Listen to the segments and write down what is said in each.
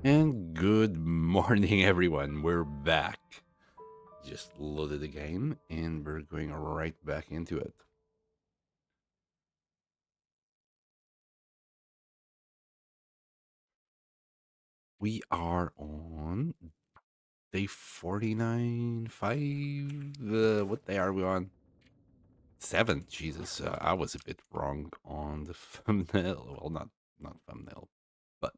And good morning, everyone. We're back. Just loaded the game and we're going right back into it. We are on day 49, 5. What day are we on? 7. Jesus, I was a bit wrong on the thumbnail. Well, not thumbnail, but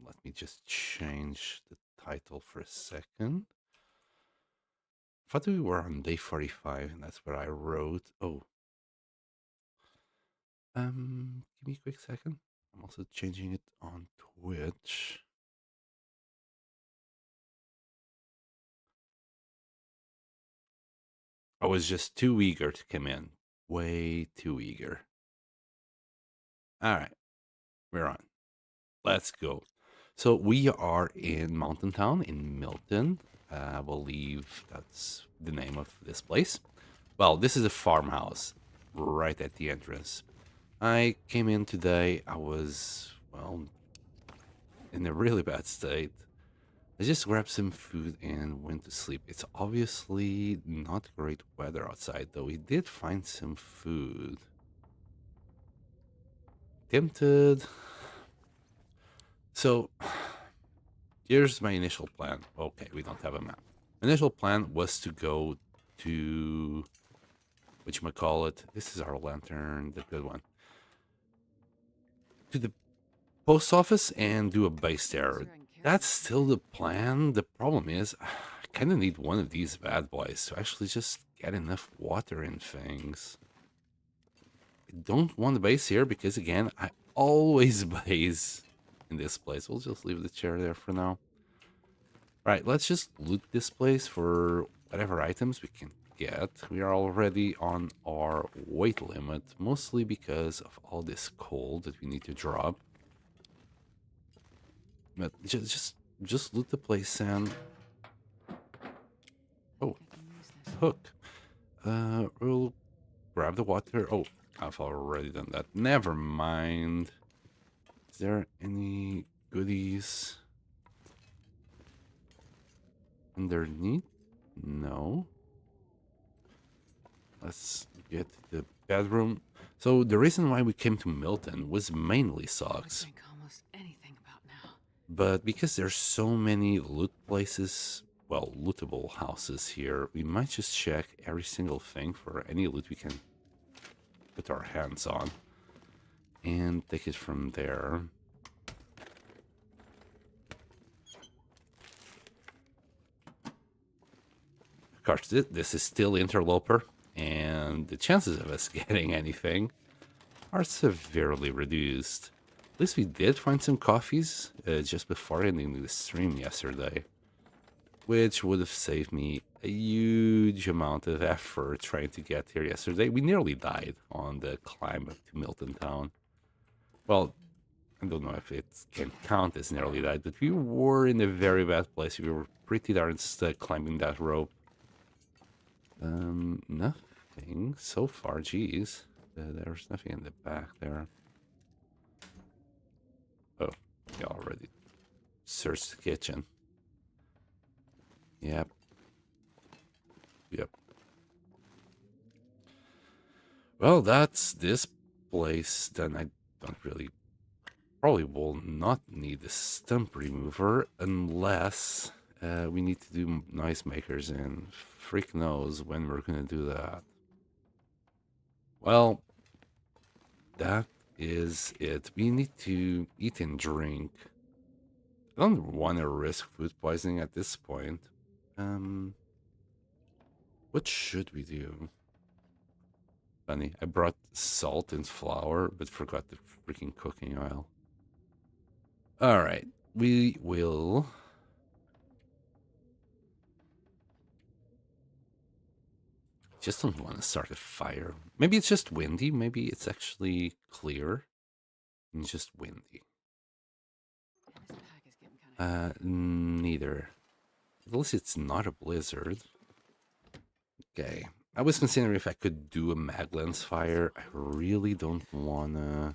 let me just change the title for a second. I thought we were on day 45, and that's what I wrote. Oh, give me a quick second. I'm also changing it on Twitch. I was just too eager to come in. Way too eager. All right, we're on. Let's go. So we are in Mountain Town in Milton. I believe that's the name of this place. Well, this is a farmhouse right at the entrance. I came in today. I was, well, in a really bad state. I just grabbed some food and went to sleep. It's obviously not great weather outside, though. We did find some food. Tempted. So, here's my initial plan. Okay, we don't have a map. Initial plan was to go to whatchamacallit. This is our lantern, the good one. To the post office and do a base there. That's still the plan. The problem is, I kind of need one of these bad boys to actually just get enough water and things. I don't want to base here because, again, I always base in this place. We'll just leave the chair there for now. Right, let's just loot this place for whatever items we can get. We are already on our weight limit, mostly because of all this coal that we need to drop. But just loot the place and... Oh, hook. We'll grab the water. Oh, I've already done that. Never mind. Is there any goodies underneath? No. Let's get the bedroom. So the reason why we came to Milton was mainly socks. But because there's so many loot places, well, lootable houses here, we might just check every single thing for any loot we can put our hands on and take it from there. Of course, this is still Interloper, and the chances of us getting anything are severely reduced. At least we did find some coffees just before ending the stream yesterday, which would have saved me a huge amount of effort trying to get here yesterday. We nearly died on the climb up to Milton Town. Well, I don't know if it can count as nearly died, but we were in a very bad place. We were pretty darn stuck climbing that rope. Nothing so far, geez. There's nothing in the back there. Oh, we already searched the kitchen. Yep. Well, that's this place. Then I don't really... Probably will not need the stump remover unless we need to do noise makers, and freak knows when we're gonna do that. Well, that is it. We need to eat and drink. I don't want to risk food poisoning at this point. What should we do? Funny, I brought salt and flour, but forgot the freaking cooking oil. All right, we will... Just don't want to start a fire. Maybe it's just windy. Maybe it's actually clear and just windy. Neither. At least it's not a blizzard. Okay. I was considering if I could do a Maglens fire. I really don't want to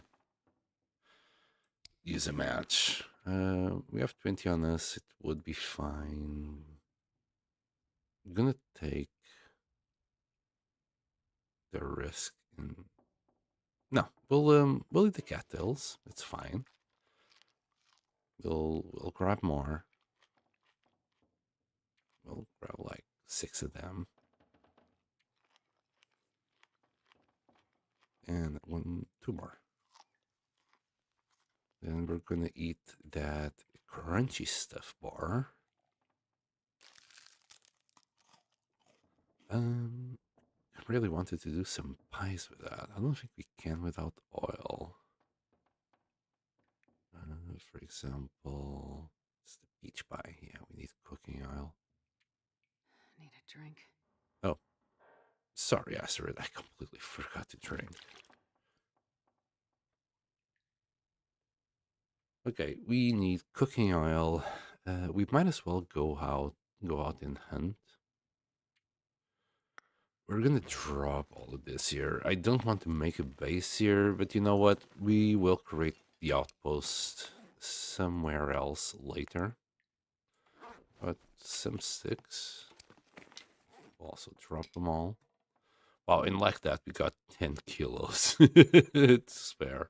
use a match. We have 20 on us. It would be fine. I'm gonna take the risk. No, we'll eat the cattails. It's fine. We'll grab more. We'll grab like 6 of them. And 2 more. Then we're gonna eat that crunchy stuff bar. I really wanted to do some pies with that. I don't think we can without oil. For example, it's the peach pie. Yeah, we need cooking oil. Need a drink. Oh, sorry, Astrid. I completely forgot to drink. Okay, we need cooking oil. We might as well go out and hunt. We're gonna drop all of this here. I don't want to make a base here, but you know what? We will create the outpost somewhere else later. But some sticks. We'll also drop them all. Wow, and like that, we got 10 kilos. It's spare.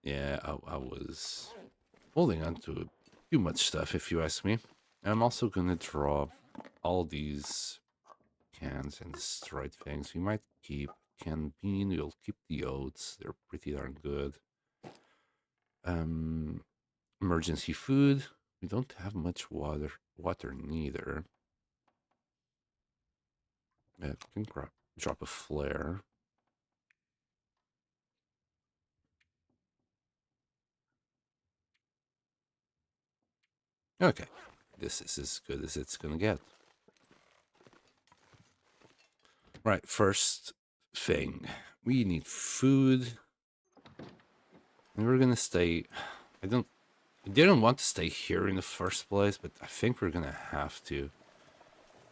Yeah, I was holding on to too much stuff, if you ask me. I'm also gonna drop all these cans and destroyed things. We might keep canned bean. We'll keep the oats. They're pretty darn good. Emergency food. We don't have much water neither. We can drop a flare. Okay, this is as good as it's gonna get. Right, first thing, we need food. And we're gonna stay. I didn't want to stay here in the first place, but I think we're gonna have to.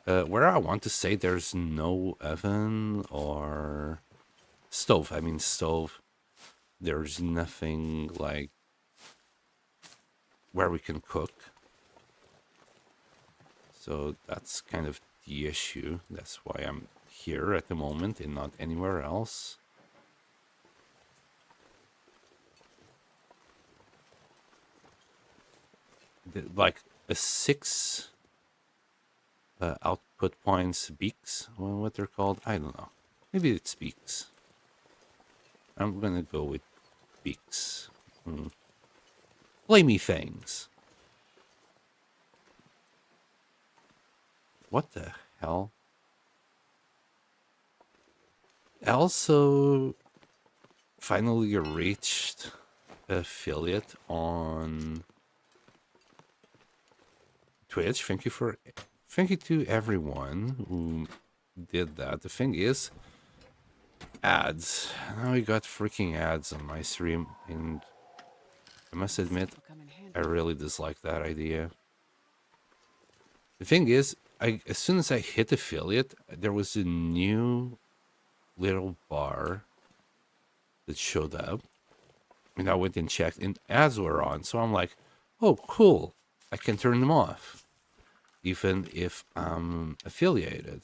Where I want to stay, there's no oven or stove. I mean stove. There's nothing like where we can cook. So that's kind of the issue. That's why I'm here at the moment and not anywhere else. Like a 6 output points beaks, what they're called. I don't know. Maybe it's beaks. I'm gonna go with beaks. Flamey things. What the hell? Also, finally reached affiliate on Twitch. Thank you to everyone who did that. The thing is, ads. Now I got freaking ads on my stream, and I must admit, I really dislike that idea. The thing is, as soon as I hit affiliate, there was a new little bar that showed up, and I went and checked, and ads were on. So I'm like, oh, cool. I can turn them off, even if I'm affiliated.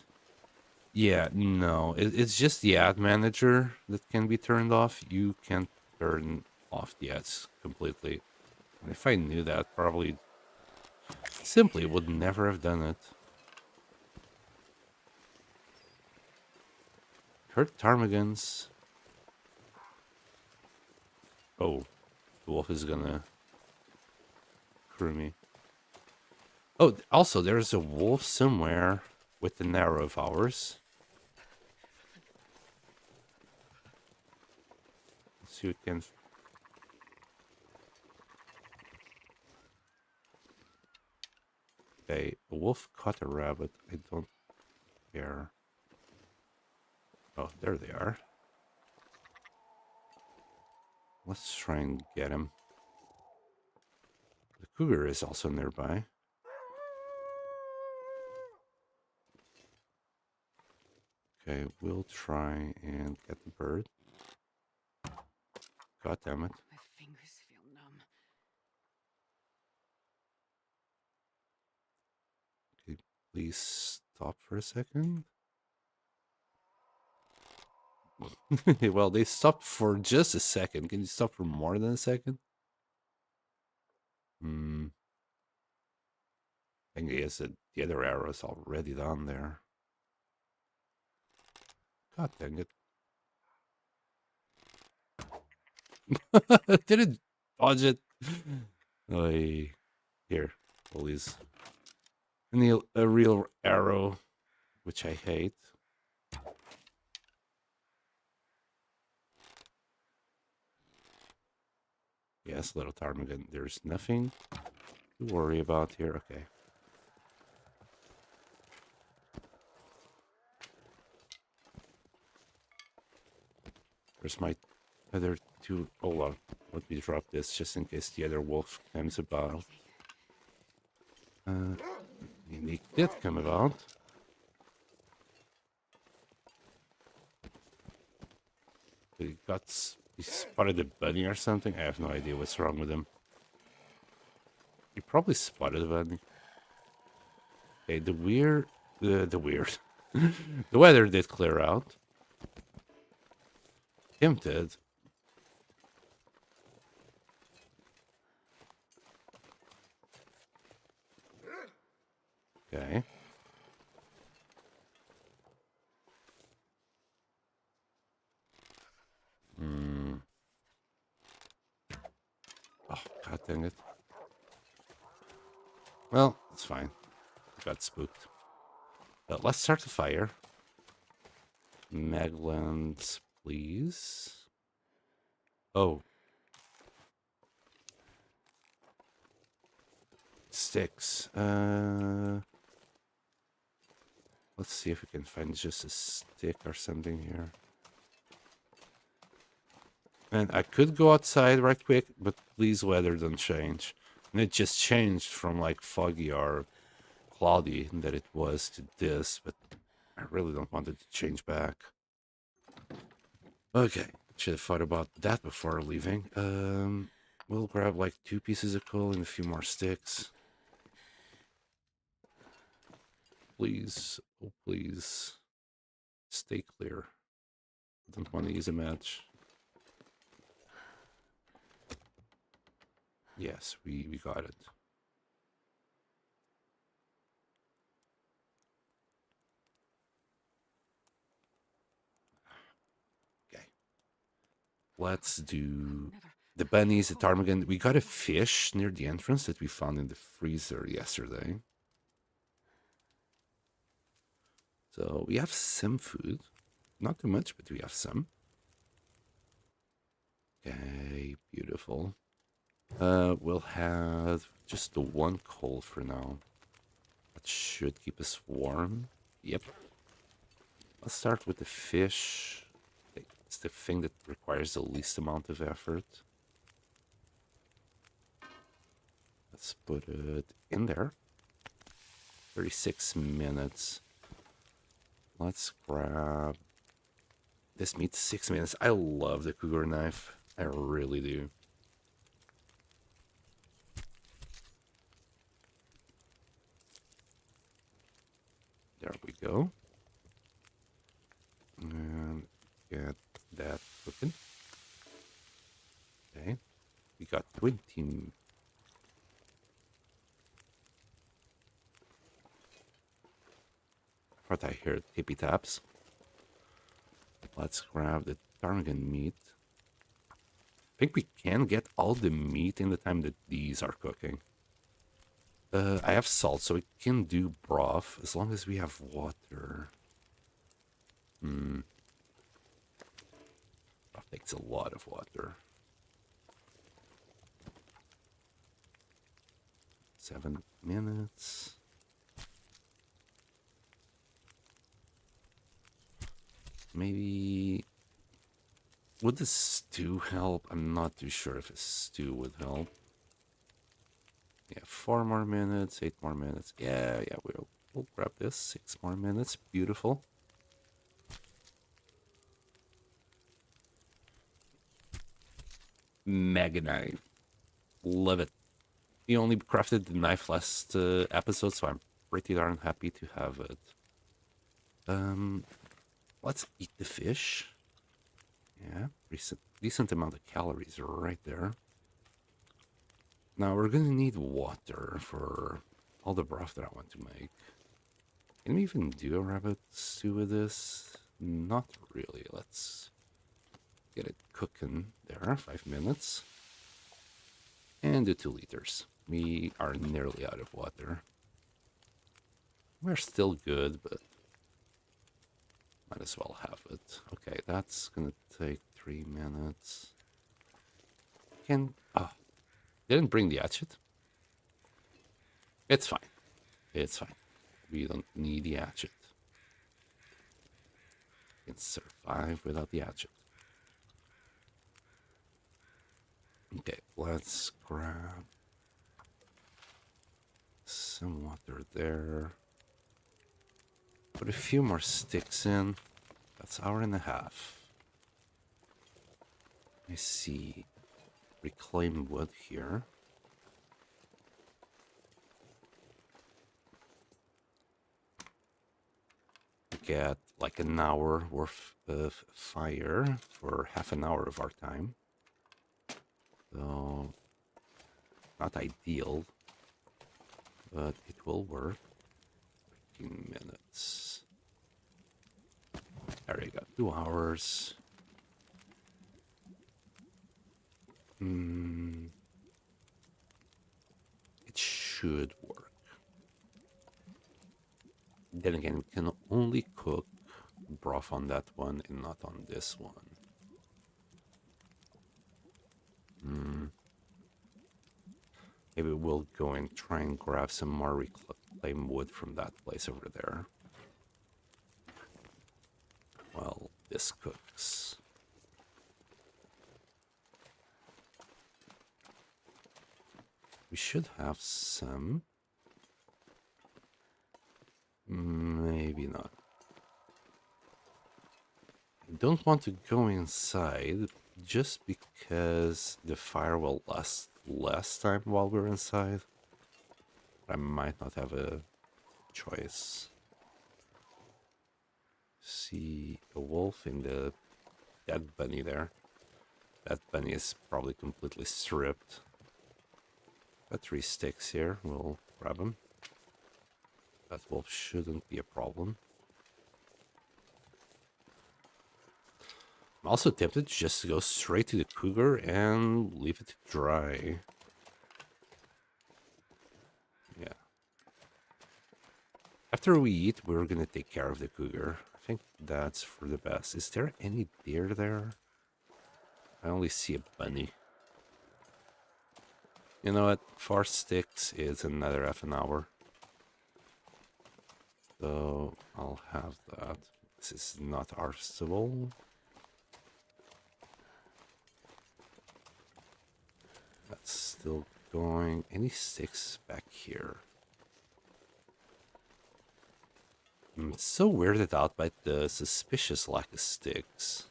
Yeah, no, it's just the ad manager that can be turned off. You can't turn off the ads completely. And if I knew that, probably simply would never have done it. Kurt Ptarmigans. Oh, the wolf is gonna crew me. Oh, also, there's a wolf somewhere with the narrow of ours. Let's see if we can. Okay, a wolf caught a rabbit. I don't care. Oh, there they are. Let's try and get him. The cougar is also nearby. Okay, we'll try and get the bird. God damn it. My fingers feel numb. please stop for a second? Well, they stopped for just a second. Can you stop for more than a second? Hmm. I guess that the other arrow is already down there. God dang it. Didn't dodge it. Oy. Here, please. A real arrow, which I hate. Yes, little ptarmigan. There's nothing to worry about here. Okay. Where's my other two? Hold on. Let me drop this just in case the other wolf comes about. He did come about. He spotted a bunny or something. I have no idea what's wrong with him. He probably spotted a bunny. Okay, the weird. The weather did clear out. Him did. Okay. Oh, god dang it. Well, it's fine. I got spooked. But let's start the fire. Maglands, please. Oh. Sticks. Let's see if we can find just a stick or something here. And I could go outside right quick, but please weather don't change. And it just changed from like foggy or cloudy that it was to this, but I really don't want it to change back. Okay, should have thought about that before leaving. We'll grab like 2 pieces of coal and a few more sticks. Please, oh please, stay clear. I don't want to use a match. Yes, we got it. Okay. Let's do the bunnies, the ptarmigan. We got a fish near the entrance that we found in the freezer yesterday. So we have some food. Not too much, but we have some. Okay, beautiful. We'll have just the 1 coal for now. That should keep us warm. Yep. Let's start with the fish. It's the thing that requires the least amount of effort. Let's put it in there. 36 minutes. Let's grab this meat. 6 minutes. I love the cougar knife. I really do. There we go. And get that cooking. Okay. We got 20. What I hear tippy taps. Let's grab the ptarmigan meat. I think we can get all the meat in the time that these are cooking. I have salt, so we can do broth as long as we have water. Broth takes a lot of water. 7 minutes. Maybe... Would the stew help? I'm not too sure if a stew would help. Yeah, 4 more minutes, 8 more minutes. Yeah, we'll grab this. 6 more minutes. Beautiful. Mega knife. Love it. We only crafted the knife last episode, so I'm pretty darn happy to have it. Let's eat the fish. Yeah, decent amount of calories right there. Now we're gonna need water for all the broth that I want to make. Can we even do a rabbit stew with this? Not really. Let's get it cooking there. 5 minutes. And do 2 liters. We are nearly out of water. We're still good, but might as well have it. Okay, that's gonna take 3 minutes. Didn't bring the hatchet. It's fine. It's fine. We don't need the hatchet. We can survive without the hatchet. Okay, let's grab some water there. Put a few more sticks in. That's an hour and a half. I see reclaimed wood here. Get like an hour worth of fire for half an hour of our time. So, not ideal, but it will work. 15 minutes. There you go, 2 hours. It should work. Then again, we can only cook broth on that one and not on this one. Maybe we'll go and try and grab some more reclaimed wood from that place over there. While this cooks. We should have some. Maybe not. I don't want to go inside just because the fire will last less time while we're inside. I might not have a choice. See a wolf in the dead bunny there. That bunny is probably completely stripped. Got 3 sticks here. We'll grab them. That wolf shouldn't be a problem. I'm also tempted just to go straight to the cougar and leave it to dry. Yeah. After we eat, we're gonna take care of the cougar. I think that's for the best. Is there any deer there? I only see a bunny. You know what? 4 sticks is another half an hour. So I'll have that. This is not harvestable. That's still going. Any sticks back here? I'm so weirded out by the suspicious lack of sticks.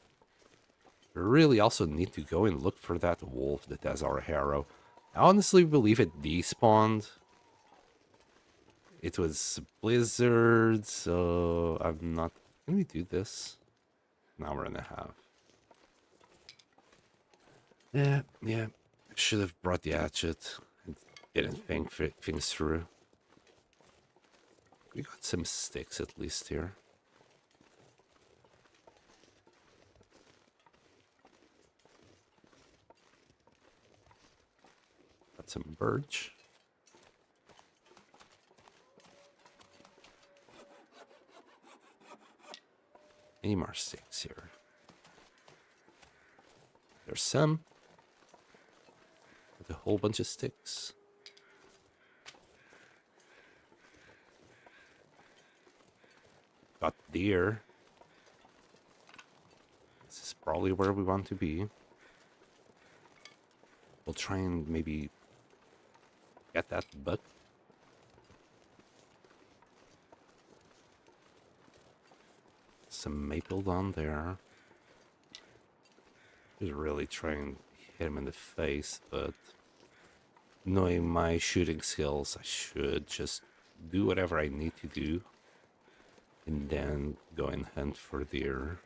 We really also need to go and look for that wolf that has our arrow. I honestly believe it despawned. It was a blizzard, so I'm not... Can we do this? An hour and a half. Yeah. Should have brought the hatchet. And didn't think things through. We got some sticks at least here. Got some birch. Any more sticks here? There's some. With a whole bunch of sticks. Got deer. This is probably where we want to be. We'll try and maybe get that buck. Some maple down there. Just really try and hit him in the face, but knowing my shooting skills, I should just do whatever I need to do and then go and hunt for deer.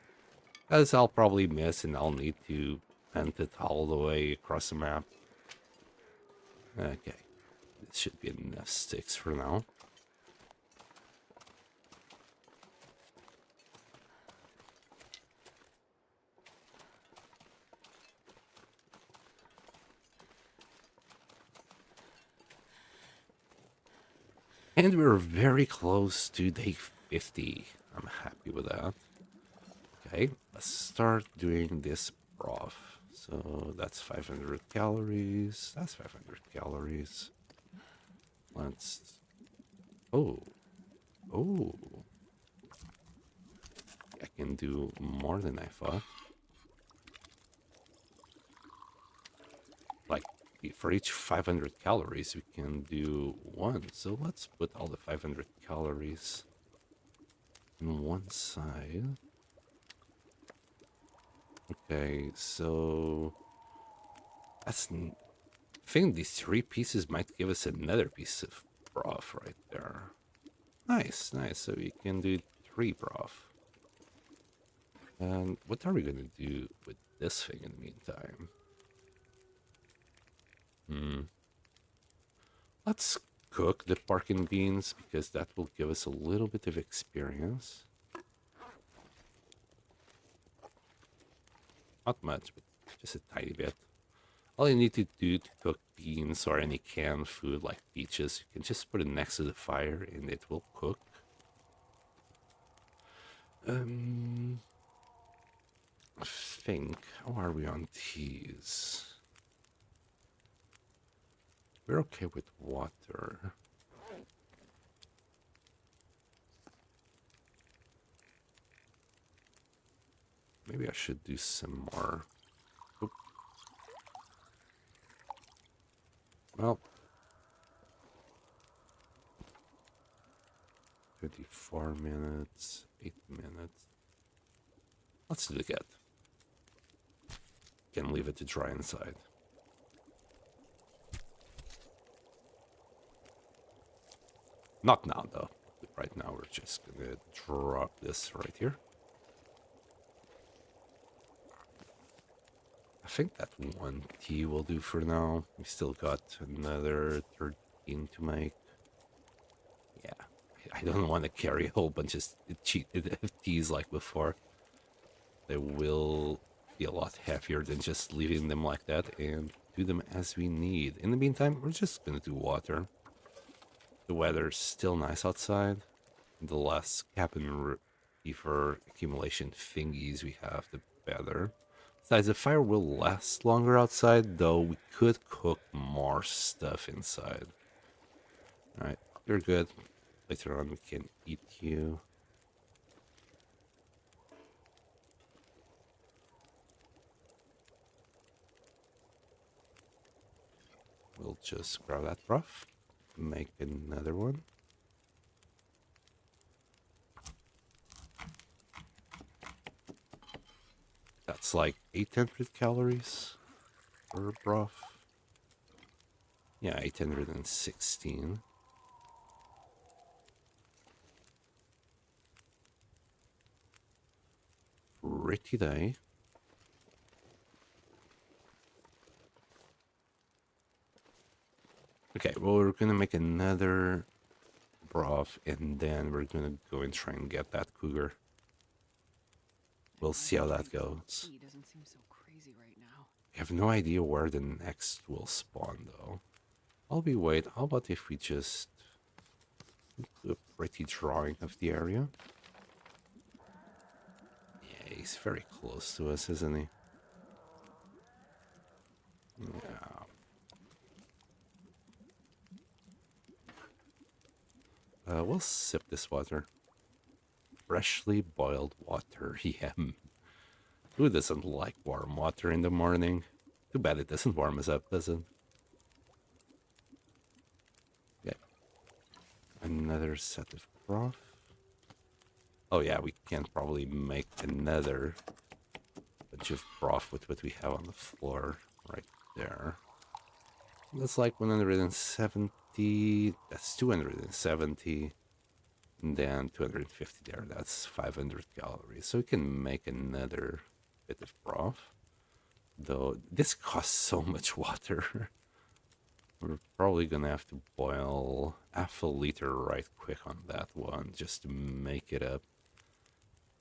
As I'll probably miss and I'll need to hunt it all the way across the map. Okay, this should be enough sticks for now. And we're very close to day 50. I'm happy with that. Okay, let's start doing this broth. So that's 500 calories. That's 500 calories. Let's... Oh. Oh. I can do more than I thought. Like, for each 500 calories, we can do one. So let's put all the 500 calories on one side. Okay, so that's... I think these 3 pieces might give us another piece of broth right there. Nice, nice. So we can do 3 broth. And what are we going to do with this thing in the meantime? Let's cook the pork and beans because that will give us a little bit of experience. Not much, but just a tiny bit. All you need to do to cook beans or any canned food like peaches, you can just put it next to the fire and it will cook. I think, how are we on teas? We're okay with water. Maybe I should do some more. Oop. Well, 34 minutes, 8 minutes. Let's do it again. Can leave it to dry inside. Not now, though. Right now, we're just gonna drop this right here. I think that 1 tea will do for now. We still got another 13 to make. Yeah, I don't want to carry a whole bunch of teas like before. They will be a lot heavier than just leaving them like that and do them as we need. In the meantime, we're just gonna do water. The weather's still nice outside. The less cabin fever accumulation thingies we have, the better. Besides, the fire will last longer outside, though we could cook more stuff inside. Alright, you're good. Later on we can eat you. We'll just grab that broth. Make another one. That's like 800 calories per broth. Yeah, 816. Pretty day. Okay, well, we're gonna make another broth and then we're gonna go and try and get that cougar. We'll see how that goes. He doesn't seem so crazy right now. I have no idea where the next will spawn, though. Wait, how about if we just do a pretty drawing of the area? Yeah, he's very close to us, isn't he? Yeah. We'll sip this water. Freshly boiled water, yum. Who doesn't like warm water in the morning? Too bad it doesn't warm us up, does it? Okay. Another set of broth. Oh yeah, we can probably make another bunch of broth with what we have on the floor right there. That's like 170. That's 270. And then 250 there. That's 500 calories. So we can make another bit of broth. Though this costs so much water. We're probably gonna have to boil half a liter right quick on that one just to make it up.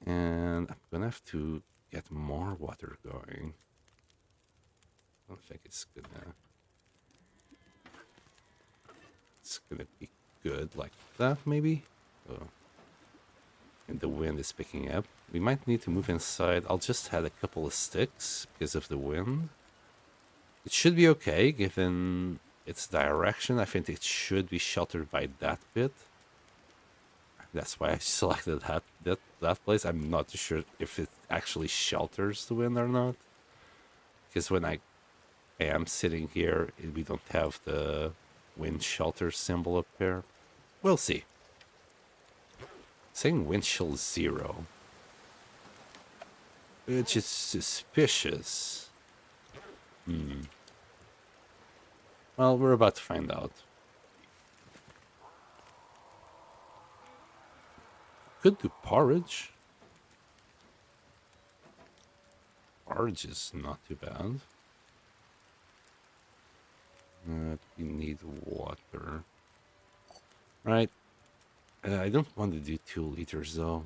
And I'm gonna have to get more water going. I don't think it's gonna be good like that maybe. Oh. And the wind is picking up. We might need to move inside. I'll just add a couple of sticks because of the wind. It should be okay given its direction. I think it should be sheltered by that bit. That's why I selected that place. I'm not too sure if it actually shelters the wind or not. Because when I am sitting here, we don't have the wind shelter symbol up there. We'll see. Saying wind chill 0. Which is suspicious. Well, we're about to find out. Could do porridge. Porridge is not too bad. We need water. Right. I don't want to do 2 liters though.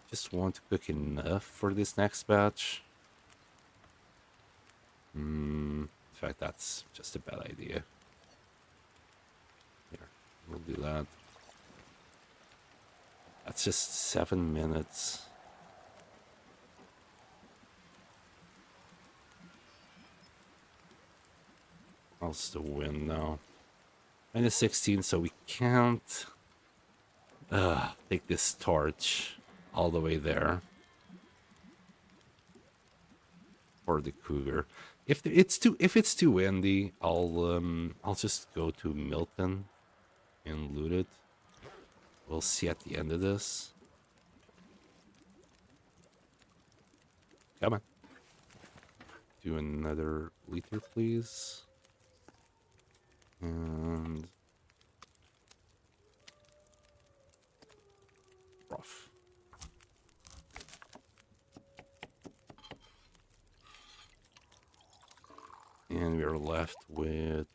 Just want to cook enough for this next batch. In fact, that's just a bad idea. Here, we'll do that. That's just 7 minutes. How's the wind now? -16, so we can't take this torch all the way there for the cougar. If it's too windy, I'll just go to Milton and loot it. We'll see at the end of this. Come on. Do another liter, please. And rough. And we are left with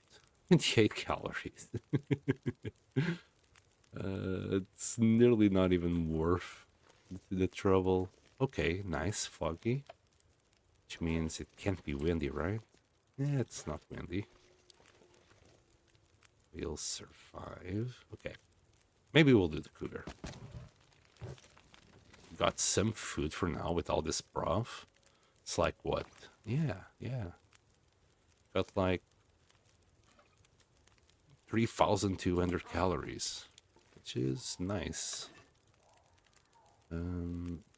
28 calories. It's nearly not even worth the trouble. Okay, nice, foggy. Which means it can't be windy, right? Yeah, it's not windy. We'll survive. Okay. Maybe we'll do the cougar. Got some food for now with all this broth. It's like what? Yeah. Got like 3,200 calories, which is nice.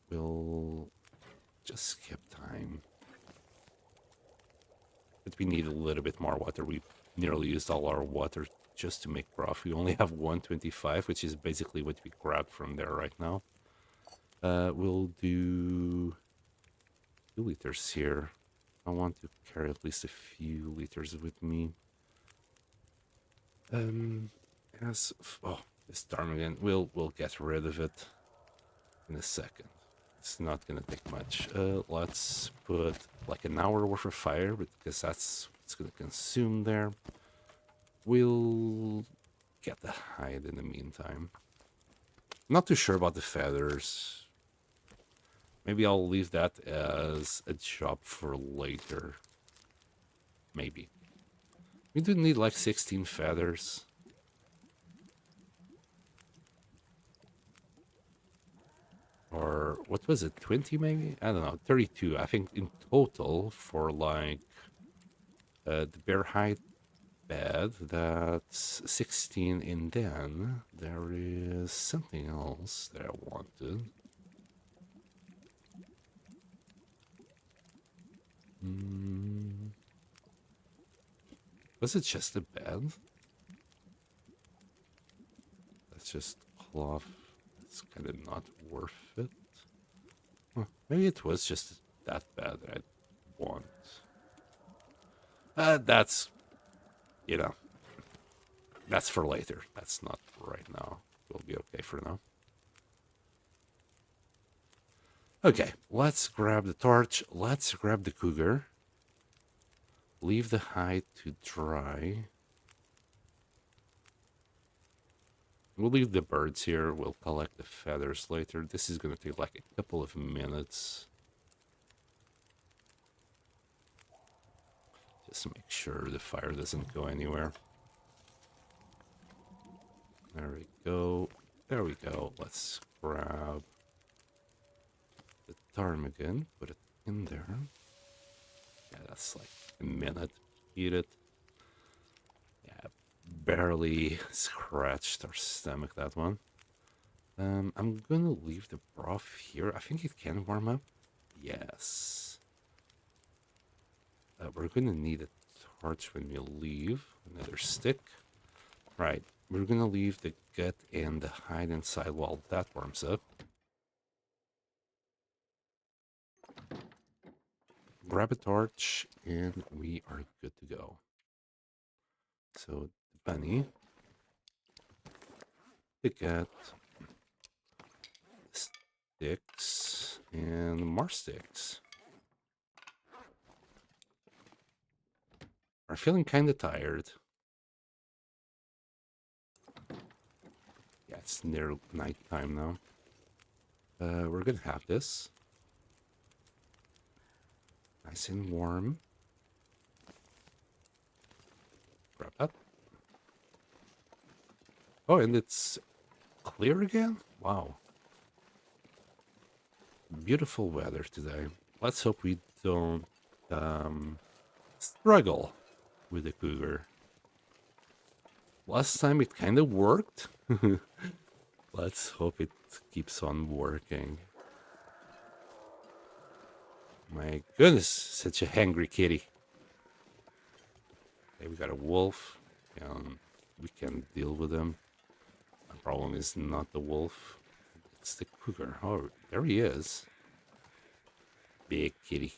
We'll just skip time. But we need a little bit more water. We've nearly used all our water just to make broth. We only have 125, which is basically what we grabbed from there right now. We'll do 2 liters here. I want to carry at least a few liters with me. This ptarmigan, we'll get rid of it in a second. It's not gonna take much. Let's put like an hour worth of fire, because that's what's gonna consume there. We'll get the hide in the meantime. Not too sure about the feathers. Maybe I'll leave that as a job for later. Maybe. We do need like 16 feathers. Or what was it? 20 maybe? I don't know. 32. I think in total for like the bear hide bed, that's 16. And then there is something else that I wanted. Was it just a bed? That's just cloth. It's kind of not worth it. Huh, maybe it was just that bad that I want. That's you know, that's for later. That's not for right now. We'll be okay for now. Okay, let's grab the torch. Let's grab the cougar. Leave the hide to dry. We'll leave the birds here. We'll collect the feathers later. This is going to take like a couple of minutes. Just make sure the fire doesn't go anywhere. There we go. There we go. Let's grab the ptarmigan. Put it in there. Yeah, that's like a minute. Eat it. Yeah, barely scratched our stomach, that one. I'm gonna leave the broth here. I think it can warm up. Yes. We're gonna need a torch when we leave. Another stick. Right. We're gonna leave the gut and the hide inside while that warms up. Grab a torch and we are good to go. So the bunny, the gut, sticks, and more sticks. Are feeling kind of tired. Yeah, it's near nighttime now. We're gonna have this. Nice and warm. Grab that. Oh, and it's clear again? Wow. Beautiful weather today. Let's hope we don't struggle with the cougar. Last time it kind of worked. Let's hope it keeps on working. My goodness, such a hangry kitty. Okay, we got a wolf. We can deal with him. My problem is not the wolf. It's the cougar. Oh, there he is. Big kitty.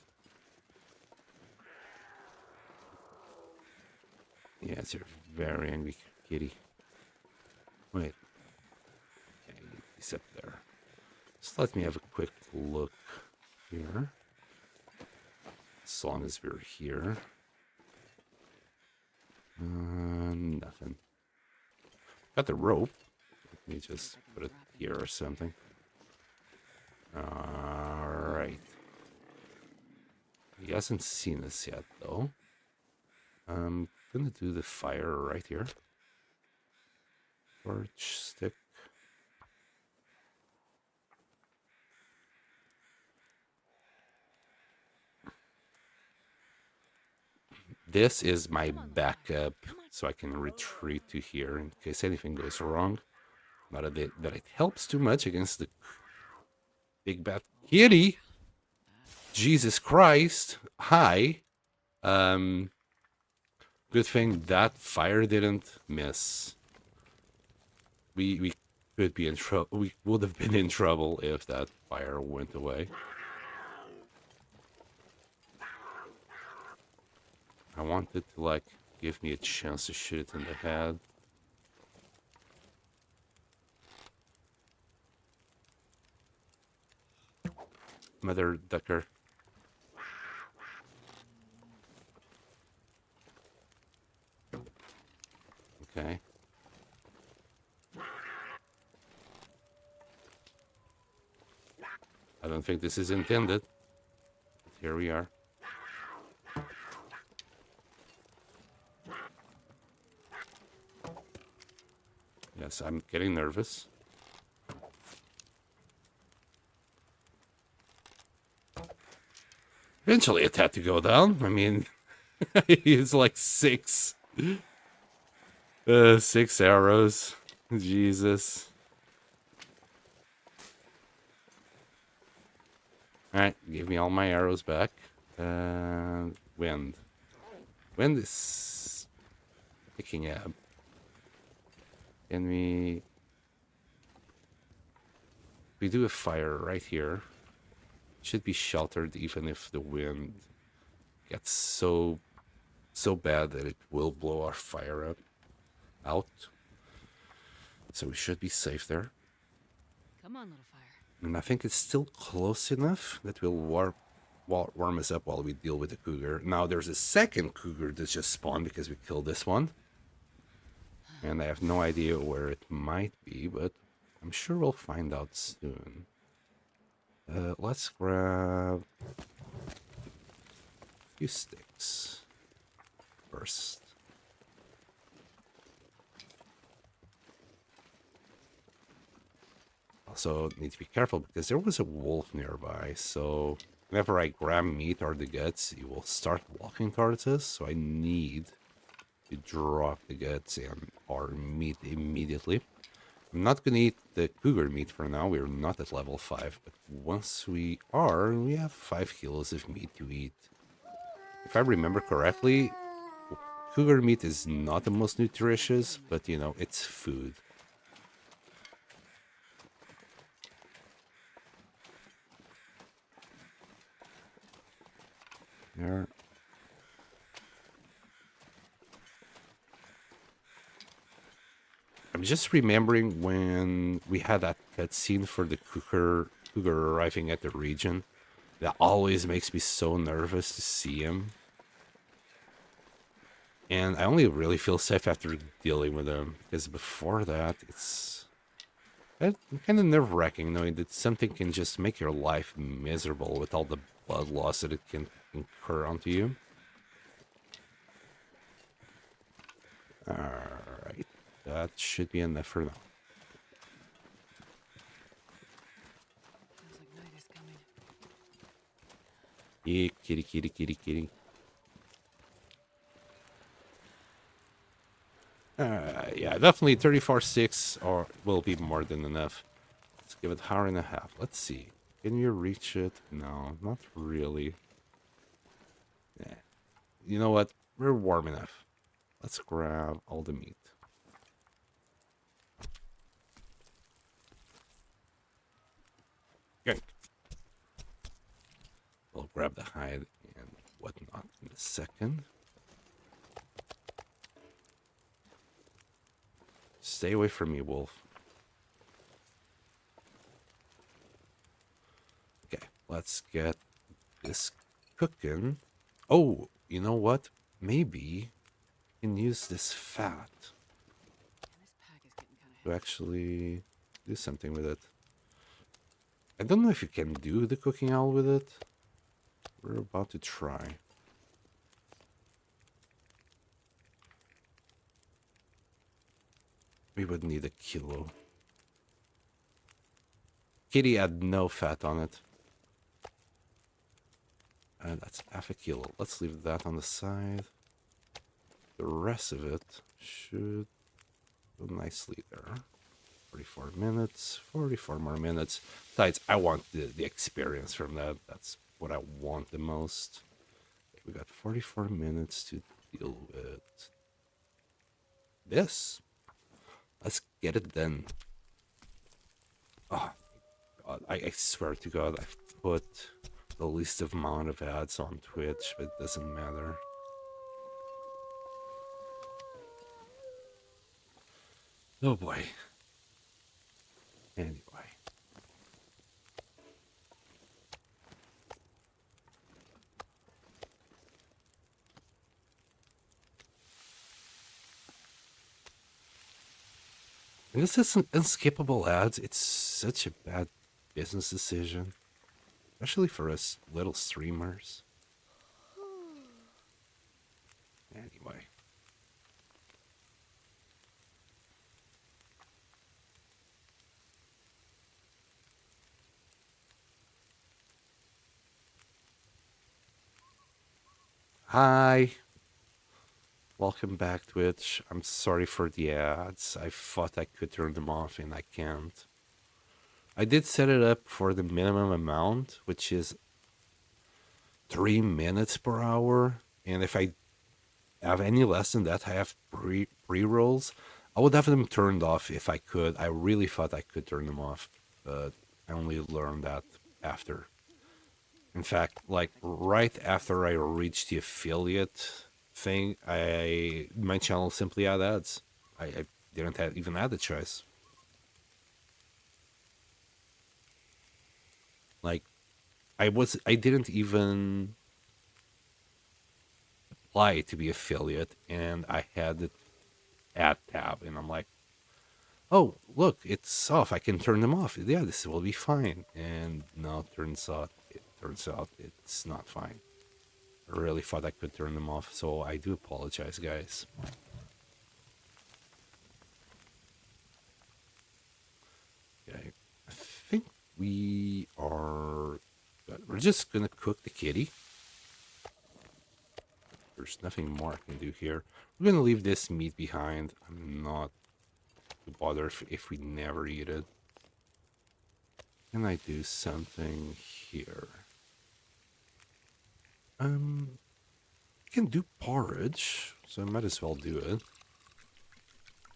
Yes, you're very angry kitty. Wait. Okay, he's up there. Just let me have a quick look here. As long as we're here. Nothing. Got the rope. Let me just put it here or something. Alright. He hasn't seen us yet, though. I'm gonna do the fire right here. Torch, stick. This is my backup, so I can retreat to here in case anything goes wrong. Not that it helps too much against the big bad kitty. Jesus Christ. Hi. Good thing that fire didn't miss. We could be in trouble. We would have been in trouble if that fire went away. I wanted to, like, give me a chance to shoot it in the head. Mother ducker. Okay. I don't think this is intended. But here we are. Yes, I'm getting nervous. Eventually it had to go down. I mean, it's like six arrows. Jesus. Alright, give me all my arrows back. Wind. Wind is picking up. Can we do a fire right here? Should be sheltered even if the wind gets so so bad that it will blow our fire up out. So we should be safe there. Come on, little fire. And I think it's still close enough that will warm us up while we deal with the cougar. Now there's a second cougar that just spawned because we killed this one. And I have no idea where it might be, but I'm sure we'll find out soon. Let's grab a few sticks first. Also need to be careful because there was a wolf nearby, so whenever I grab meat or the guts, it will start walking towards us, so I need to drop the guts and our meat immediately. I'm not gonna eat the cougar meat for now, we're not at level 5, but once we are, we have 5 kilos of meat to eat. If I remember correctly, cougar meat is not the most nutritious, but you know, it's food. There. I'm just remembering when we had that scene for the cougar arriving at the region. That always makes me so nervous to see him. And I only really feel safe after dealing with him, because before that, it's kind of nerve-wracking knowing that something can just make your life miserable with all the blood loss that it can incur onto you. Alright, that should be enough for now. Feels like night is coming. Yeah, kitty, kitty, kitty, kitty. Yeah, definitely 34.6 or will be more than enough. Let's give it an hour and a half. Let's see. Can you reach it? No, not really. Yeah. You know what? We're warm enough. Let's grab all the meat. Okay. We'll grab the hide and whatnot in a second. Stay away from me, wolf. Okay, let's get this cooking. Oh, you know what? Maybe we can use this fat This pack is getting kind of to heavy. actually do something with it. I don't know if you can do the cooking owl with it. We're about to try. We would need a kilo. Kitty had no fat on it. And that's half a kilo. Let's leave that on the side. The rest of it should go nicely there. 44 minutes, 44 more minutes. Besides, I want the experience from that. That's what I want the most. Okay, we got 44 minutes to deal with this. Let's get it done. Oh, God. I swear to God, I've put the least amount of ads on Twitch, but it doesn't matter. Oh boy. Anyway. And this isn't unskippable ads. It's such a bad business decision. Especially for us little streamers. Anyway. Hi. Welcome back, Twitch. I'm sorry for the ads. I thought I could turn them off and I can't. I did set it up for the minimum amount, which is 3 minutes per hour. And if I have any less than that, I have pre-rolls. I would have them turned off if I could. I really thought I could turn them off, but I only learned that after. In fact, like right after I reached the affiliate thing. My channel simply had ads. I didn't have, even have the choice. Like I didn't even apply to be affiliate, and I had the ad tab, and I'm like, oh look, it's off. I can turn them off. Yeah, this will be fine. And no, it turns out it's not fine. I really thought I could turn them off, so I do apologize, guys. Okay, I think we are good. We're just gonna cook the kitty. There's nothing more I can do here. We're gonna leave this meat behind. I'm not bothered if we never eat it. Can I do something here? I can do porridge, so I might as well do it.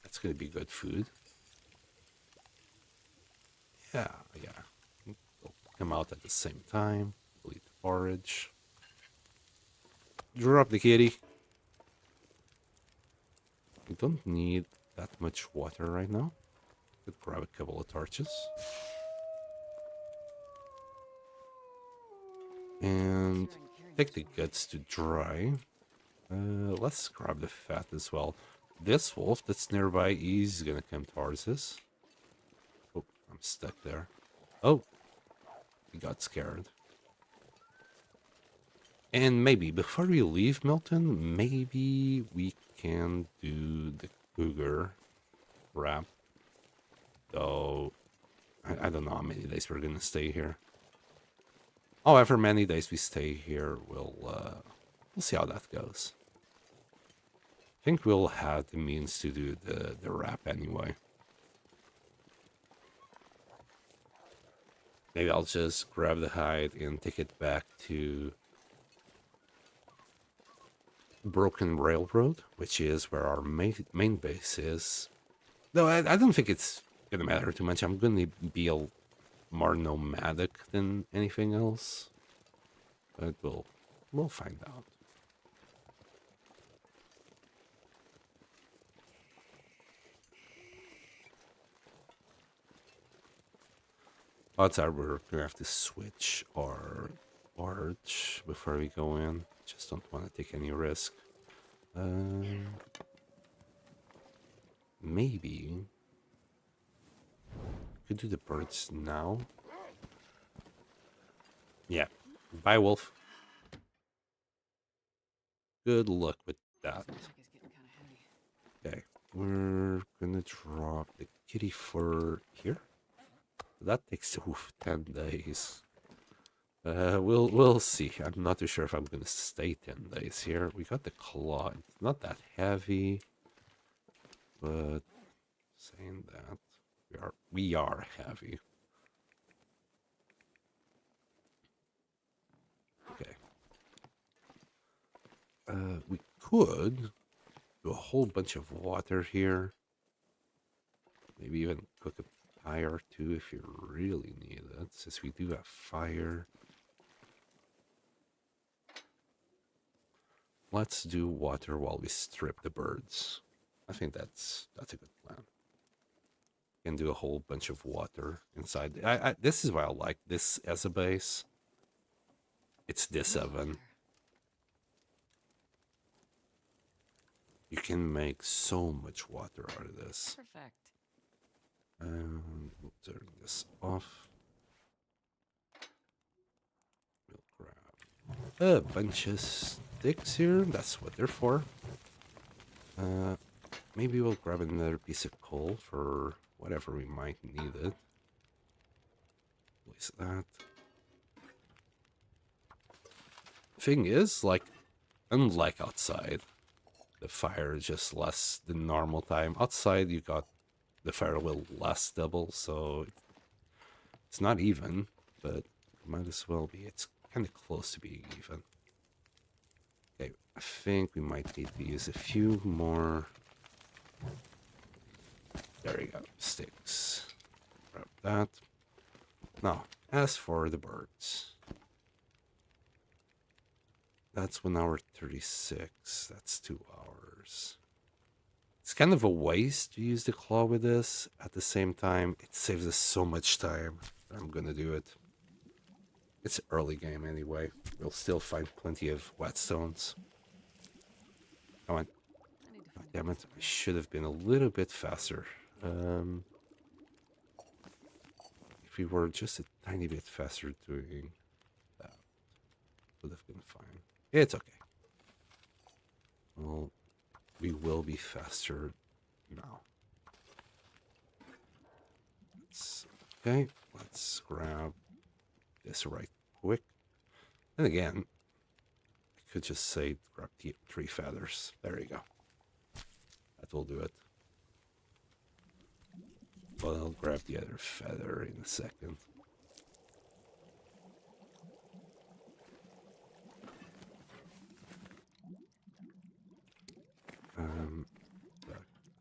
That's gonna be good food. Yeah. They'll come out at the same time. We'll eat the porridge. Drop the kitty. We don't need that much water right now. Could grab a couple of torches. And take the guts to dry. Let's grab the fat as well. This wolf that's nearby, he's gonna come towards us. Oh, I'm stuck there. Oh, he got scared. And maybe before we leave Milton, maybe we can do the cougar wrap. Though I don't know how many days we're gonna stay here. However many days we stay here, we'll see how that goes. I think we'll have the means to do the wrap anyway. Maybe I'll just grab the hide and take it back to Broken Railroad, which is where our main base is. Though I don't think it's gonna matter too much. I'm gonna be more nomadic than anything else, but we'll find out. Odds are we're gonna have to switch our barge before we go in. Just don't want to take any risk. Maybe could do the birds now. Yeah, bye, wolf. Good luck with that. This pack is getting kind of heavy. Okay, we're gonna drop the kitty fur here. That takes 10 days. We'll see. I'm not too sure if I'm gonna stay 10 days here. We got the claw. It's not that heavy, but saying that we are heavy. Okay. We could do a whole bunch of water here. Maybe even cook a pie or two if you really need it, since we do have fire. Let's do water while we strip the birds. I think that's a good plan. Can do a whole bunch of water inside. This is why I like this as a base. It's this oven. You can make so much water out of this. Perfect. And we'll turn this off. We'll grab a bunch of sticks here. That's what they're for. Maybe we'll grab another piece of coal for whatever we might need it. Place that. Thing is, like, unlike outside, the fire is just less than normal time. Outside, you got the fire will last double, so it's not even, but it might as well be. It's kind of close to being even. Okay, I think we might need to use a few more. There we go, sticks. Grab that. Now, as for the birds. That's 1 hour 36. That's 2 hours. It's kind of a waste to use the claw with this. At the same time, it saves us so much time. I'm gonna do it. It's early game anyway. We'll still find plenty of whetstones. Come on. I need to God find damn out it. I somewhere. should have been a little bit faster. If we were just a tiny bit faster doing that, would have been fine. It's okay. Well, we will be faster now. Okay, let's grab this right quick. And again, I could just say grab the 3 feathers. There you go. That will do it. But I'll grab the other feather in a second. I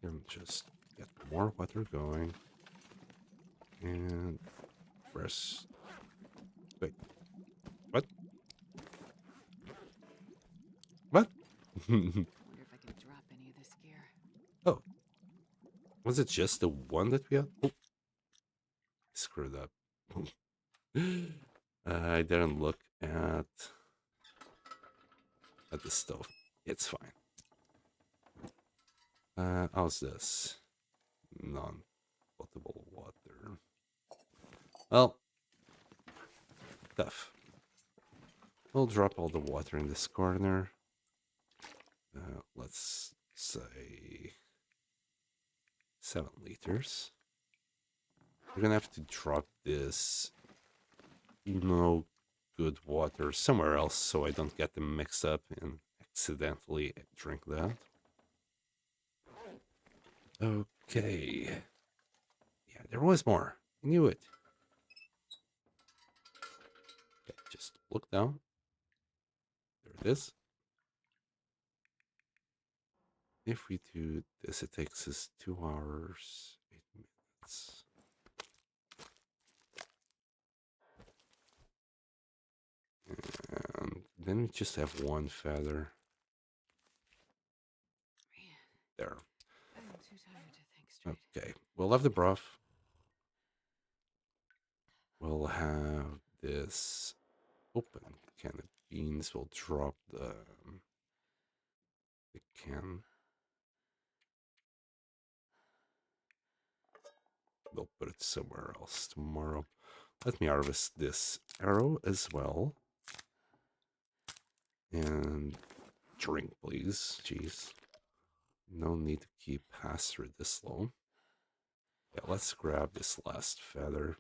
can just get more water going. And press. Wait. What? What? Wonder if I can drop any of this gear. Oh. Was it just the one that we had? Oh. Screwed up. I didn't look at the stove. It's fine. How's this? Non-potable water. Well, tough. We'll drop all the water in this corner. Let's say 7 liters. We're gonna have to drop this no good water somewhere else so I don't get them mixed up and accidentally drink that. Okay. Yeah, there was more. I knew it. Okay, just look down. There it is. If we do this, it takes us 2 hours, 8 minutes. And then we just have 1 feather. Man, There. I'm too tired to think straight. Okay, we'll have the broth. We'll have this open can of beans. We'll drop the can. We'll put it somewhere else tomorrow. Let me harvest this arrow as well. And drink, please. Jeez. No need to keep through this long. Yeah, let's grab this last feather.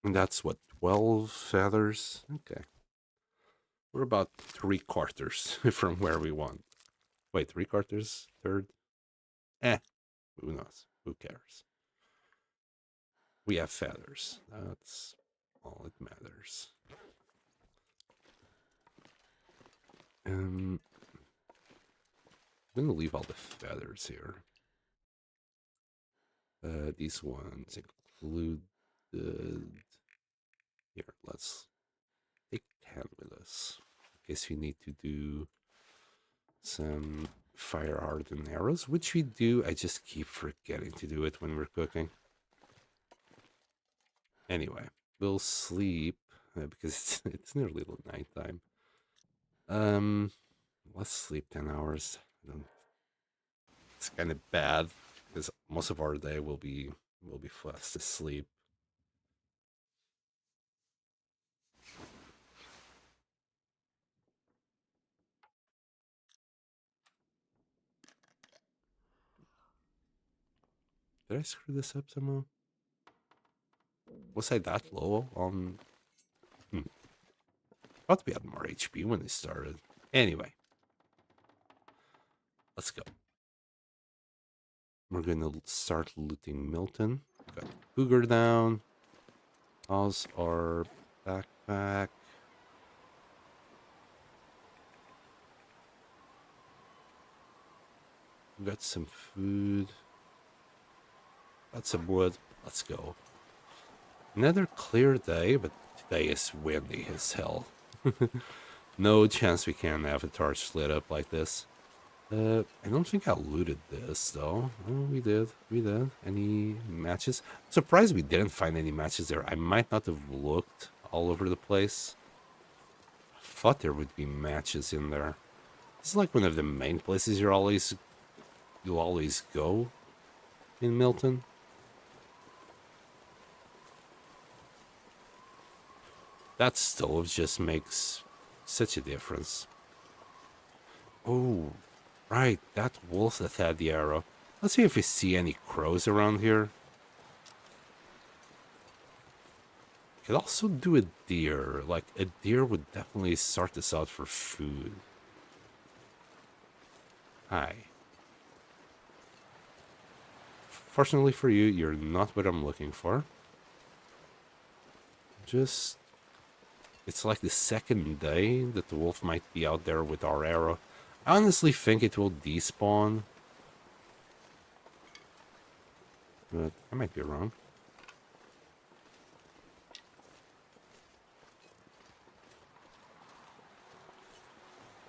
And that's what, 12 feathers? Okay. We're about 3/4 from where we want. Wait, 3/4? Third? Who knows? Who cares? We have feathers. That's all that matters. I'm gonna leave all the feathers here. These ones included. Here, let's take 10 with us. In case we need to do some fire hardened arrows, which we do. I just keep forgetting to do it when we're cooking. Anyway, we'll sleep because it's nearly nighttime. Let's sleep 10 hours. It's kind of bad because most of our day will be fast asleep. Did I screw this up somehow? Was I that low on? Thought we had more HP when it started. Anyway, let's go. We're gonna start looting Milton. Got Cougar down. How's our backpack? We got some food. Got some wood. Let's go. Another clear day, but today is windy as hell. No chance we can have a torch lit up like this. I don't think I looted this though. Oh, we did. We did. Any matches? Surprised we didn't find any matches there. I might not have looked all over the place. Thought there would be matches in there. It's like one of the main places you always go in Milton. That stove just makes such a difference. Oh, right, that wolf that had the arrow. Let's see if we see any crows around here. Could also do a deer. Like, a deer would definitely sort us out for food. Hi. Fortunately for you, you're not what I'm looking for. Just... It's like the second day that the wolf might be out there with our arrow. I honestly think it will despawn. But I might be wrong.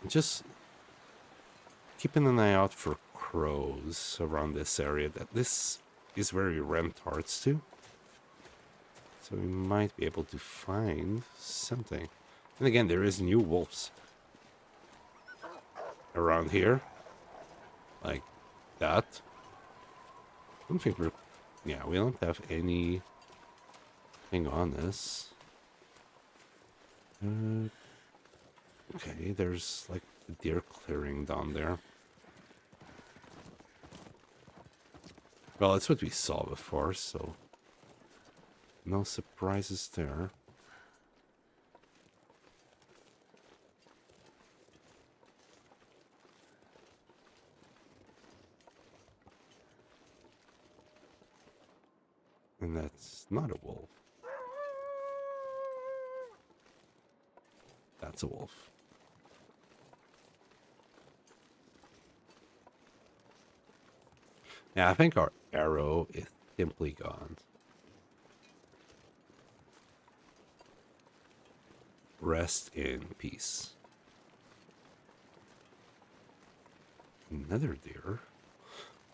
Just keeping an eye out for crows around this area. This is where we rent hearts to. So we might be able to find something. And again, there is new wolves around here. Like that. I don't think we're... Yeah, we don't have anything on this. Okay, there's like a deer clearing down there. Well, it's what we saw before, so no surprises there. And that's not a wolf. That's a wolf. Yeah, I think our arrow is simply gone. Rest in peace. Another deer.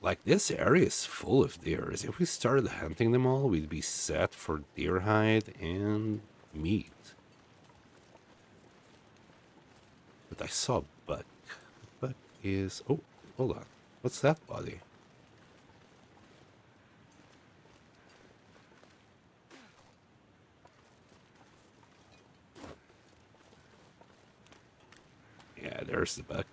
Like, this area is full of deers. If we started hunting them all, we'd be set for deer hide and meat. But I saw a buck. The buck is... Oh, hold on. What's that body? Yeah, there's the buck.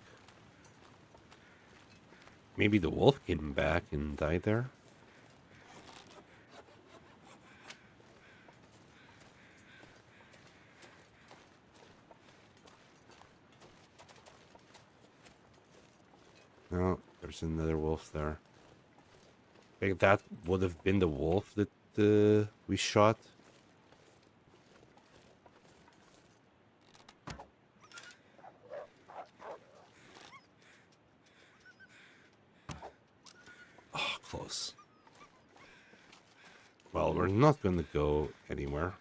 Maybe the wolf came back and died there? No, there's another wolf there. I think that would have been the wolf that we shot. Oh, close. Well, we're not going to go anywhere.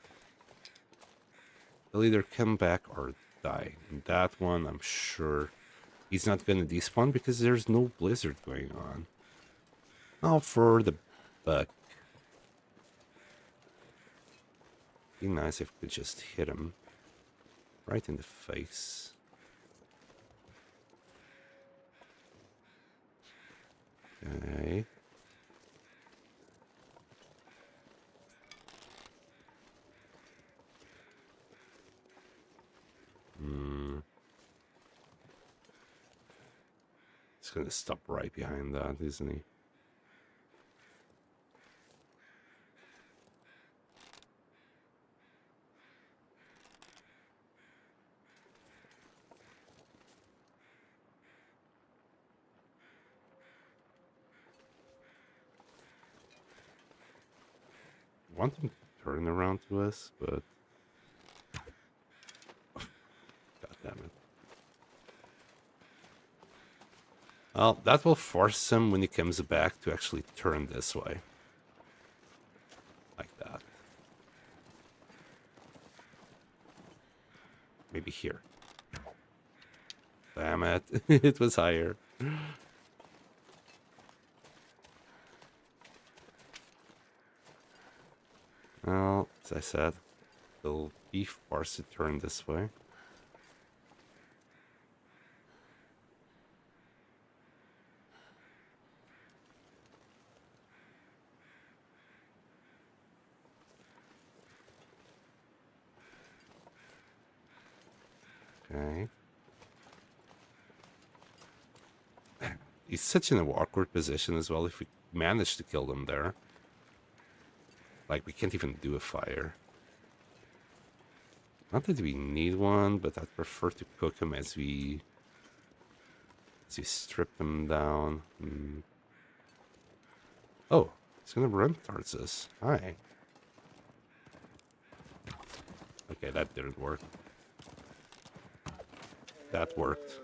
They'll either come back or die. And that one, I'm sure he's not going to despawn because there's no blizzard going on. Now for the buck. Be nice if we could just hit him right in the face. Okay. He's gonna stop right behind that, isn't he? I want him to turn around to us, but... God damn it. Well, that will force him when he comes back to actually turn this way. Like that. Maybe here. Damn it. It was higher. Well, as I said, it'll be forced to turn this way. Okay. He's such an awkward position as well if we manage to kill them there. Like, we can't even do a fire. Not that we need one, but I'd prefer to cook them as we strip them down. Oh, it's gonna run towards us. Hi. Okay, that didn't work. That worked.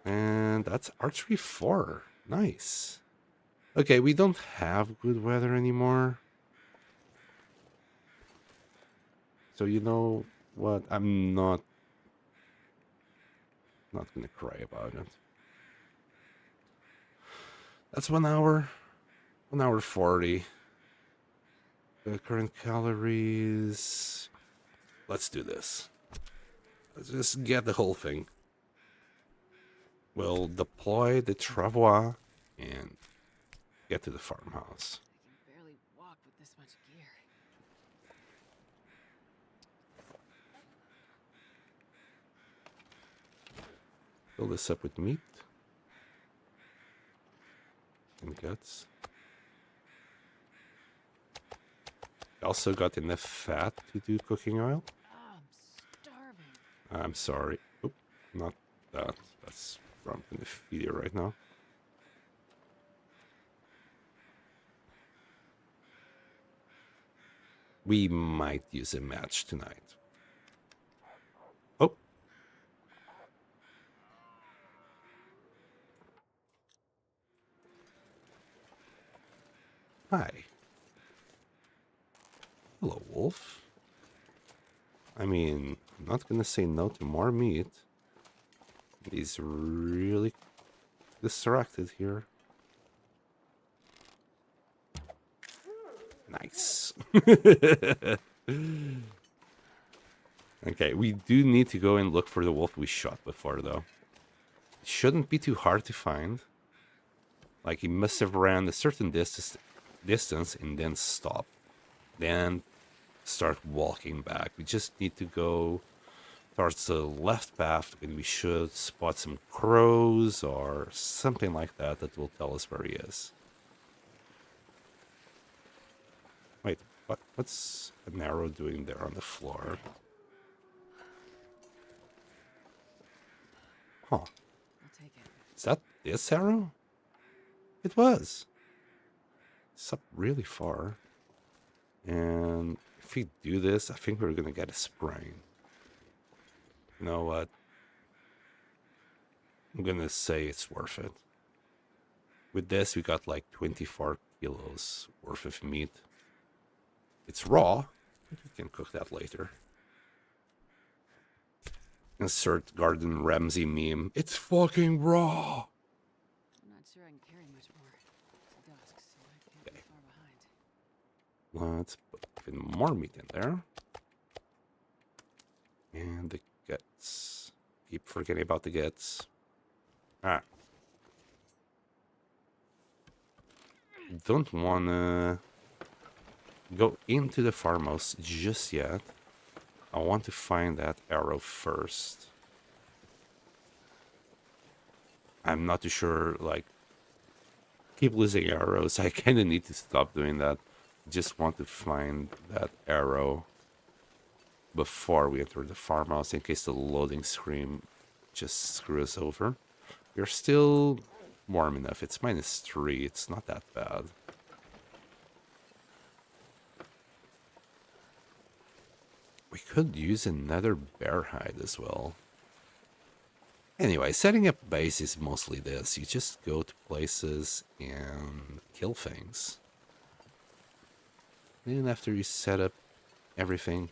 And that's archery 4. Nice. Okay, we don't have good weather anymore. So you know what? I'm not gonna cry about it. That's 1 hour. 1 hour 40. The current calories. Let's do this. Let's just get the whole thing. We'll deploy the travois and get to the farmhouse. I can barely walk with this much gear. Fill this up with meat and guts. Also got enough fat to do cooking oil. Oh, I'm starving. I'm sorry. Oop, not that. That's what I'm gonna feed you right now. We might use a match tonight. Oh. Hi. Hello, wolf. I mean, I'm not gonna say no to more meat. He's really distracted here. Nice. Okay, we do need to go and look for the wolf we shot before, though. It shouldn't be too hard to find. Like, he must have ran a certain distance and then stop. Then start walking back. We just need to go towards the left path when we should spot some crows or something like that that will tell us where he is. Wait, what's an arrow doing there on the floor? Huh. I'll take it. Is that this arrow? It was. It's up really far. And if we do this, I think we're gonna get a sprain. You know what? I'm gonna say it's worth it. With this, we got like 24 kilos worth of meat. It's raw, but we can cook that later. Insert Gordon Ramsay meme. It's fucking raw! I'm not sure I can carry much more. It's dusk, so I can't be far behind. Let's put even more meat in there. And the guts. Keep forgetting about the guts. Ah. Don't wanna go into the farmhouse just yet. I want to find that arrow first. I'm not too sure, like, keep losing arrows. I kind of need to stop doing that. Just want to find that arrow before we enter the farmhouse in case the loading screen just screws us over. We're still warm enough. It's -3. It's not that bad. We could use another bear hide as well. Anyway, setting up base is mostly this. You just go to places and kill things. Then after you set up everything,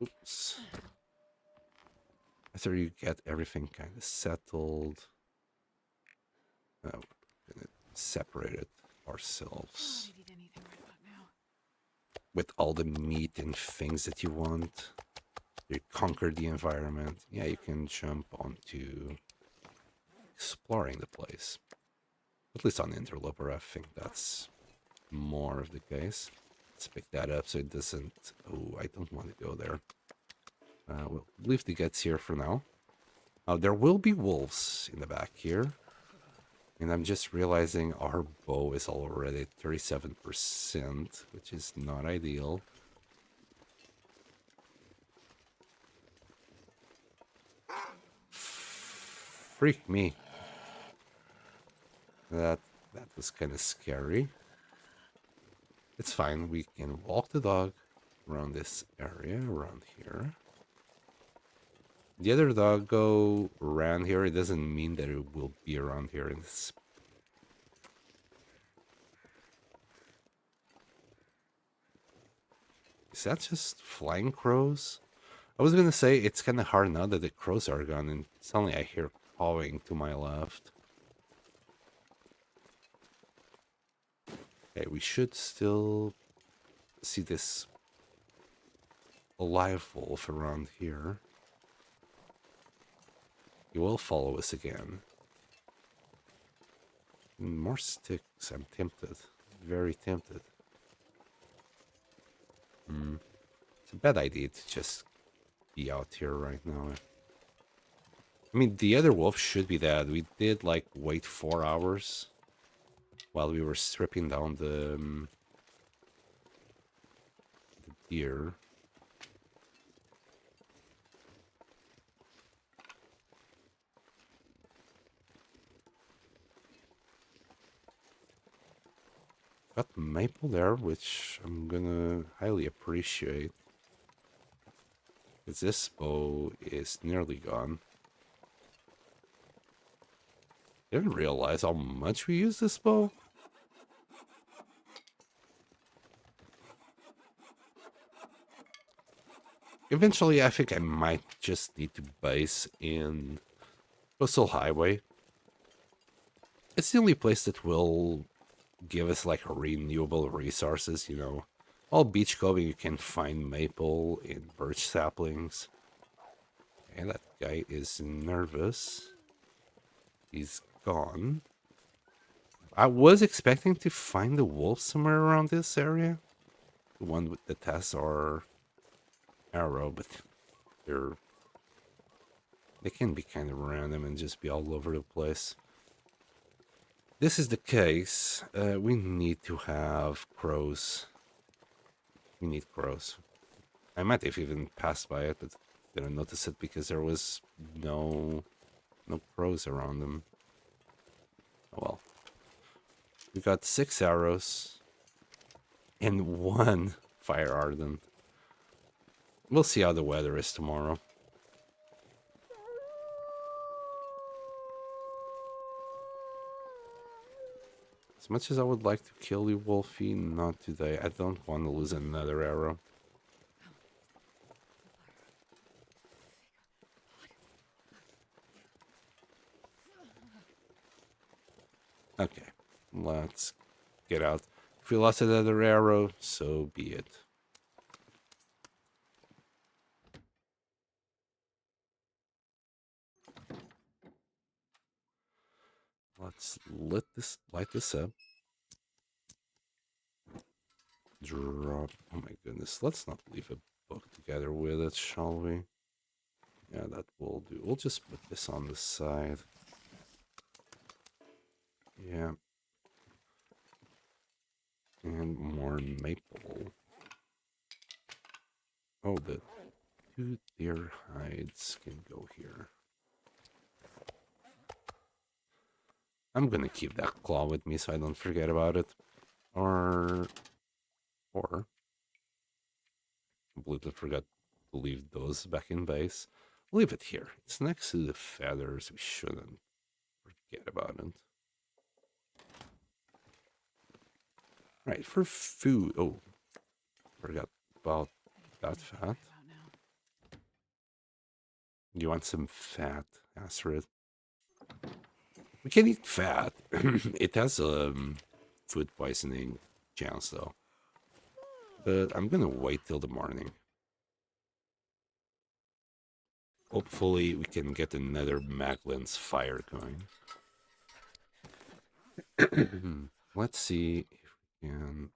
Oops. After you get everything kind of settled, we're gonna separate it ourselves Don't need anything right about now. with all the meat and things that you want. You conquer the environment. Yeah, you can jump onto exploring the place. At least on Interloper, I think that's more of the case. Let's pick that up so it doesn't... Oh, I don't want to go there. We'll leave the guts here for now. There will be wolves in the back here. And I'm just realizing our bow is already at 37%, which is not ideal. Freak me. That was kind of scary. It's fine. We can walk the dog around this area, around here. The other dog go around here. It doesn't mean that it will be around here in this. Is that just flying crows? I was gonna say it's kind of hard now that the crows are gone, and suddenly I hear cawing to my left. Okay, we should still see this alive wolf around here. He will follow us again. More sticks. I'm tempted. Very tempted. It's a bad idea to just be out here right now. I mean, the other wolf should be dead. We did, like, wait 4 hours while we were stripping down the deer. Got maple there, which I'm gonna highly appreciate. Because this bow is nearly gone. Didn't realize how much we use this bow. Eventually, I think I might just need to base in Coastal Highway. It's the only place that will give us like renewable resources, you know. All beach combing you can find maple and birch saplings. And that guy is nervous. He's gone. I was expecting to find a wolf somewhere around this area. The one with the test or arrow, but they can be kind of random and just be all over the place. This is the case. We need to have crows. We need crows. I might have even passed by it, but didn't notice it because there was no crows around them. Oh well. We got 6 arrows and 1 fire ardent. We'll see how the weather is tomorrow. As much as I would like to kill you, Wolfie, not today. I don't want to lose another arrow. Okay, let's get out. If we lost another arrow, so be it. Let's light this up. Drop. Oh my goodness. Let's not leave a book together with it, shall we? Yeah, that will do. We'll just put this on the side. Yeah. And more maple. Oh, the 2 deer hides can go here. I'm gonna keep that claw with me so I don't forget about it. Or completely forgot to leave those back in base. Leave it here. It's next to the feathers. We shouldn't forget about it. Right, for food. Oh, forgot about that fat. You want some fat, Astrid? We can eat fat. It has food poisoning chance though. But I'm gonna wait till the morning. Hopefully we can get another Maglin's fire going. Let's see if we can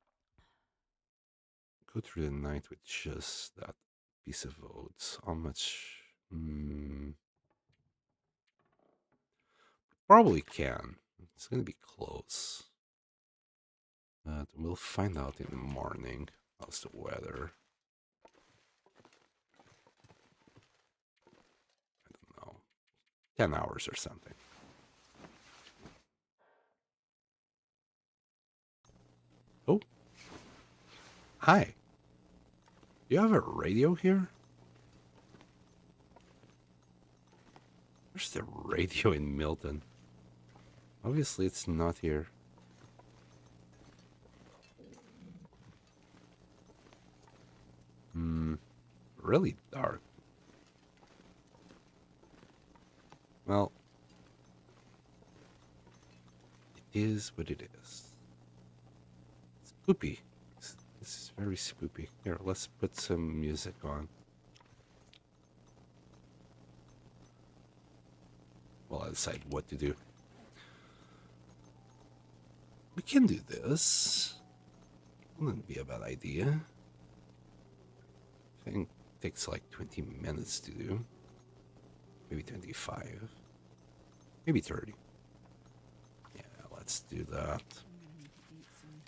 go through the night with just that piece of oats. How much? Probably can. It's gonna be close. But we'll find out in the morning. How's the weather? I don't know. 10 hours or something. Oh. Hi. Do you have a radio here? Where's the radio in Milton? Obviously, it's not here. Really dark. Well, it is what it is. Spoopy. This is very spoopy. Here, let's put some music on. Well, I decide what to do. We can do this. Wouldn't be a bad idea. I think it takes like 20 minutes to do. Maybe 25. Maybe 30. Yeah, let's do that.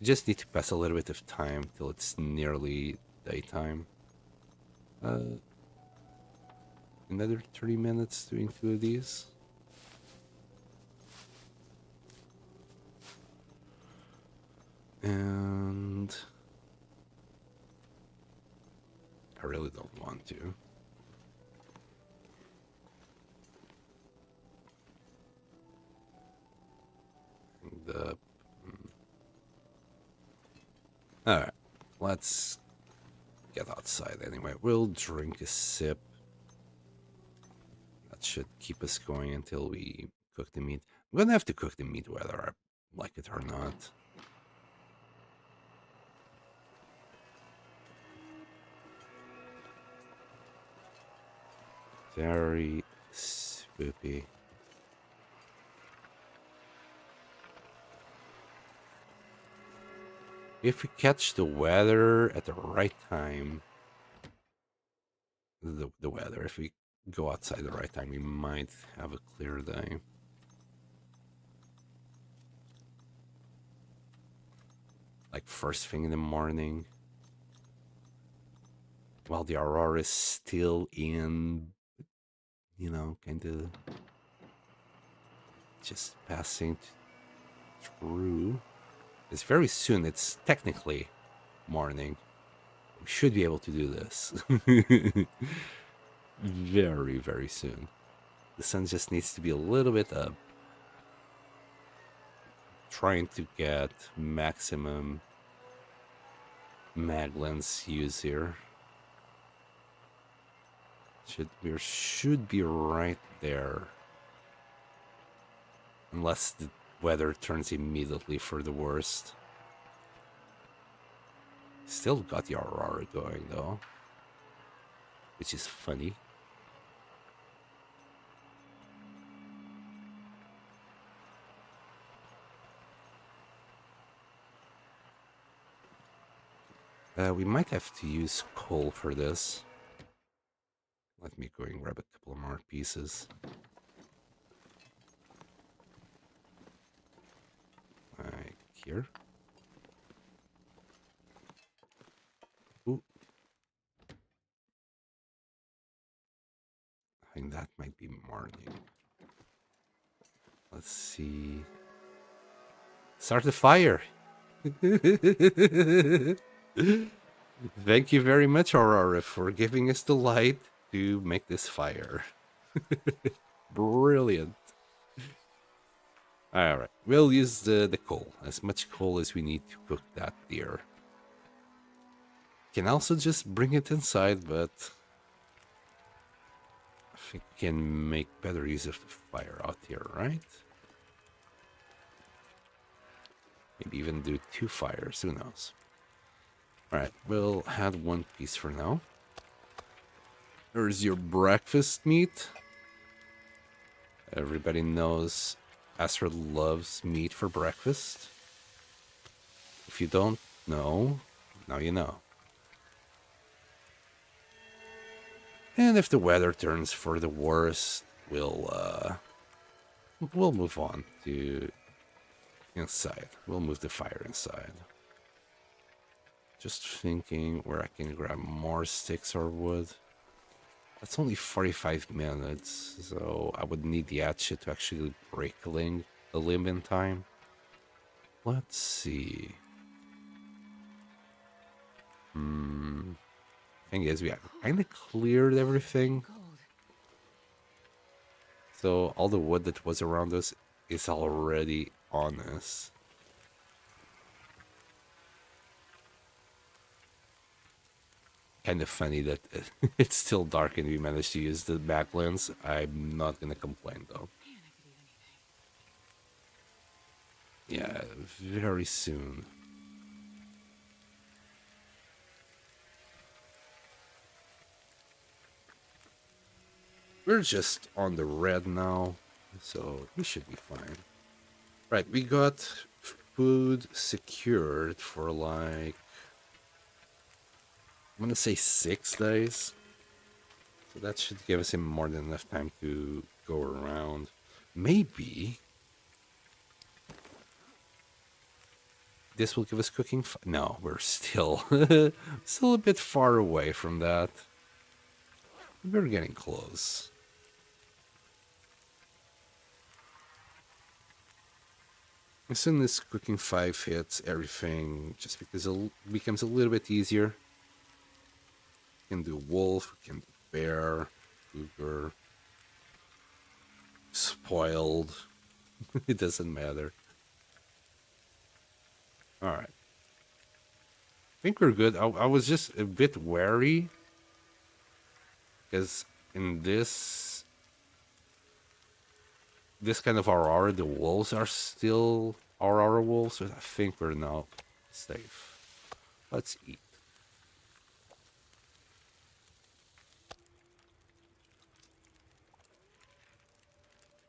You just need to pass a little bit of time till it's nearly daytime. Another 30 minutes doing 2 of these. And I really don't want to. And, Alright, let's get outside anyway. We'll drink a sip. That should keep us going until we cook the meat. I'm gonna have to cook the meat whether I like it or not. Very spoopy. If we catch the weather at the right time, the weather, if we go outside the right time, we might have a clear day. Like first thing in the morning, while the aurora is still in, you know, kind of just passing through. It's very soon. It's technically morning. We should be able to do this. Very, very soon. The sun just needs to be a little bit up. Trying to get maximum Maglens use here. We should be right there. Unless the weather turns immediately for the worst. Still got the aurora going though, which is funny. We might have to use coal for this. Let me go and grab a couple more pieces. Like here. Ooh. I think that might be morning. Let's see. Start the fire. Thank you very much, Aurora, for giving us the light to make this fire. Brilliant. Alright, we'll use the coal. As much coal as we need to cook that deer. Can also just bring it inside, but I think we can make better use of the fire out here, right? Maybe even do 2 fires, who knows? Alright, we'll add 1 piece for now. There's your breakfast meat. Everybody knows Astrid loves meat for breakfast. If you don't know, now you know. And if the weather turns for the worse, we'll move on to inside. We'll move the fire inside. Just thinking where I can grab more sticks or wood. That's only 45 minutes, so I would need the hatchet to actually break a limb in time. Let's see. Thing is, we kind of cleared everything. Cold. So all the wood that was around us is already on us. Kind of funny that it's still dark and we managed to use the back lens. I'm not gonna complain though. Man, I could eat anything. Yeah, very soon. We're just on the red now, so we should be fine. Right, we got food secured for like, I'm gonna say 6 days. So that should give us more than enough time to go around. Maybe this will give us cooking. No, we're still still a bit far away from that. We're getting close. As soon as cooking 5 hits, everything just because it becomes a little bit easier. We can do wolf, we can do bear, cougar, spoiled. It doesn't matter. All right. I think we're good. I was just a bit wary because in this kind of Aurora, the wolves are still Aurora wolves, so I think we're now safe. Let's eat.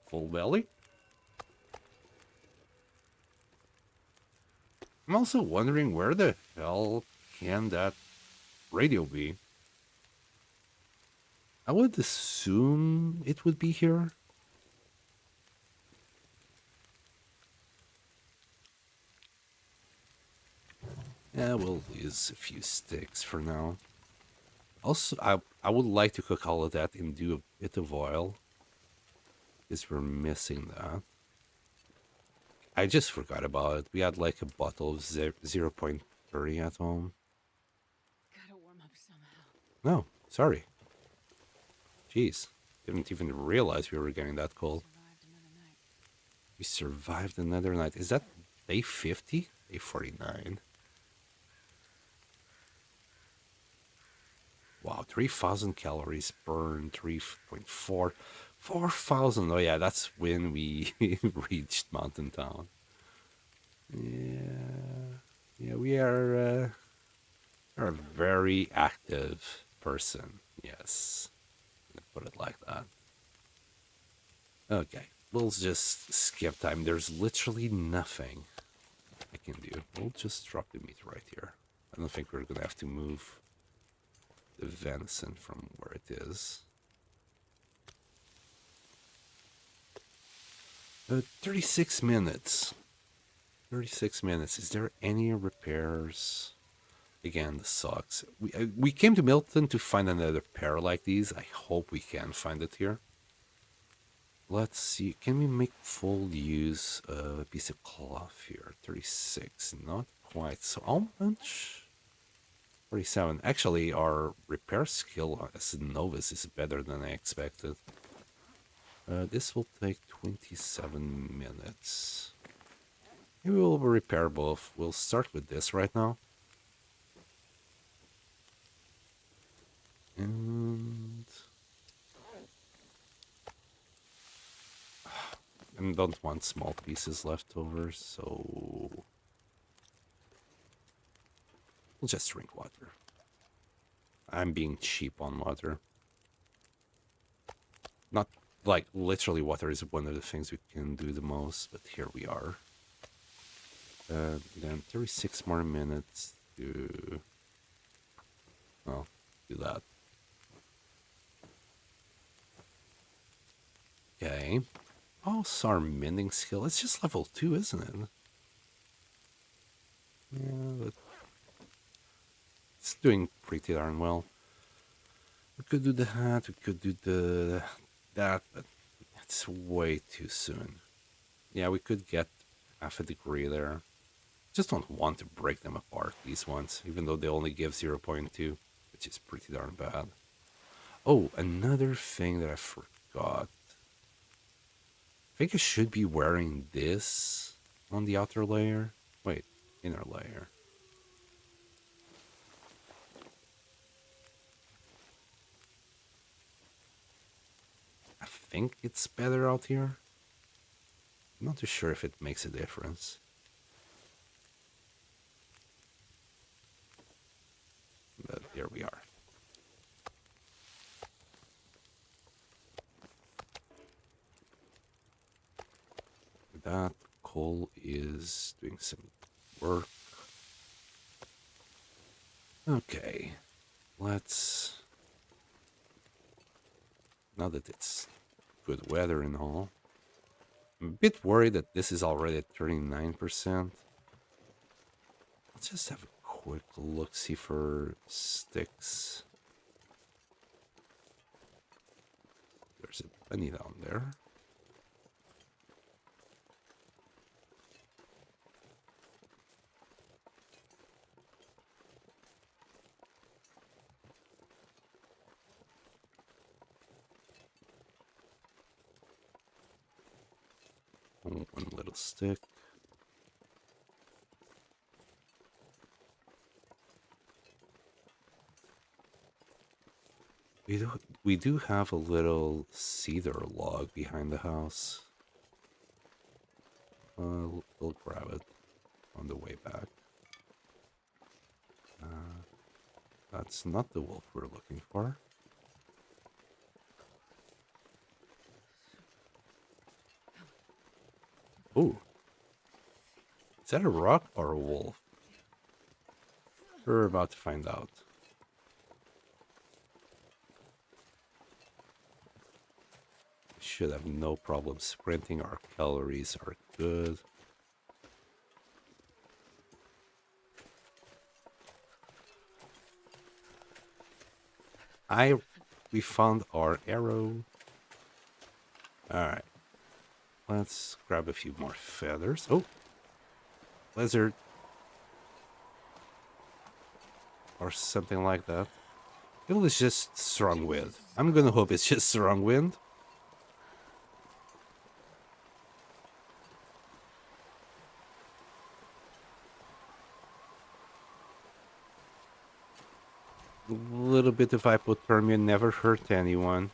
Full belly. I'm also wondering where the hell can that radio be? I would assume it would be here. Yeah, we'll use a few sticks for now. Also, I would like to cook all of that and do a bit of oil. Because we're missing that. I just forgot about it. We had like a bottle of 0.30 at home. Gotta warm up somehow. No, sorry. Jeez, didn't even realize we were getting that cold. Survived another night. We survived another night. Is that day 50? Day 49. Wow, 3,000 calories burned, 3.4. 4,000. Oh yeah, that's when we reached Mountain Town. Yeah, we are a very active person. Yes, put it like that. Okay, we'll just skip time. There's literally nothing I can do. We'll just drop the meat right here. I don't think we're gonna have to move the venison from where it is. 36 minutes. 36 minutes. Is there any repairs? Again, the socks. We came to Milton to find another pair like these. I hope we can find it here. Let's see. Can we make full use of a piece of cloth here? 36. Not quite. So how much? 47. Actually, our repair skill as a novice is better than I expected. This will take 27 minutes. Maybe we'll repair both. We'll start with this right now. And And don't want small pieces left over, so we'll just drink water. I'm being cheap on water. Not like literally water is one of the things we can do the most, but here we are. Then 36 more minutes to, well, do that. Okay. Also, our mending skill, it's just level 2, isn't it? Yeah, but it's doing pretty darn well. We could do that, we could do that, but it's way too soon. Yeah, we could get half a degree there. Just don't want to break them apart, these ones, even though they only give 0.2, which is pretty darn bad. Oh, another thing that I forgot. I think I should be wearing this on the outer layer. Wait, inner layer. I think it's better out here. I'm not too sure if it makes a difference. But here we are. That coal is doing some work. Okay, let's, now that it's good weather and all, I'm a bit worried that this is already at 39%. Let's just have a quick look-see for sticks. There's a bunny down there. One little stick. We do have a little cedar log behind the house. We'll grab it on the way back. That's not the wolf we're looking for. Ooh. Is that a rock or a wolf? We're about to find out. Should have no problem sprinting. Our calories are good. We found our arrow. Alright. Let's grab a few more feathers. Oh! Lizard. Or something like that. It was just strong wind. I'm gonna hope it's just strong wind. A little bit of hypothermia never hurt anyone.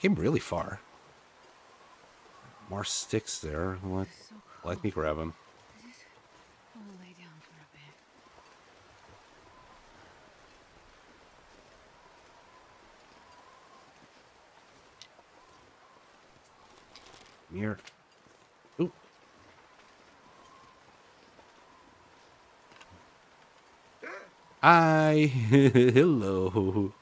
Came really far. More sticks there. Let me grab them. I'll lay down for a bit. Here. Ooh. Hi. Hello.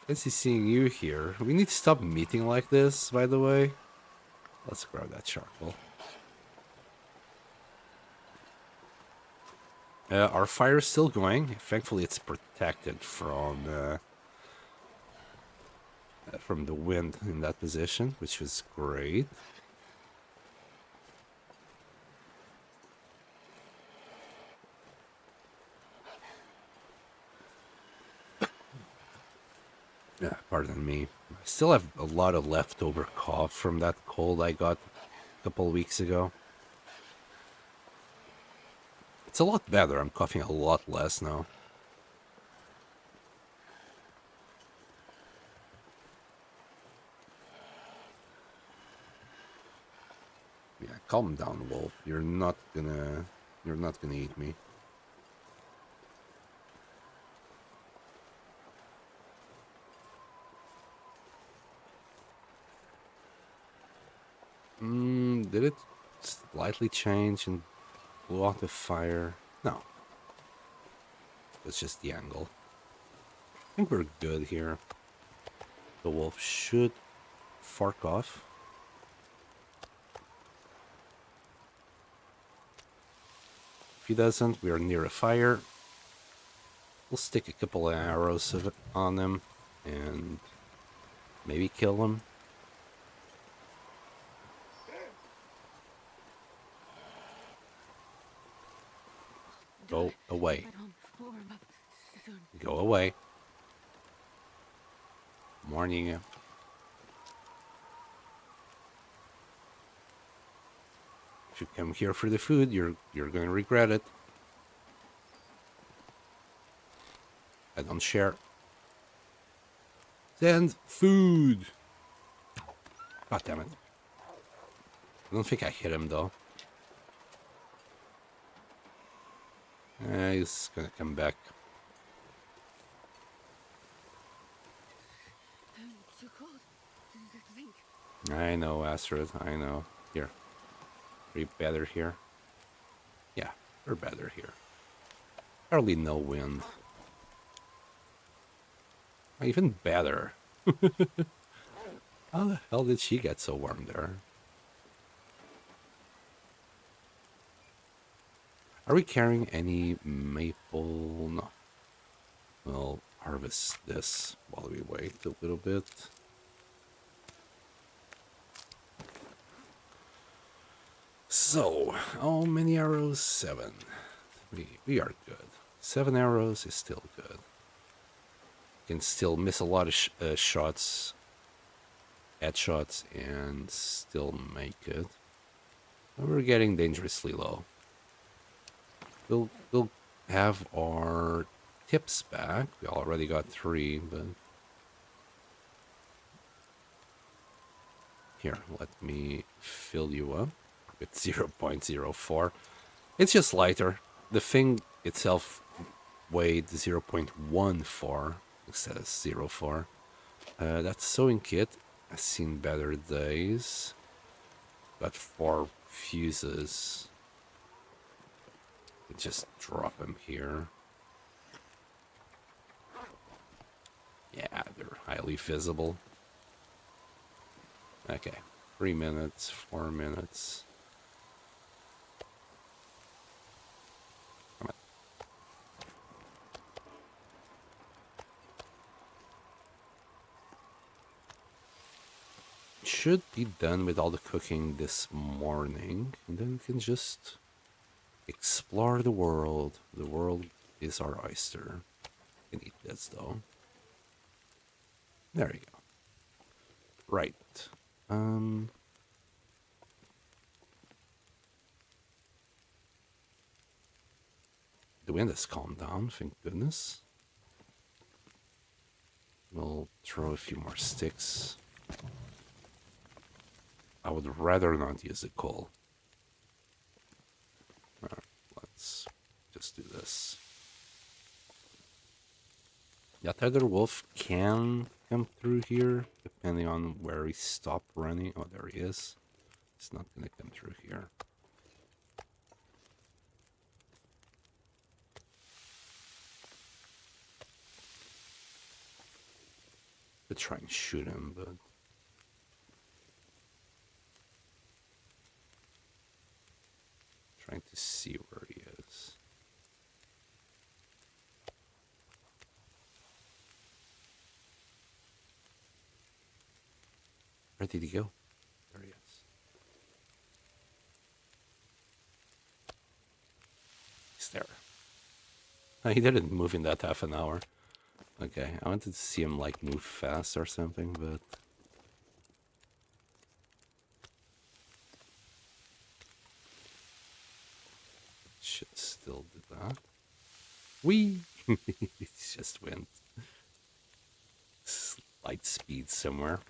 Fancy seeing you here. We need to stop meeting like this, by the way. Let's grab that charcoal. Our fire is still going. Thankfully, it's protected from the wind in that position, which was great. Yeah, pardon me. I still have a lot of leftover cough from that cold I got a couple weeks ago. It's a lot better. I'm coughing a lot less now. Calm down, wolf. You're not gonna eat me. Did it slightly change and blow out the fire? No. It's just the angle. I think we're good here. The wolf should fork off. If he doesn't, we are near a fire. We'll stick a couple of arrows on him and maybe kill him. Go away. Go away. I'm warning you. If you come here for the food, you're going to regret it. I don't share. Send food. God damn it. I don't think I hit him though. He's gonna come back. I know, Astrid. I know. Here. Are you better here? Yeah, we're better here. Hardly no wind. Even better. How the hell did she get so warm there? Are we carrying any maple? No. We'll harvest this while we wait a little bit. So, how many arrows? 7. We are good. 7 arrows is still good. Can still miss a lot of shots, headshots, and still make it. But we're getting dangerously low. We'll have our tips back. We already got 3, but here, let me fill you up with 0.04. It's just lighter. The thing itself weighed 0.14 instead of 0.4. That sewing kit has seen better days. Got 4 fuses. Just drop them here. Yeah, they're highly visible. Okay, 3 minutes, 4 minutes. Come on. Should be done with all the cooking this morning, and then we can just explore the world. The world is our oyster. You can eat this though. There you go. Right. The wind has calmed down, thank goodness. We'll throw a few more sticks. I would rather not use the coal. Alright, let's just do this. That other wolf can come through here, depending on where he stopped running. Oh, there he is. He's not going to come through here. Could try and shoot him, but trying to see where he is. Where did he go? There he is. He's there. He didn't move in that half an hour. Okay, I wanted to see him like move fast or something, but should still do that. Whee! It just went light speed somewhere.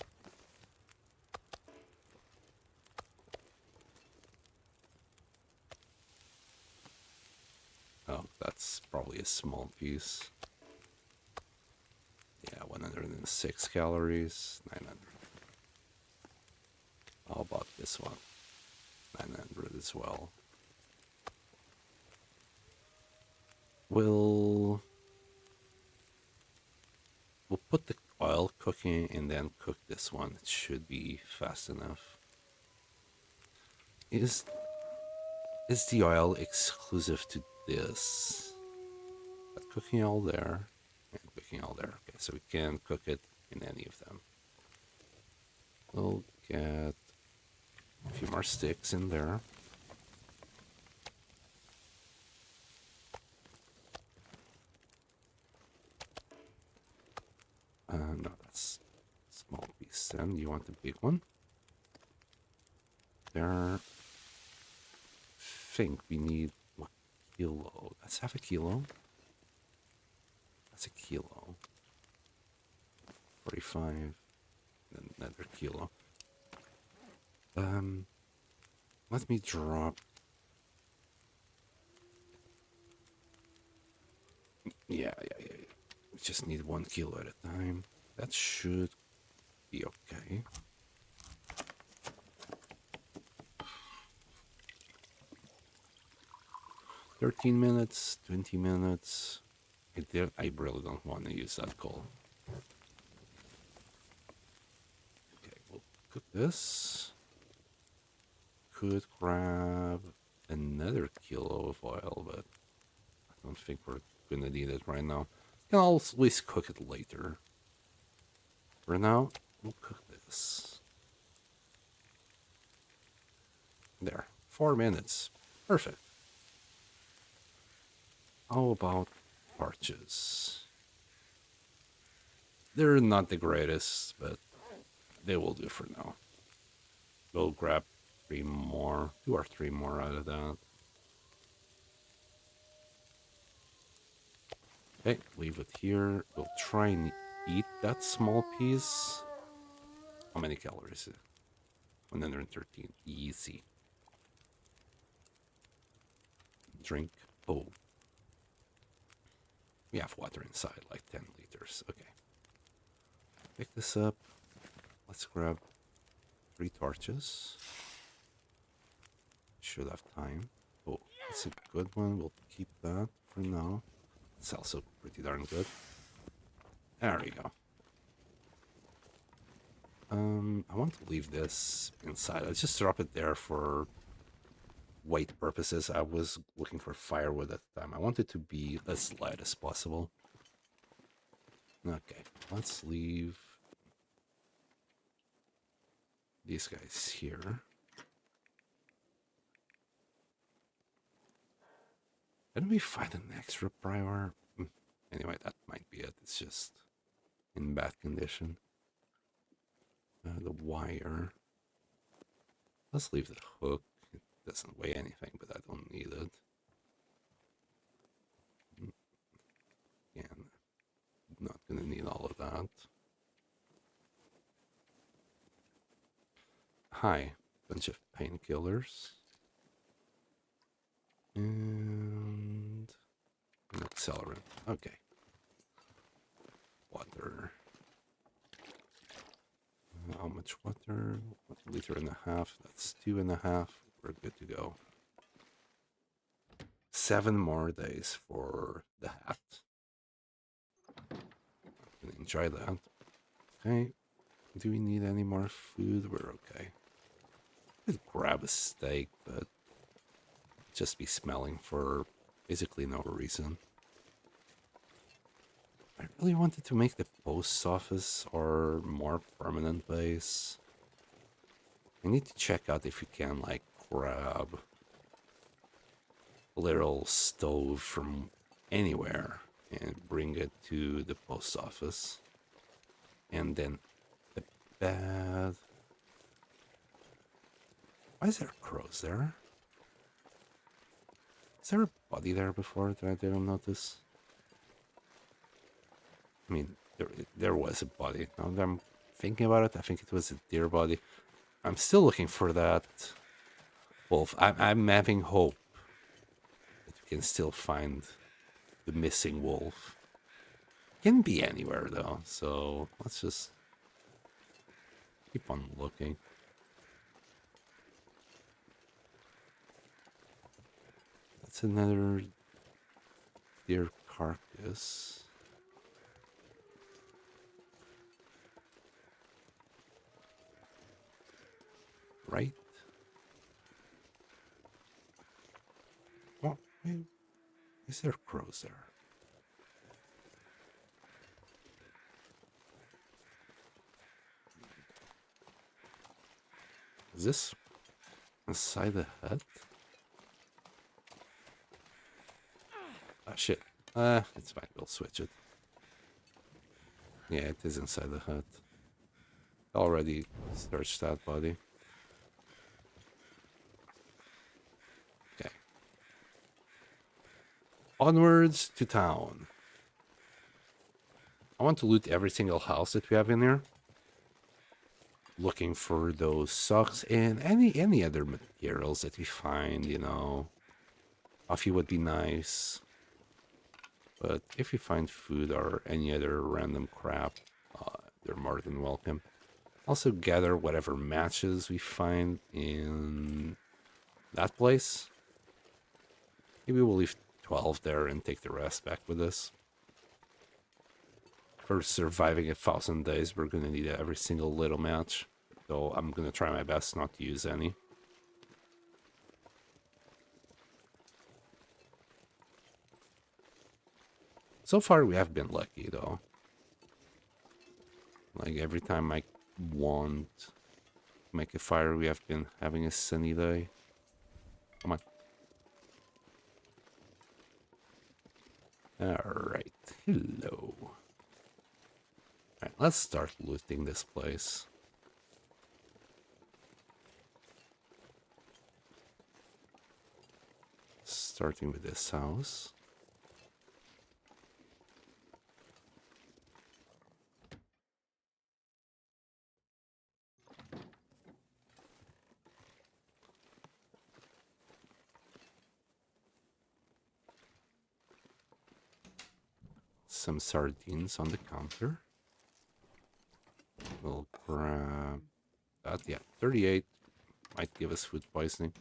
That's probably a small piece. Yeah, 106 calories, 900. How about this one? 900 as well. We'll put the oil cooking and then cook this one. It should be fast enough. Is the oil exclusive to this? But cooking all there and cooking all there. Okay, so we can cook it in any of them. We'll get a few more sticks in there. No, that's a small piece. Then you want the big one. There. Think we need what kilo? Let's have a kilo. That's a kilo. 45. Then another kilo. Let me drop. Yeah. We just need 1 kilo at a time. That should be okay. $13 minutes, 20 minutes. I really don't want to use that coal. Okay, we'll cook this. Could grab another kilo of oil, but I don't think we're gonna need it right now. Can always cook it later. For now, we'll cook this. There, 4 minutes. Perfect. How about torches? They're not the greatest, but they will do for now. We'll grab 3 more, 2 or 3 more out of that. Okay, leave it here. We'll try and eat that small piece. How many calories is it? 113. Easy. Drink. Oh. We have water inside, like 10 liters. Okay. Pick this up. Let's grab 3 torches. Should have time. Oh, it's a good one. We'll keep that for now. It's also pretty darn good. There we go. I want to leave this inside. Let's just drop it there for weight purposes. I was looking for firewood at the time. I want it to be as light as possible. Okay, let's leave these guys here. Can we find an extra prior? Anyway, that might be it. It's just in bad condition. The wire. Let's leave the hook. It doesn't weigh anything, but I don't need it. Again, not gonna need all of that. Hi, bunch of painkillers. And an accelerant. Okay. Water. How much water? 1.5 liters. That's 2.5. We're good to go. 7 more days for the hat. I'm gonna enjoy that. Okay. Do we need any more food? We're okay. Could grab a steak, but just be smelling for basically no reason. I really wanted to make the post office our more permanent base. I need to check out if you can like grab a little stove from anywhere and bring it to the post office. And then the bed. Why is there crows there? Is there a body there before that I didn't notice? I mean, there was a body. Now that I'm thinking about it, I think it was a deer body. I'm still looking for that wolf. I'm having hope that we can still find the missing wolf. Can be anywhere though, so let's just keep on looking. That's another deer carcass. Right? Oh, wait, is there crows there? Is this inside the hut? Ah, shit. It's fine. We'll switch it. Yeah, it is inside the hut. Already searched that body. Okay. Onwards to town. I want to loot every single house that we have in here. Looking for those socks and any other materials that we find, you know. Coffee would be nice. But if you find food or any other random crap, they're more than welcome. Also gather whatever matches we find in that place. Maybe we'll leave 12 there and take the rest back with us. For surviving 1,000 days, we're going to need every single little match. So I'm going to try my best not to use any. So far, we have been lucky, though. Like, every time I want to make a fire, we have been having a sunny day. Come on. Alright. Hello. Alright, let's start looting this place. Starting with this house. Some sardines on the counter. We'll grab that. Yeah, 38 might give us food poisoning.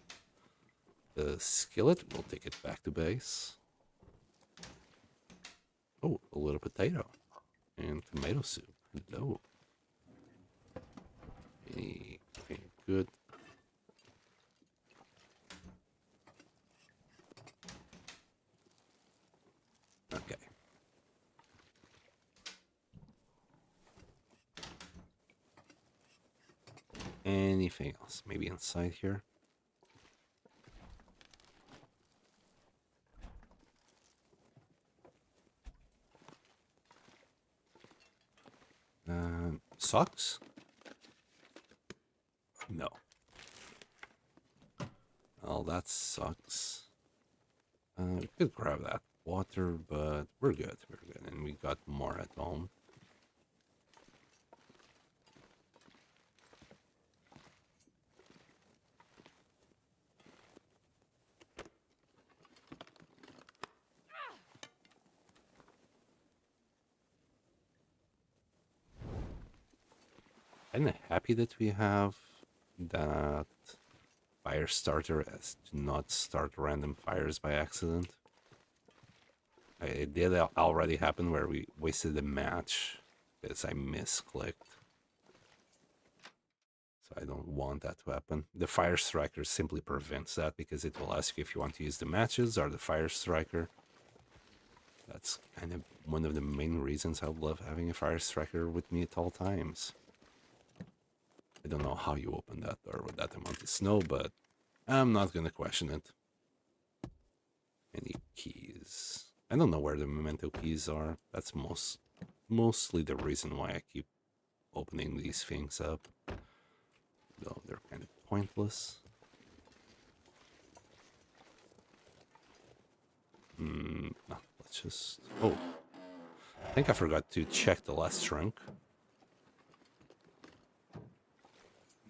The skillet, we'll take it back to base. Oh, a little potato and tomato soup. Hello. Anything good? Okay. Anything else? Maybe inside here? Socks? No. Well, that sucks. We could grab that water, but we're good. We're good. And we got more at home. I'm happy that we have that fire starter as to not start random fires by accident. It did already happen where we wasted a match because I misclicked. So I don't want that to happen. The fire striker simply prevents that because it will ask you if you want to use the matches or the fire striker. That's kind of one of the main reasons I love having a fire striker with me at all times. I don't know how you open that door with that amount of snow, but I'm not going to question it. Any keys? I don't know where the memento keys are. That's mostly the reason why I keep opening these things up. Though they're kind of pointless. No, let's just... Oh, I think I forgot to check the last trunk.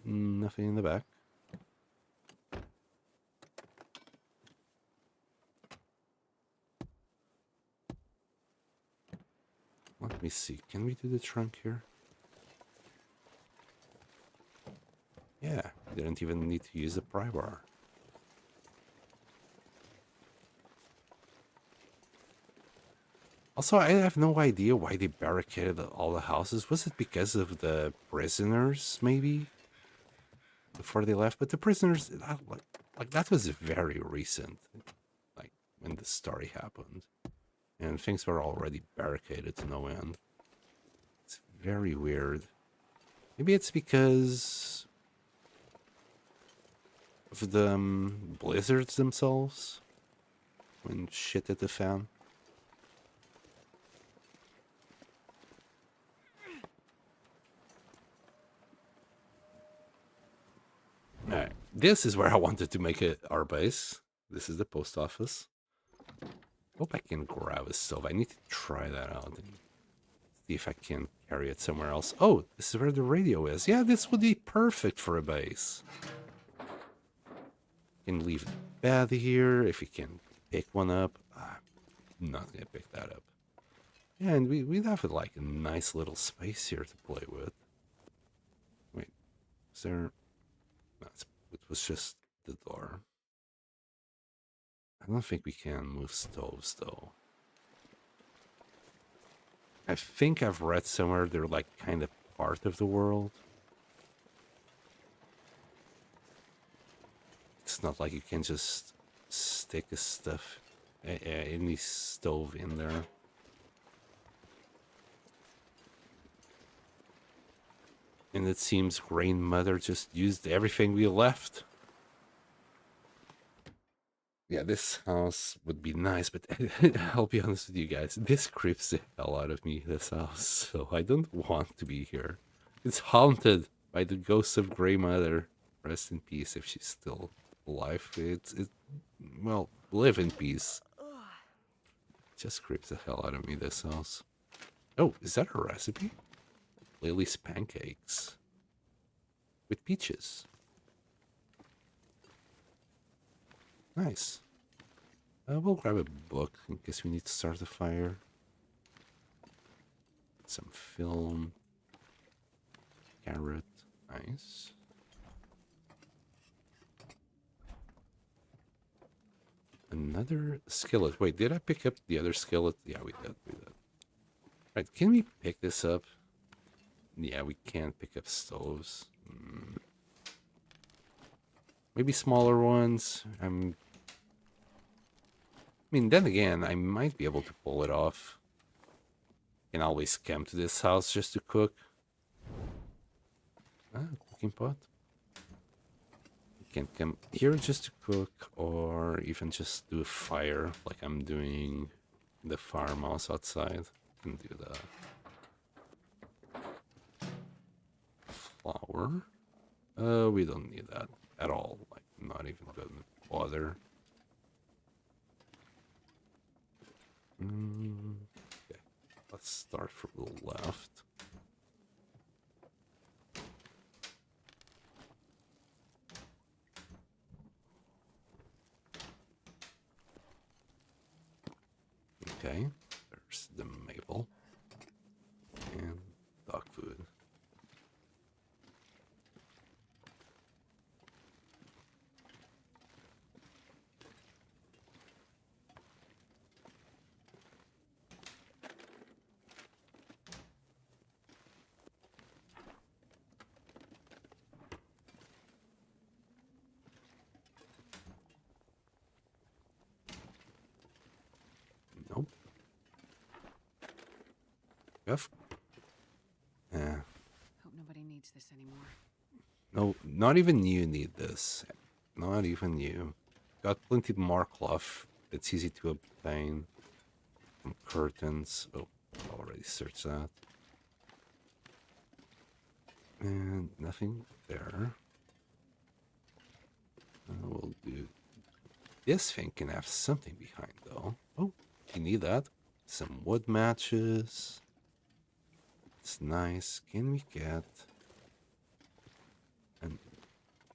Nothing in the back. Let me see. Can we do the trunk here? Yeah, didn't even need to use the pry bar. Also, I have no idea why they barricaded all the houses. Was it because of the prisoners, maybe? Before they left? But the prisoners, like that was very recent. Like, when the story happened. And things were already barricaded to no end. It's very weird. Maybe it's because of the blizzards themselves? When shit hit the fan? Alright, this is where I wanted to make our base. This is the post office. Hope I can grab a stove. I need to try that out and see if I can carry it somewhere else. Oh, this is where the radio is. Yeah, this would be perfect for a base. Can leave the bed here if you can pick one up. I'm not gonna pick that up. Yeah, and we'd have like a nice little space here to play with. Wait, is there... No, it was just the door. I don't think we can move stoves, though. I think I've read somewhere they're like kind of part of the world. It's not like you can just stick a stuff, any stove in there. And it seems Grain Mother just used everything we left. Yeah, this house would be nice, but I'll be honest with you guys. This creeps the hell out of me, this house. So I don't want to be here. It's haunted by the ghost of Grey Mother. Rest in peace if she's still alive. Well, live in peace. Just creeps the hell out of me, this house. Oh, is that a recipe? Lily's pancakes. With peaches. Nice. We'll grab a book in case we need to start a fire. Some film. Carrot. Nice. Another skillet. Wait, did I pick up the other skillet? Yeah, we did. Right, can we pick this up? Yeah, we can't pick up stoves. Maybe smaller ones. I mean, then again, I might be able to pull it off. Can always come to this house just to cook. Cooking pot. You can come here just to cook, or even just do a fire like I'm doing in the farmhouse outside. Can do that. Flour. We don't need that at all. Like, not even gonna bother. Okay, let's start from the left. Okay, there's the maple and dog food. Nope. Jeff? Yeah. Hope nobody needs this anymore. No, not even you need this. Not even you. Got plenty more cloth. It's easy to obtain. Some curtains. Oh, already searched that. And nothing there. We'll do... This thing can have something behind, though. Oh, you need that. Some wood matches. It's nice. Can we get... And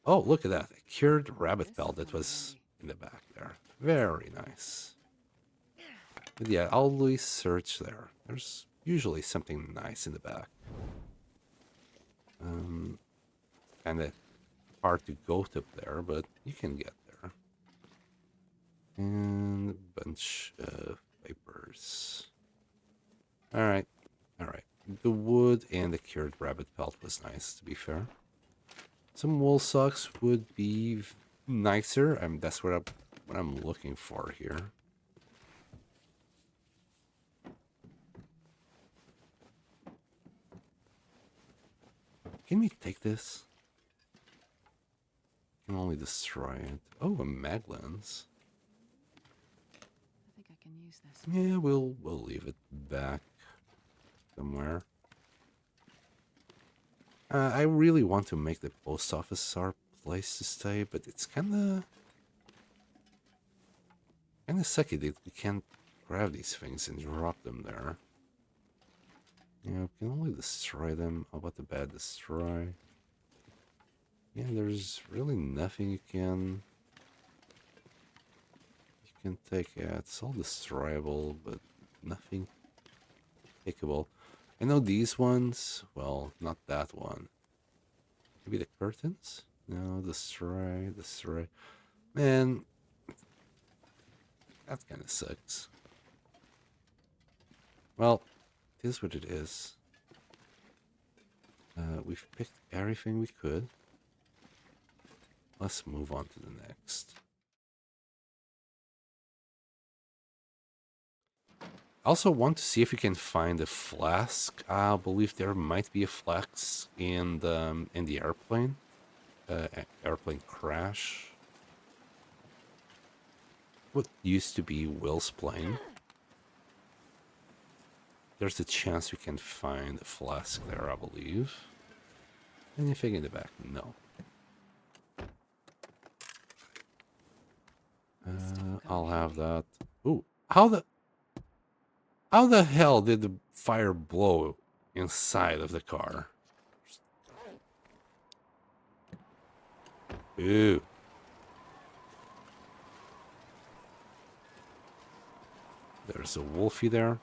oh, look at that. A cured rabbit pelt that was in the back there. Very nice. But yeah, I'll always search there. There's usually something nice in the back. Kind of hard to go up there, but you can get there. And a bunch of papers. All right. The wood and the cured rabbit pelt was nice, to be fair. Some wool socks would be nicer. That's what I'm looking for here. Can we take this? Can only destroy it. Oh, a mag lens. I think I can use this. Yeah, we'll leave it back somewhere. I really want to make the post office our place to stay, but it's kind of sucky that we can't grab these things and drop them there. Yeah, we can only destroy them. How about the bad destroy? Yeah, there's really nothing you can take. Yeah, it's all destroyable, but nothing pickable. I know these ones. Well, not that one. Maybe the curtains? No, destroy. Man, that kind of sucks. Well, it is what it is. We've picked everything we could. Let's move on to the next. I also want to see if we can find a flask. I believe there might be a flask in the airplane. Airplane crash. What used to be Will's plane. There's a chance we can find a flask there, I believe. Anything in the back? No. I'll have that. Ooh, how the hell did the fire blow inside of the car? Ooh. There's a wolfie there.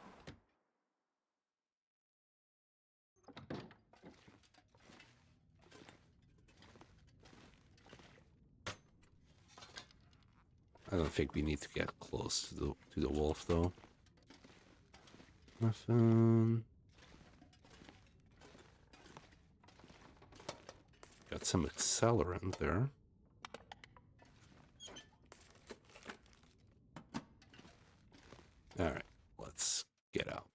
I don't think we need to get close to the wolf though. Nothing. Got some accelerant there. All right, let's get out.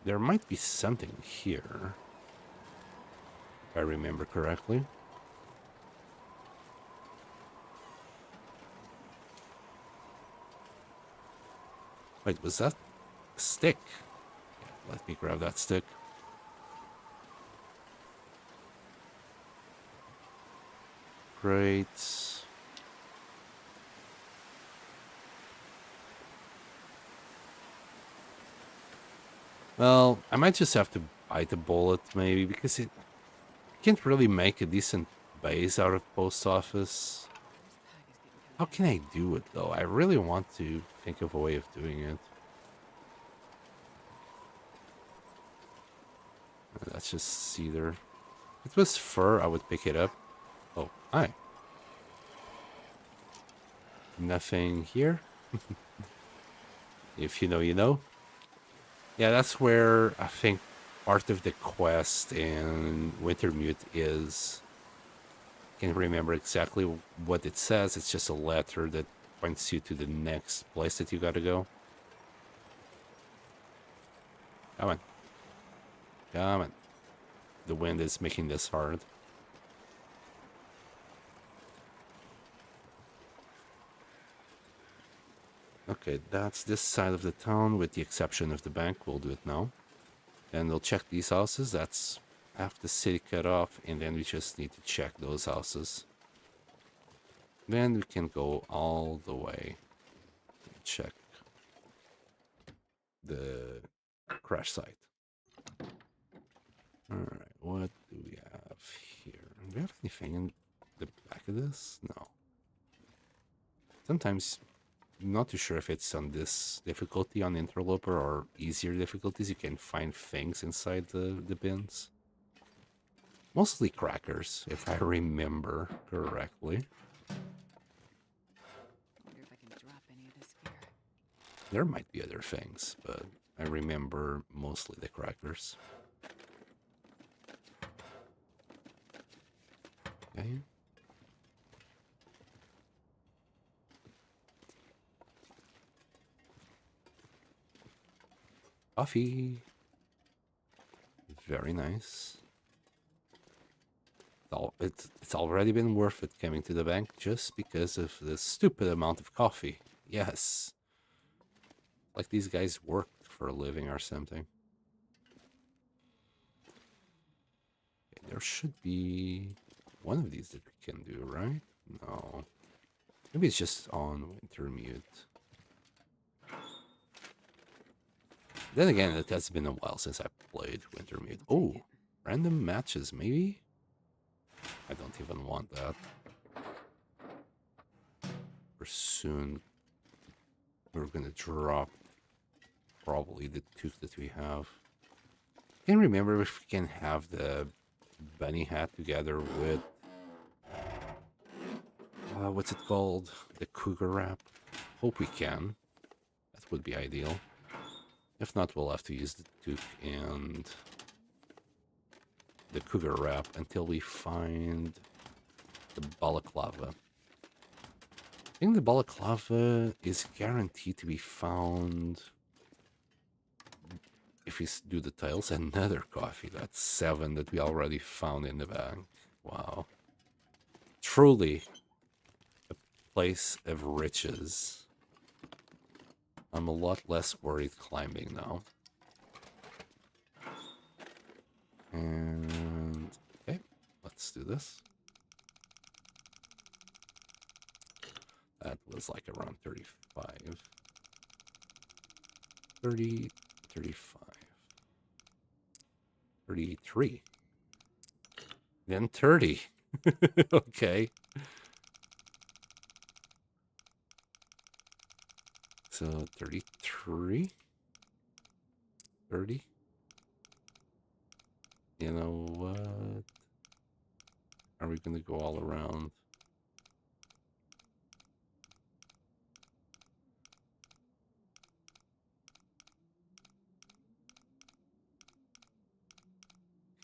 There might be something here, if I remember correctly. Wait, was that a stick? Let me grab that stick. Great. Well, I might just have to bite a bullet, maybe, because it can't really make a decent base out of post office. How can I do it, though? I really want to think of a way of doing it. That's just cedar. If it was fur, I would pick it up. Oh, hi. Nothing here. If you know, you know. Yeah, that's where I think part of the quest in Wintermute is. Can't remember exactly what it says. It's just a letter that points you to the next place that you gotta go. Come on. Come on. The wind is making this hard. Okay, that's this side of the town with the exception of the bank. We'll do it now. And we'll check these houses. That's half the city cut off, and then we just need to check those houses. Then we can go all the way and check the crash site. Alright, what do we have here? Do we have anything in the back of this? No. sometimes I'm not too sure if it's on this difficulty on Interloper or easier difficulties. You can find things inside the bins. Mostly crackers, if I remember correctly. Wonder if I can drop any of this gear. There might be other things, but I remember mostly the crackers. Okay. Coffee. Very nice. It's already been worth it coming to the bank just because of the stupid amount of coffee. Yes. Like these guys worked for a living or something. Okay, there should be one of these that we can do, right? No. Maybe it's just on Wintermute. Then again, it has been a while since I played Wintermute. Oh, random matches, maybe? I don't even want that. We're gonna drop probably the tooth that we have. I can't remember if we can have the bunny hat together with what's it called? The cougar wrap. Hope we can. That would be ideal. If not, we'll have to use the tooth and the cougar wrap until we find the balaclava. I think the balaclava is guaranteed to be found if we do the tiles. Another coffee. That's 7 that we already found in the bank. Wow. Truly a place of riches. I'm a lot less worried climbing now. And okay, let's do this. That was like around 35. 30, 35. 33. Then 30. Okay. So 33. 30. You know what? Are we going to go all around?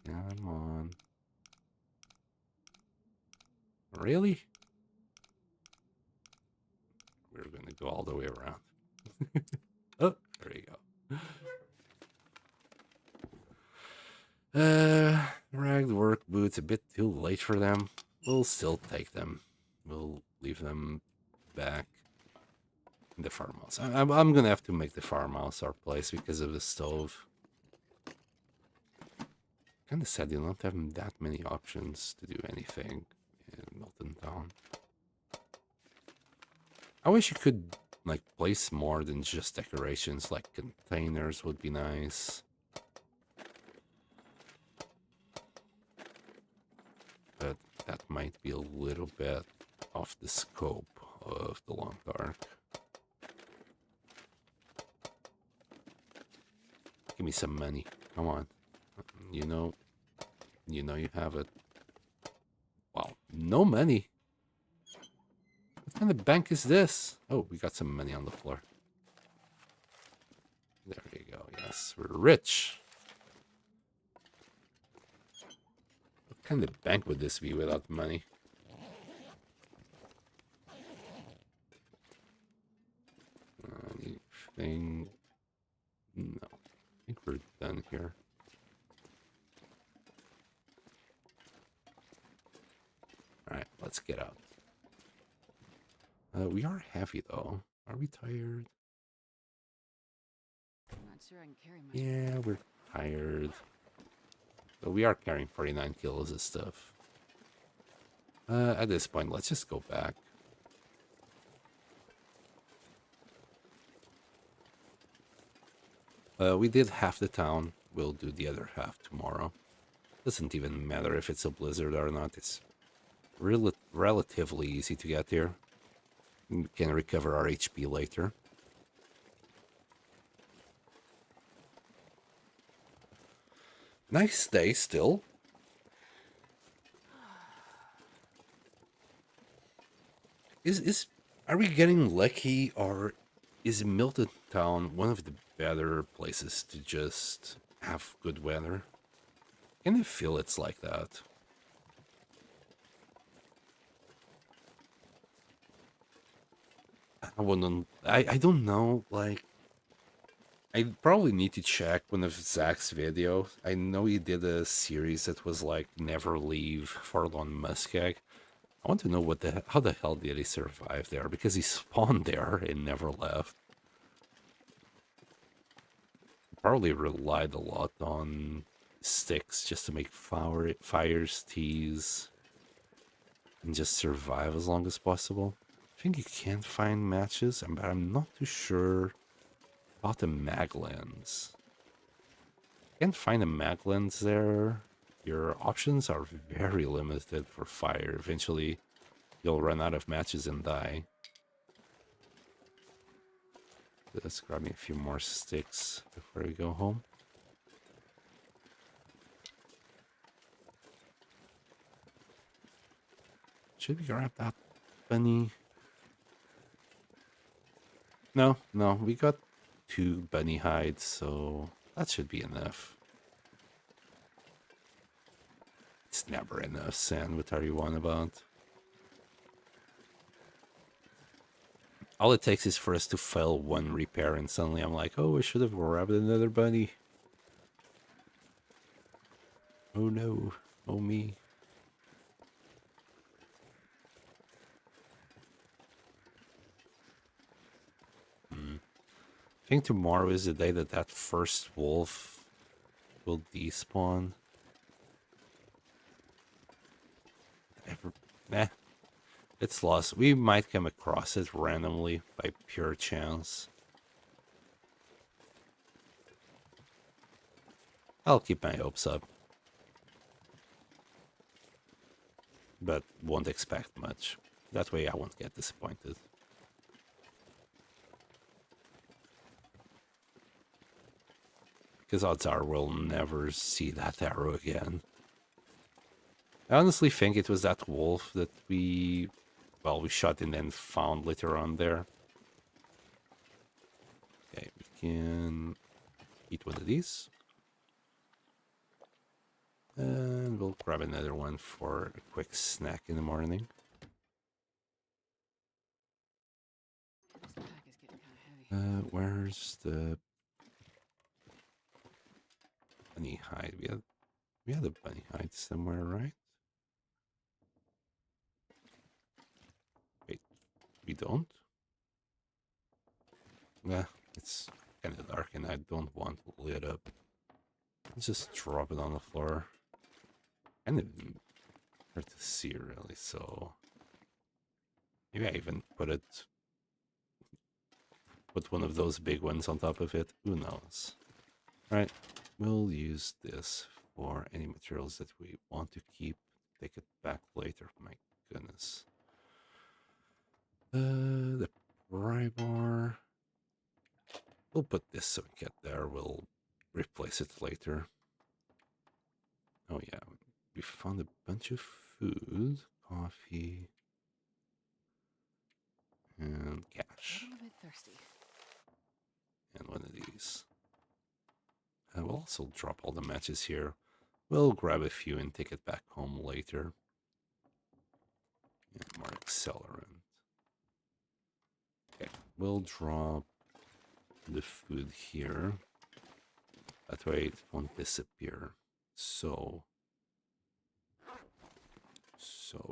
Come on. Really? We're going to go all the way around. Oh, there you go. Ragged work boots, a bit too late for them. We'll still take them. We'll leave them back in the farmhouse. I'm gonna have to make the farmhouse our place because of the stove. Kind of sad you don't have that many options to do anything in Milton Town. I wish you could like place more than just decorations, like containers would be nice. But that might be a little bit off the scope of the Long Dark. Give me some money. Come on. You know you have it. Wow, no money. What kind of bank is this? Oh, we got some money on the floor. There you go. Yes, we're rich. What kind of bank would this be without money? Anything? No. I think we're done here. Alright, let's get out. We are heavy though. Are we tired? I'm not sure I can carry much. Yeah, we're tired. But we are carrying 49 kilos of stuff. At this point, let's just go back. We did half the town. We'll do the other half tomorrow. Doesn't even matter if it's a blizzard or not. It's relatively easy to get here. We can recover our HP later. Nice day still. Are we getting lucky, or is Milton Town one of the better places to just have good weather? Can I feel it's like that? I don't know, like, I probably need to check one of Zach's videos. I know he did a series that was like Never Leave Forlorn Muskeg. I want to know how the hell did he survive there, because he spawned there and never left. Probably relied a lot on sticks just to make fires, teas, and just survive as long as possible. I think you can find matches, but I'm not too sure about the maglands. Can't find a maglands there. Your options are very limited for fire. Eventually, you'll run out of matches and die. Let's grab me a few more sticks before we go home. Should we grab that bunny? No, we got 2 bunny hides, so that should be enough. It's never enough, San. What are you on about? All it takes is for us to fail one repair, and suddenly I'm like, oh, I should have grabbed another bunny. Oh no. Oh me. I think tomorrow is the day that first wolf will despawn. It's lost. We might come across it randomly by pure chance. I'll keep my hopes up, but won't expect much. That way I won't get disappointed. Because odds are we'll never see that arrow again. I honestly think it was that wolf that we shot and then found later on there. Okay, we can eat one of these. And we'll grab another one for a quick snack in the morning. This pack is getting kind of heavy. Where's the bunny hide? We had a bunny hide somewhere, right? Wait, we don't? Nah, it's kind of dark and I don't want it lit up. Let's just drop it on the floor. Kind of hard to see really, so maybe I even put one of those big ones on top of it. Who knows? Alright, we'll use this for any materials that we want to keep. Take it back later. My goodness. The pry bar. We'll put this so we get there. We'll replace it later. Oh yeah, we found a bunch of food, coffee, and cash. A little bit thirsty. And one of these. We'll also drop all the matches here. We'll grab a few and take it back home later. And more accelerant. Okay, we'll drop the food here. That way it won't disappear. So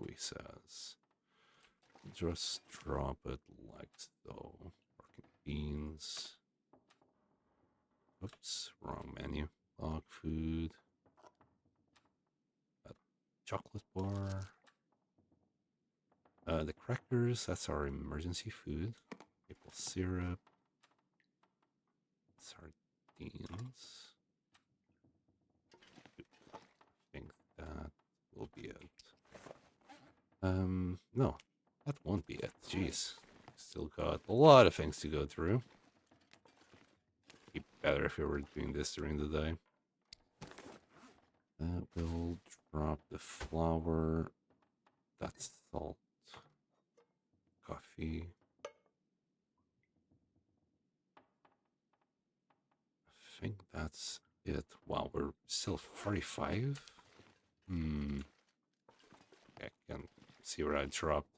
he says. Just drop it like so. Working beans. Oops, wrong menu. Dog food. Chocolate bar. The crackers, that's our emergency food. Maple syrup. Sardines. I think that will be it. No, that won't be it. Jeez. Still got a lot of things to go through. Be better if we were doing this during the day. We'll drop the flour. That's salt. Coffee. I think that's it. Wow, we're still 45? Hmm. I can see where I dropped.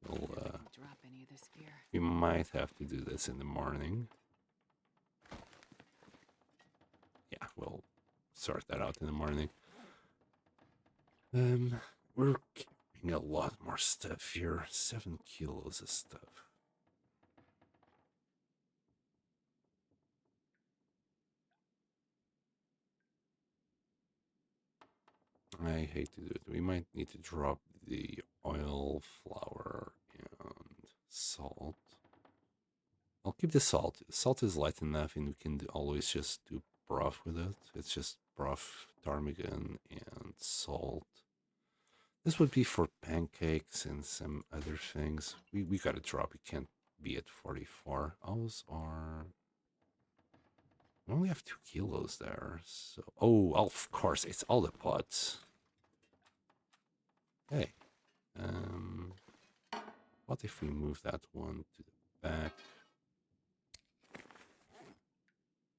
We'll, Drop any of this gear. we might have to do this in the morning. Yeah, we'll sort that out in the morning. We're carrying a lot more stuff here. 7 kilos of stuff. I hate to do it. We might need to drop the oil, flour, and salt. I'll keep the salt. Salt is light enough, and we can always just do broth with it. It's just broth, ptarmigan, and salt. This would be for pancakes and some other things. We gotta drop. We can't be at 44. Ours are... We only have 2 kilos there. So, oh, of course, it's all the pots. Hey, what if we move that one to the back?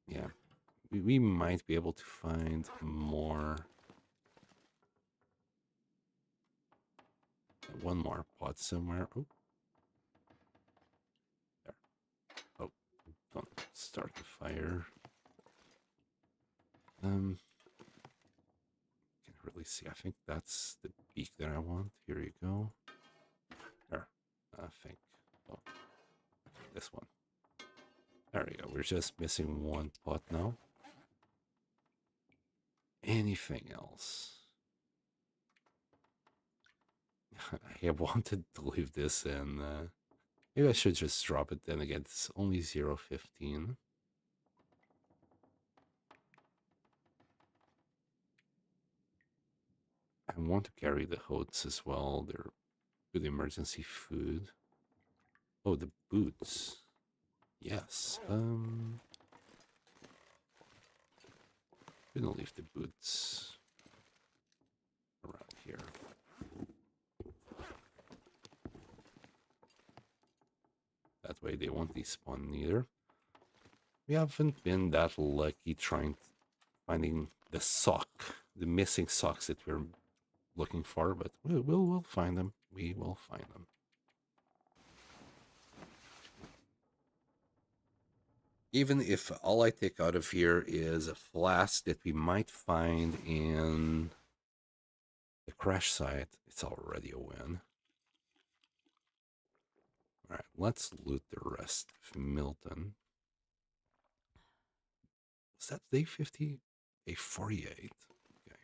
Yeah, we might be able to find more. One more pot somewhere. Oh, there. Oh, don't start the fire. Can't really see. I think that's the beak that I want. Here you go. There. I think. Oh, this one. There we go. We're just missing 1 pot now. Anything else? I wanted to leave this in. Maybe I should just drop it. Then again, it's only 0.15. I want to carry the oats as well. They're good emergency food. Oh, the boots. Yes. Gonna leave the boots around here. That way they won't despawn neither. We haven't been that lucky finding the sock, the missing socks that we're looking for, but we'll find them. We will find them. Even if all I take out of here is a flask that we might find in the crash site, it's already a win. All right, let's loot the rest of Milton. Was that day 50? Day 48. Okay.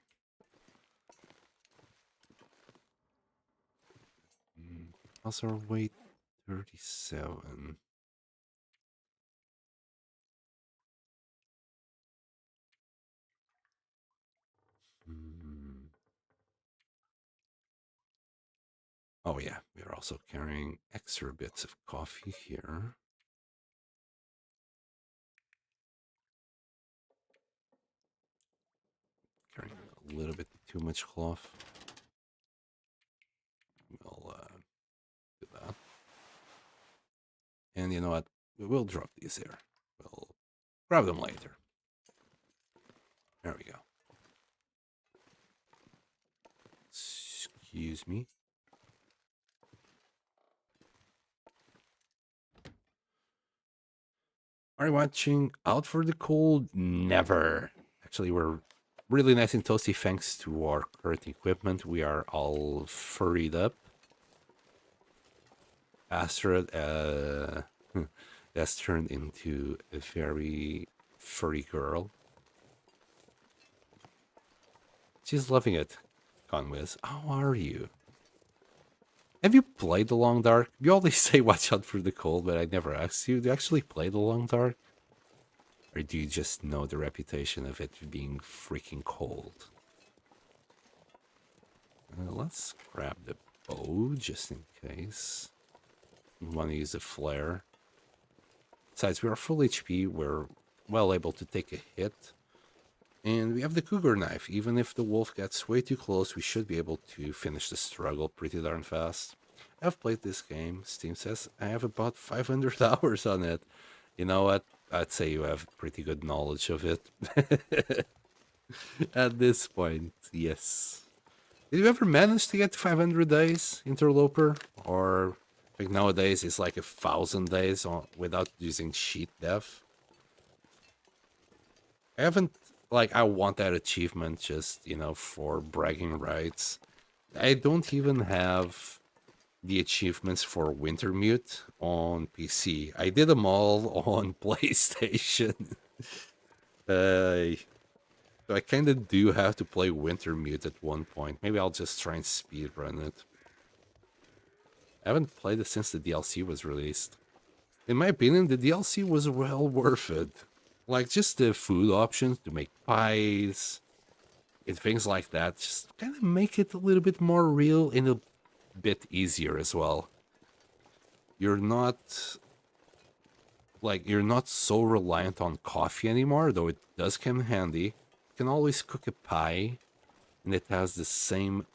How's our weight? 37. Oh yeah, we are also carrying extra bits of coffee here. Carrying a little bit too much cloth. We'll do that. And you know what? We'll drop these here. We'll grab them later. There we go. Excuse me. Are you watching Out for the Cold? Never. Actually, we're really nice and toasty thanks to our current equipment. We are all furried up. Astrid has turned into a very furry girl. She's loving it. Conwiz, how are you? Have you played The Long Dark? You always say watch out for the cold, but I never asked you. Do you actually play The Long Dark? Or do you just know the reputation of it being freaking cold? Let's grab the bow just in case. We want to use a flare. Besides, we are full HP. We're well able to take a hit. And we have the cougar knife. Even if the wolf gets way too close, we should be able to finish the struggle pretty darn fast. I've played this game. Steam says I have about 500 hours on it. You know what? I'd say you have pretty good knowledge of it. At this point, yes. Did you ever manage to get 500 days, Interloper? Or I think nowadays it's like 1,000 days without using sheet dev? I haven't, like, I want that achievement just, you know, for bragging rights. I don't even have the achievements for Wintermute on PC. I did them all on PlayStation. So I kind of do have to play Wintermute at one point. Maybe I'll just try and speedrun it. I haven't played it since the DLC was released. In my opinion, the DLC was well worth it. Like, just the food options to make pies and things like that just kind of make it a little bit more real and a bit easier as well. You're not so reliant on coffee anymore, though it does come in handy. You can always cook a pie, and it has the same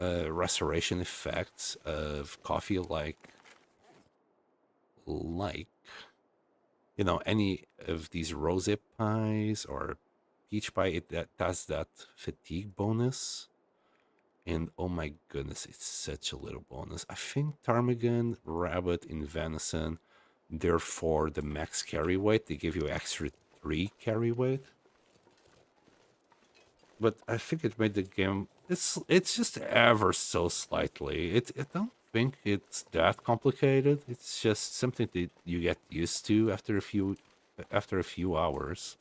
restoration effects of coffee, like you know, any of these rose pies or peach pie. That has that fatigue bonus. And oh my goodness, it's such a little bonus. I think ptarmigan, rabbit, and venison, therefore the max carry weight, they give you extra 3 carry weight. But I think it made the game, it's just ever so slightly. I don't think it's that complicated. It's just something that you get used to after a few hours.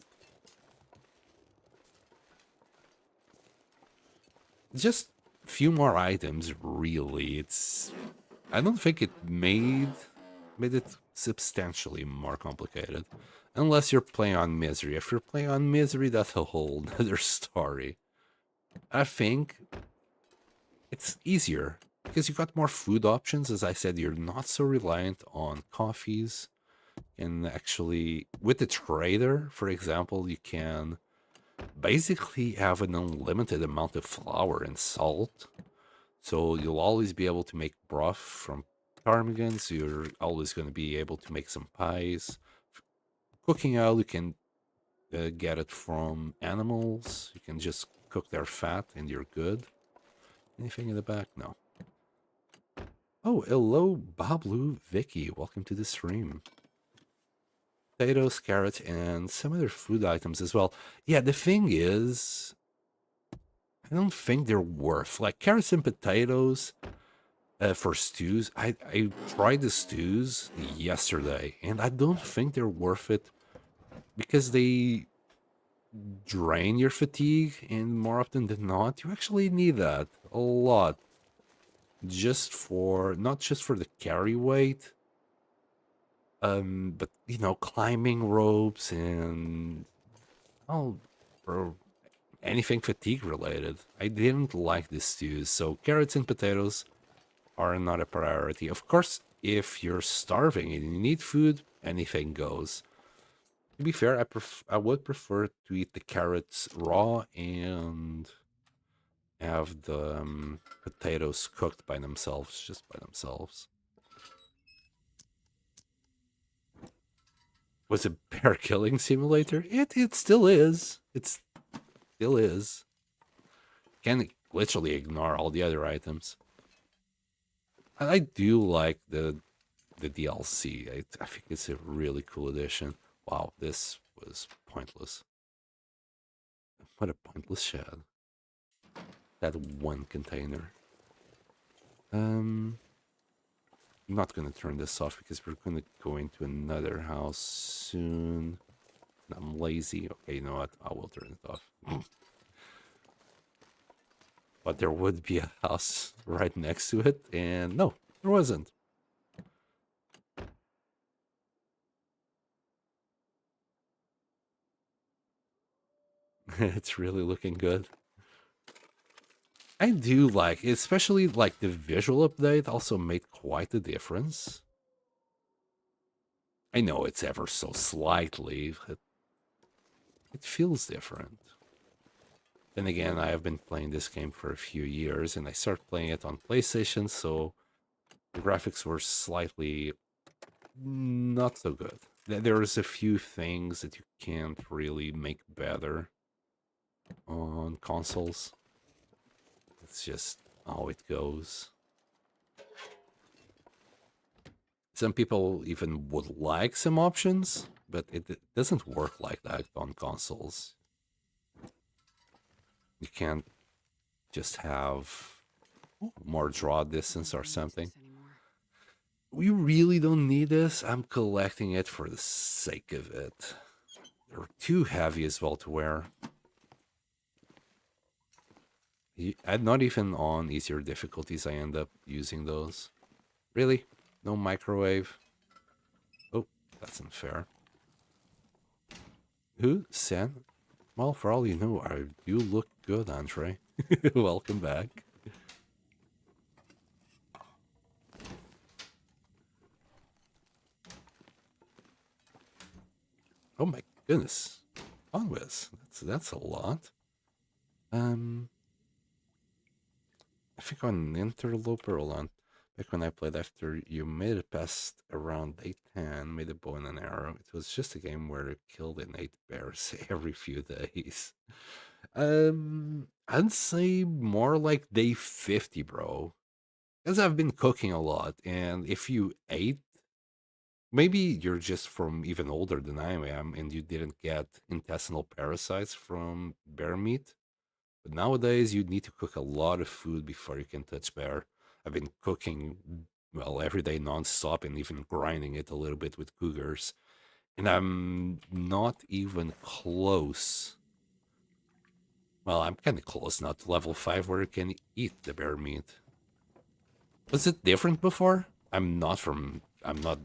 Just few more items, really. I don't think it made it substantially more complicated, unless you're playing on misery. If you're playing on misery, that's a whole other story. I think it's easier because you got more food options. As I said, you're not so reliant on coffees. And actually, with the trader, for example, you can basically have an unlimited amount of flour and salt. So you'll always be able to make broth from ptarmigans. You're always going to be able to make some pies. Cooking out, you can get it from animals. You can just cook their fat and you're good. Anything in the back? No. Oh, hello, Bablu Vicky. Welcome to the stream. Potatoes, carrots, and some other food items as well. Yeah, the thing is, I don't think they're worth, like, carrots and potatoes for stews. I tried the stews yesterday, and I don't think they're worth it because they drain your fatigue, and more often than not, you actually need that a lot. Not just for the carry weight, but, you know, climbing ropes and or anything fatigue related. I didn't like the stews, so carrots and potatoes are not a priority. Of course, if you're starving and you need food, anything goes. To be fair, I would prefer to eat the carrots raw and have the potatoes cooked by themselves, just by themselves. Was a bear killing simulator? It still is. It still is. Can literally ignore all the other items. I do like the DLC. I think it's a really cool addition. Wow, this was pointless. What a pointless shed. That one container. I'm not gonna turn this off because we're gonna go into another house soon. I'm lazy. Okay, you know what? I will turn it off. But there would be a house right next to it, and no, there wasn't. It's really looking good. I do like, especially like the visual update also made quite a difference. I know it's ever so slightly, but it feels different. Then again, I have been playing this game for a few years, and I started playing it on PlayStation, so the graphics were slightly not so good. There's a few things that you can't really make better on consoles. It's just how it goes. Some people even would like some options, but it doesn't work like that on consoles. You can't just have more draw distance or something. We really don't need this. I'm collecting it for the sake of it. They're too heavy as well to wear. Not even on easier difficulties I end up using those. Really? No microwave? Oh, that's unfair. Who said? Well, for all you know, you look good, Andre. Welcome back. Oh my goodness. Conwes. That's a lot. I think on Interloper, hold on. Back when I played after you made it past around 810, made a bow and an arrow. It was just a game where you killed an 8 bears every few days. I'd say more like day 50, bro. Because I've been cooking a lot, and if you ate, maybe you're just from even older than I am, and you didn't get intestinal parasites from bear meat. But nowadays, you need to cook a lot of food before you can touch bear. I've been cooking, well, every day nonstop and even grinding it a little bit with cougars. And I'm not even close. Well, I'm kind of close now to level 5 where you can eat the bear meat. Was it different before? I'm not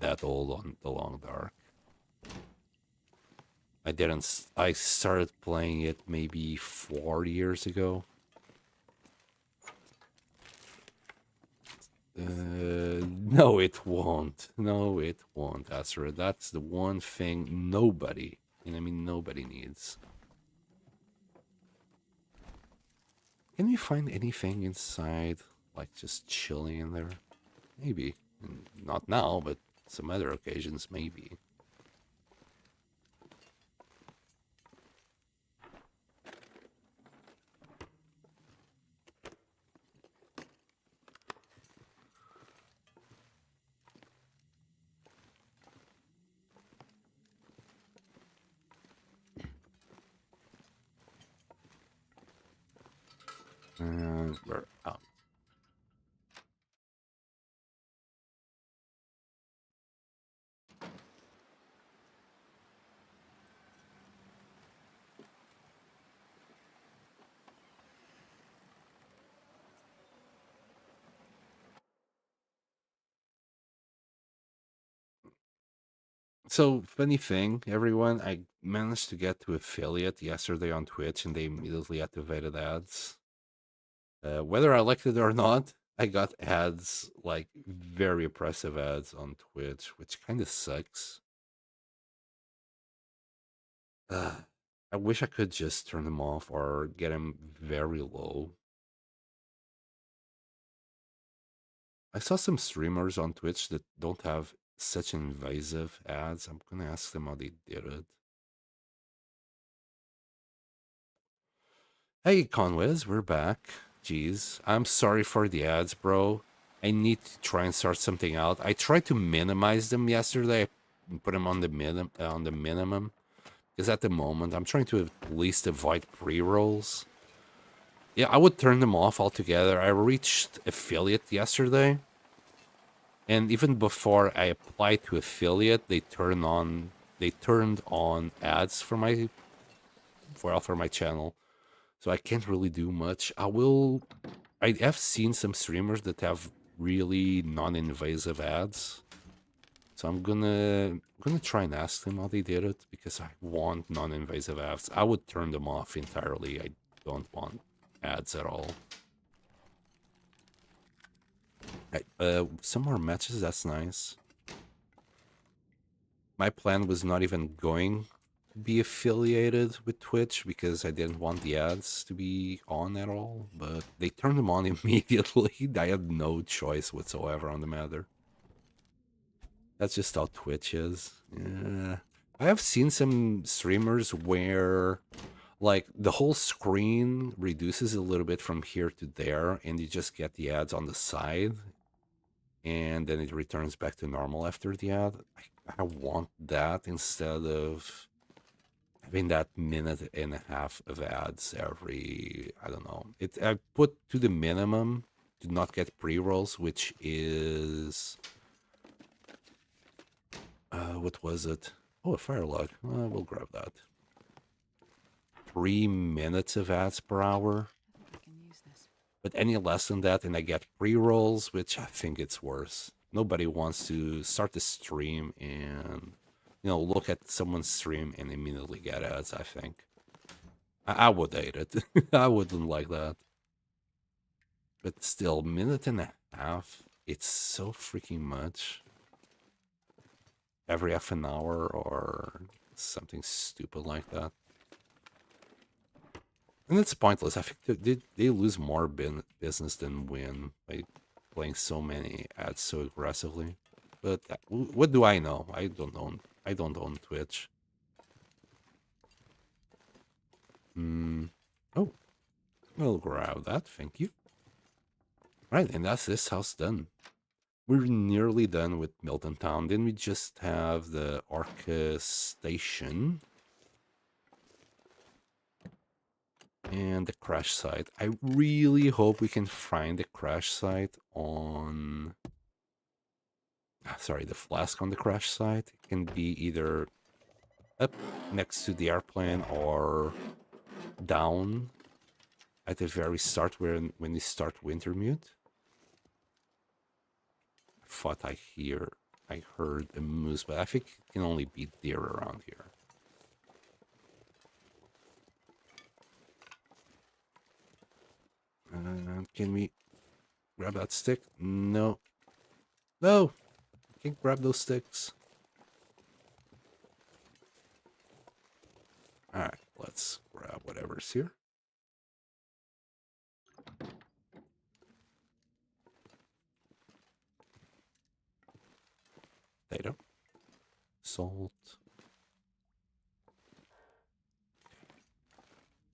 that old on the Long Dark. I started playing it maybe 4 years ago. No, it won't. No, it won't, Astra. That's the one thing nobody, and I mean nobody needs. Can we find anything inside, like just chilling in there? Maybe. Not now, but some other occasions, maybe. We're out. So, funny thing, everyone, I managed to get to affiliate yesterday on Twitch and they immediately activated ads. Whether I liked it or not, I got ads, like very oppressive ads on Twitch, which kind of sucks. I wish I could just turn them off or get them very low. I saw some streamers on Twitch that don't have such invasive ads. I'm gonna ask them how they did it. Hey, Conwes, we're back. Jeez, I'm sorry for the ads, bro. I need to try and sort something out. I tried to minimize them yesterday. I put them on the minimum because at the moment I'm trying to at least avoid pre-rolls. Yeah, I would turn them off altogether. I reached affiliate yesterday, and even before I applied to affiliate, they turned on ads for my channel. So I can't really do much. I have seen some streamers that have really non-invasive ads. So I'm gonna try and ask them how they did it because I want non-invasive ads. I would turn them off entirely. I don't want ads at all. Right, some more matches, that's nice. my plan was not even going to be affiliated with Twitch because I didn't want the ads to be on at all, but they turned them on immediately. I had no choice whatsoever on the matter. That's just how Twitch is. Yeah. I have seen some streamers where like the whole screen reduces a little bit from here to there and you just get the ads on the side and then it returns back to normal after the ad. I want that instead of having that minute and a half of ads every, I don't know. I put to the minimum to not get pre-rolls, which is what was it? Oh, a firelog. We'll grab that. 3 minutes of ads per hour. I can use this. But any less than that, and I get pre-rolls, which I think it's worse. Nobody wants to start the stream and, look at someone's stream and immediately get ads, I think. I would hate it. I wouldn't like that. But still, minute and a half, it's so freaking much. Every half an hour or something stupid like that. And it's pointless. I think they lose more business than win by playing so many ads so aggressively. But what do I know? I don't own Twitch. Oh, we'll grab that. Thank you. Right, and that's this house done. We're nearly done with Milton Town. Then we just have the Arca Station. And the crash site. I really hope we can find the crash site on... Sorry, the flask on the crash site. It can be either up next to the airplane or down at the very start when you start Wintermute. I thought I heard a moose, but I think it can only be deer around here. Can we grab that stick? No. No! Can't grab those sticks. Alright, let's grab whatever's here. Potato. Salt.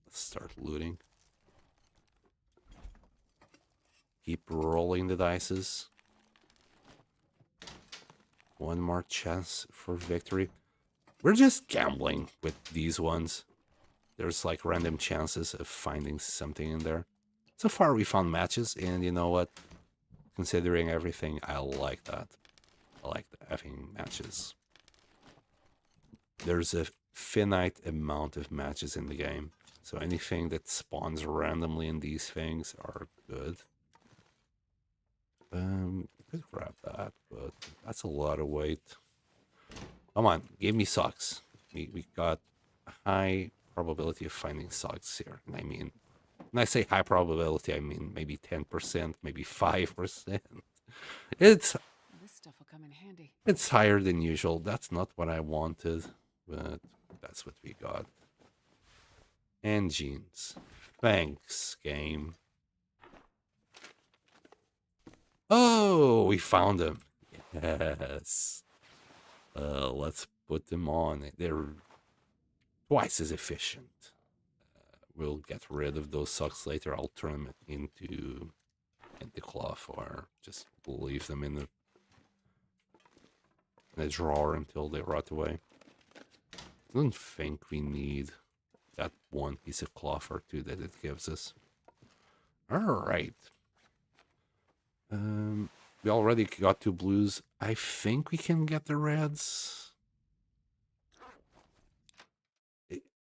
Let's start looting. Keep rolling the dices. One more chance for victory. We're just gambling with these ones. There's like random chances of finding something in there. So far we found matches, and you know what? Considering everything, I like that. I like having matches. There's a finite amount of matches in the game. So anything that spawns randomly in these things are good. Could grab that, but that's a lot of weight. Come on, give me socks. We got a high probability of finding socks here. And I mean, when I say high probability, I mean maybe 10%, maybe 5%. This stuff will come in handy. It's higher than usual. That's not what I wanted, but that's what we got. And jeans. Thanks, game. Oh, we found them. Yes. Let's put them on. They're twice as efficient. We'll get rid of those socks later. I'll turn them into cloth or just leave them in a drawer until they rot away. I don't think we need that one piece of cloth or two that it gives us. All right. We already got 2 blues. I think we can get the reds.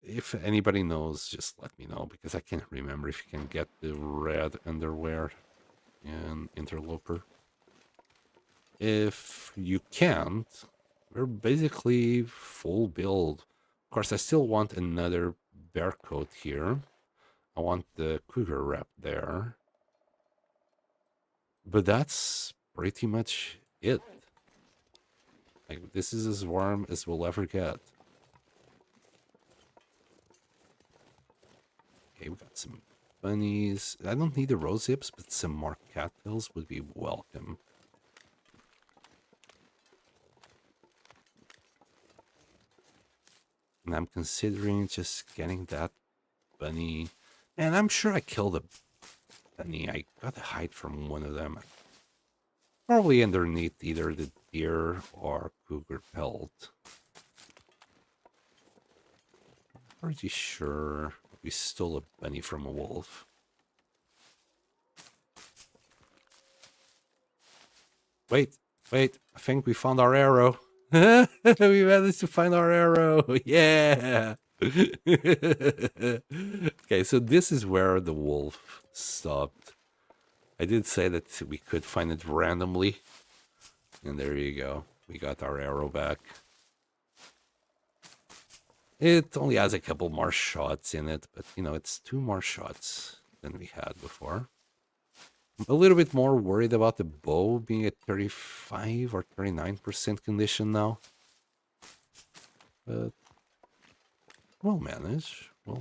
If anybody knows, just let me know, because I can't remember if you can get the red underwear in Interloper. If you can't, we're basically full build. Of course, I still want another bear coat here. I want the cougar wrap there. But that's pretty much it. Like, this is as warm as we'll ever get. Okay, we got some bunnies. I don't need the rose hips, but some more cattails would be welcome. And I'm considering just getting that bunny. And I'm sure I killed a bunny. I got a hide from one of them. Probably underneath either the deer or cougar pelt. Pretty sure we stole a bunny from a wolf. Wait, I think we found our arrow. We managed to find our arrow. Yeah. Okay, so this is where the wolf stopped. I did say that we could find it randomly. And there you go. We got our arrow back. It only has a couple more shots in it, but, you know, it's 2 more shots than we had before. I'm a little bit more worried about the bow being at 35 or 39% condition now. But we'll manage. I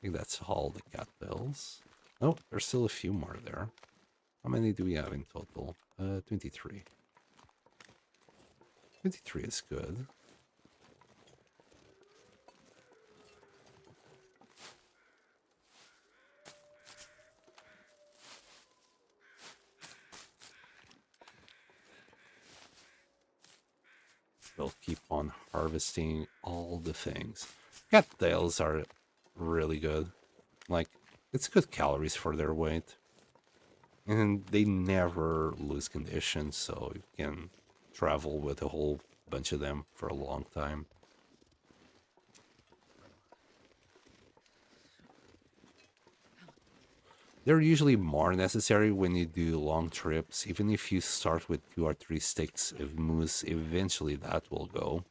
think that's all the cattails. Oh, there's still a few more there. How many do we have in total? 23. 23 is good. We'll keep on harvesting all the things. Cattails are really good. Like, it's good calories for their weight. And they never lose condition, so you can travel with a whole bunch of them for a long time. They're usually more necessary when you do long trips. Even if you start with 2 or 3 sticks of moose, eventually that will go.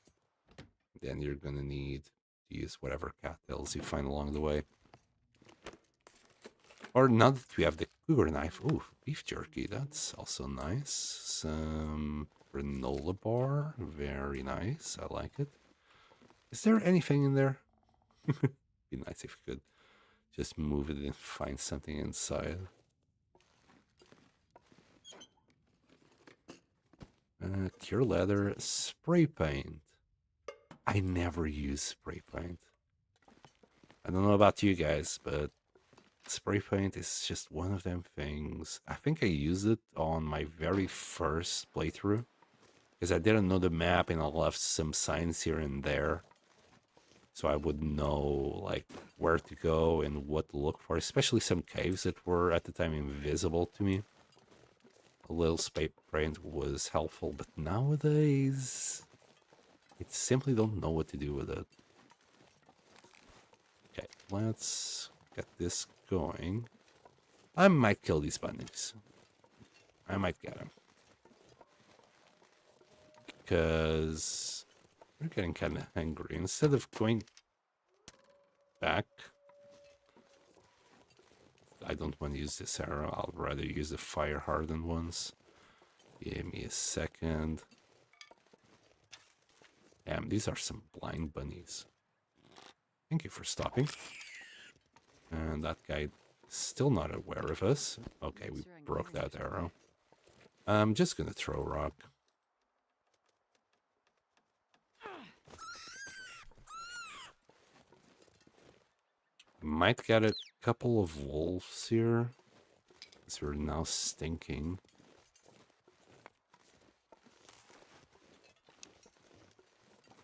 Then you're gonna need to use whatever cattails you find along the way. Or now that we have the cougar knife, ooh, beef jerky, that's also nice. Some granola bar, very nice, I like it. Is there anything in there? Be nice if we could just move it and find something inside. Cure leather, spray paint. I never use spray paint. I don't know about you guys, but spray paint is just one of them things. I think I used it on my very first playthrough because I didn't know the map and I left some signs here and there. So I would know like where to go and what to look for, especially some caves that were at the time invisible to me. A little spray paint was helpful, but nowadays I simply don't know what to do with it. Okay, let's get this going. I might kill these bunnies. I might get them. Because we're getting kind of hungry. Instead of going back, I don't want to use this arrow. I'll rather use the fire hardened ones. Give me a second. Damn, these are some blind bunnies. Thank you for stopping. And that guy is still not aware of us. Okay, we broke that arrow. I'm just gonna throw a rock. Might get a couple of wolves here, because we're now stinking.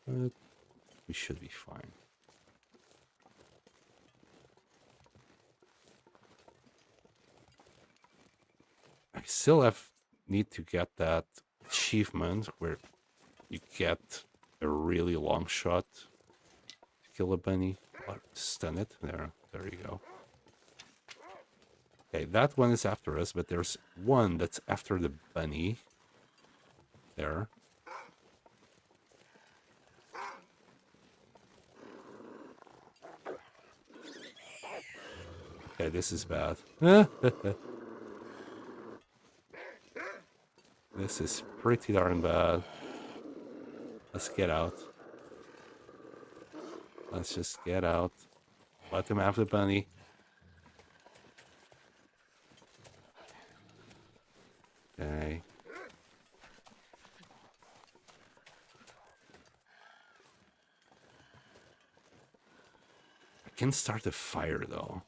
But we should be fine. I still need to get that achievement where you get a really long shot to kill a bunny. Or stun it. There you go. Okay, that one is after us, but there's one that's after the bunny. There. Okay, this is bad. This is pretty darn bad. Let's get out. Let's just get out. Let them have the bunny. Okay. I can start a fire though.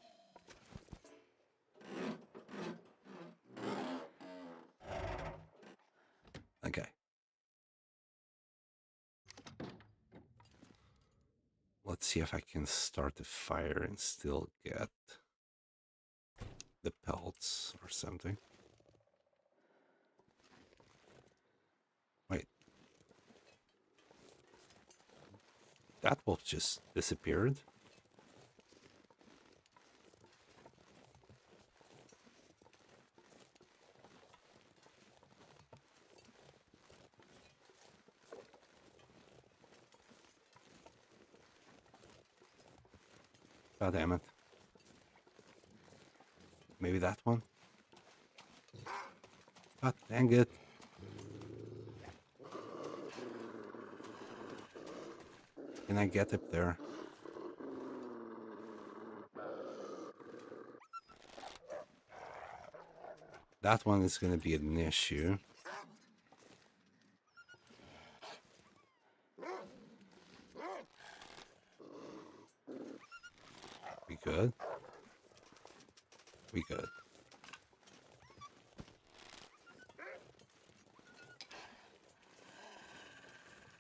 Okay. Let's see if I can start the fire and still get the pelts or something. Wait. That wolf just disappeared. God damn it. Maybe that one? God dang it. Can I get up there? That one is going to be an issue. We good? We good.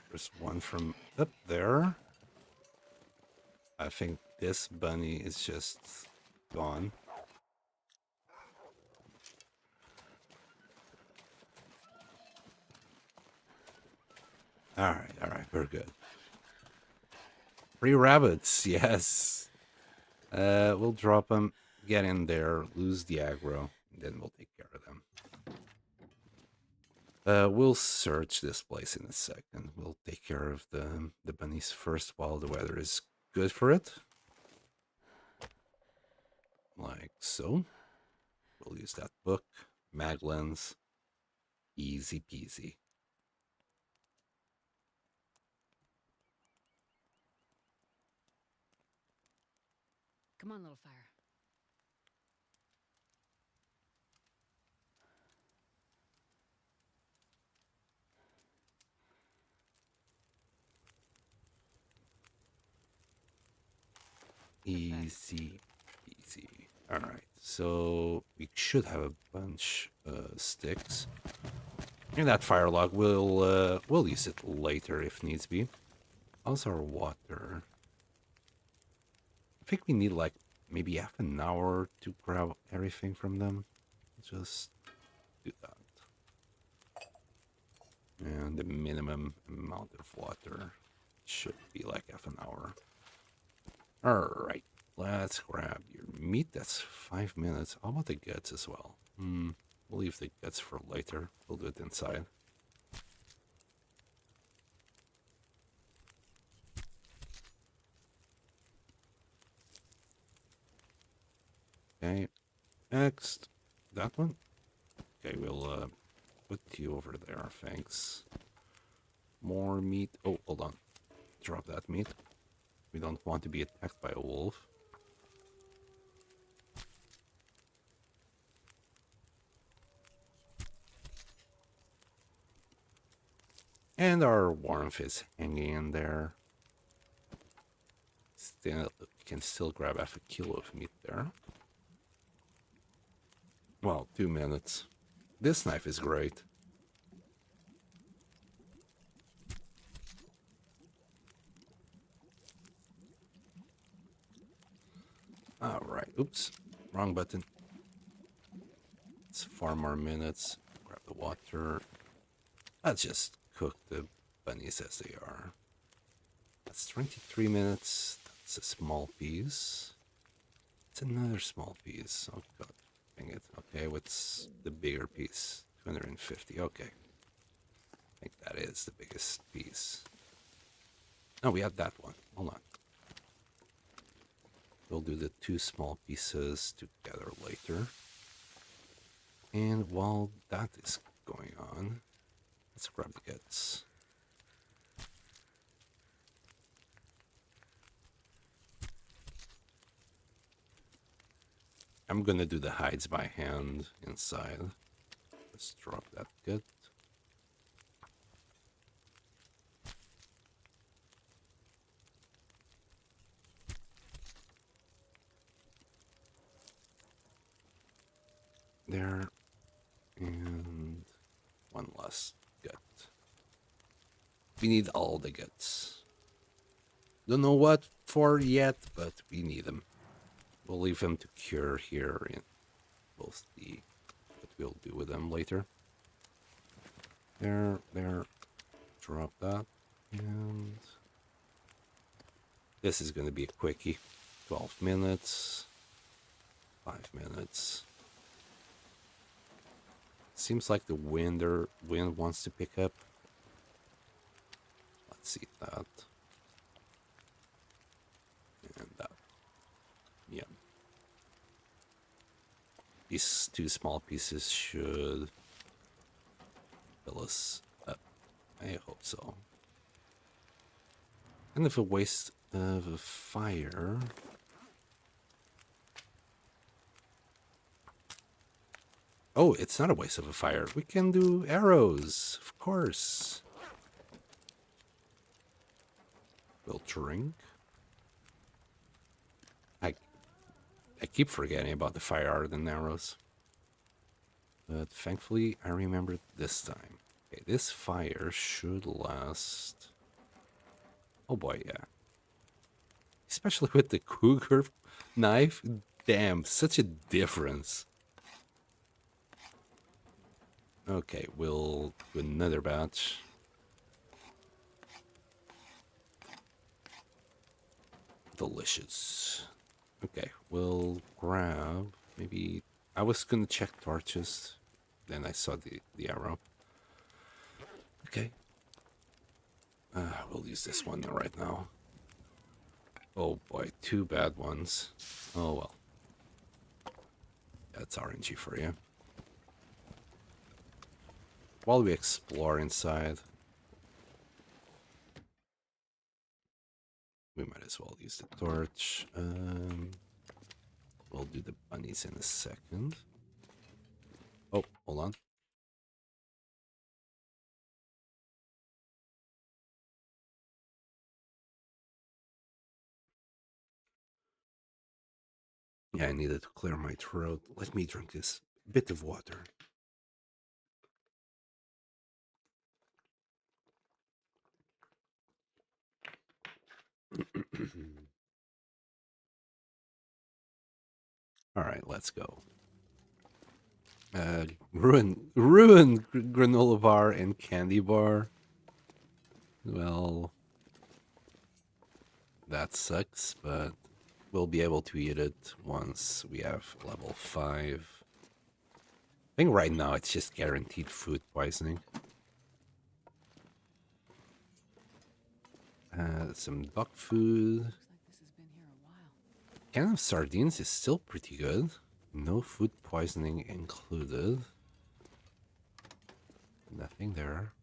There's one from up there. I think this bunny is just gone. All right, we're good. 3 rabbits, yes. We'll drop them, get in there, lose the aggro, and then we'll take care of them. We'll search this place in a second. We'll take care of the bunnies first while the weather is good for it. Like so. We'll use that book, mag lens, easy peasy. Come on, little fire. Easy peasy. All right, so we should have a bunch of sticks. And that fire log, we'll use it later if needs be. How's our water? I think we need like maybe half an hour to grab everything from them. Just do that. And the minimum amount of water should be like half an hour. Alright, let's grab your meat. That's 5 minutes. How about the guts as well? We'll leave the guts for later. We'll do it inside. Okay, next. That one? Okay, we'll put you over there, thanks. More meat. Oh, hold on. Drop that meat. We don't want to be attacked by a wolf. And our warmth is hanging in there. Still, can still grab half a kilo of meat there. Well, 2 minutes. This knife is great. Alright, oops. Wrong button. It's 4 more minutes. Grab the water. Let's just cook the bunnies as they are. That's 23 minutes. That's a small piece. It's another small piece. Oh god, dang it. Okay, what's the bigger piece? 250. Okay. I think that is the biggest piece. No, we had that one. Hold on. We'll do the 2 small pieces together later. And while that is going on. Let's grab the guts. I'm gonna do the hides by hand inside. Let's drop that gut. There. And one last gut. We need all the guts. Don't know what for yet, but we need them. We'll leave them to cure here, and we'll see what we'll do with them later. There. Drop that. And this is going to be a quickie. 12 minutes. 5 minutes. Seems like the wind wants to pick up. Let's see that. And that. Yeah. These two small pieces should fill us up. I hope so. Kind of a waste of a fire. Oh, it's not a waste of a fire. We can do arrows, of course. We'll drink. I keep forgetting about the fire art and arrows. But thankfully, I remembered this time. Okay, this fire should last... Oh boy, yeah. Especially with the cougar knife. Damn, such a difference. Okay, we'll do another batch. Delicious. Okay, we'll grab maybe... I was gonna check torches. Then I saw the arrow. Okay. We'll use this one right now. Oh boy, 2 bad ones. Oh well. That's RNG for you. While we explore inside, we might as well use the torch. We'll do the bunnies in a second. Oh, hold on. Yeah, I needed to clear my throat. Let me drink this bit of water. All right, let's go. Ruin granola bar and candy bar. Well, that sucks, but we'll be able to eat it once we have level 5. I think right now it's just guaranteed food poisoning. Some duck food. Looks like this has been here a while. Can of sardines is still pretty good. No food poisoning included. Nothing there.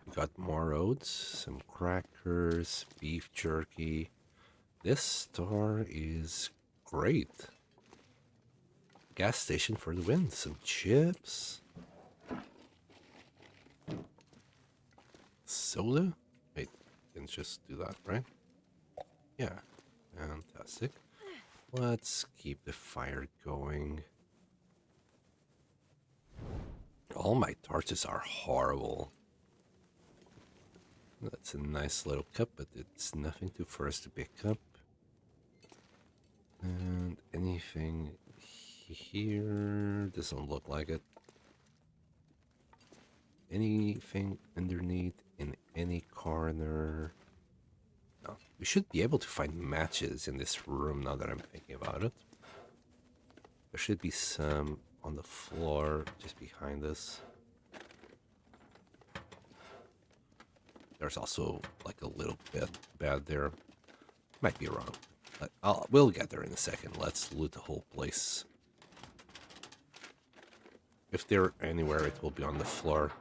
We got more oats, some crackers, beef jerky. This store is great. Gas station for the win. Some chips. Soda? Wait, didn't just do that, right? Yeah, fantastic. Let's keep the fire going. All my torches are horrible. That's a nice little cup, but it's nothing for us to pick up. And anything here doesn't look like it. Anything underneath in any corner? No. We should be able to find matches in this room now that I'm thinking about it. There should be some on the floor just behind us. There's also like a little bed there. Might be wrong. But we'll get there in a second. Let's loot the whole place. If they're anywhere, it will be on the floor.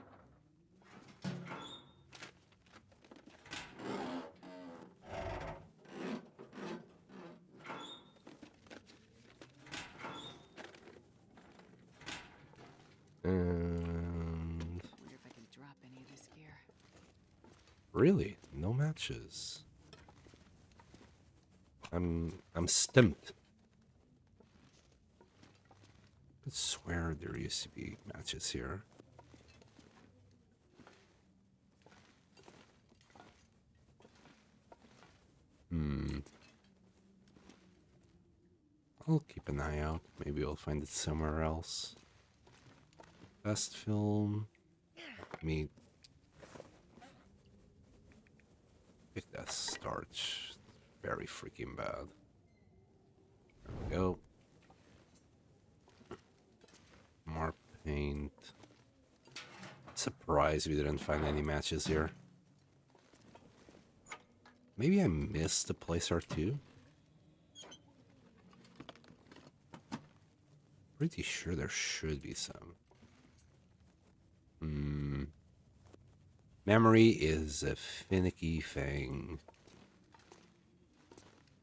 And Wonder if I can drop any of this gear. really, no matches. I'm stumped. I swear there used to be matches here. I'll keep an eye out. Maybe I'll find it somewhere else. Best film. Me. Pick that starch. Very freaking bad. There we go. More paint. Surprised we didn't find any matches here. Maybe I missed a place or two. Pretty sure there should be some. Memory is a finicky thing.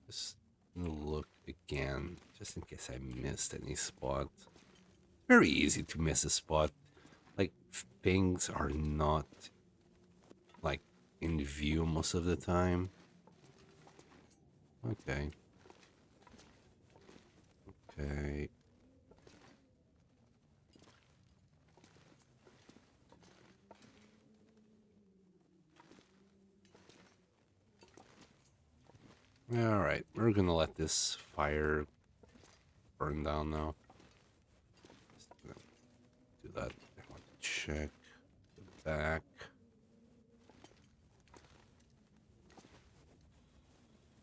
Just look again, just in case I missed any spot. Very easy to miss a spot. Like, things are not, like, in view most of the time. Okay. Okay. All right, we're gonna let this fire burn down now. Just gonna do that. I want to check the back.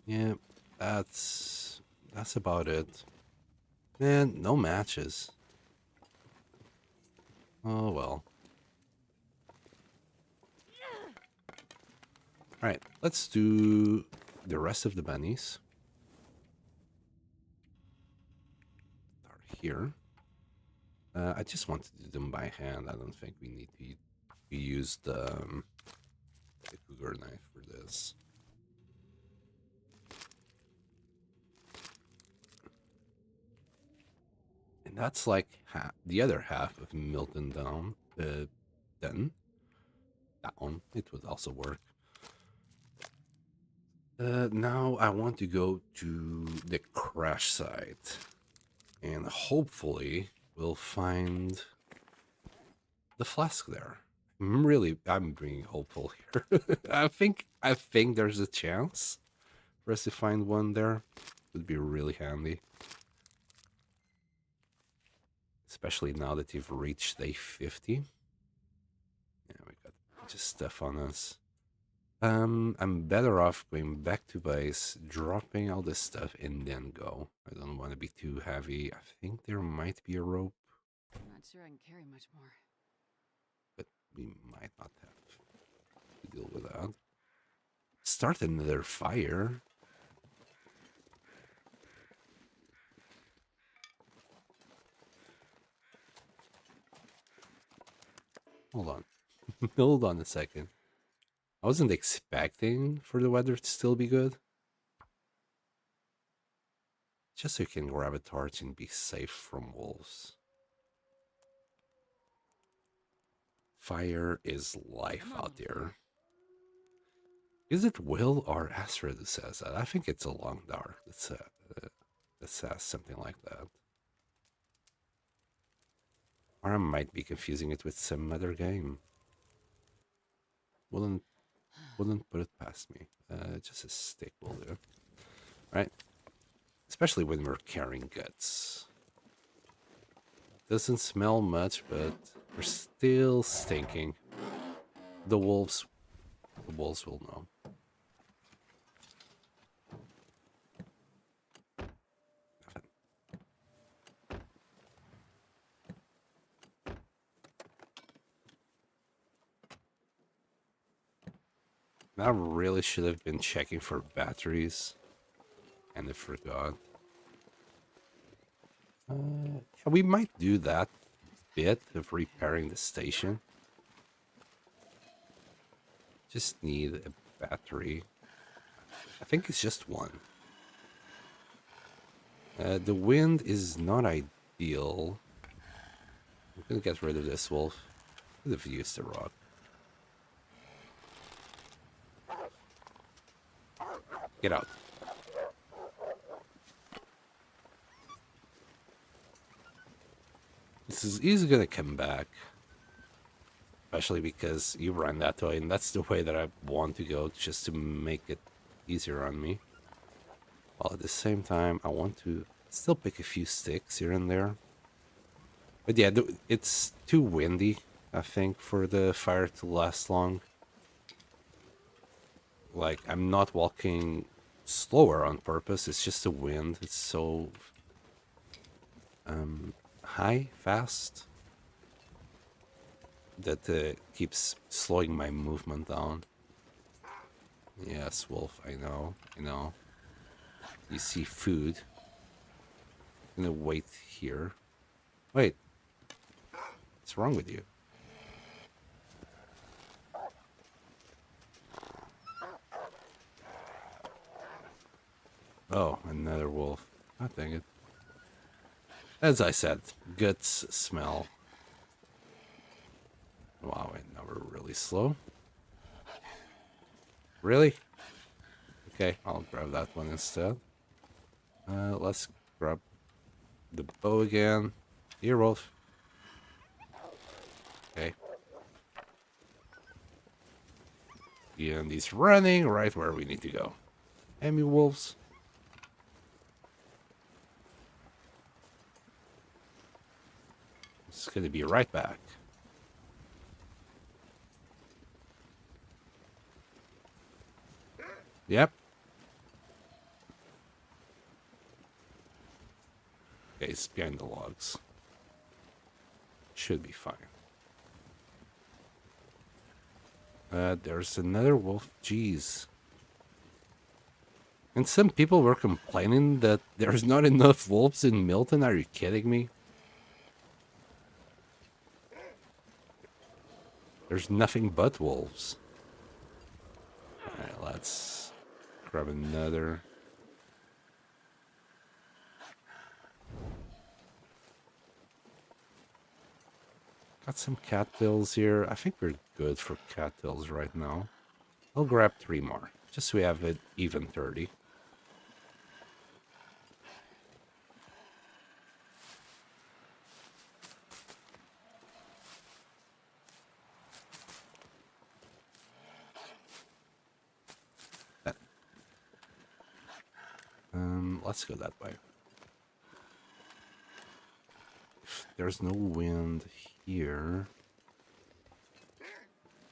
Yeah, that's about it. Man, no matches. Oh well. All right, let's do the rest of the bunnies. Start here. I just want to do them by hand. I don't think we need to use the cougar knife for this. And that's like the other half of Milton down. Then down. It would also work. Now I want to go to the crash site, and hopefully we'll find the flask there. I'm being hopeful here. I think there's a chance for us to find one there. Would be really handy, especially now that you've reached day 50. Yeah, we got a bunch of stuff on us. I'm better off going back to base, dropping all this stuff, and then go. I don't want to be too heavy. I think there might be a rope, I'm not sure I can carry much more. but we might not have to deal with that. Start another fire. Hold on. Hold on a second. I wasn't expecting for the weather to still be good. Just so you can grab a torch and be safe from wolves. Fire is life out there. Is it Will or Astrid who says that? I think it's a long dark that says something like that. Or I might be confusing it with some other game. Wouldn't put it past me. Just a stick will do. Right? Especially when we're carrying guts. Doesn't smell much, but we're still stinking. The wolves will know. I really should have been checking for batteries, and I forgot. Yeah, we might do that bit of repairing the station. Just need a battery. I think it's just one. The wind is not ideal. I'm gonna get rid of this wolf. Could have used the rock. Get out. He's gonna come back. Especially because you ran that way, and that's the way that I want to go, just to make it easier on me. While at the same time, I want to still pick a few sticks here and there. But yeah, it's too windy, I think, for the fire to last long. Like, I'm not walking slower on purpose, it's just the wind. It's so high, fast, that keeps slowing my movement down. Yes, wolf, I know. You see food. I'm gonna wait here. Wait. What's wrong with you? Oh, another wolf. God dang it. As I said, guts smell. Wow, and now we're really slow. Really? Okay, I'll grab that one instead. Let's grab the bow again. Here, wolf. Okay. And he's running right where we need to go. Enemy wolves. It's gonna be right back. Yep. Okay, it's behind the logs. Should be fine. There's another wolf. Jeez. And some people were complaining that there's not enough wolves in Milton. Are you kidding me? There's nothing but wolves. Alright, let's grab another. Got some cattails here. I think we're good for cattails right now. I'll grab 3 more, just so we have it even 30. Let's go that way. If there's no wind here,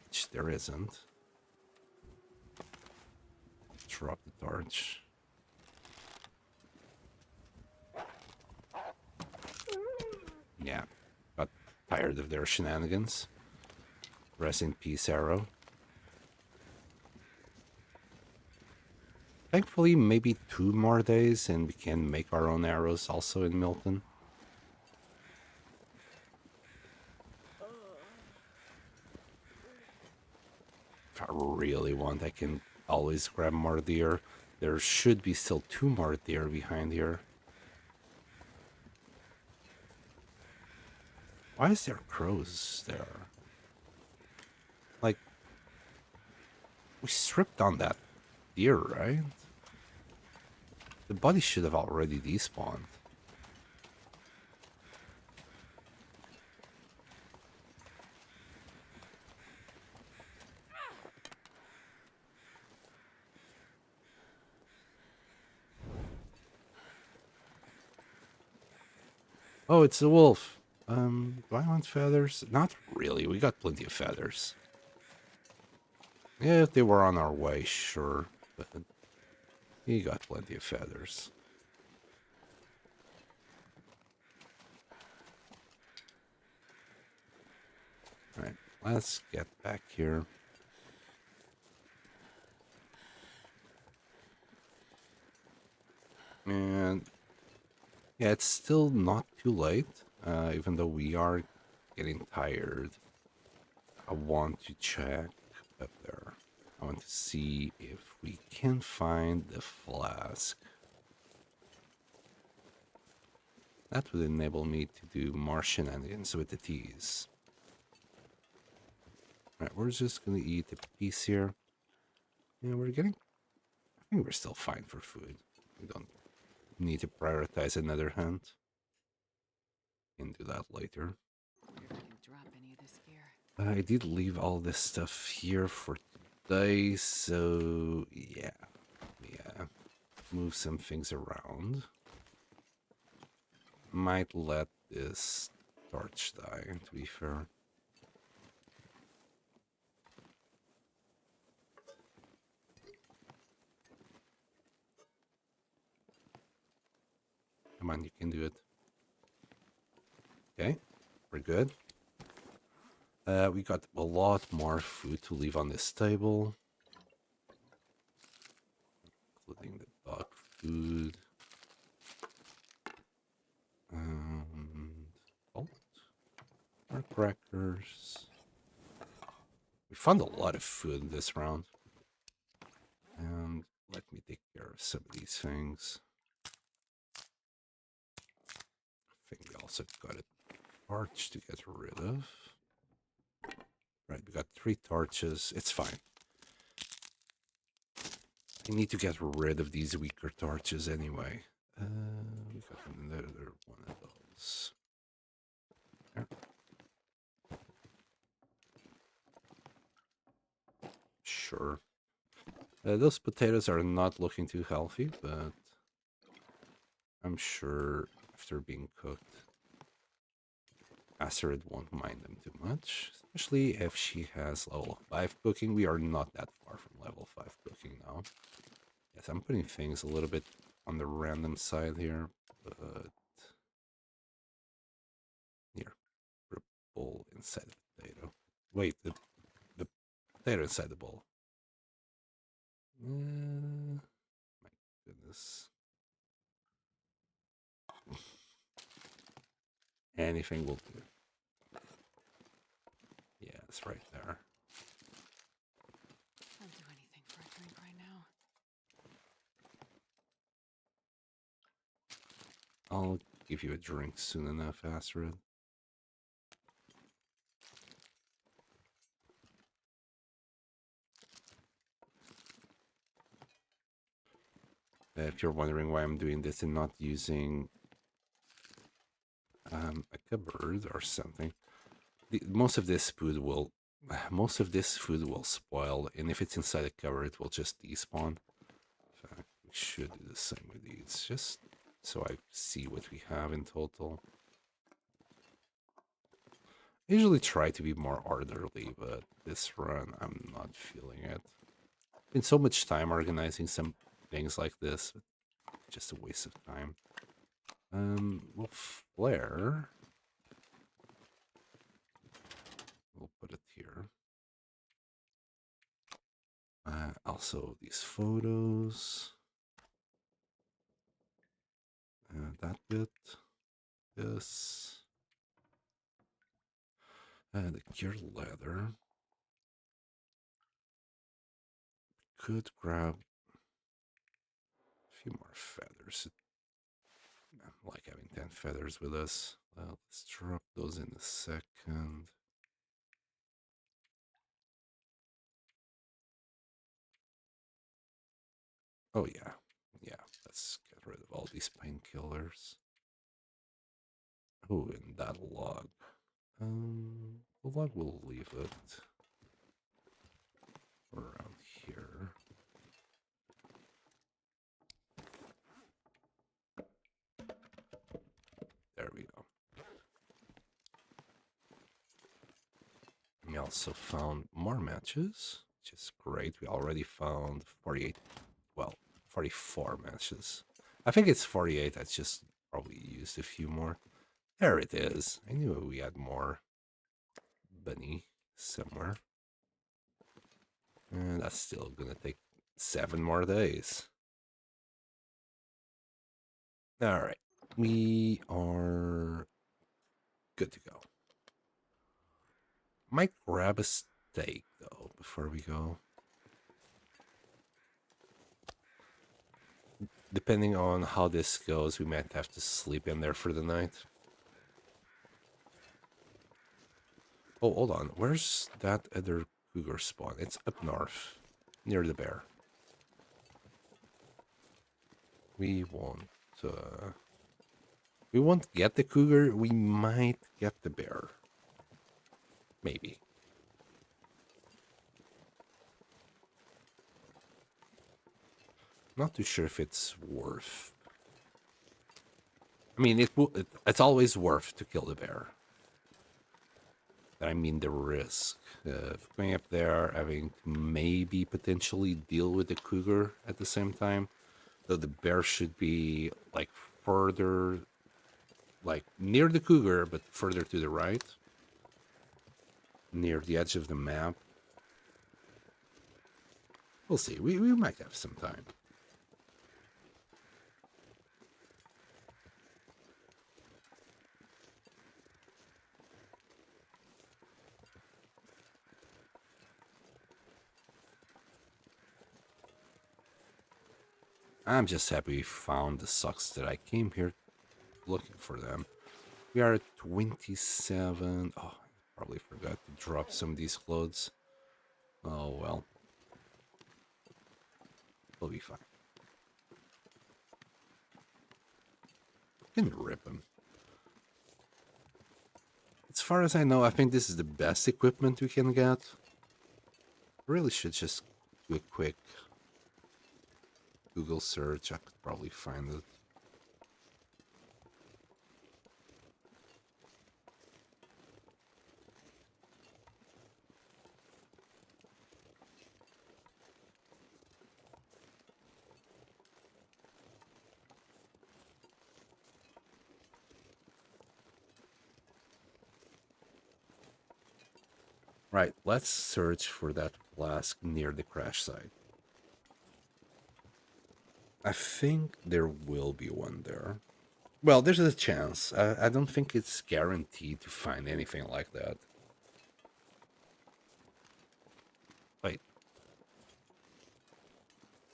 which there isn't, drop the torch. Yeah, got tired of their shenanigans. Rest in peace, Arrow. Thankfully, maybe 2 more days and we can make our own arrows also in Milton. If I really want, I can always grab more deer. There should be still 2 more deer behind here. Why is there crows there? Like, we stripped on that deer, right? The body should have already despawned. Oh, it's a wolf. Do I want feathers? Not really. We got plenty of feathers. Yeah, if they were on our way, sure. But we got plenty of feathers. Alright, let's get back here. And yeah, it's still not too late, even though we are getting tired. I want to check up there. I want to see if we can find the flask. That would enable me to do more shenanigans with the teas. Right, we're just gonna eat a piece here. Yeah, we're getting... I think we're still fine for food. We don't need to prioritize another hunt. Can do that later. Wonder if I can drop any of this gear. I did leave all this stuff here for today, so yeah. Move some things around. Might let this torch die, to be fair. Come on, you can do it. Okay, we're good. We got a lot more food to leave on this table, including the dog food. Salt, more crackers. We found a lot of food this round. And let me take care of some of these things. I think we also got a torch to get rid of. Right, we got 3 torches. It's fine. I need to get rid of these weaker torches anyway. We got another one of those. There. Sure. Those potatoes are not looking too healthy, but I'm sure after being cooked, Asteroid won't mind them too much, especially if she has level 5 cooking. We are not that far from level 5 cooking now. Yes, I'm putting things a little bit on the random side here, but here, put a bowl inside the potato. Wait, the potato inside the bowl. My goodness. Anything will do. Yeah, it's right there. I'll do anything for a drink right now. I'll give you a drink soon enough, Astrid. If you're wondering why I'm doing this and not using a cupboard or something, most of this food will spoil, and if it's inside a cupboard, it will just despawn. In fact, we should do the same with these, just so I see what we have in total. I usually try to be more orderly, but this run, I'm not feeling it. Been so much time organizing some things like this, just a waste of time. We'll flare. We'll put it here. Also, these photos. That bit. This. The gear leather. Could grab a few more feathers. I like having 10 feathers with us. Let's drop those in a second. Oh yeah, let's get rid of all these painkillers. Oh, and that log. The log will leave it around here. There we go. We also found more matches, which is great. We already found 48, well, 44 matches. I think it's 48. I just probably used a few more. There it is. I knew we had more bunny somewhere. And that's still gonna take 7 more days. All right, we are good to go. Might grab a steak though before we go. Depending on how this goes, we might have to sleep in there for the night. Oh, hold on. Where's that other cougar spawn? It's up north, near the bear. We won't. We won't get the cougar. We might get the bear. Maybe. Not too sure if it's worth. I mean, it's always worth to kill the bear. I mean, the risk of going up there, having to maybe potentially deal with the cougar at the same time. Though the bear should be like further, like near the cougar, but further to the right, near the edge of the map. We'll see. We might have some time. I'm just happy we found the socks that I came here looking for them. We are at 27. Oh, I probably forgot to drop some of these clothes. Oh, well. We'll be fine. Can rip them. As far as I know, I think this is the best equipment we can get. Really should just do a quick Google search. I could probably find it. Right, let's search for that flask near the crash site. I think there will be one there. Well, there's a chance. I don't think it's guaranteed to find anything like that. Wait.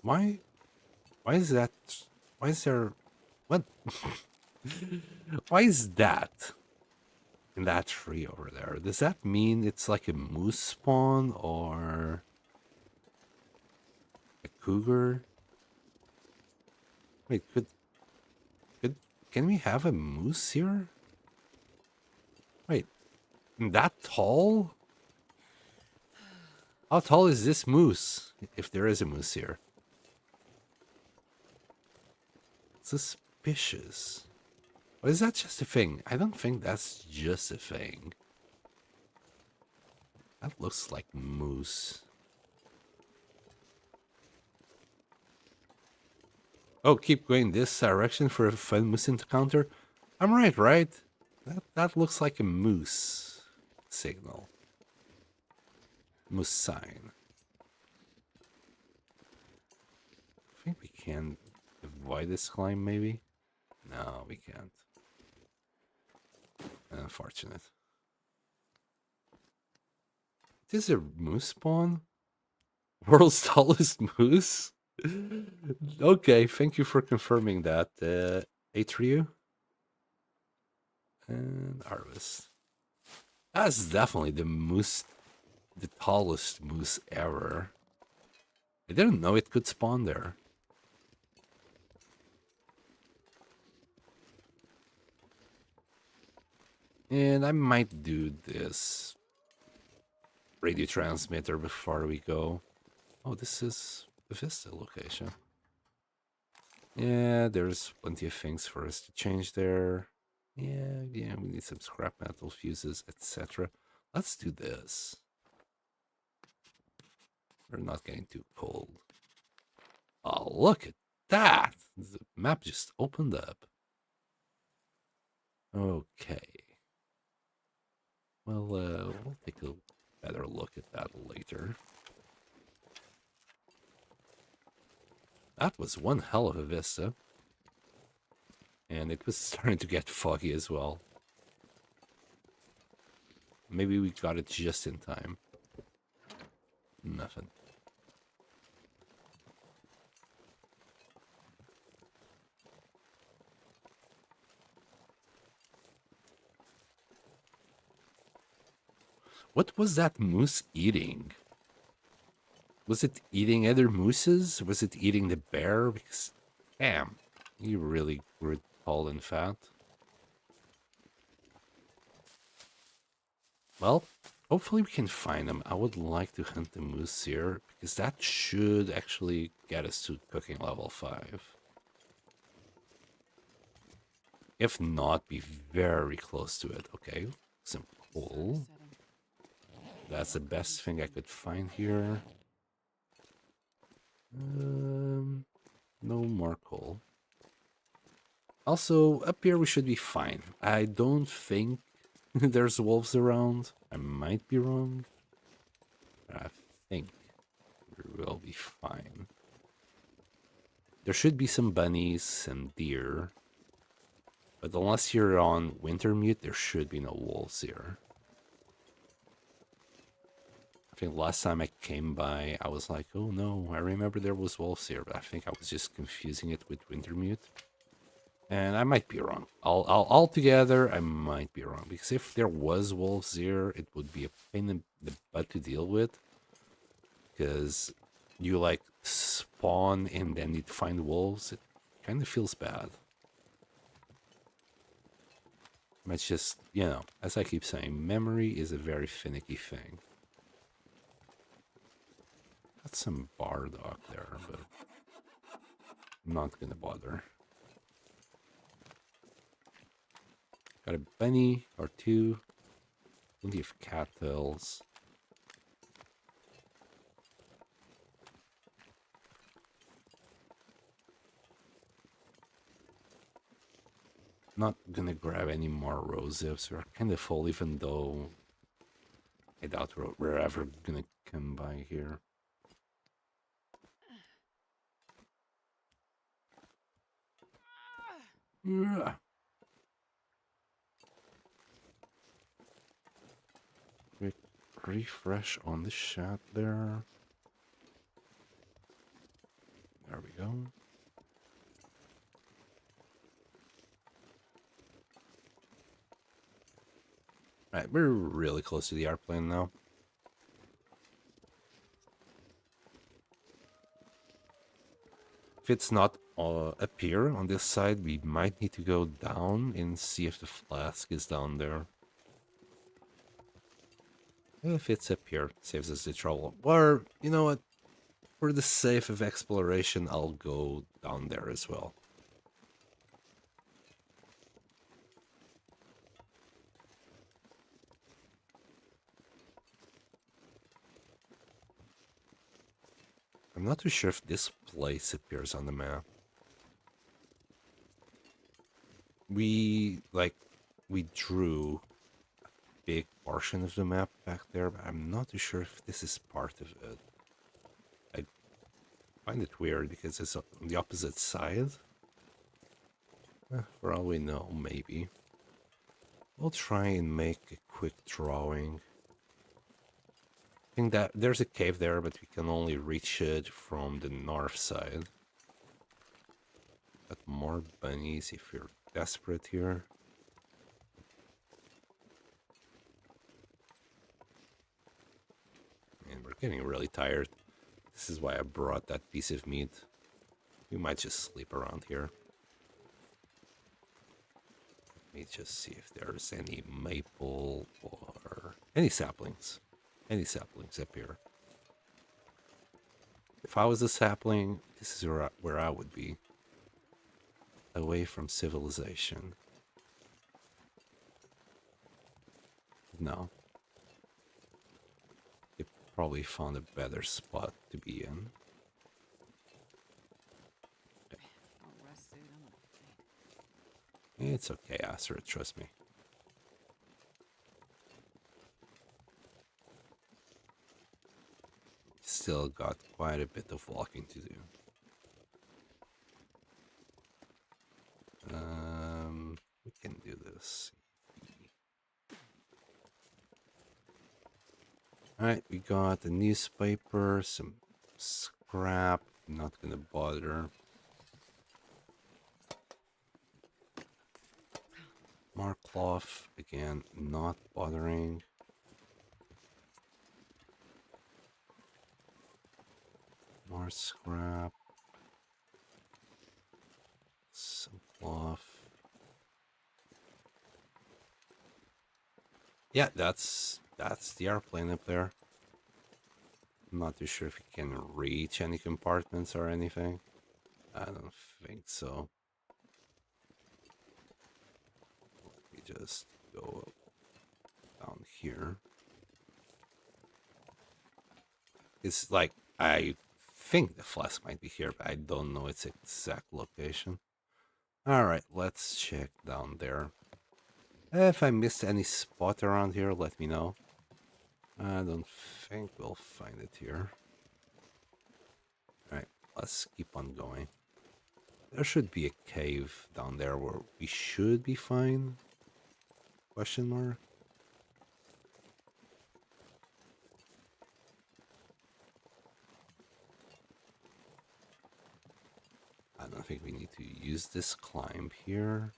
Why is that? Why is there... What? Why is that in that tree over there? Does that mean it's like a moose spawn or a cougar? Wait, can we have a moose here? Wait, that tall? How tall is this moose? If there is a moose here. Suspicious. Or is that just a thing? I don't think that's just a thing. That looks like moose. Oh, keep going this direction for a fun moose encounter? I'm right? That looks like a moose signal. Moose sign. I think we can avoid this climb, maybe? No, we can't. Unfortunate. This is a moose spawn? World's tallest moose? Okay, thank you for confirming that, Atreyu. And Arvis. That's definitely the tallest moose ever. I didn't know it could spawn there. And I might do this radio transmitter before we go. Oh, this is the Vista location. Yeah, there's plenty of things for us to change there. Yeah, we need some scrap metal fuses, etc. Let's do this. We're not getting too cold. Oh, look at that! The map just opened up. Okay. Well, we'll take a better look at that later. That was one hell of a vista. And it was starting to get foggy as well. Maybe we got it just in time. Nothing. What was that moose eating? Was it eating other mooses? Was it eating the bear? Because, damn, you really grew tall and fat. Well, hopefully we can find them. I would like to hunt the moose here, because that should actually get us to cooking level 5. If not, be very close to it. Okay, some coal. That's the best thing I could find here. No more coal. Also, up here we should be fine. I don't think there's wolves around. I might be wrong. But I think we will be fine. There should be some bunnies and deer. But unless you're on winter mute, there should be no wolves here. I think last time I came by, I was like, oh no, I remember there was wolves here, but I think I was just confusing it with winter mute. And I might be wrong. Altogether, I might be wrong. Because if there was wolves here, it would be a pain in the butt to deal with. Because you like spawn and then you find wolves. It kind of feels bad. It's just, you know, as I keep saying, memory is a very finicky thing. Got some bar dog there, but I'm not gonna bother. Got a bunny or two. Plenty of cattails. Not gonna grab any more rose zips. We're kind of full, even though I doubt we're ever gonna come by here. Yeah. Quick refresh on the shot there. There we go. Alright, we're really close to the airplane now. If it's not up here on this side, we might need to go down and see if the flask is down there. If it's up here, it saves us the trouble. Or, you know what? For the sake of exploration, I'll go down there as well. I'm not too sure if this place appears on the map. We drew a big portion of the map back there, but I'm not too sure if this is part of it. I find it weird because it's on the opposite side. For all we know, maybe. We'll try and make a quick drawing. I think that there's a cave there, but we can only reach it from the north side. Got more bunnies if you're desperate here. And we're getting really tired. This is why I brought that piece of meat. We might just sleep around here. Let me just see if there's any maple or any saplings. Any saplings up here. If I was a sapling, this is where I would be. Away from civilization. No. You probably found a better spot to be in. It's okay, Astrid, trust me. Still got quite a bit of walking to do. We can do this. Alright, we got a newspaper, some scrap. Not gonna bother. More cloth. Again, not bothering. More scrap. Some cloth. Yeah, that's the airplane up there. I'm not too sure if you can reach any compartments or anything. I don't think so. We just go down here. It's like, I think the flask might be here, but I don't know its exact location. Alright, let's check down there. If I missed any spot around here, let me know. I don't think we'll find it here. Alright, let's keep on going. There should be a cave down there where we should be fine. Question mark? I don't think we need to use this climb here.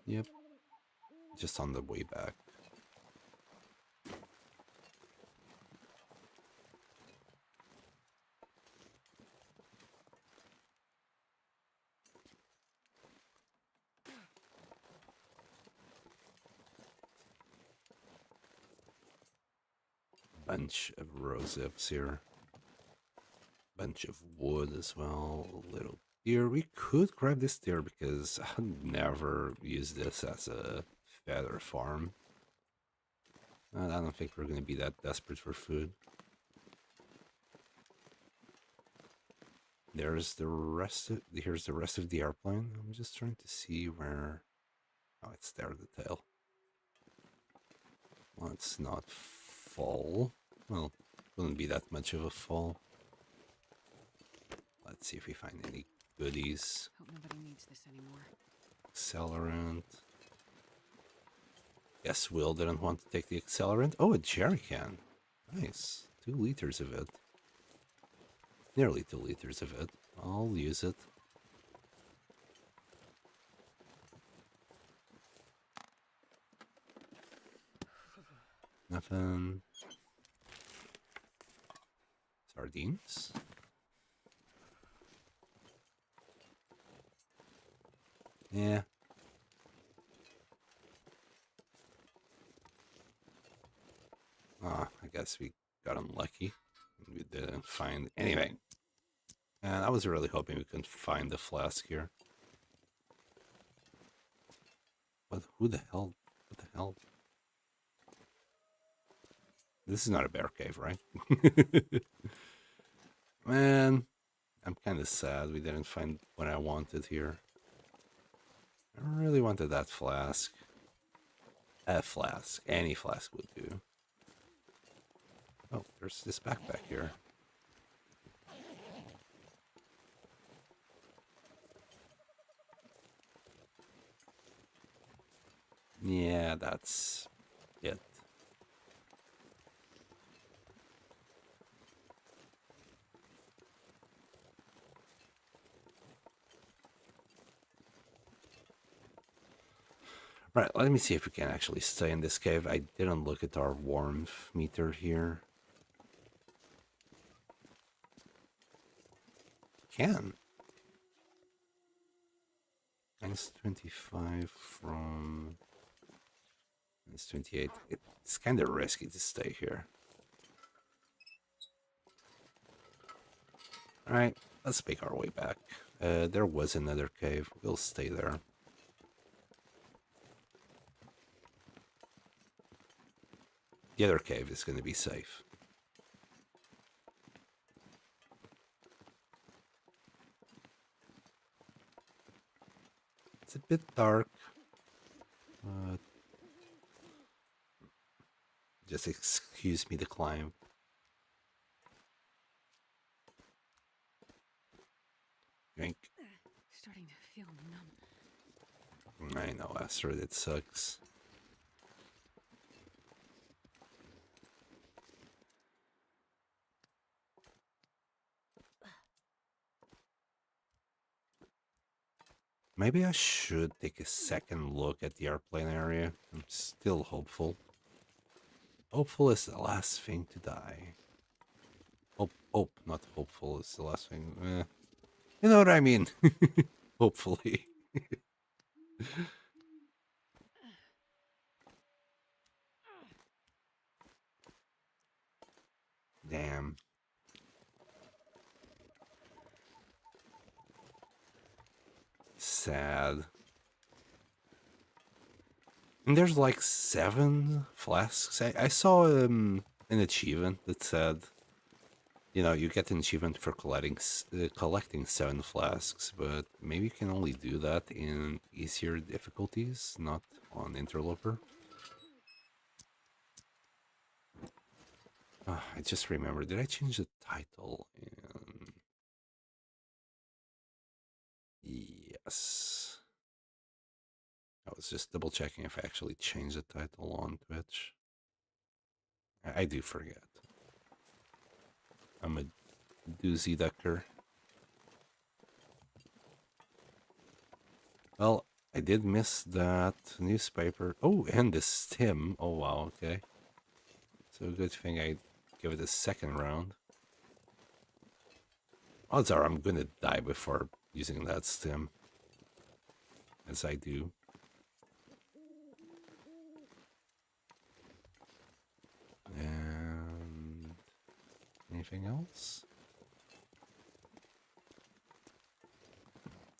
Yep. Just on the way back. Bunch of rosehips here. Bunch of wood as well. A little deer. We could grab this deer because I never use this as a feather farm. I don't think we're gonna be that desperate for food. Here's the rest of the airplane. I'm just trying to see where. Oh, it's there, the tail. Let's not fall. Well, wouldn't be that much of a fall. Let's see if we find any goodies. Hope nobody needs this anymore. Accelerant. Guess Will didn't want to take the accelerant. Oh, a jerry can. Nice. 2 liters of it. Nearly 2 liters of it. I'll use it. Nothing. Sardines. Yeah. I guess we got unlucky. We didn't find anything. And I was really hoping we could find the flask here. But who the hell? What the hell? This is not a bear cave, right? Man, I'm kind of sad we didn't find what I wanted here. I really wanted that flask. A flask. Any flask would do. Oh, there's this backpack here. Yeah, that's it. Right, let me see if we can actually stay in this cave. I didn't look at our warmth meter here. Can. Minus 25 from minus 28. It's kind of risky to stay here. Alright, let's make our way back. There was another cave. We'll stay there. The other cave is going to be safe. It's a bit dark. Just excuse me to climb. Drink. Starting to feel numb. I know, Astrid, it sucks. Maybe I should take a second look at the airplane area. I'm still hopeful. Hopeful is the last thing to die. Hope, not hopeful is the last thing. You know what I mean? Hopefully. Damn. Sad. And there's like 7 flasks. I saw an achievement that said, you know, you get an achievement for collecting 7 flasks, but maybe you can only do that in easier difficulties, not on Interloper. I just remembered, did I change the title? Yes. I was just double checking if I actually changed the title on Twitch. I do forget. I'm a doozy ducker. Well, I did miss that newspaper. Oh, and the stim. Oh, wow, okay. So good thing I give it a second round. Odds are I'm gonna die before using that stim. As I do. And anything else?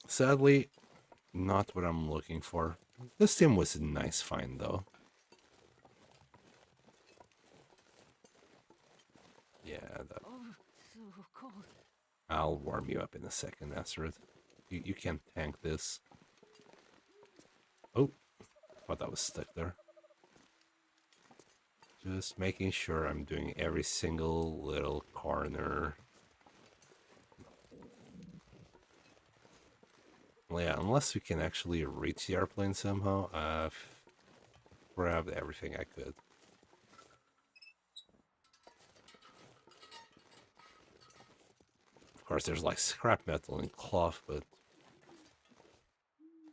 Sadly, not what I'm looking for. This stim was a nice find though. Yeah, that... Oh, so cold. I'll warm you up in a second, Astrid. You can't tank this. Oh, thought that was stuck there. Just making sure I'm doing every single little corner. Well, yeah, unless we can actually reach the airplane somehow, I've grabbed everything I could. Of course, there's like scrap metal and cloth, but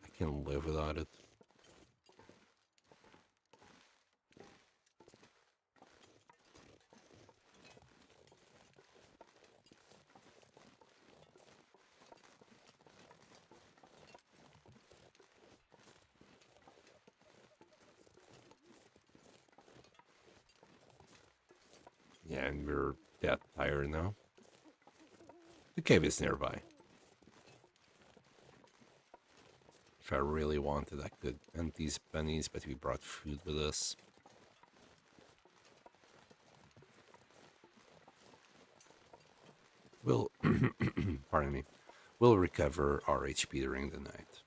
I can live without it. Yeah, and we're that tired now. The cave is nearby. If I really wanted, I could end these bunnies, but we brought food with us. We'll, pardon me, we'll recover our HP during the night.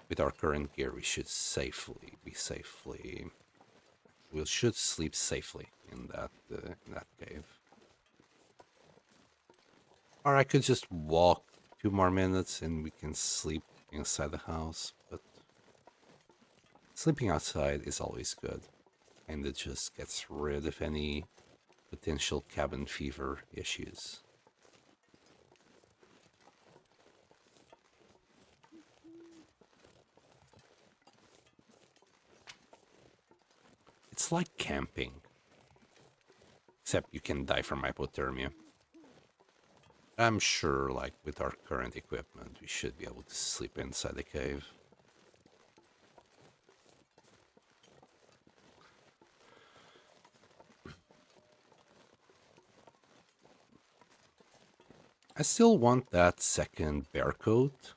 With our current gear, we should we should sleep safely in that cave. Or I could just walk 2 more minutes and we can sleep inside the house, but sleeping outside is always good, and it just gets rid of any potential cabin fever issues. It's like camping, except you can die from hypothermia. I'm sure, like, with our current equipment, we should be able to sleep inside the cave. I still want that second bear coat.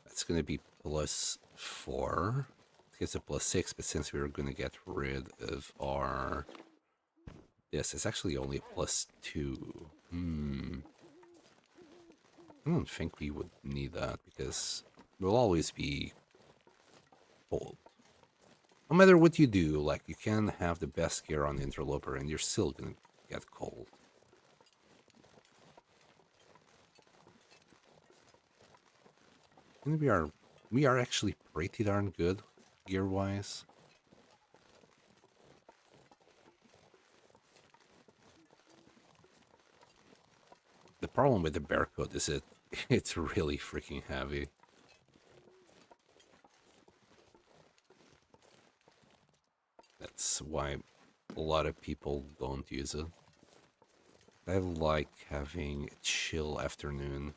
That's going to be +4. It gets a +6, but since we were going to get rid of our... This, it's actually only a +2. I don't think we would need that, because we'll always be cold. No matter what you do, like, you can have the best gear on the Interloper and you're still going to get cold. And we are actually pretty darn good gear wise. The problem with the bear coat is it's really freaking heavy. That's why a lot of people don't use it. I like having a chill afternoon.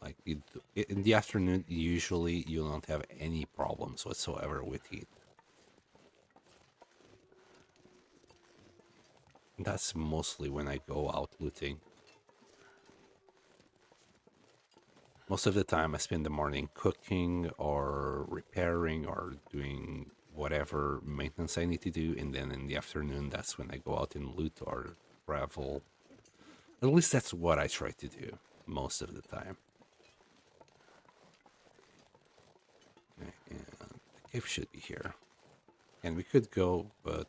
Like in the afternoon, usually you don't have any problems whatsoever with heat. That's mostly when I go out looting. Most of the time I spend the morning cooking or repairing or doing whatever maintenance I need to do, and then in the afternoon that's when I go out and loot or travel. At least that's what I try to do most of the time. Okay, and the cave should be here. And we could go, but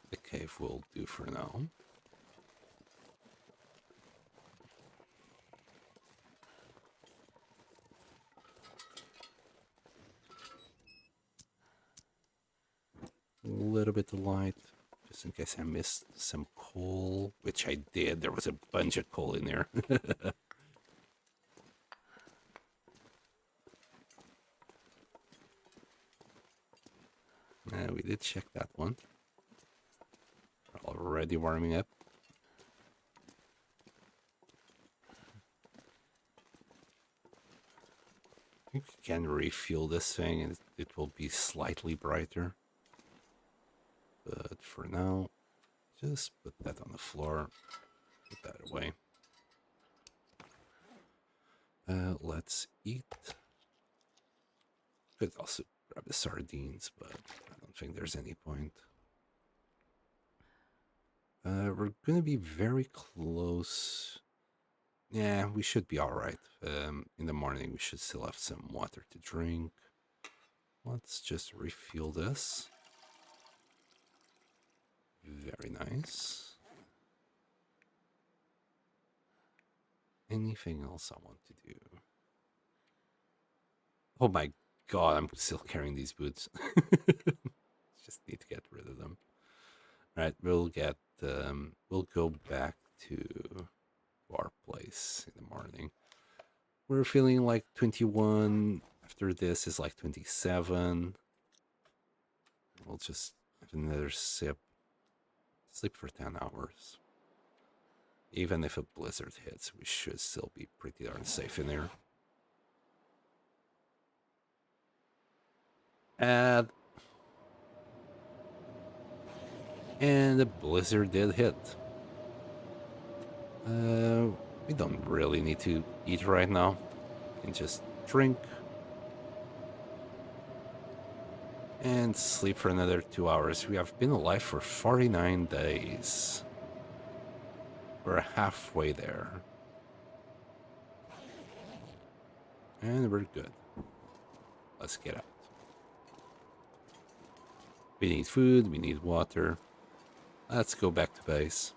the cave will do for now. A little bit of light, just in case I missed some coal, which I did. There was a bunch of coal in there. We did check that one. Already warming up. I think we can refuel this thing and it will be slightly brighter. But for now, just put that on the floor. Put that away. Let's eat. Could also grab the sardines, but I don't think there's any point. We're gonna be very close. Yeah, we should be all right. In the morning, we should still have some water to drink. Let's just refuel this. Very nice. Anything else I want to do? Oh my god, I'm still carrying these boots. Just need to get rid of them. All right, we'll go back to our place in the morning. We're feeling like 21. After this is like 27. We'll just have another sip. Sleep for 10 hours. Even if a blizzard hits, we should still be pretty darn safe in there. And the blizzard did hit. We don't really need to eat right now. We can just drink and sleep for another 2 hours. We have been alive for 49 days. We're halfway there. And we're good. Let's get out. We need food, we need water. Let's go back to base.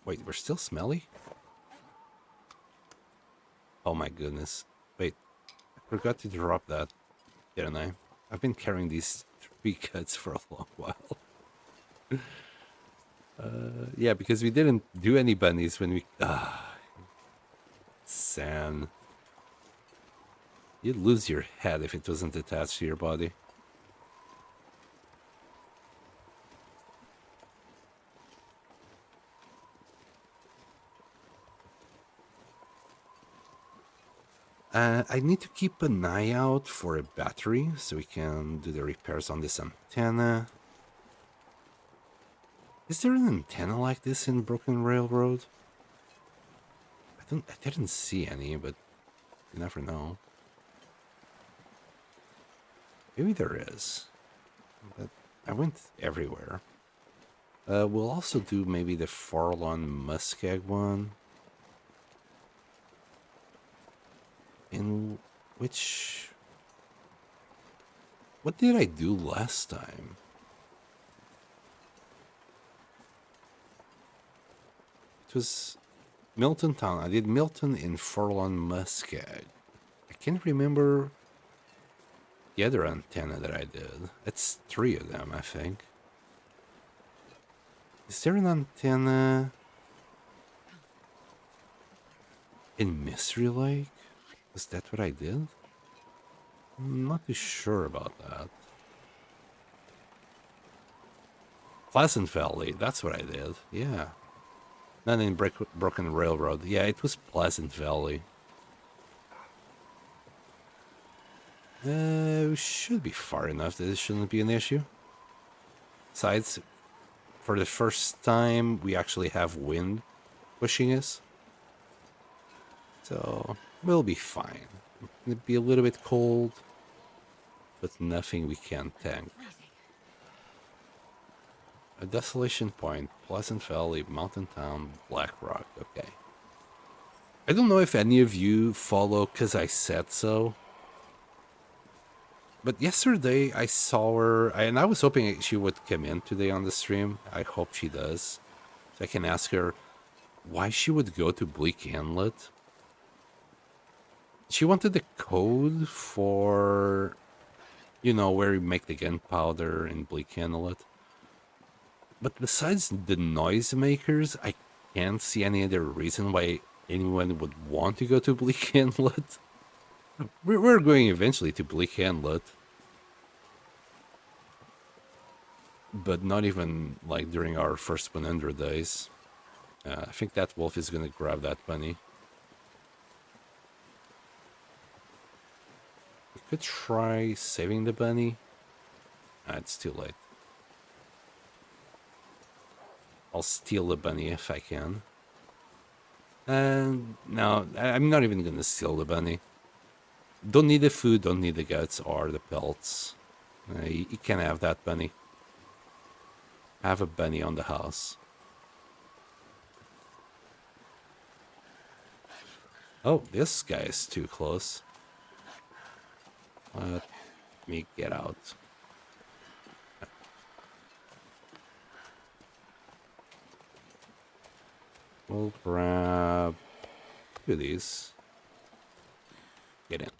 Wait, we're still smelly? Oh my goodness. Wait, I forgot to drop that, didn't I? I've been carrying these 3 cuts for a long while. Yeah, because we didn't do any bunnies when we... San. You'd lose your head if it wasn't attached to your body. I need to keep an eye out for a battery so we can do the repairs on this antenna. Is there an antenna like this in Broken Railroad? I didn't see any, but you never know. Maybe there is. But I went everywhere. We'll also do maybe the Farallon Muskeg one. In which... What did I do last time? it was Milton Town. I did Milton in Furlong Muskeg. I can't remember the other antenna that I did. It's 3 of them, I think. Is there an antenna in Mystery Lake? Is that what I did? I'm not too sure about that. Pleasant Valley, that's what I did. Yeah. Not in Broken Railroad. Yeah, it was Pleasant Valley. We should be far enough that it shouldn't be an issue. Besides, for the first time, we actually have wind pushing us. So, we'll be fine. It'll be a little bit cold, but nothing we can't tank. A Desolation Point, Pleasant Valley, Mountain Town, Black Rock. Okay. I don't know if any of you follow because I said so. But yesterday I saw her, and I was hoping she would come in today on the stream. I hope she does. So I can ask her why she would go to Bleak Inlet. She wanted the code for, you know, where you make the gunpowder in Bleak Inlet. But besides the noisemakers, I can't see any other reason why anyone would want to go to Bleak Inlet. We're going eventually to Bleak Inlet. But not even like during our first 100 days. I think that wolf is gonna grab that bunny. We could try saving the bunny. It's too late. I'll steal the bunny if I can. And no, I'm not even gonna steal the bunny. Don't need the food, don't need the guts or the pelts. You can have that bunny. Have a bunny on the house. Oh, this guy is too close. Let me get out. We'll grab 2 of these. Get in.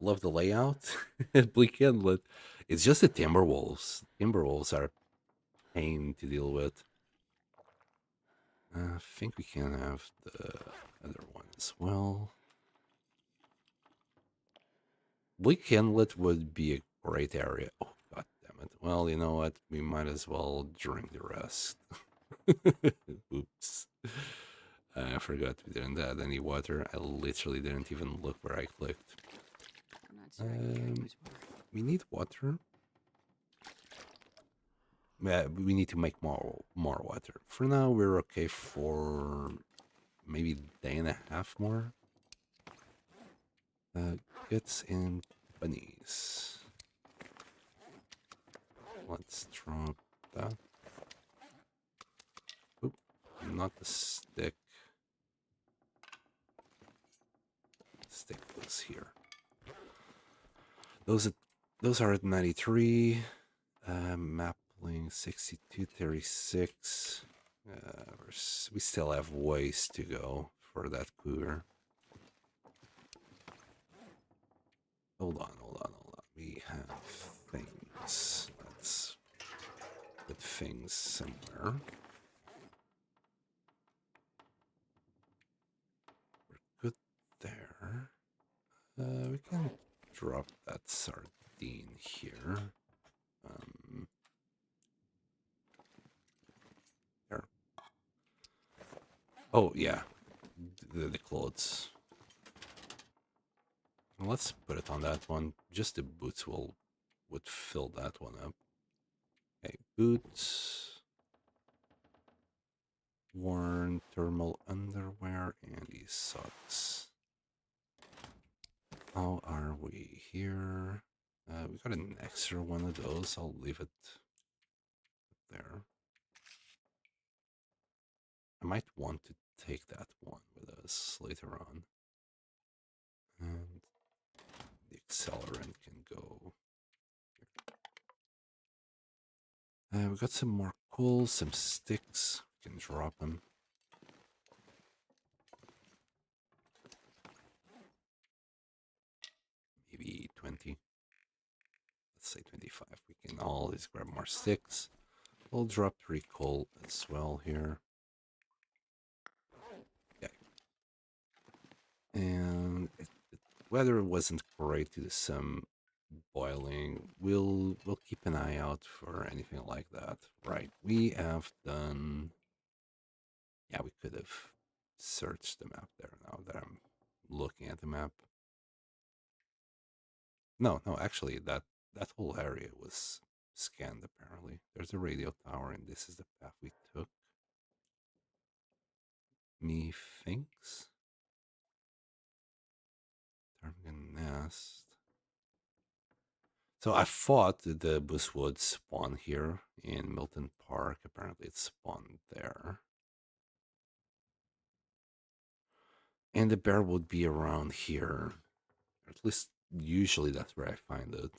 Love the layout. Bleak Inlet. It's just the Timberwolves. Timberwolves are a pain to deal with. I think we can have the other one as well. Bleak Inlet would be a great area. Oh, god damn it. Well, you know what? We might as well drink the rest. Oops. I forgot we didn't add any water. I literally didn't even look where I clicked. I'm not sure I can carry much more. We need water. Yeah, we need to make more water. For now, we're okay for maybe a day and a half more. Guts and bunnies. Let's drop that. Oop, not the stick. Stick goes here. Those are at 93. Mapling 6236. We still have ways to go for that cougar. Hold on. We have things. Let's put things somewhere. We're good there. We can drop that sardine here. There. Oh yeah, the clothes. Let's put it on that one. Just the boots would fill that one up. Okay, boots. Worn thermal underwear and these socks. How are we here? We got an extra one of those. I'll leave it there. I might want to take that one with us later on. And the accelerant can go. We got some more coal, some sticks. We can drop them. Maybe 20. Let's say 25. We can always grab more sticks. We'll drop 3 coal as well here. Okay. And the weather wasn't great to do some boiling. We'll keep an eye out for anything like that. Right. We have done. Yeah, we could have searched the map there now that I'm looking at the map. No, actually that whole area was scanned apparently. There's a radio tower and this is the path we took. Methinks. Terminal nest. So I thought that the bus would spawn here in Milton Park. Apparently it spawned there. And the bear would be around here. At least usually that's where I find it.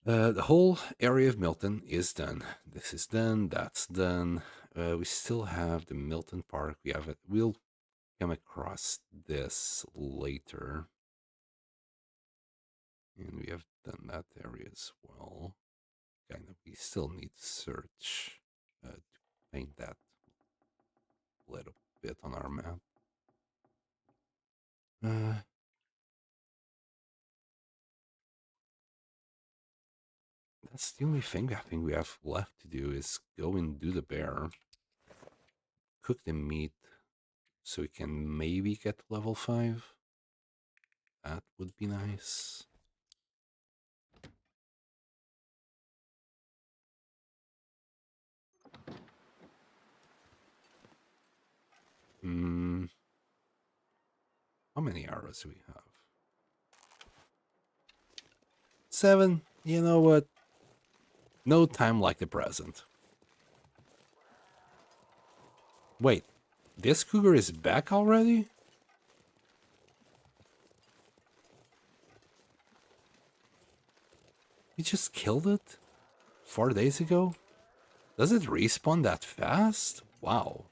The whole area of Milton is done. This is done. That's done. We still have the Milton Park. We have it. We'll come across this later, and we have done that area as well. Kind of. We still need to search to paint that little bit on our map. That's the only thing I think we have left to do is go and do the bear, cook the meat, so we can maybe get level 5. That would be nice. How many arrows do we have? 7. You know what? No time like the present. Wait, this cougar is back already? We just killed it 4 days ago? Does it respawn that fast? Wow.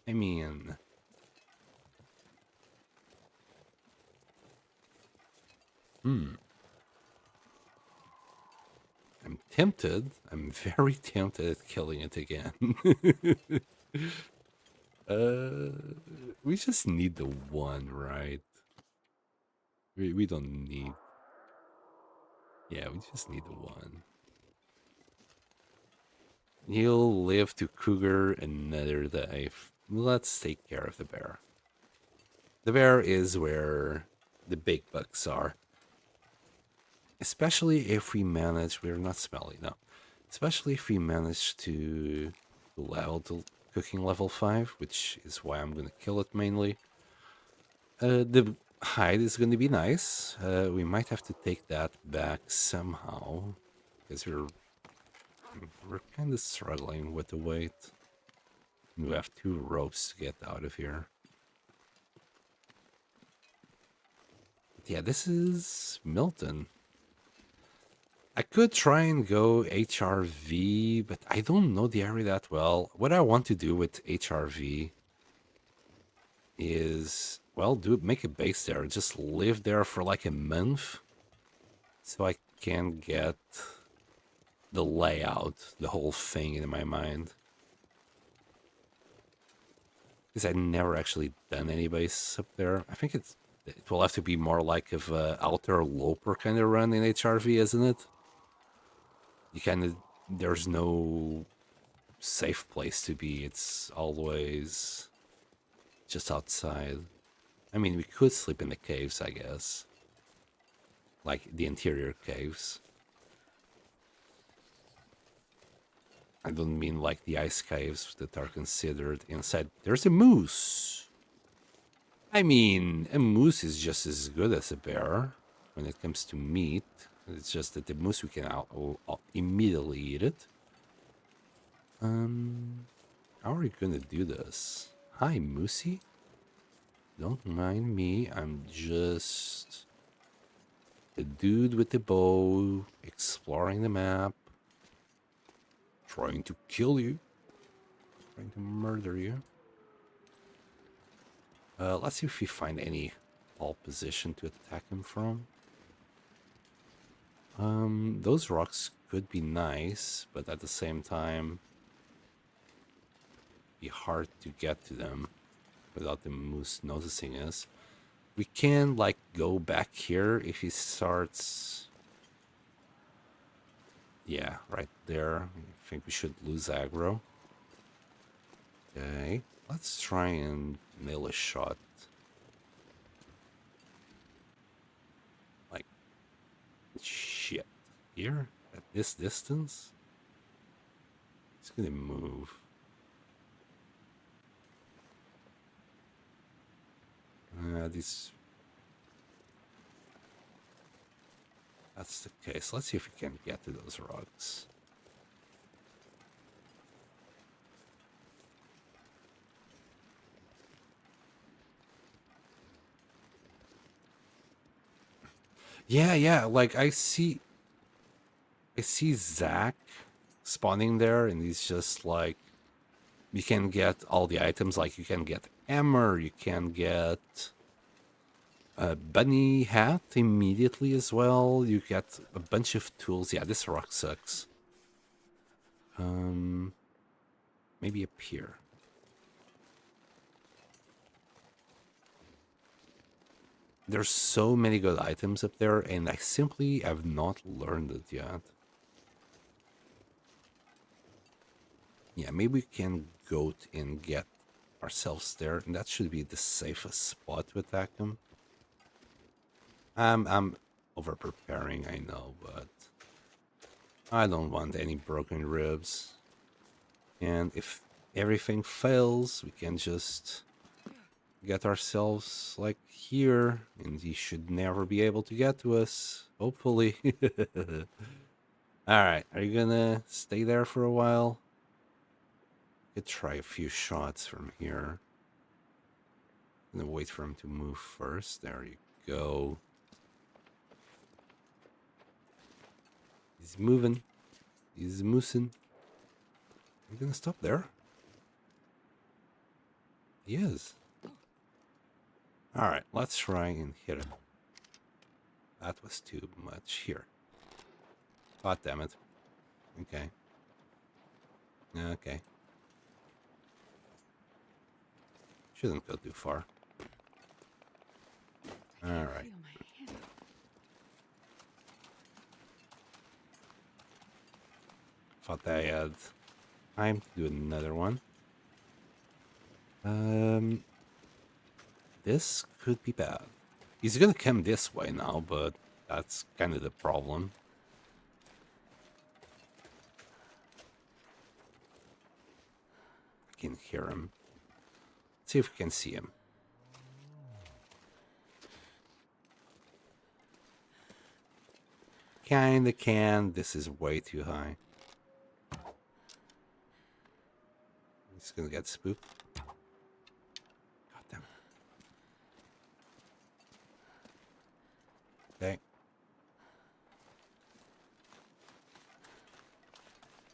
I mean... I'm tempted. I'm very tempted at killing it again. We just need the one, right? We don't need... Yeah, we just need the one. He'll live to cougar another day. Let's take care of the bear. The bear is where the big bucks are. Especially if we manage... We're not smelly, no. Especially if we manage to level to cooking level 5, which is why I'm going to kill it mainly. The hide is going to be nice. We might have to take that back somehow, because we're kind of struggling with the weight. We have 2 ropes to get out of here. But yeah, this is Milton. I could try and go HRV, but I don't know the area that well. What I want to do with HRV is, well, make a base there. Just live there for like a month so I can get the layout, the whole thing in my mind. Because I've never actually done any base up there. I think it will have to be more like of a outer loper kind of run in HRV, isn't it? You kind of, there's no safe place to be. It's always just outside. I mean, we could sleep in the caves, I guess. Like the interior caves. I don't mean like the ice caves that are considered inside. There's a moose. I mean, a moose is just as good as a bear when it comes to meat. It's just that the moose, we can immediately eat it. How are we gonna do this? Hi, Moosey. Don't mind me. I'm just The dude with the bow, exploring the map, trying to kill you, trying to murder you. Let's see if we find any pole position to attack him from. Those rocks could be nice, but at the same time, be hard to get to them without the moose noticing us. We can, like, go back here if he starts... Yeah, right there. I think we should lose aggro. Okay, let's try and nail a shot. Like, shit. Here? At this distance? He's gonna move. These... That's the case. Let's see if we can get to those rocks. Yeah, like I see Zach spawning there, and he's just like, you can get all the items, like you can get hammer, you can get a bunny hat immediately as well. You get a bunch of tools. Yeah, this rock sucks. Maybe up here. There's so many good items up there, and I simply have not learned it yet. Yeah, maybe we can go and get ourselves there, and that should be the safest spot to attack them. I'm over preparing, I know, but I don't want any broken ribs. And if everything fails, we can just get ourselves like here, and he should never be able to get to us, hopefully. All right, are you gonna stay there for a while? Could try a few shots from here. I'm gonna wait for him to move first. There you go. He's moving. He's moosing. You gonna stop there? He is. Alright, let's try and hit him. That was too much. Here. God damn it. Okay. Okay. Shouldn't go too far. Alright. Thought I had time to do another one. This could be bad. He's gonna come this way now, but that's kind of the problem. I can hear him. Let's see if we can see him. Kinda can. This is way too high. He's gonna get spooked. God damn it. Okay.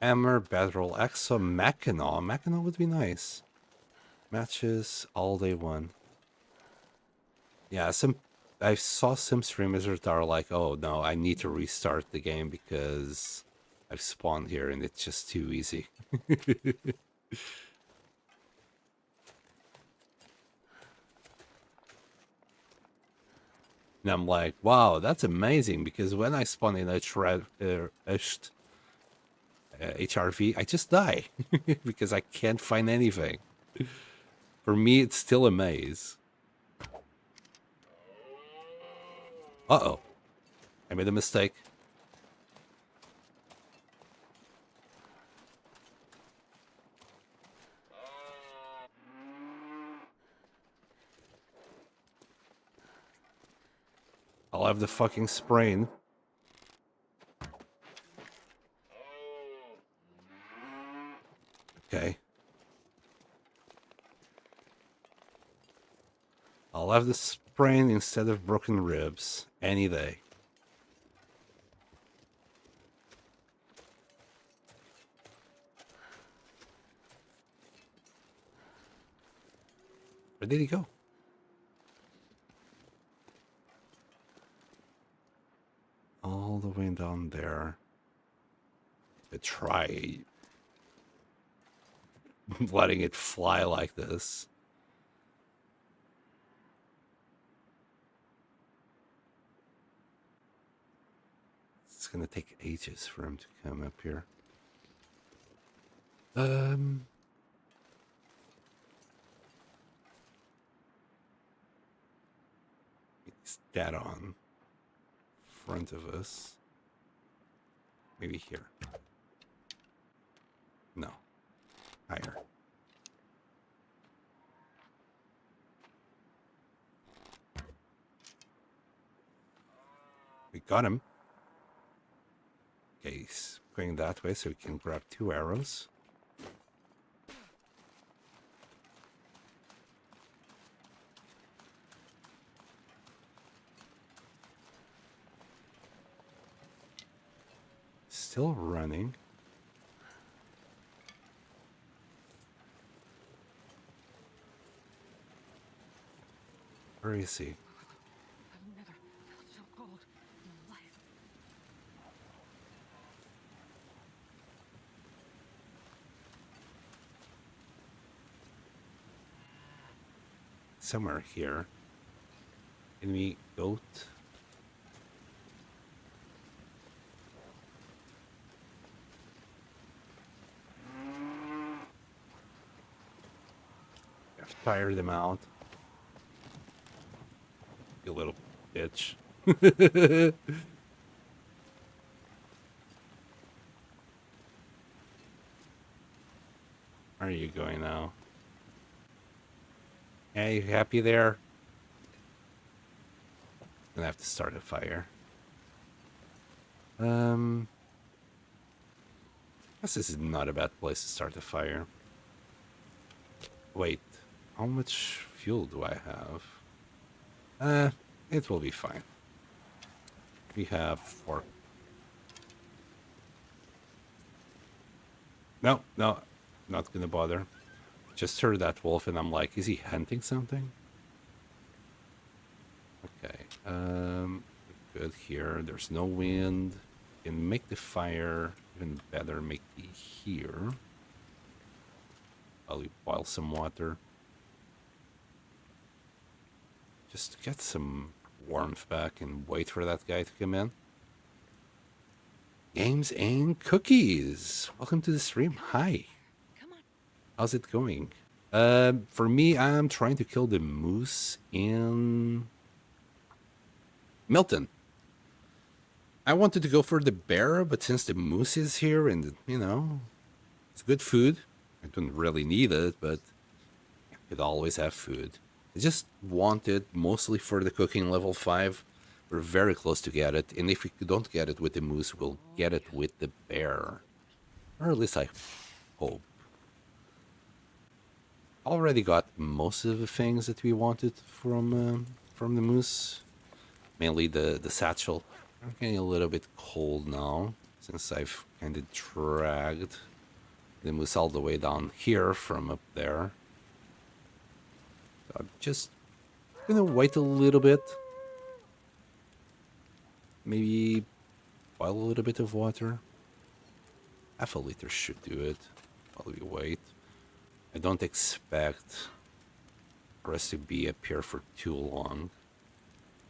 Hammer, Bedroll, Exo, Mackinaw. Mackinaw would be nice. Matches all day one. Yeah, I saw some streamers that are like, oh no, I need to restart the game because I've spawned here and it's just too easy. And I'm like, wow, that's amazing, because when I spawn in HRV, I just die because I can't find anything. For me, it's still a maze. Uh-oh. I made a mistake. I'll have the fucking sprain. Okay. I'll have the sprain instead of broken ribs any day. Where did he go? All the way down there. To try letting it fly like this. It's gonna take ages for him to come up here. It's dead on front of us. Maybe here. No. Higher. We got him. Okay, he's going that way so we can grab 2 arrows. Still running. Where is he? I've never felt so cold in my life. Somewhere here. Enemy goat. I've tired him out. You little bitch. Where are you going now? Yeah, you happy there? Gonna have to start a fire. Guess this is not a bad place to start a fire. Wait, how much fuel do I have? It will be fine. We have 4. No, not gonna bother. Just heard that wolf and I'm like, is he hunting something? Okay, good here. There's no wind. Can make the fire even better. Make the here. I'll boil some water. Just to get some warmth back and wait for that guy to come in. Games and cookies. Welcome to the stream. Hi. Come on. How's it going? For me, I'm trying to kill the moose in Milton. I wanted to go for the bear, but since the moose is here and, you know, it's good food. I don't really need it, but I could always have food. I just want it mostly for the cooking level 5. We're very close to get it. And if we don't get it with the moose, we'll get it with the bear. Or at least I hope. Already got most of the things that we wanted from the moose. Mainly the satchel. I'm getting a little bit cold now, since I've kind of dragged the moose all the way down here from up there. So I'm just gonna wait a little bit. Maybe boil a little bit of water. Half a liter should do it. Probably wait. I don't expect for us to be up here for too long.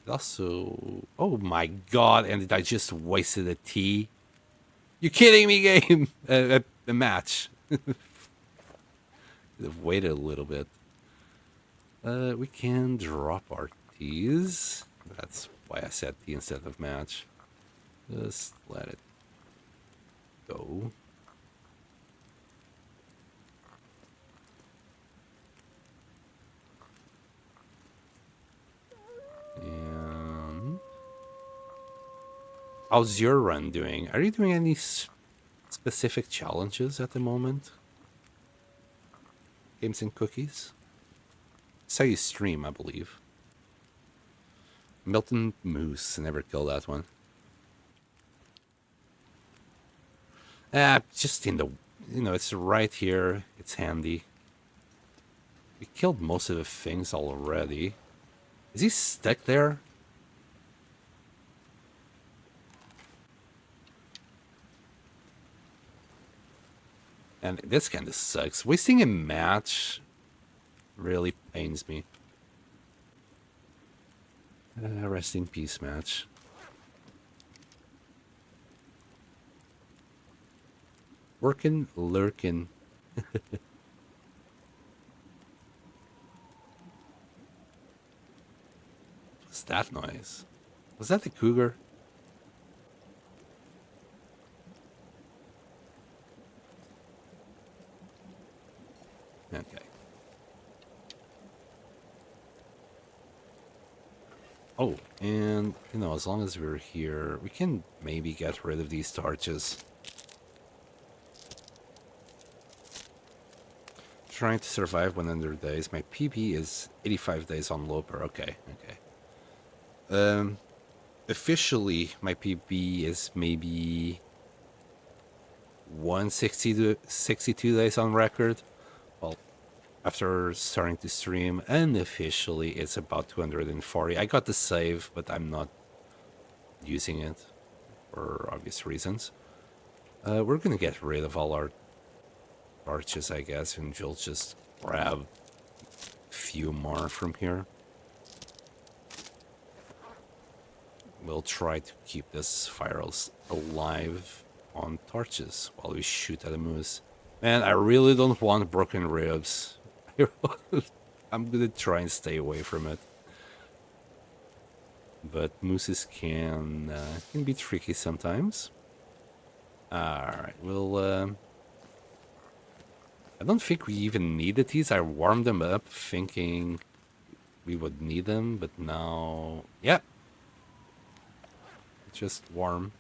Also, oh my god, and I just wasted a tea. You kidding me, game? A match. I've waited a little bit. We can drop our teas. That's why I said tea instead of match. Just let it go. And how's your run doing? Are you doing any specific challenges at the moment? Games and cookies? That's how you stream, I believe. Milton Moose. I never killed that one. Just in the, you know, it's right here. It's handy. We killed most of the things already. Is he stuck there? And this kind of sucks. Wasting a match really pains me. Rest in peace match. Working, lurking. What's that noise? Was that the cougar? Okay. Oh, and, you know, as long as we're here, we can maybe get rid of these torches. Trying to survive 100 days. My PB is 85 days on Loper. Okay, okay. Officially, my PB is maybe 160 to 62 days on record. Well, after starting to stream, unofficially, it's about 240. I got the save, but I'm not using it for obvious reasons. We're gonna get rid of all our torches, I guess, and we'll just grab a few more from here. We'll try to keep this fire alive on torches while we shoot at a moose. Man, I really don't want broken ribs. I'm gonna try and stay away from it. But mooses can be tricky sometimes. Alright, we'll... I don't think we even needed these. I warmed them up thinking we would need them, but now... Yeah. Just warm.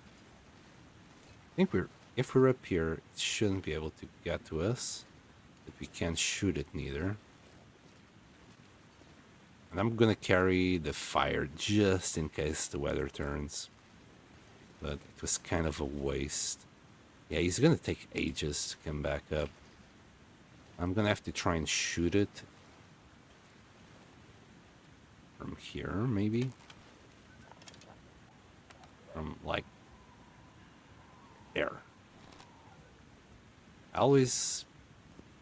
I think if we're up here, it shouldn't be able to get to us. But we can't shoot it neither. And I'm gonna carry the fire just in case the weather turns. But it was kind of a waste. Yeah, he's gonna take ages to come back up. I'm gonna have to try and shoot it from here, maybe. From like there. I always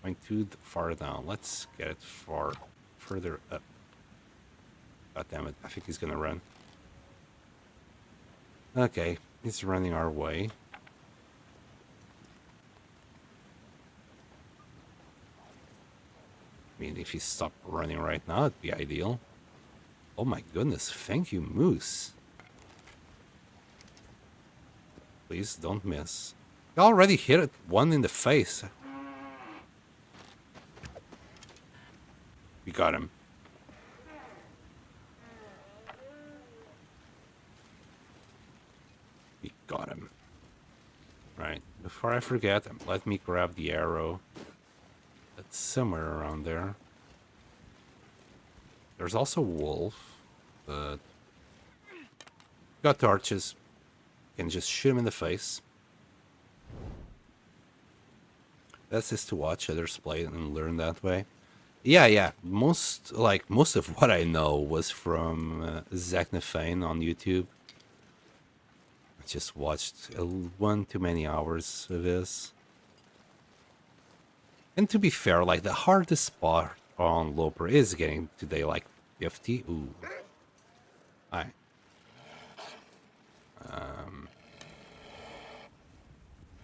went too far down. Let's get it further up. God damn it, I think he's gonna run. Okay, he's running our way. I mean, if he stopped running right now, it'd be ideal. Oh my goodness, thank you, moose. Please don't miss. I already hit it one in the face. We got him. We got him. Right, before I forget, let me grab the arrow. It's somewhere around there. There's also wolf, but got torches. Can just shoot him in the face. That's just to watch others play and learn that way. Yeah. Most of what I know was from Zachnafane on YouTube. I just watched one too many hours of this. And to be fair, like the hardest spot on Loper is getting today like 50. Ooh. Alright.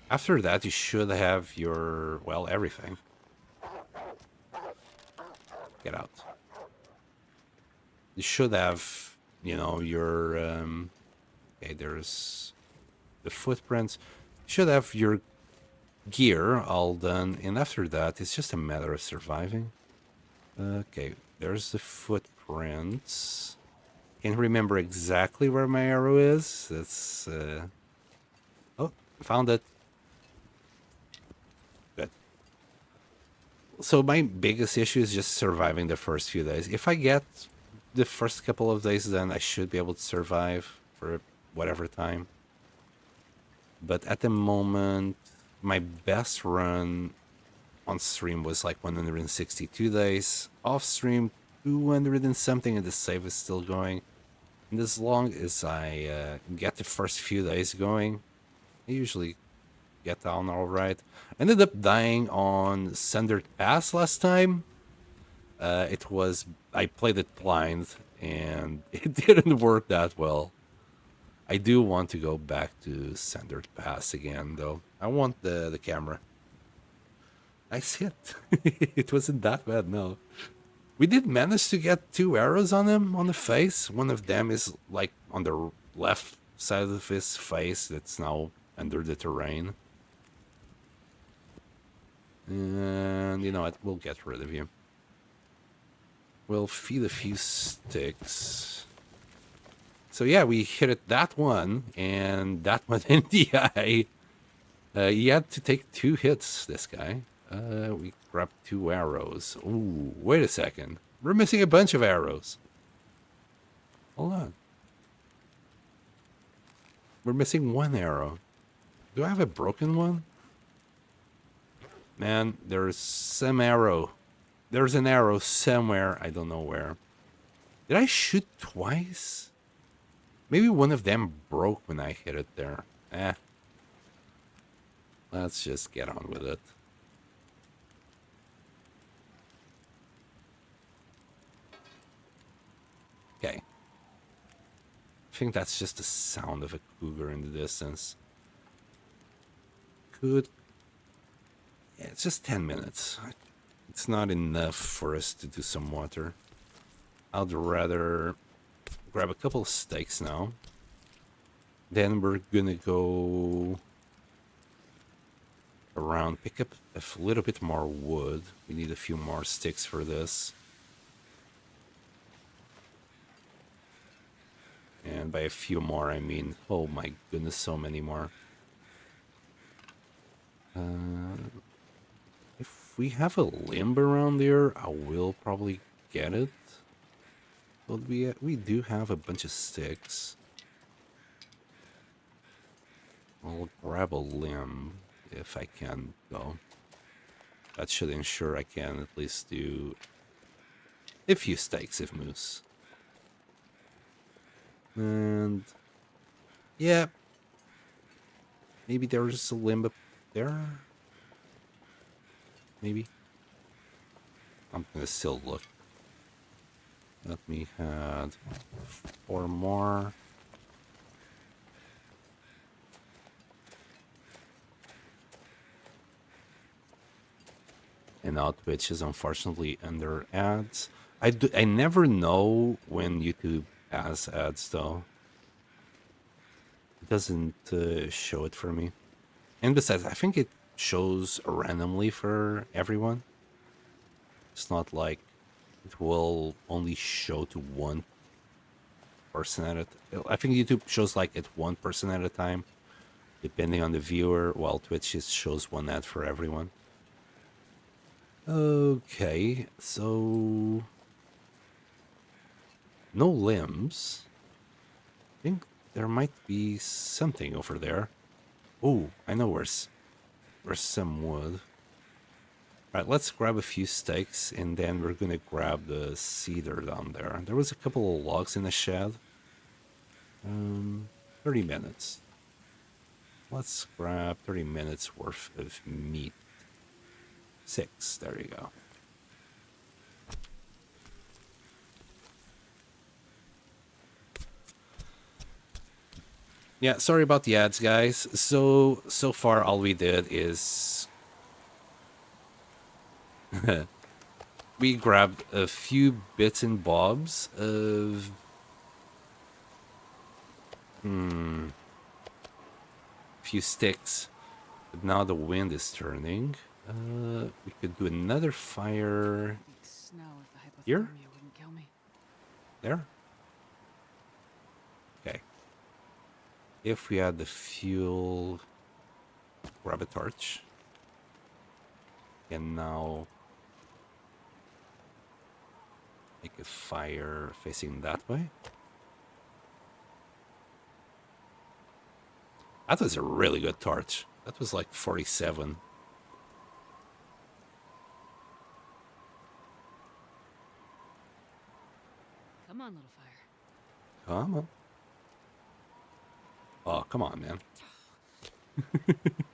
After that, you should have your, well, everything. Get out. You should have, you know, your, okay, there's the footprints. You should have your gear all done, and after that, it's just a matter of surviving. Okay, there's the footprints. Can't remember exactly where my arrow is. That's, oh, found it. Good. So my biggest issue is just surviving the first few days. If I get the first couple of days, then I should be able to survive for whatever time. But at the moment, my best run on stream was like 162 days. Off stream, 200 and something, and the save is still going. And as long as I get the first few days going, I usually get down all right. Ended up dying on Sundered Pass last time. I played it blind, and it didn't work that well. I do want to go back to Sundered Pass again, though. I want the camera. Nice hit. It wasn't that bad, no. We did manage to get 2 arrows on him on the face. One of them is like on the left side of his face that's now under the terrain. And you know what? We'll get rid of you. We'll feed a few sticks. So yeah, we hit it that one and that one in the eye. He had to take 2 hits, this guy. We grabbed 2 arrows. Ooh, wait a second. We're missing a bunch of arrows. Hold on. We're missing 1 arrow. Do I have a broken one? Man, there's some arrow. There's an arrow somewhere. I don't know where. Did I shoot twice? Maybe one of them broke when I hit it there. Let's just get on with it. Okay. I think that's just the sound of a cougar in the distance. Good. Yeah, it's just 10 minutes. It's not enough for us to do some water. I'd rather grab a couple of steaks now. Then we're gonna go around, pick up a little bit more wood. We need a few more sticks for this. And by a few more, I mean, oh my goodness, so many more. If we have a limb around there, I will probably get it. But we do have a bunch of sticks. I'll grab a limb if I can, though. That should ensure I can at least do a few steaks of moose. And yeah, maybe there's a limb up there. Maybe. I'm gonna still look. Let me add 4 more. And now Twitch is unfortunately under ads. I never know when YouTube has ads though. It doesn't show it for me. And besides, I think it shows randomly for everyone. It's not like it will only show to one person at it. I think YouTube shows like it 1 person at a time, depending on the viewer, while Twitch just shows 1 ad for everyone. Okay, so no limbs. I think there might be something over there. Oh, I know where's some wood. Alright, let's grab a few steaks and then we're gonna grab the cedar down there. There was a couple of logs in the shed. 30 minutes. Let's grab 30 minutes worth of meat. 6, there you go. Yeah, sorry about the ads, guys. So far all we did is we grabbed a few bits and bobs of few sticks. But now the wind is turning. We could do another fire Snow if the here? hypothermia wouldn't kill me. There. Okay. If we had the fuel, grab a torch. And now make a fire facing that way. That was a really good torch. That was like 47. on, little fire. Come on. Oh, come on, man.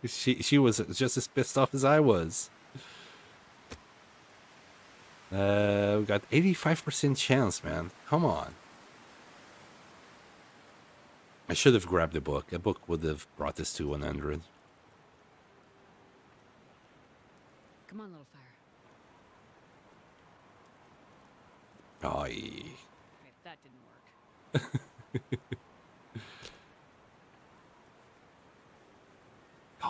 She was just as pissed off as I was. We got 85% chance, man. Come on. I should have grabbed a book. A book would have brought this to 100. Come on, little fire. Oh, Okay, that didn't work.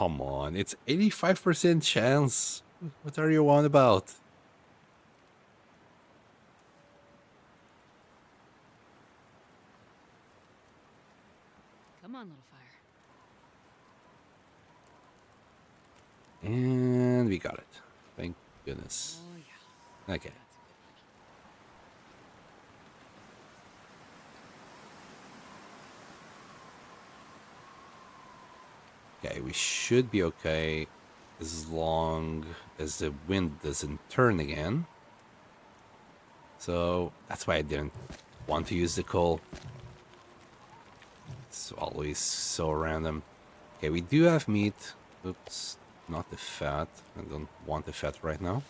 come on. It's 85% chance. What are you on about? Come on, little fire. And we got it. Thank goodness. Oh, yeah. Okay. Okay, we should be okay as long as the wind doesn't turn again. So that's why I didn't want to use the coal. It's always so random. Okay, we do have meat. Oops, not the fat. I don't want the fat right now.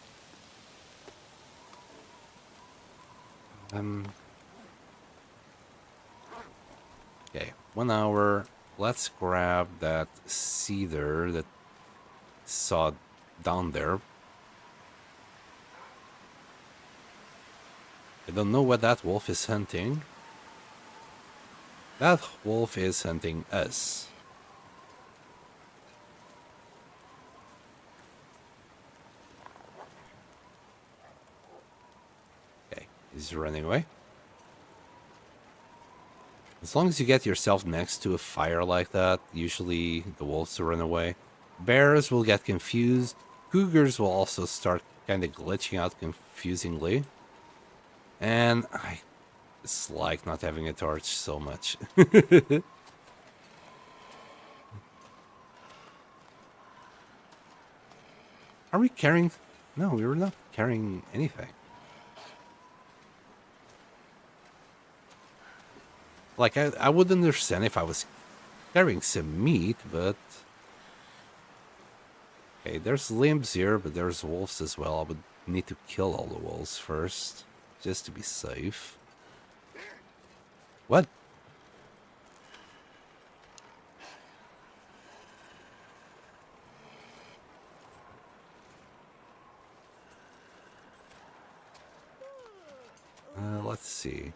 Okay, 1 hour. Let's grab that cedar that saw down there. I don't know what that wolf is hunting. That wolf is hunting us. Okay, he's running away. As long as you get yourself next to a fire like that, usually the wolves will run away. Bears will get confused. Cougars will also start kind of glitching out confusingly. And I dislike not having a torch so much. Are we carrying? No, we were not carrying anything. Like, I would understand if I was carrying some meat, but... Okay, there's limbs here, but there's wolves as well. I would need to kill all the wolves first, just to be safe. What? Let's see.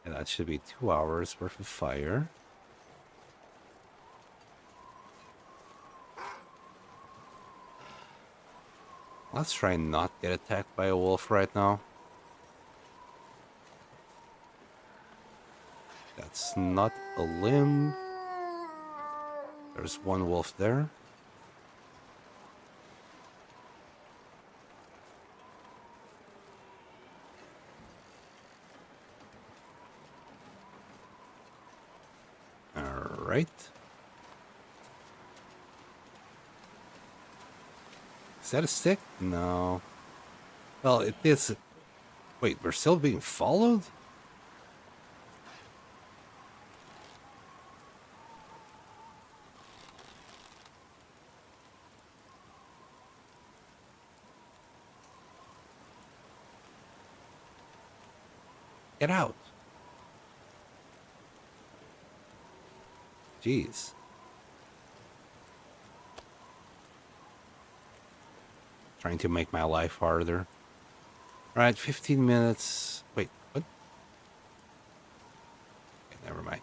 And that should be 2 hours worth of fire. Let's try and not get attacked by a wolf right now. That's not a limb. There's one wolf there. Alright. Is that a stick? No. Well, it is. Wait, we're still being followed? Get out. Jeez. Trying to make my life harder. Alright, 15 minutes. Wait, what? Okay, never mind.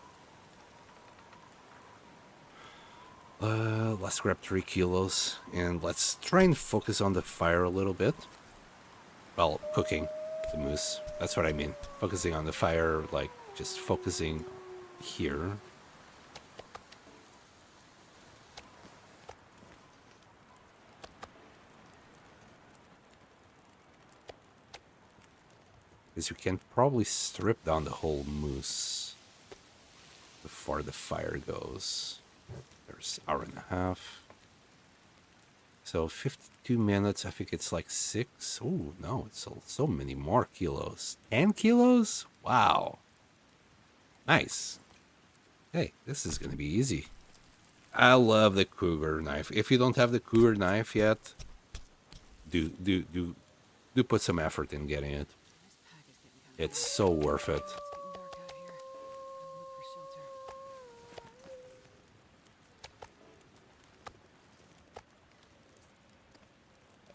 Let's grab 3 kilos and let's try and focus on the fire a little bit. Well, cooking the moose. That's what I mean. Focusing on the fire, like just focusing here. Because you can probably strip down the whole moose before the fire goes. There's hour and a half. So 52 minutes, I think it's like 6. Oh, no, it's so many more kilos. 10 kilos? Wow. Nice. Hey, this is going to be easy. I love the cougar knife. If you don't have the cougar knife yet, do put some effort in getting it. This pack is getting kind of It's so worth it. It's getting dark out here. Gotta look for shelter.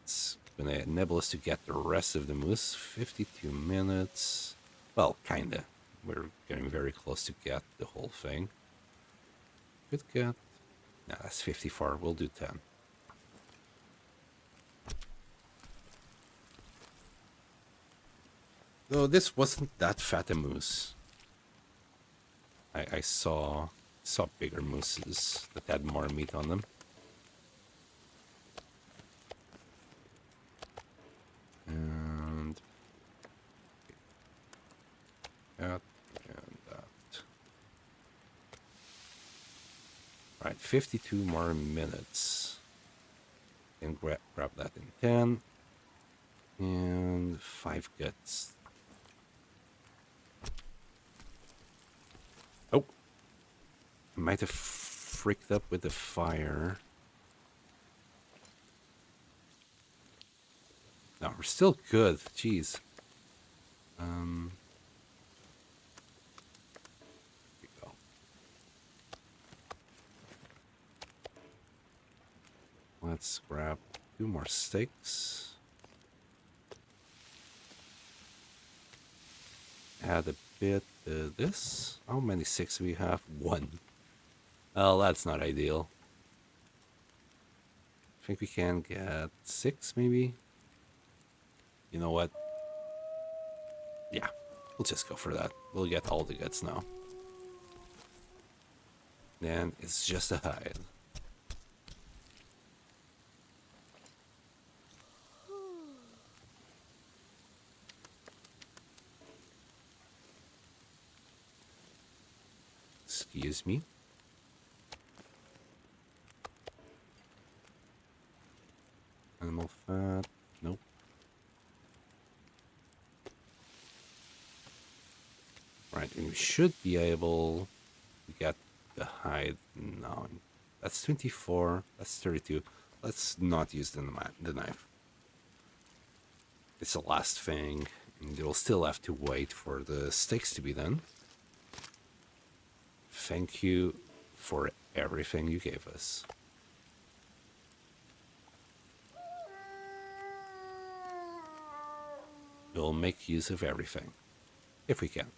It's going to enable us to get the rest of the moose. 52 minutes. Well, kinda. We're getting very close to get the whole thing. Could get... No, that's 54. We'll do 10. Though this wasn't that fat a moose. I saw bigger mooses that had more meat on them. And that and that. Right, 52 more minutes. And grab that in 10. And 5 guts. Oh, I might have freaked up with the fire. No, we're still good. Jeez. Here we go. Let's grab 2 more steaks. Add a bit of this. How many sticks do we have? 1. Well, that's not ideal. I think we can get 6 maybe. You know what? Yeah, we'll just go for that. We'll get all the guts now. Then it's just a hide. Excuse me. Animal fat. Nope. Right, and we should be able to get the hide now. That's 24. That's 32. Let's not use the knife. It's the last thing, and we'll still have to wait for the steaks to be done. Thank you for everything you gave us. We'll make use of everything, if we can.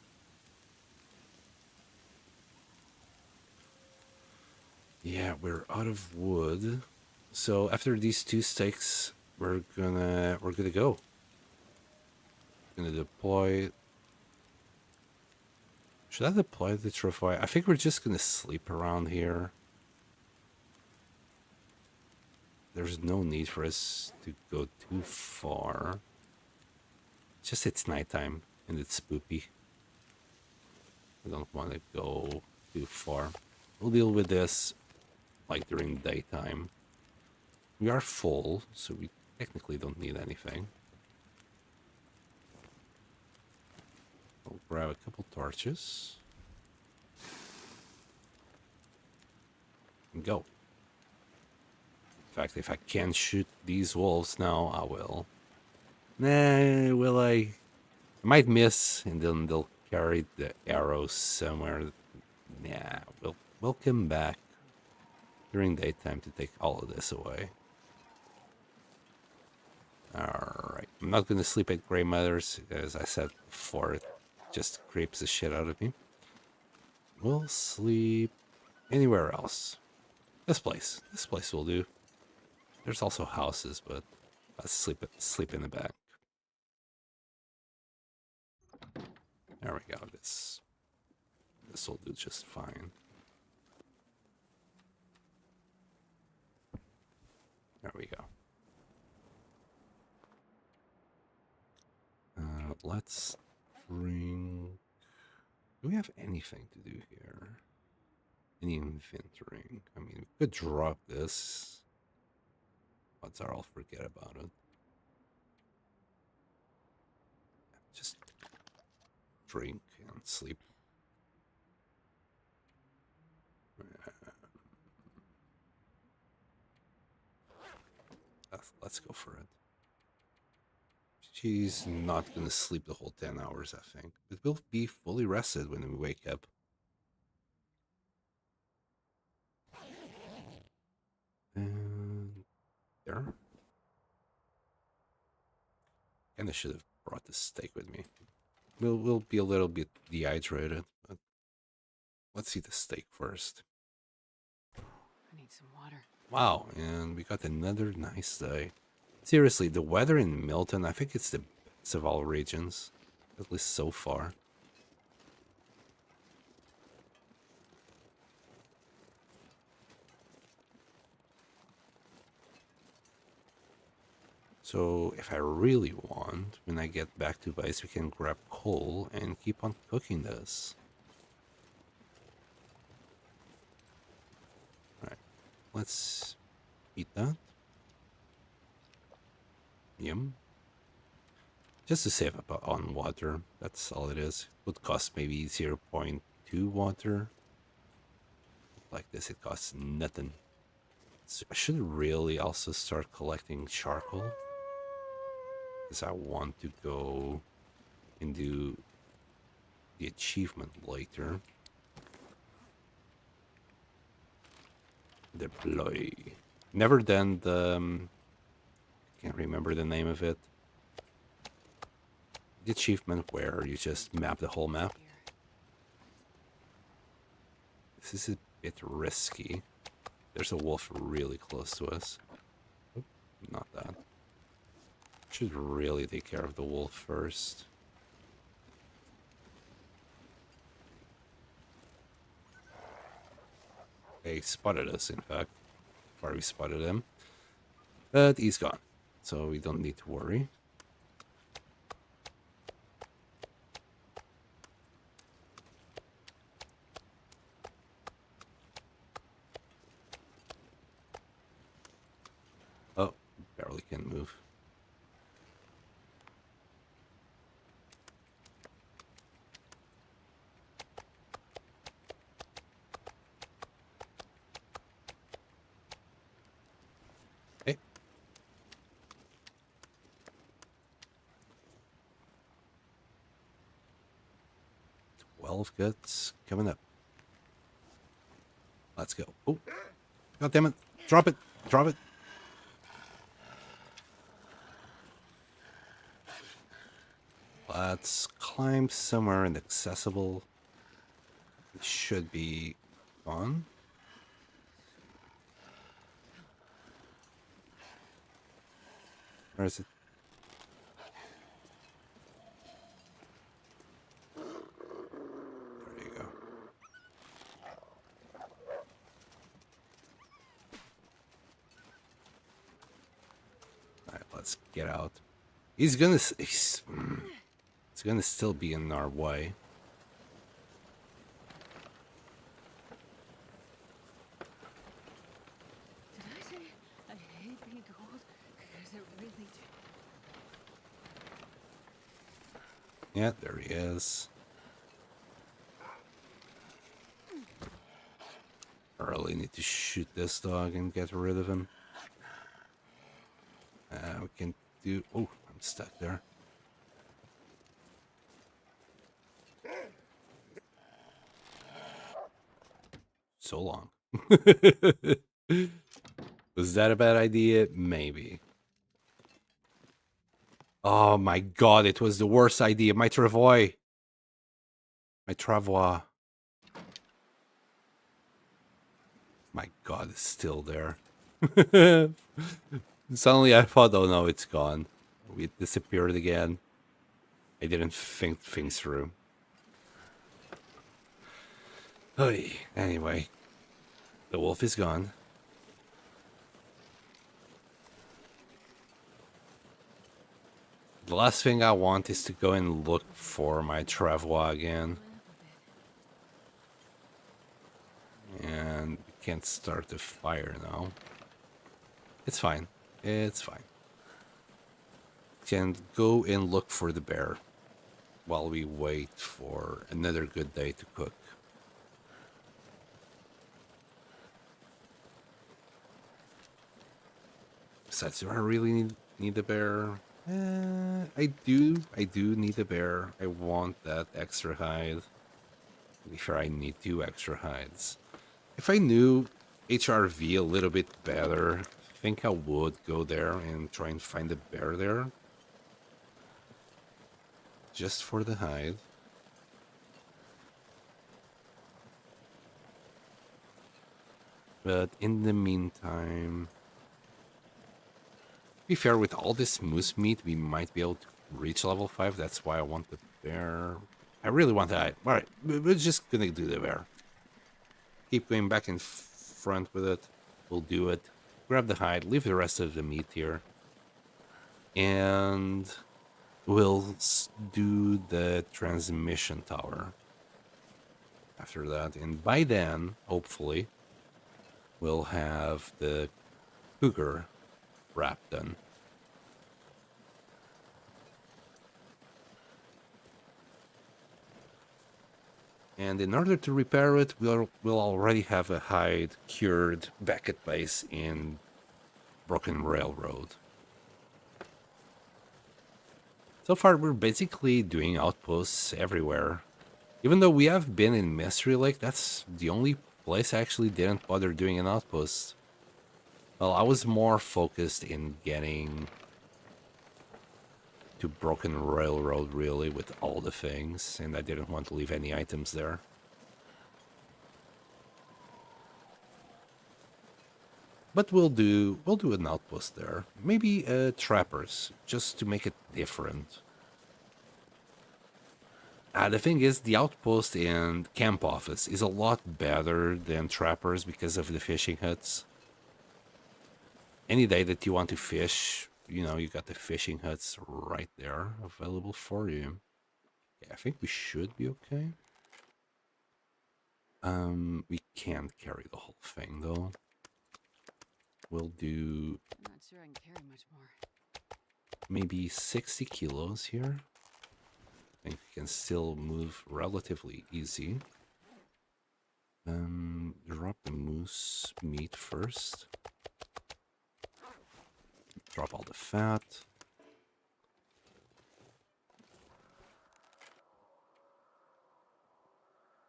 Yeah, we're out of wood. So after these 2 steaks, we're gonna go. Gonna deploy. Should I deploy the trophy? I think we're just gonna sleep around here. There's no need for us to go too far. Just it's nighttime and it's spoopy. I don't want to go too far. We'll deal with this like during daytime. We are full, so we technically don't need anything. I'll grab a couple torches. And go. In fact, if I can shoot these wolves now, I will. Nah, will I? I might miss, and then they'll carry the arrows somewhere. Nah, we'll come back during daytime to take all of this away. Alright, I'm not going to sleep at Grey Mother's, as I said before, it just creeps the shit out of me. We'll sleep anywhere else. This place will do. There's also houses, but let's sleep in the back. There we go. This will do just fine. There we go. Let's Drink. Do we have anything to do here? Any inventory? I mean, we could drop this. Odds are I'll forget about it. Just drink and sleep. Let's go for it. She's not gonna sleep the whole 10 hours, I think. But we'll be fully rested when we wake up. And there. Kinda should have brought the steak with me. We'll be a little bit dehydrated, but let's eat the steak first. I need some water. Wow, and we got another nice day. Seriously, the weather in Milton, I think it's the best of all regions, at least so far. So if I really want, when I get back to base, we can grab coal and keep on cooking this. Alright, let's eat that. Yum. Just to save up on water, that's all it is. It would cost maybe 0.2 water. Like this, it costs nothing. So I should really also start collecting charcoal, because I want to go and do the achievement later. Deploy. Never done the... can't remember the name of it. The achievement where you just map the whole map. This is a bit risky. There's a wolf really close to us. Oop, not that. Should really take care of the wolf first. They spotted us, in fact. Before we spotted him. But he's gone. So we don't need to worry. Oh, barely can move. Hey. 12 guts coming up. Let's go. Oh, God damn it. Drop it. Drop it. Let's climb somewhere inaccessible. It should be gone. Where is it? There you go. Alright, let's get out. He's gonna still be in our way. Did I say I hate being cold? Because it really did. Yeah, there he is. I really need to shoot this dog and get rid of him. We can do... Oh, I'm stuck there. So long. Was that a bad idea? Maybe. Oh my god, it was the worst idea. My travois. My travois. My god, it's still there. Suddenly I thought, oh no, it's gone. It disappeared again. I didn't think things through. Oy. Anyway, the wolf is gone. The last thing I want is to go and look for my Travois again. And we can't start the fire now. It's fine. It's fine. Can go and look for the bear while we wait for another good day to cook. Besides, do I really need a bear? I do need a bear. I want that extra hide. To be fair, I need 2 extra hides. If I knew HRV a little bit better, I think I would go there and try and find a bear there. Just for the hide. But in the meantime, to be fair, with all this moose meat, we might be able to reach level 5. That's why I want the bear. I really want the hide. Alright, we're just gonna do the bear. Keep going back in front with it. We'll do it. Grab the hide, leave the rest of the meat here. And we'll do the transmission tower after that. And by then, hopefully, we'll have the cougar wrap done. And in order to repair it, we'll already have a hide cured back at base in Broken Railroad. So far, we're basically doing outposts everywhere. Even though we have been in Mystery Lake, that's the only place I actually didn't bother doing an outpost. Well, I was more focused in getting to Broken Railroad, really, with all the things, and I didn't want to leave any items there. But we'll do an outpost there. Maybe trappers, just to make it different. The thing is, the outpost and camp office is a lot better than trappers because of the fishing huts. Any day that you want to fish, you know, you got the fishing huts right there available for you. Yeah, I think we should be okay. We can't carry the whole thing though. We'll do I'm not sure I can carry much more. maybe 60 kilos here. I think we can still move relatively easy. Drop the moose meat first. Drop all the fat.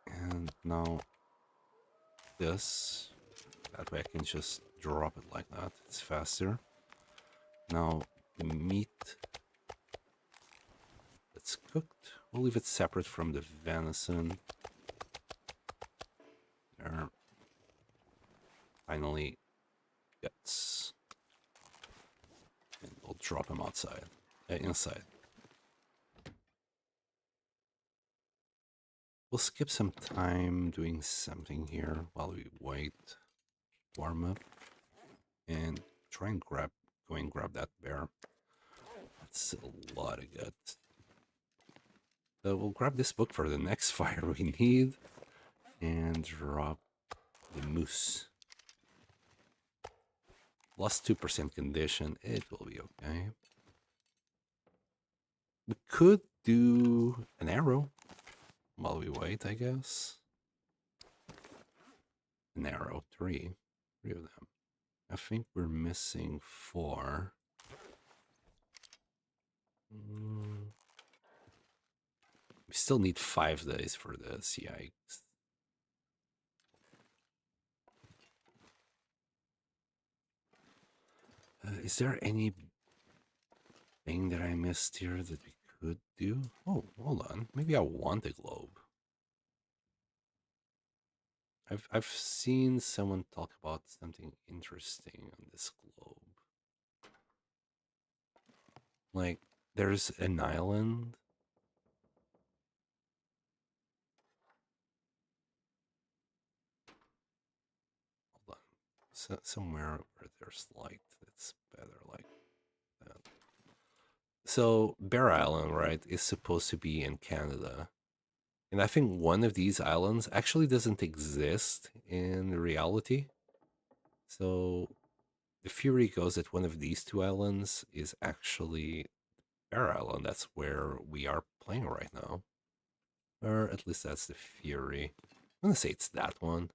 And now this. That way I can just drop it like that. It's faster. Now the meat that's cooked, we'll leave it separate from the venison. There. Finally, guts. And we'll drop them outside, inside. We'll skip some time doing something here while we wait, warm up, and try and grab that bear. That's a lot of guts. So we'll grab this book for the next fire we need and drop the moose. Plus 2% condition, it will be okay. We could do an arrow while we wait, I guess. An arrow, three of them. I think we're missing 4. We still need 5 days for this, yikes. Is there any thing that I missed here that we could do? Oh, hold on. Maybe I want a globe. I've seen someone talk about something interesting on this globe. Like, there's an island. Hold on. Somewhere where there's light, it's better like that. So Bear Island, right, is supposed to be in Canada. And I think one of these islands actually doesn't exist in reality. So the theory goes that one of these two islands is actually Bear Island. That's where we are playing right now. Or at least that's the theory. I'm gonna say it's that one,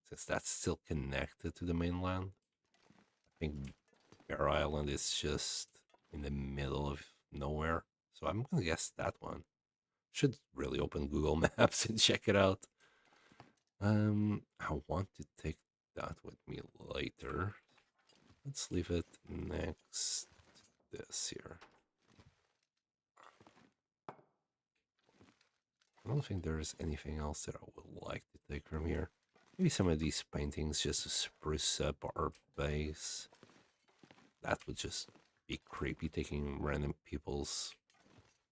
since that's still connected to the mainland. I think Bear Island is just in the middle of nowhere. So I'm gonna guess that one. Should really open Google Maps and check it out. I want to take that with me later. Let's leave it next to this here. I don't think there's anything else that I would like to take from here. Maybe some of these paintings just to spruce up our base. That would just be creepy, taking random people's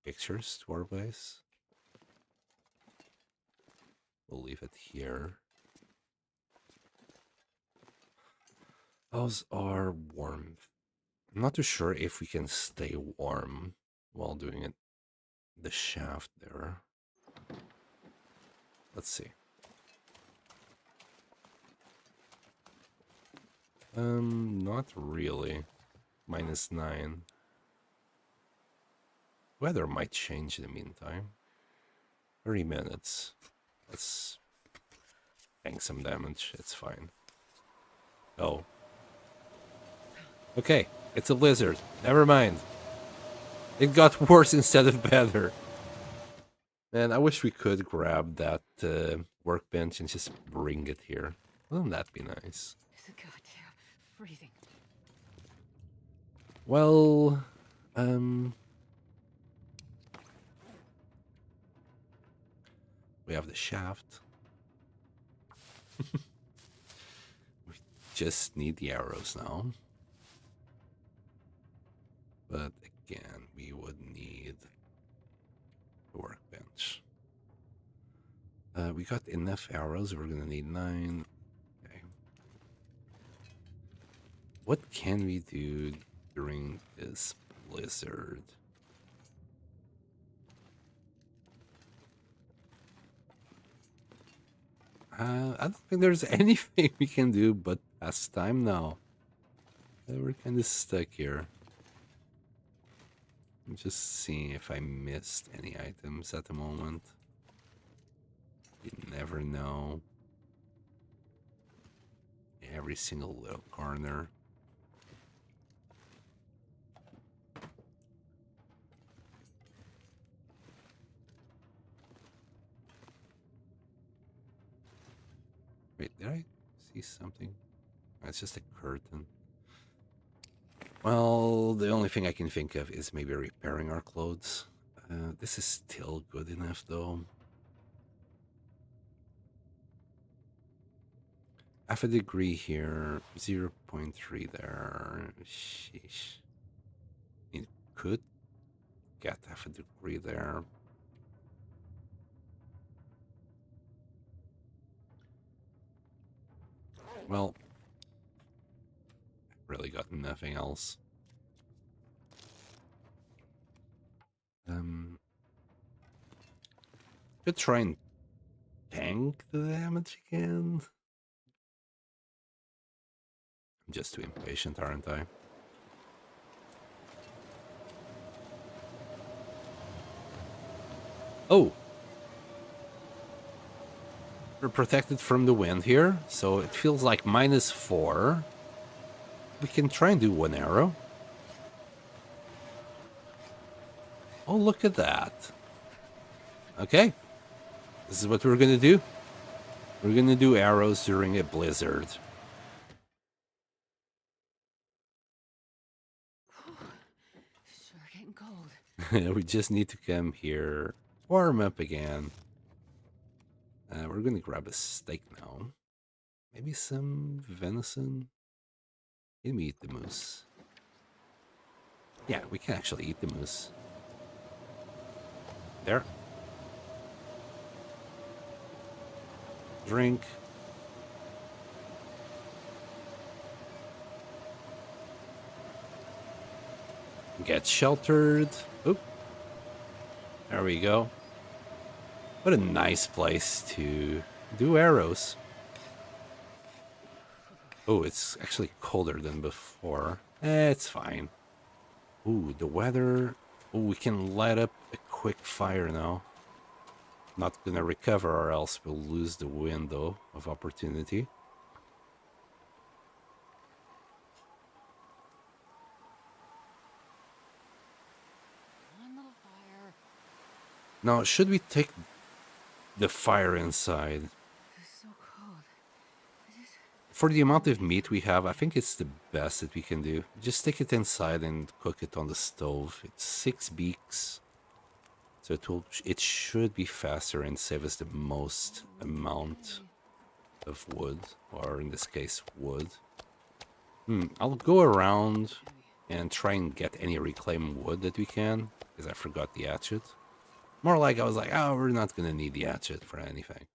pictures to our base. We'll leave it here. Those are warm. I'm not too sure if we can stay warm while doing it. The shaft there. Let's see. Not really. -9. Weather might change in the meantime. 30 minutes. Let's tank some damage. It's fine. Oh. Okay, it's a blizzard. Never mind. It got worse instead of better. Man, I wish we could grab that workbench and just bring it here. Wouldn't that be nice? It's goddamn freezing. Well, we have the shaft. We just need the arrows now. But again, we would need a workbench. We got enough arrows. We're gonna need 9. Okay. What can we do during this blizzard? I don't think there's anything we can do but pass time now. We're kind of stuck here. I'm just seeing if I missed any items at the moment. You never know. Every single little corner. Wait, did I see something? Oh, it's just a curtain. Well, the only thing I can think of is maybe repairing our clothes. This is still good enough, though. Half a degree here, 0.3 there. Sheesh. It could get half a degree there. Well, really got nothing else. Could try and tank the damage again. I'm just too impatient, aren't I? Oh! We're protected from the wind here, so it feels like -4. We can try and do 1 arrow. Oh, look at that. Okay. This is what we're gonna do. We're gonna do arrows during a blizzard. Sure getting cold. We just need to come here, warm up again. We're gonna grab a steak now. Maybe some venison. Can we eat the moose? Yeah, we can actually eat the moose. There. Drink. Get sheltered. Oop. There we go. What a nice place to do arrows. Oh, it's actually colder than before. It's fine. Ooh, the weather. Oh, we can light up a quick fire now. Not gonna recover or else we'll lose the window of opportunity. One little fire. Now, should we take the fire inside? It's so cold. For the amount of meat we have, I think it's the best that we can do. Just stick it inside and cook it on the stove. It's 6 beaks. So it should be faster and save us the most amount of wood, or in this case, wood. I'll go around and try and get any reclaimed wood that we can, because I forgot the hatchet. More like I was like, oh, we're not going to need the hatchet for anything.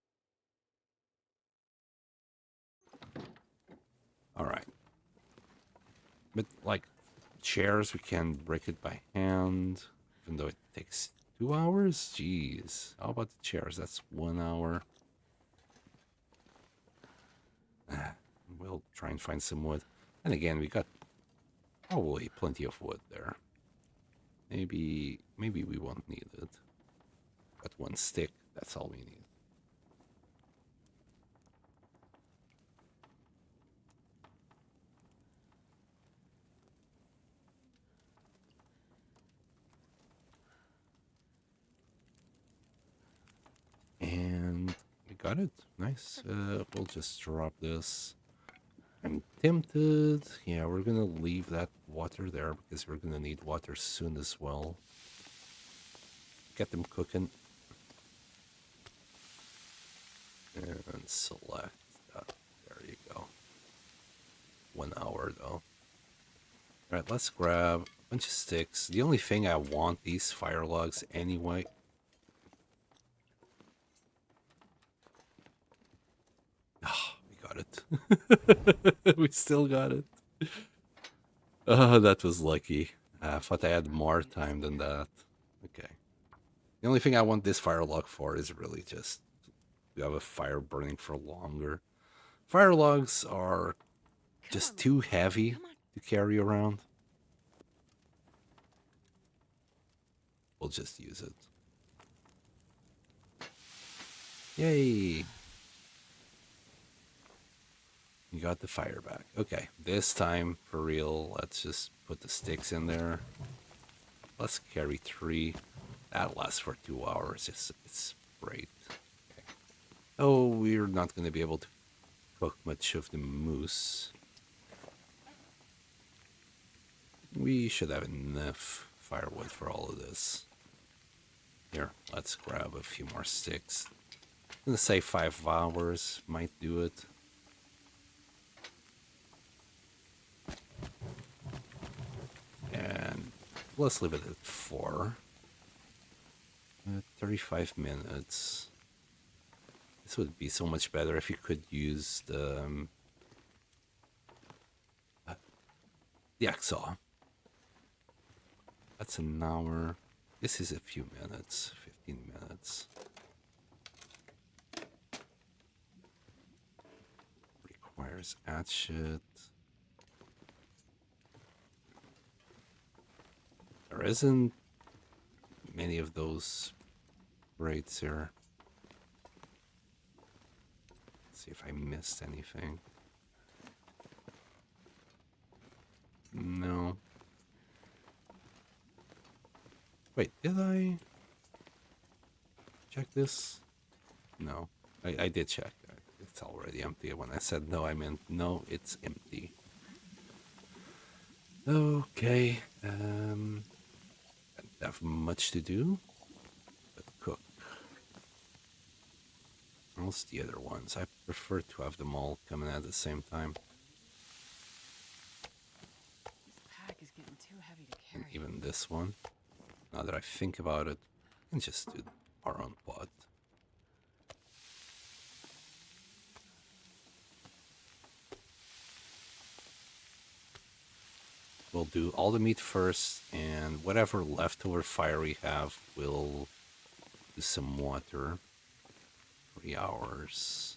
All right. But like chairs, we can break it by hand, even though it takes 2 hours. Jeez. How about the chairs? That's 1 hour. We'll try and find some wood. And again, we got probably plenty of wood there. Maybe we won't need it. Got 1 stick. That's all we need. And we got it. Nice. We'll just drop this. I'm tempted. Yeah, we're gonna leave that water there because we're gonna need water soon as well. Get them cooking. And select that. There you go. 1 hour though. Alright, let's grab a bunch of sticks. The only thing I want these fire logs anyway. Ah, we got it. We still got it. Oh, that was lucky. I thought I had more time than that. Okay. The only thing I want this fire log for is really just to have a fire burning for longer. Fire logs are just too heavy to carry around. We'll just use it. Yay! You got the fire back. Okay, this time, for real, let's just put the sticks in there. Let's carry 3. That lasts for 2 hours. It's great. Okay. Oh, we're not going to be able to cook much of the moose. We should have enough firewood for all of this. Here, let's grab a few more sticks. I'm going to say 5 hours might do it. And let's leave it at 4. 35 minutes. This would be so much better if you could use the hacksaw. That's an hour. This is a few minutes, 15 minutes. Requires hatchet. There isn't many of those rates here. Let's see if I missed anything. No. Wait, did I check this? No. I did check. It's already empty. When I said no, I meant no, it's empty. Okay. Don't have much to do, but cook. What's the other ones? I prefer to have them all coming at the same time. This pack is getting too heavy to And carry. even this one. Now that I think about it, I can just do our own pot. We'll do all the meat first, and whatever leftover fire we have, we'll do some water. 3 hours.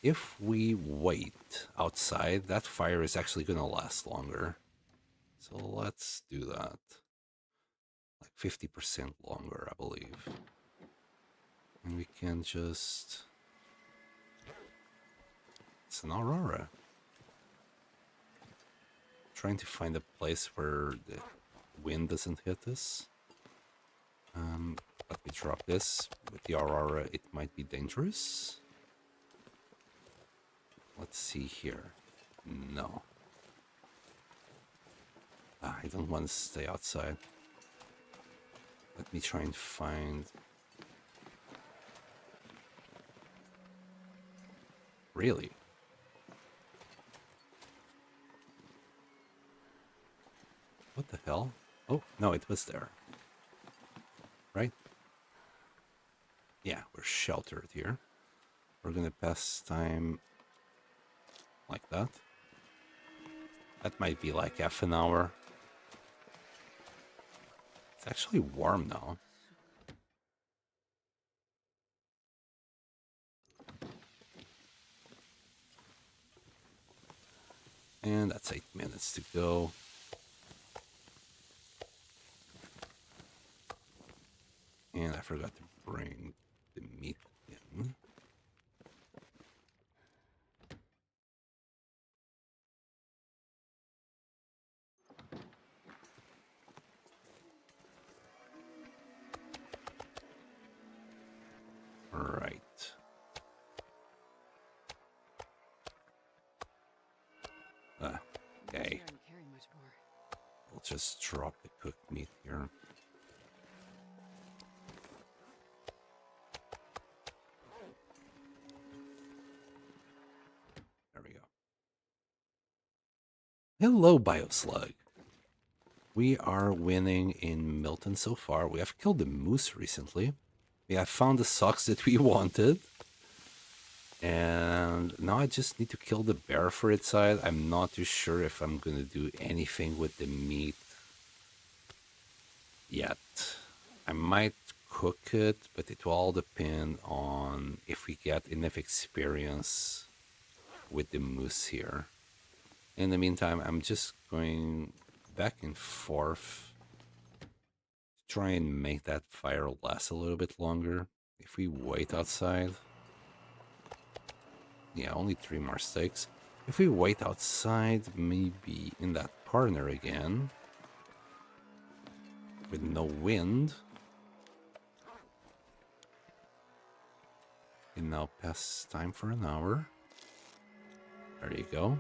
If we wait outside, that fire is actually going to last longer. So let's do that. Like 50% longer, I believe. And we can just... It's an aurora. Trying to find a place where the wind doesn't hit us. Let me drop this. With the aurora, it might be dangerous. Let's see here. No. I don't want to stay outside. Let me try and find... Really? What the hell? Oh, no, it was there. Right? Yeah, we're sheltered here. We're gonna pass time like that. That might be like half an hour. It's actually warm now. And that's 8 minutes to go. And I forgot to bring the meat in. All right. Okay. We'll just drop the cooked meat here. There we go. Hello, Bioslug. We are winning in Milton so far. We have killed the moose recently. We have found the socks that we wanted. And now I just need to kill the bear for its side. I'm not too sure if I'm going to do anything with the meat yet. I might cook it, but it will all depend on if we get enough experience with the moose here. In the meantime, I'm just going back and forth to try and make that fire last a little bit longer. If we wait outside... Yeah, only 3 more steaks. If we wait outside, maybe in that corner again, with no wind, and now pass time for an hour. There you go.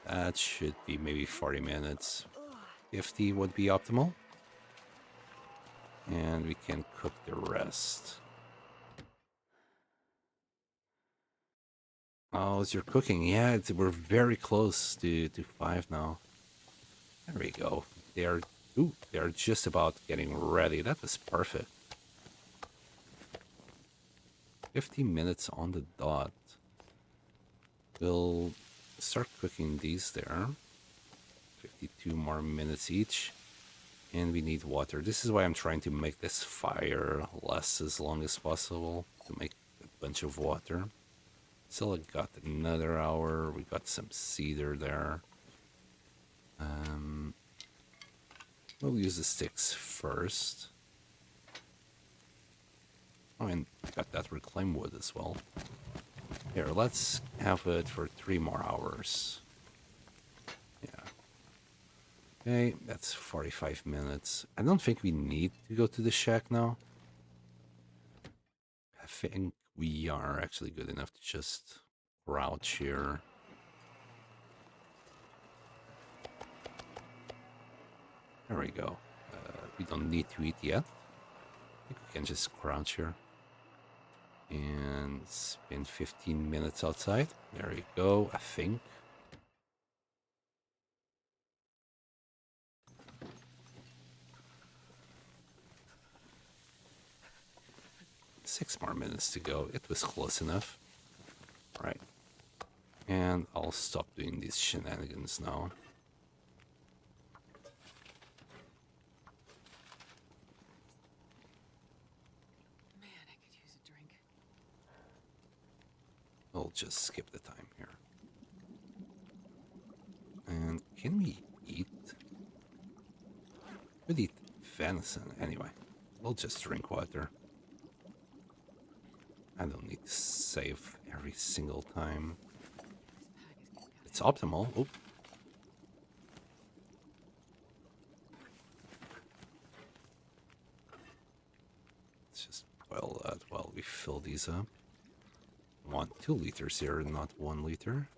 That should be maybe 40 minutes. 50 would be optimal. And we can cook the rest. How's your cooking? Yeah, we're very close to 5 now. There we go. They're just about getting ready. That was perfect. 50 minutes on the dot. We'll start cooking these there. 52 more minutes each. And we need water. This is why I'm trying to make this fire last as long as possible. To make a bunch of water. Still I got another hour. We got some cedar there. We'll use the sticks first. Oh, and I got that reclaimed wood as well. Here, let's have it for 3 more hours. Yeah. Okay, that's 45 minutes. I don't think we need to go to the shack now. I think we are actually good enough to just crouch here. There we go. We don't need to eat yet. I think we can just crouch here. And spend 15 minutes outside. There you go, I think. Six more minutes to go. It was close enough. All right. And I'll stop doing these shenanigans now. we'll just skip the time here. And can we eat? We'd eat venison anyway. We'll just drink water. I don't need to save every single time. It's optimal. Oop. Let's just boil that while we fill these up. Want 2 liters here, not 1 liter.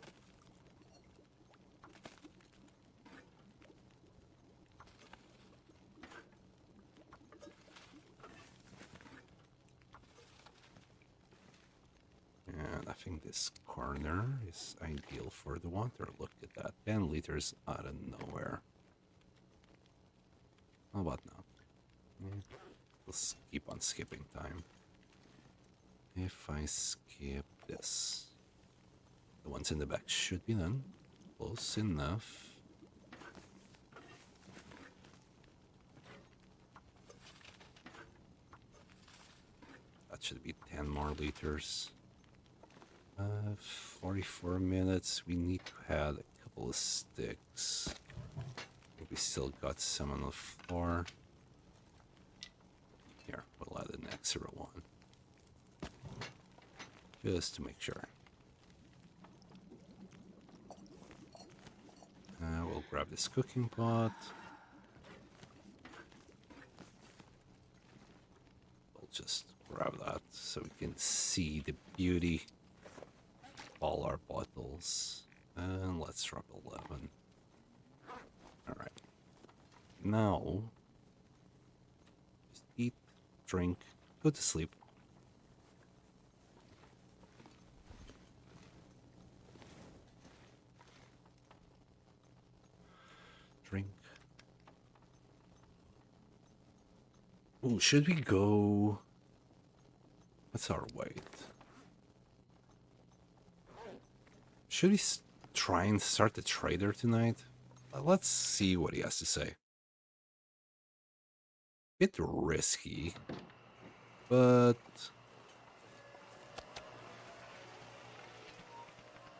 And I think this corner is ideal for the water. Look at that. 10 liters out of nowhere. How about now? Yeah. Let's keep on skipping time. If I skip this, the ones in the back should be done. Close enough. That should be 10 more liters. 44 minutes. We need to add a couple of sticks. We still got some on the floor. Here, we'll add an extra one. Just to make sure. We'll grab this cooking pot. We'll just grab that so we can see the beauty of all our bottles. And let's drop 11. Alright. Now, just eat, drink, go to sleep. Drink. Ooh, should we go? What's our weight? Should we try and start the trader tonight? Let's see what he has to say. Bit risky, but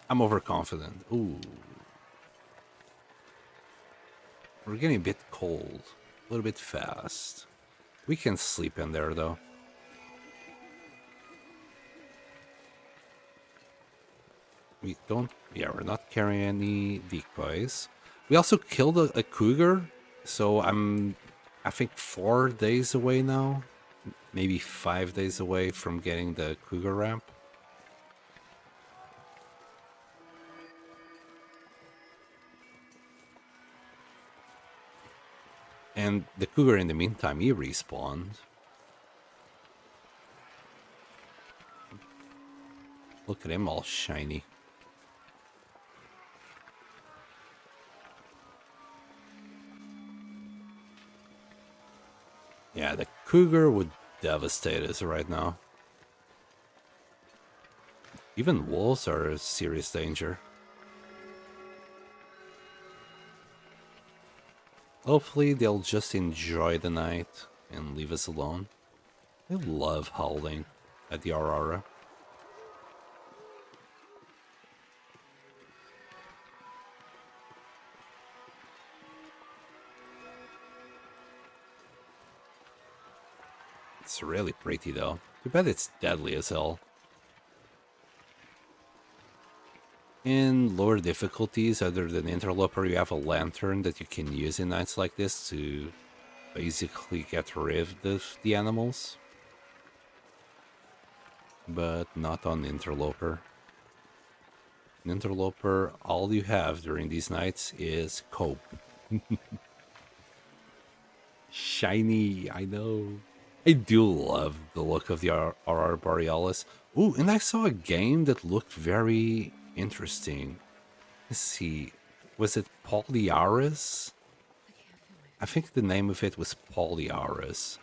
I'm overconfident. Ooh. We're getting a bit cold, a little bit fast. We can sleep in there though. We don't, yeah, we're not carrying any decoys. We also killed a cougar, so I think 4 days away now. Maybe 5 days away from getting the cougar ramp. And the cougar in the meantime, he respawned. Look at him all shiny. Yeah, the cougar would devastate us right now. Even wolves are a serious danger. Hopefully they'll just enjoy the night and leave us alone. I love howling at the Aurora. It's really pretty though. Too bad it's deadly as hell. In lower difficulties, other than Interloper, you have a lantern that you can use in nights like this to basically get rid of the animals. But not on Interloper. In Interloper, all you have during these nights is cope. Shiny, I know. I do love the look of the Aurora Borealis. Ooh, and I saw a game that looked very interesting. Let's see. Was it Polyarus? I think the name of it was Polyarus.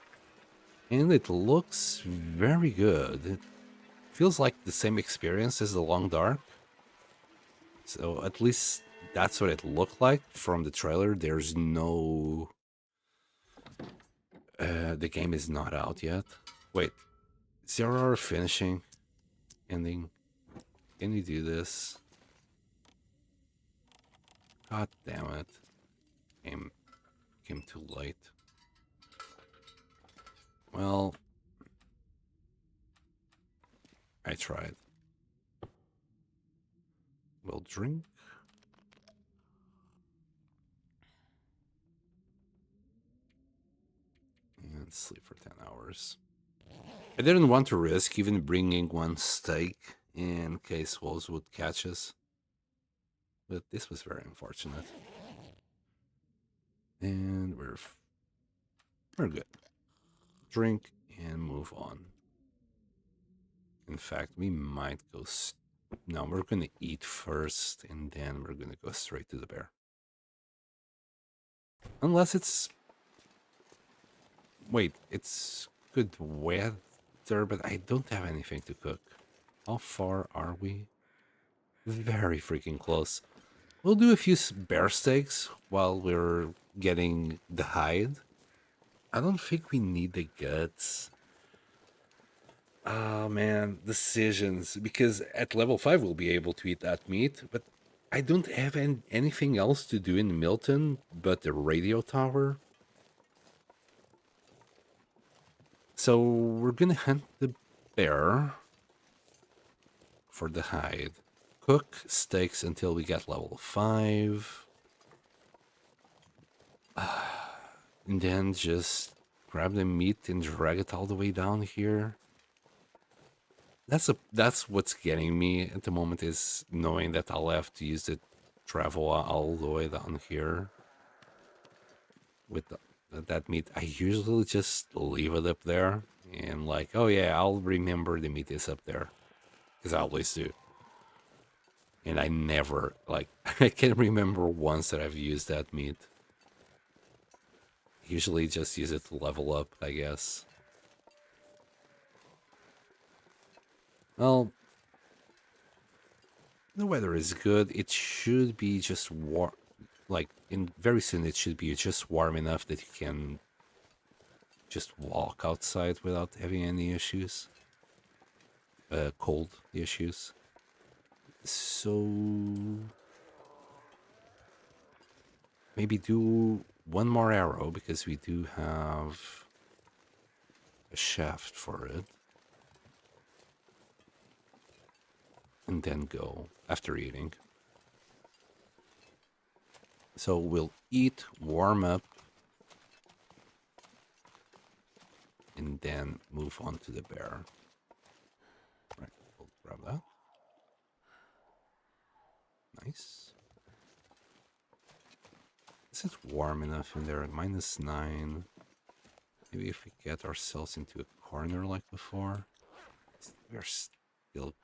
And it looks very good. It feels like the same experience as the Long Dark. So at least that's what it looked like from the trailer. There's no... the game is not out yet. Wait, is the Aurora finishing? Ending? Can you do this? God damn it. Came too late. Well, I tried. We'll drink. And sleep for 10 hours. I didn't want to risk even bringing one steak in case wolves would catch us. But this was very unfortunate. And we're good. Drink and move on. In fact, we might go... No, we're going to eat first, and then we're going to go straight to the bear. Unless it's... Wait, it's good weather, but I don't have anything to cook. How far are we? Very freaking close. We'll do a few bear steaks while we're getting the hide. I don't think we need the guts. Oh man, decisions. Because at level 5 we'll be able to eat that meat, but I don't have anything else to do in Milton but the radio tower. So we're gonna hunt the bear for the hide. Cook steaks until we get level 5. And then just grab the meat and drag it all the way down here. That's what's getting me at the moment, is knowing that I'll have to use the travel all the way down here with that meat. I usually just leave it up there and like, oh yeah, I'll remember the meat is up there, because I always do. And I never, like, I can't remember once that I've used that meat. Usually just use it to level up, I guess. Well, the weather is good. It should be just warm. Like, very soon it should be just warm enough that you can just walk outside without having any issues. Cold issues. So maybe do one more arrow, because we do have a shaft for it. And then go after eating. So we'll eat, warm up, and then move on to the bear. Right, we'll grab that. Nice. Is it warm enough in there? -9. Maybe if we get ourselves into a corner like before. We're still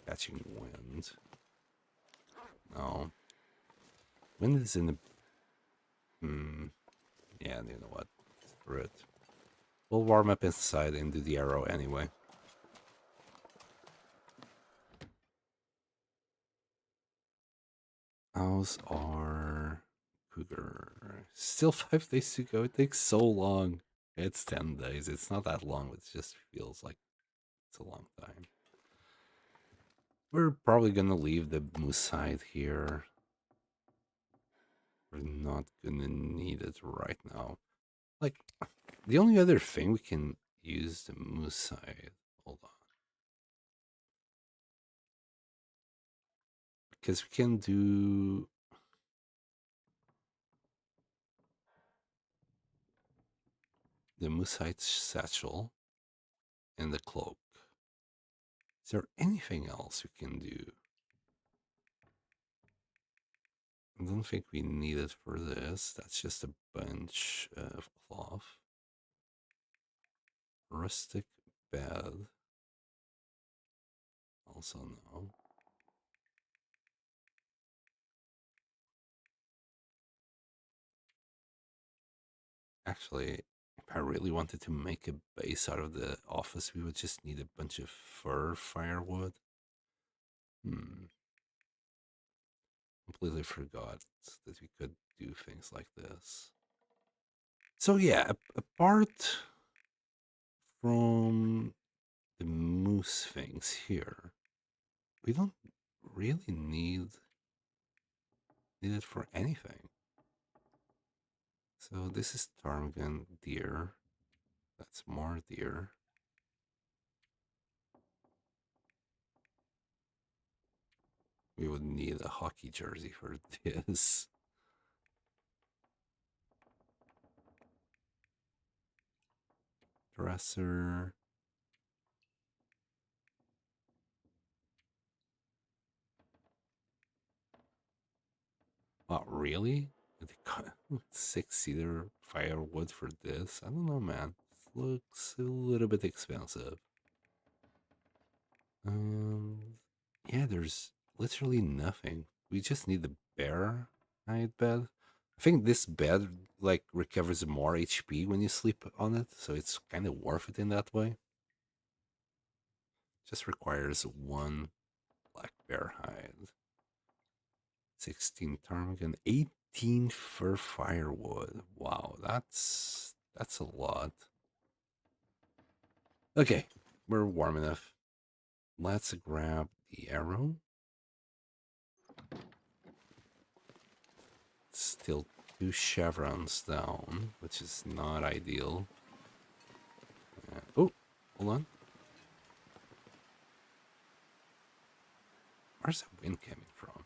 catching wind. No. Wind is in the... Yeah, you know what? Screw it. We'll warm up inside and do the arrow anyway. How's our cougar? Still 5 days to go. It takes so long. It's 10 days. It's not that long. It just feels like it's a long time. We're probably gonna leave the moose hide here. We're not gonna need it right now. Like, the only other thing we can use the moose hide. Hold on. Because we can do... the moose hide satchel and the cloak. Is there anything else we can do? I don't think we need it for this. That's just a bunch of cloth. Rustic bed. Also no. Actually, if I really wanted to make a base out of the office, we would just need a bunch of fir firewood. Completely forgot that we could do things like this. So yeah, apart from the moose things here, we don't really need it for anything. So this is ptarmigan, deer. That's more deer. We would need a hockey jersey for this. Dresser. Oh, really? 6 cedar firewood for this? I don't know, man. This looks a little bit expensive. Yeah, there's literally nothing. We just need the bear hide bed. I think this bed like recovers more HP when you sleep on it, so it's kind of worth it in that way. Just requires one black bear hide, 16 ptarmigan, 18 fir firewood. Wow, that's a lot. Okay, we're warm enough. Let's grab the arrow. Still 2 chevrons down, which is not ideal. Oh, hold on. Where's the wind coming from?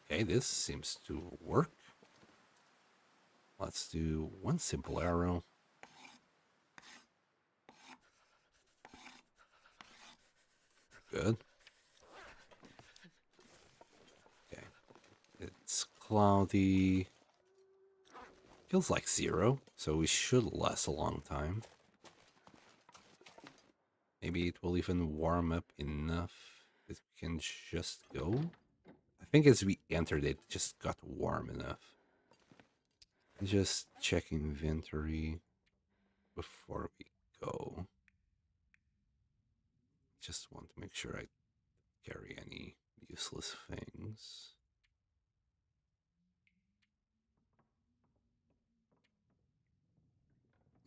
Okay, this seems to work. Let's do one simple arrow. Good. Okay. It's cloudy. Feels like 0, so we should last a long time. Maybe it will even warm up enough that we can just go. I think as we entered, it just got warm enough. Just check inventory before we go. Just want to make sure I carry any useless things.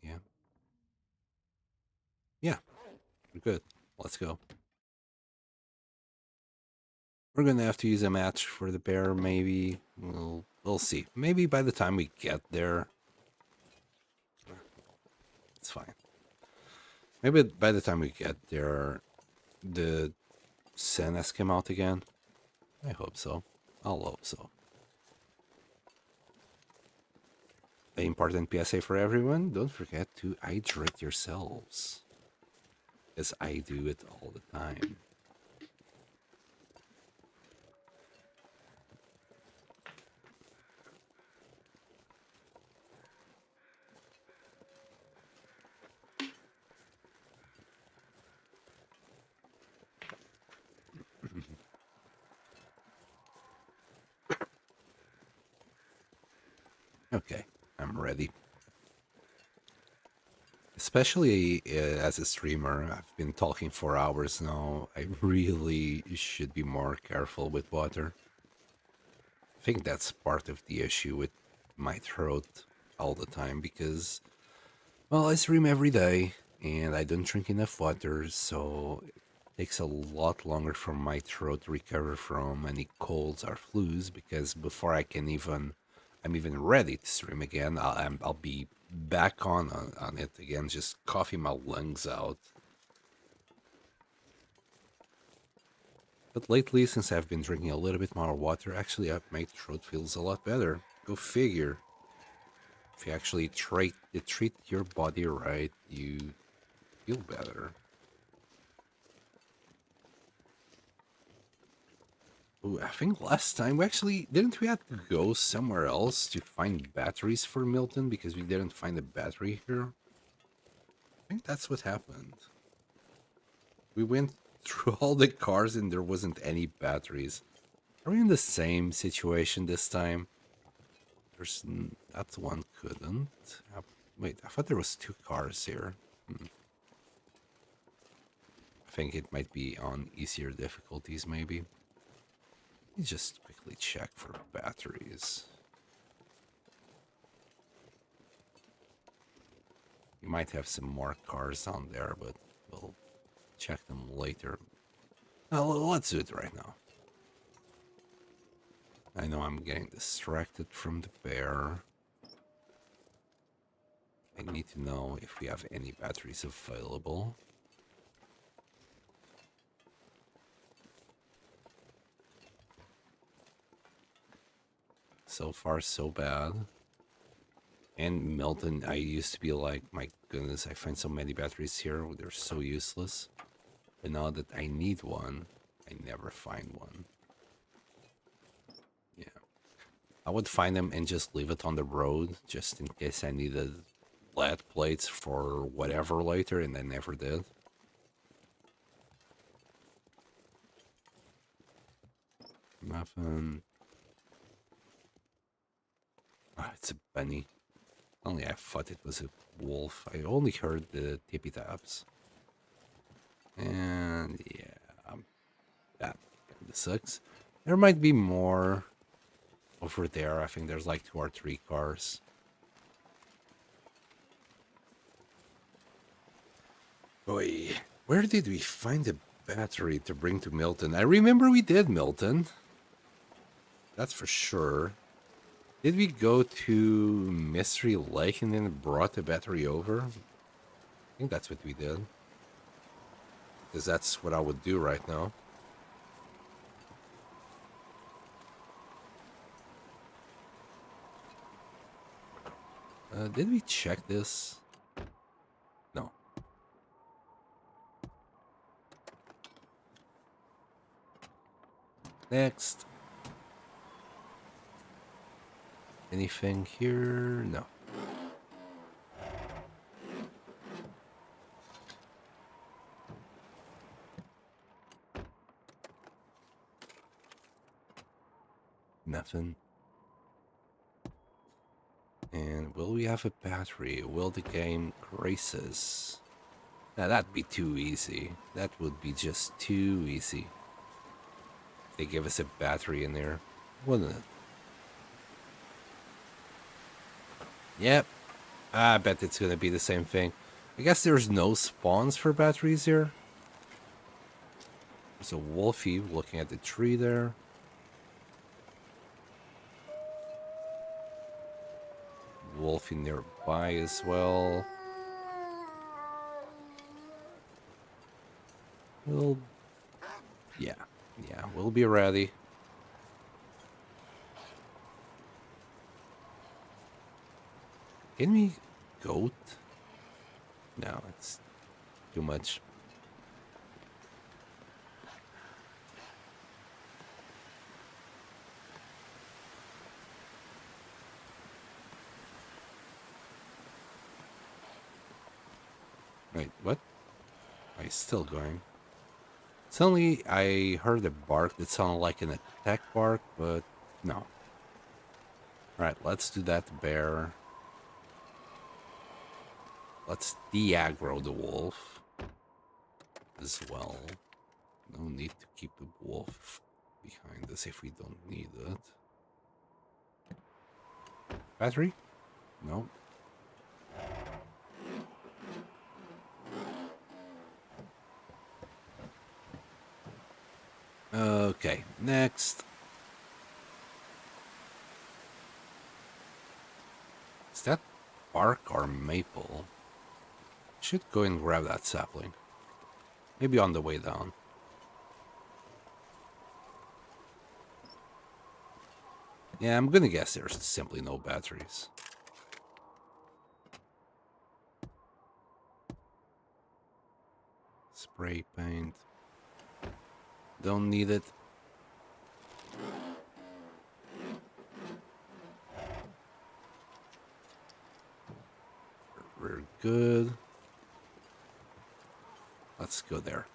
Yeah. Yeah, we're good. Let's go. We're gonna have to use a match for the bear, maybe. We'll see. Maybe by the time we get there, it's fine. Maybe by the time we get there, the sun has come out again. I hope so. I'll hope so. The important PSA for everyone, don't forget to hydrate yourselves. As I do it all the time. Okay, I'm ready. Especially as a streamer, I've been talking for hours now. I really should be more careful with water. I think that's part of the issue with my throat all the time because, well, I stream every day and I don't drink enough water, so it takes a lot longer for my throat to recover from any colds or flus because before I'm even ready to stream again, I'll be back on it again, just coughing my lungs out. But lately, since I've been drinking a little bit more water, actually my throat feels a lot better. Go figure. If you actually treat your body right, you feel better. Ooh, I think last time didn't we have to go somewhere else to find batteries for Milton because we didn't find a battery here? I think that's what happened. We went through all the cars and there wasn't any batteries. Are we in the same situation this time? That one couldn't. Wait, I thought there was 2 cars here. I think it might be on easier difficulties, maybe. Let me just quickly check for batteries. You might have some more cars on there, but we'll check them later. Let's do it right now. I know I'm getting distracted from the bear. I need to know if we have any batteries available. So far, so bad. And Milton, I used to be like, my goodness, I find so many batteries here. They're so useless. But now that I need one, I never find one. Yeah. I would find them and just leave it on the road, just in case I needed lead plates for whatever later, and I never did. Muffin. Ah, it's a bunny. Only I thought it was a wolf. I only heard the tippy taps. And yeah, that kind of sucks. There might be more over there. I think there's like 2 or 3 cars. Boy, where did we find a battery to bring to Milton? I remember we did Milton. That's for sure. Did we go to Mystery Lake and then brought the battery over? I think that's what we did. Because that's what I would do right now. Did we check this? No. Next. Anything here? No. Nothing. And will we have a battery? Will the game grace us? Now that'd be too easy. That would be just too easy. If they give us a battery in there, wouldn't it? Yep. I bet it's gonna be the same thing. I guess there's no spawns for batteries here. There's a wolfie looking at the tree there. Wolfie nearby as well. We'll... Yeah, we'll be ready. Can we goat? No, it's too much. Wait, what? Am I still going? Suddenly, I heard a bark that sounded like an attack bark, but no. Alright, let's do that bear. Let's de-aggro the wolf as well. No need to keep the wolf behind us if we don't need it. Battery? No. Okay, next. Is that bark or maple? Should go and grab that sapling. Maybe on the way down. Yeah, I'm gonna guess there's simply no batteries. Spray paint. Don't need it. We're good. Let's go there.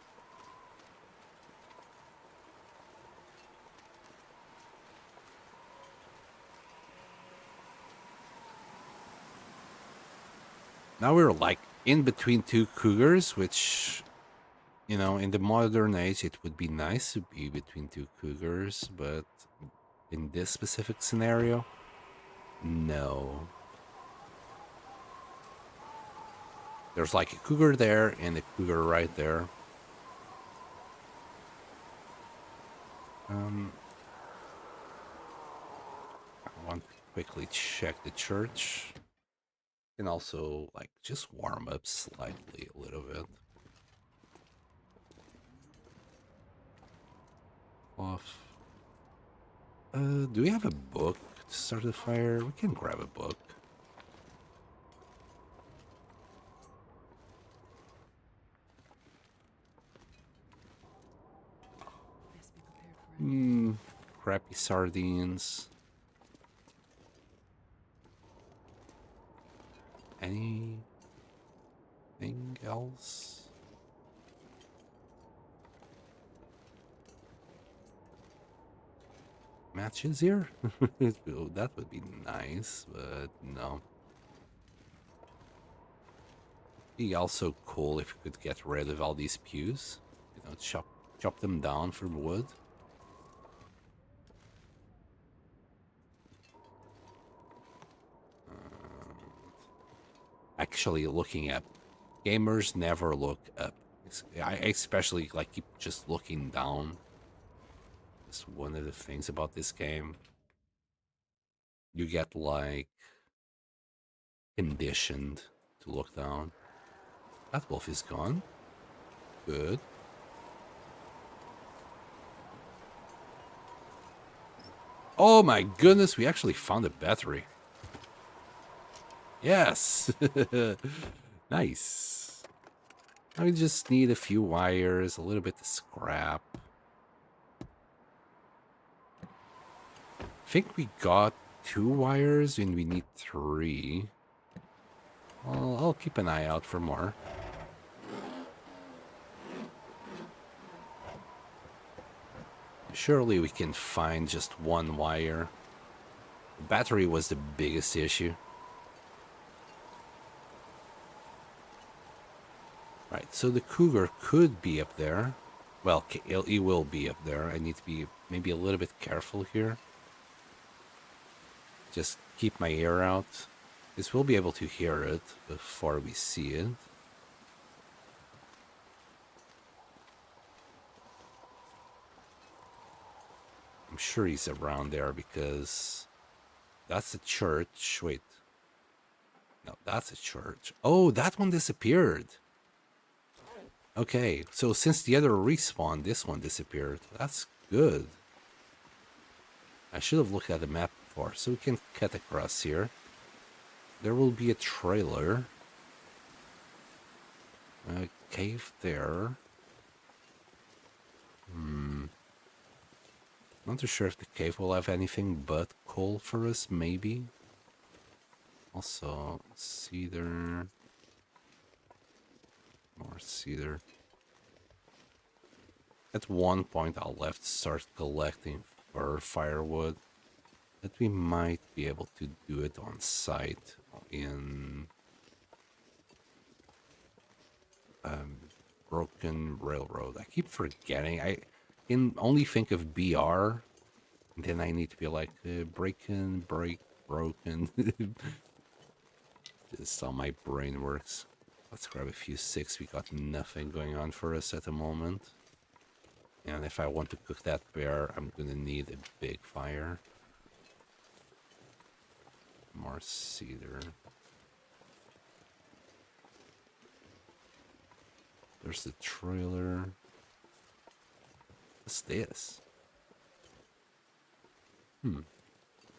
Now we're like in between 2 cougars, which You know, in the modern age, it would be nice to be between two cougars, but in this specific scenario, no. There's like a cougar there and a cougar right there. I want to quickly check the church. And also, like, just warm up slightly a little bit. Off. Do we have a book to start the fire? We can grab a book. Best be prepared for it. Crappy sardines. Anything else? Matches here? That would be nice, but no. Be also cool if you could get rid of all these pews. You know, chop them down for wood. Actually, looking at gamers never look up. I especially like keep just looking down. It's one of the things about this game. You get like conditioned to look down. That wolf is gone. Good. Oh my goodness, we actually found a battery. Yes. Nice. I just need a few wires, a little bit of scrap. I think we got 2 wires and we need 3. Well, I'll keep an eye out for more. Surely we can find just 1 wire. The battery was the biggest issue. Right, so the cougar could be up there. Well, he will be up there. I need to be maybe a little bit careful here. Just keep my ear out. Because we'll be able to hear it before we see it. I'm sure he's around there because that's a church. Wait. No, that's a church. Oh, that one disappeared. Okay, so since the other respawned, this one disappeared. That's good. I should have looked at the map before, so we can cut across here. There will be a trailer. A cave there. Not too sure if the cave will have anything but coal for us, maybe. Also, cedar. More cedar. At one point, I'll have to start collecting for firewood. But we might be able to do it on site in Broken Railroad. I keep forgetting. I can only think of BR. And then I need to be like, broken. Just how my brain works. Let's grab a few sticks. We got nothing going on for us at the moment. And if I want to cook that bear, I'm gonna need a big fire. More cedar. There's the trailer. What's this?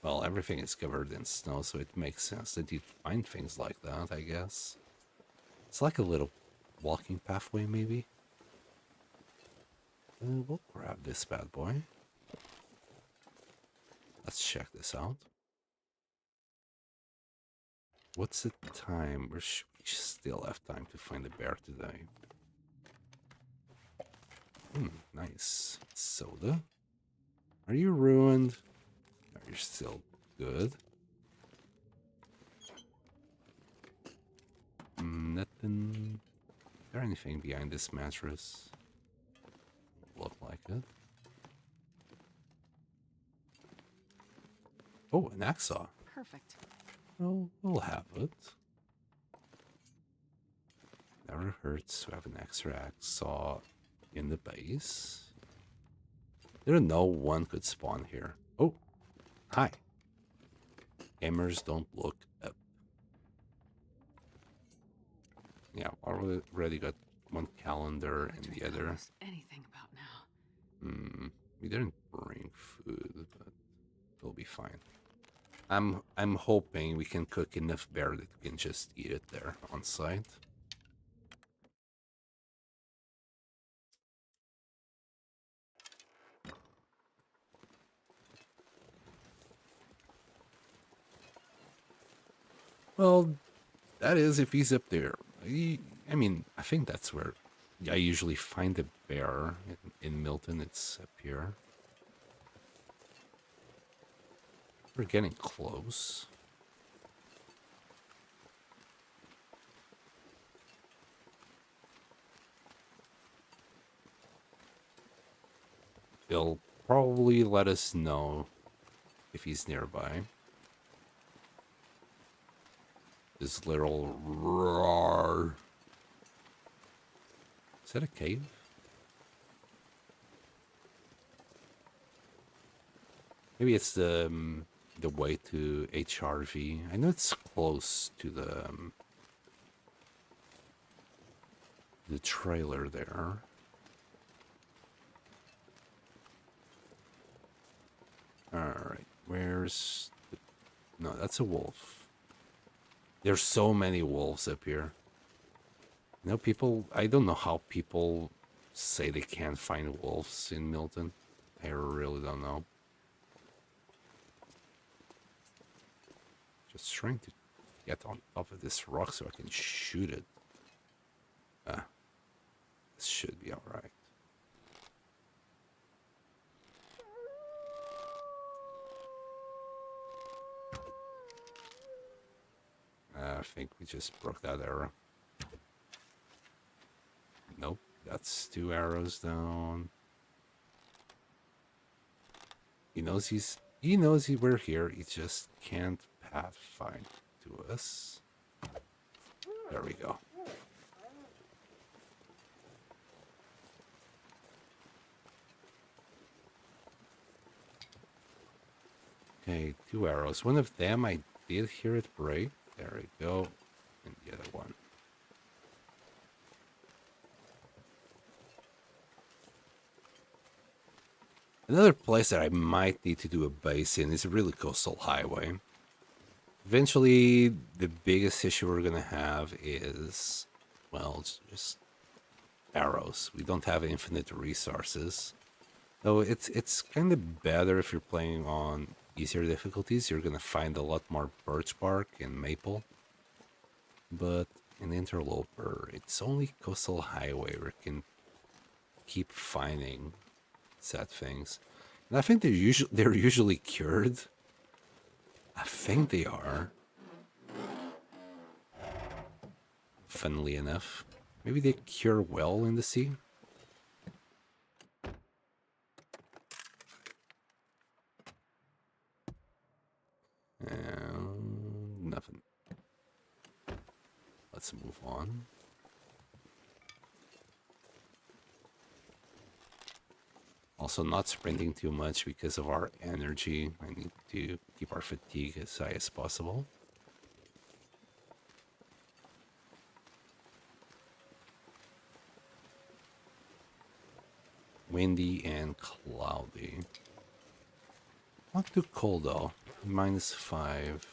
Well, everything is covered in snow, so it makes sense that you'd find things like that, I guess. It's like a little walking pathway, maybe. We'll grab this bad boy. Let's check this out. What's the time? We still have time to find a bear today. Nice. Soda. Are you ruined? No, you're still good. Nothing. Is there anything behind this mattress? good. Oh, an axe saw. Perfect. Well, we'll have it. Never hurts to have an extra axe saw in the base. Didn't know one could spawn here. Oh, hi. Gamers don't look up. Yeah, already got one calendar and the other. Almost anything about now. We didn't bring food, but it'll be fine. I'm hoping we can cook enough bear that we can just eat it there on site. Well, that is if he's up there. I mean, I think that's where I usually find a bear in Milton. It's up here. We're getting close. He'll probably let us know if he's nearby. This little roar. Is that a cave? Maybe it's the way to HRV. I know it's close to the trailer there. All right, where's no? That's a wolf. There's so many wolves up here. You know, people. I don't know how people say they can't find wolves in Milton. I really don't know. Just trying to get on top of this rock so I can shoot it. This should be all right. I think we just broke that arrow. Nope, that's 2 arrows down. He knows we're here. He just can't pathfind to us. There we go. Okay, 2 arrows. One of them I did hear it break. There we go. And the other one. Another place that I might need to do a base in is a really coastal highway. Eventually, the biggest issue we're going to have is, well, just arrows. We don't have infinite resources. Though it's kind of better if you're playing on easier difficulties. You're going to find a lot more birch bark and maple. But in Interloper, it's only coastal highway where you can keep finding sad things. And I think they're usually cured. I think they are. Funnily enough. Maybe they cure well in the sea. Nothing. Let's move on. Also not sprinting too much because of our energy. I need to keep our fatigue as high as possible. Windy and cloudy. Not too cold though. -5.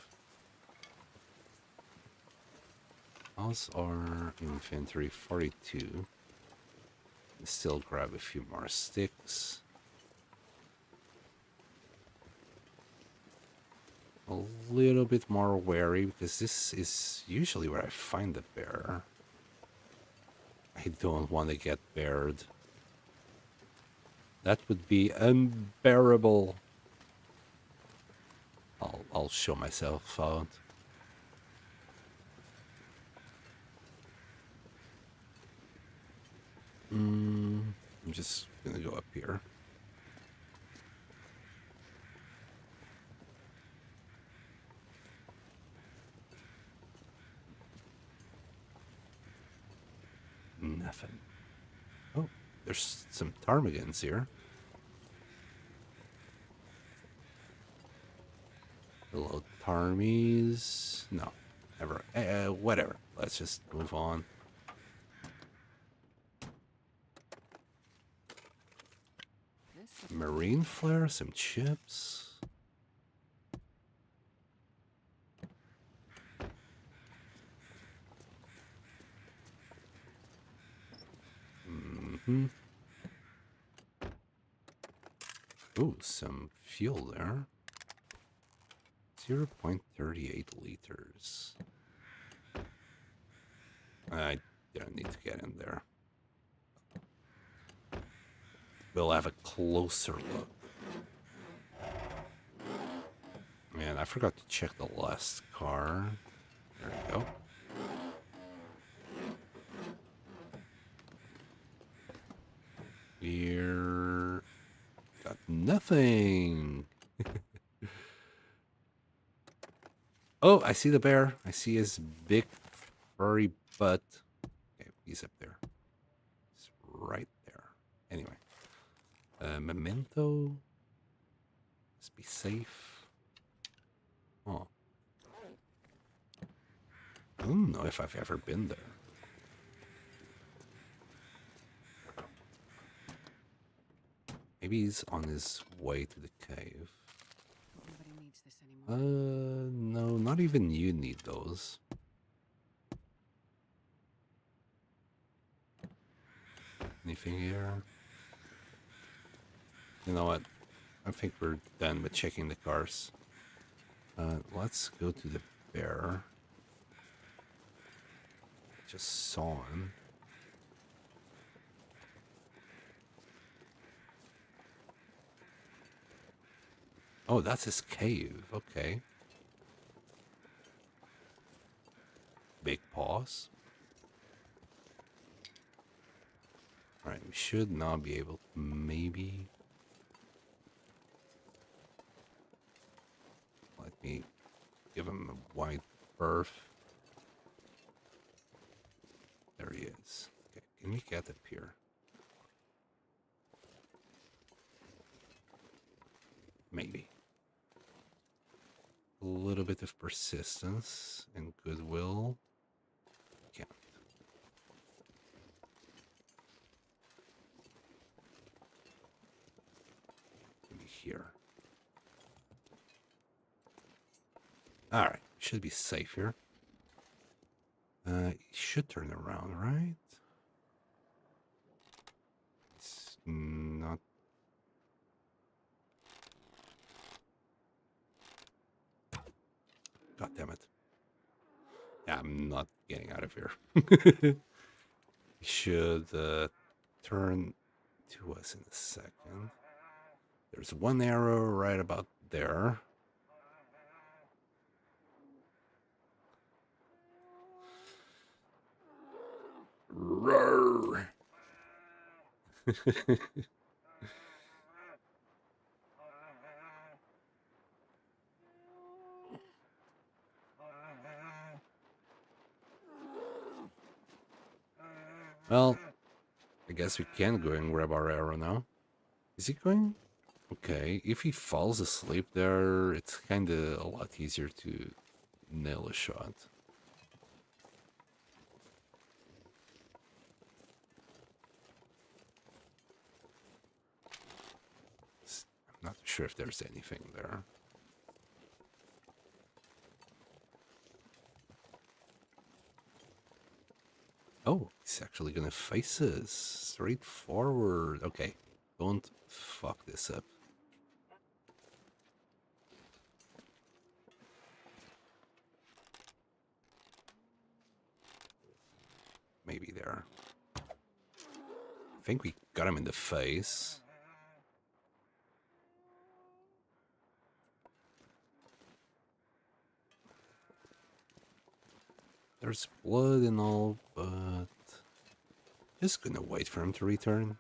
How's our inventory? 42. Still grab a few more sticks. A little bit more wary because this is usually where I find the bear. I don't want to get beared. That would be unbearable. I'll show myself out. I'm just gonna go up here. Nothing. Oh, there's some ptarmigans here. Hello, Tarmies. No, never. Whatever. Let's just move on. Marine flare, some chips. Mm-hmm. Ooh, some fuel there. 0.38 liters. I don't need to get in there. We'll have a closer look. Man, I forgot to check the last car. There we go. Here. Got nothing. Oh, I see the bear. I see his big furry butt. Okay, he's up there. He's right there. Anyway. Memento. Let's be safe. Oh. I don't know if I've ever been there. Maybe he's on his way to the cave. Nobody needs this anymore. No, not even you need those. Anything here? You know what? I think we're done with checking the cars. Let's go to the bear. Just saw him. Oh, that's his cave. Okay. Big paws. Alright, we should now be able to maybe... Let me give him a wide berth. There he is. Okay, can we get up here? Maybe. A little bit of persistence and goodwill. Can't. Maybe here. Alright, should be safe here. He should turn around, right? It's not. God damn it. Yeah, I'm not getting out of here. He should turn to us in a second. There's one arrow right about there. Roar. Well, I guess we can go and grab our arrow now. Is he going? Okay, if he falls asleep there, it's kind of a lot easier to nail a shot. I'm not sure if there's anything there. Oh, he's actually gonna face us straight forward. Okay, don't fuck this up. Maybe there. I think we got him in the face. There's blood and all, but just gonna wait for him to return.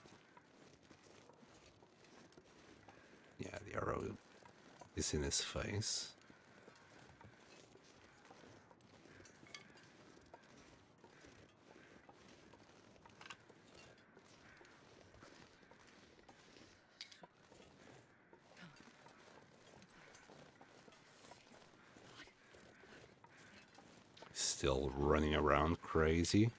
arrow is in his face. Still running around crazy.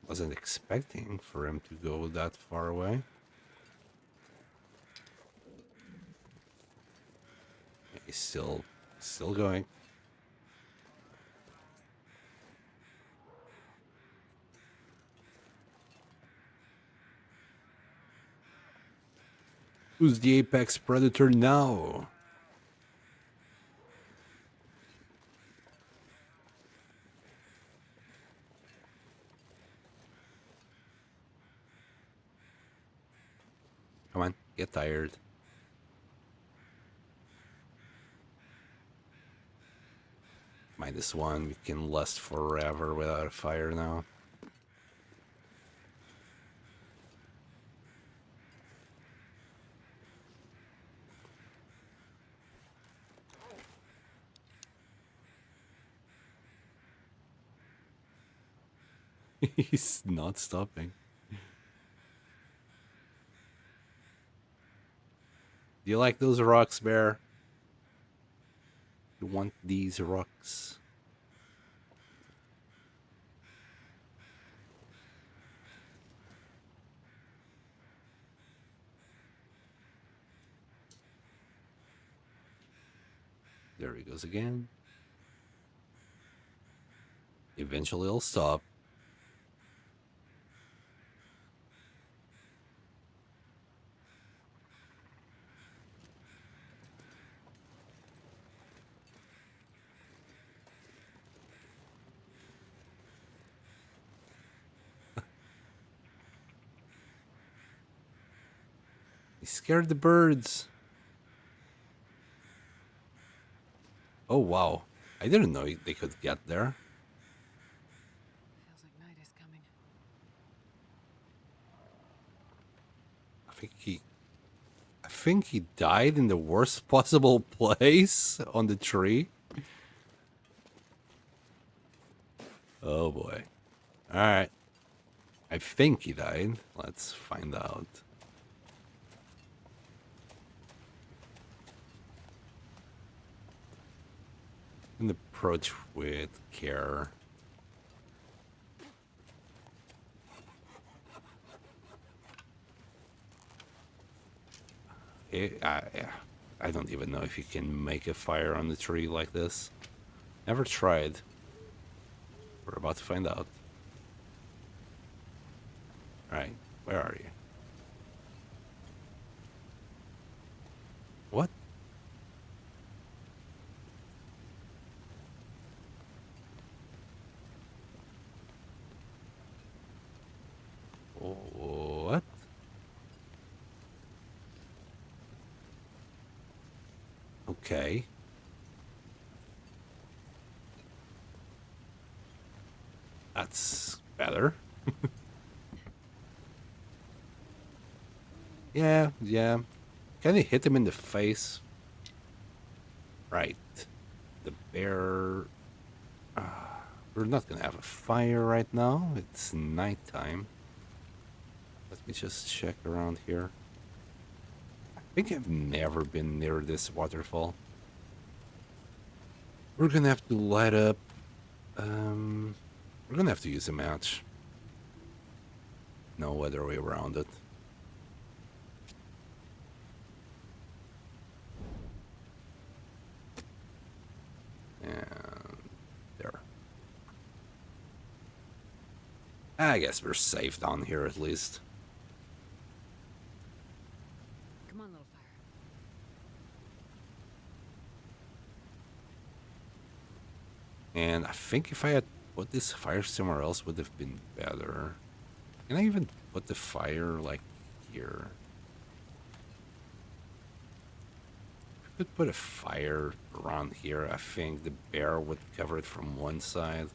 Wasn't expecting for him to go that far away. He's still going. Who's the apex predator now? Come on, get tired. -1, we can last forever without a fire now. He's not stopping. Do you like those rocks, Bear? You want these rocks? There he goes again. Eventually he'll stop. He scared the birds. Oh, wow. I didn't know they could get there. Feels like night is coming. I think he died in the worst possible place on the tree. Oh boy. Alright. I think he died. Let's find out. And approach with care. I don't even know if you can make a fire on the tree like this. Never tried. We're about to find out. Alright, where are you? What? What? Okay. That's better. Yeah. Can you hit him in the face? Right. The bear... we're not gonna have a fire right now. It's nighttime. Let me just check around here. I think I've never been near this waterfall. We're gonna have to light up... we're gonna have to use a match. No other way around it. And there. I guess we're safe down here at least. Come on, little fire. And I think if I had put this fire somewhere else would have been better. Can I even put the fire like here? If I could put a fire around here, I think the bear would cover it from one side.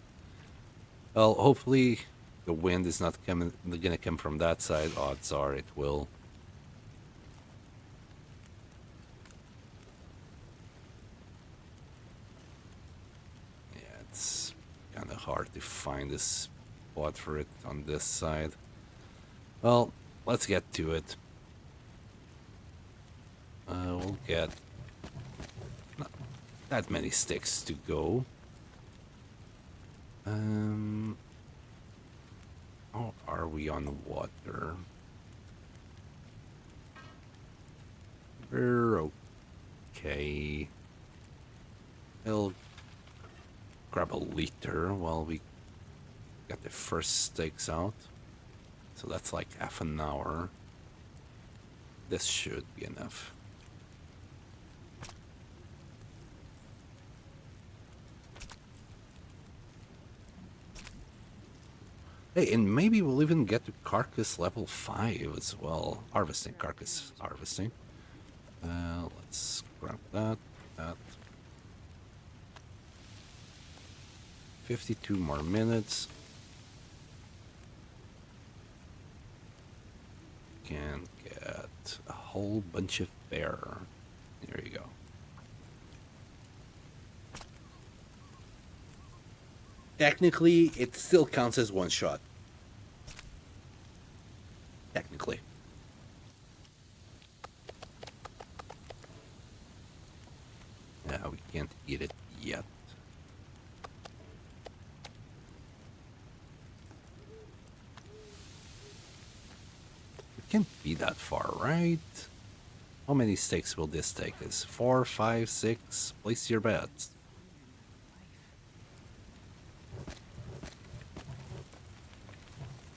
Well, hopefully the wind is not gonna come from that side, odds are it will. Yeah, it's kind of hard to find a spot for it on this side. Well, let's get to it. We'll get not that many sticks to go. How are we on the water? We're okay. I'll grab a liter while we get the first stakes out. So that's like half an hour. This should be enough. Hey, and maybe we'll even get to carcass level 5 as well. Harvesting, carcass harvesting. Let's grab that. 52 more minutes. Can get a whole bunch of bear. There you go. Technically, it still counts as one shot. Technically. Yeah, we can't eat it yet. It can't be that far, right? How many steaks will this take us? 4, 5, 6? Place your bets.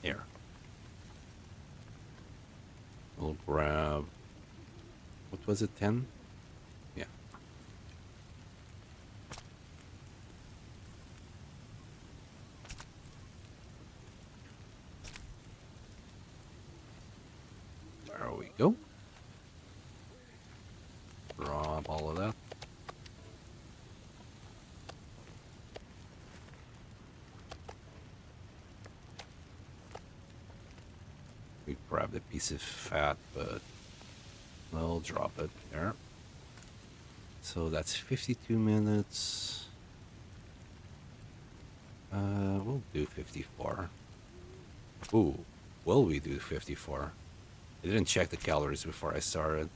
Here. We'll grab... What was it, 10? Yeah. There we go. Drop all of that. We grabbed a piece of fat, but we'll drop it there. So that's 52 minutes. We'll do 54. Ooh, will we do 54? I didn't check the calories before I started.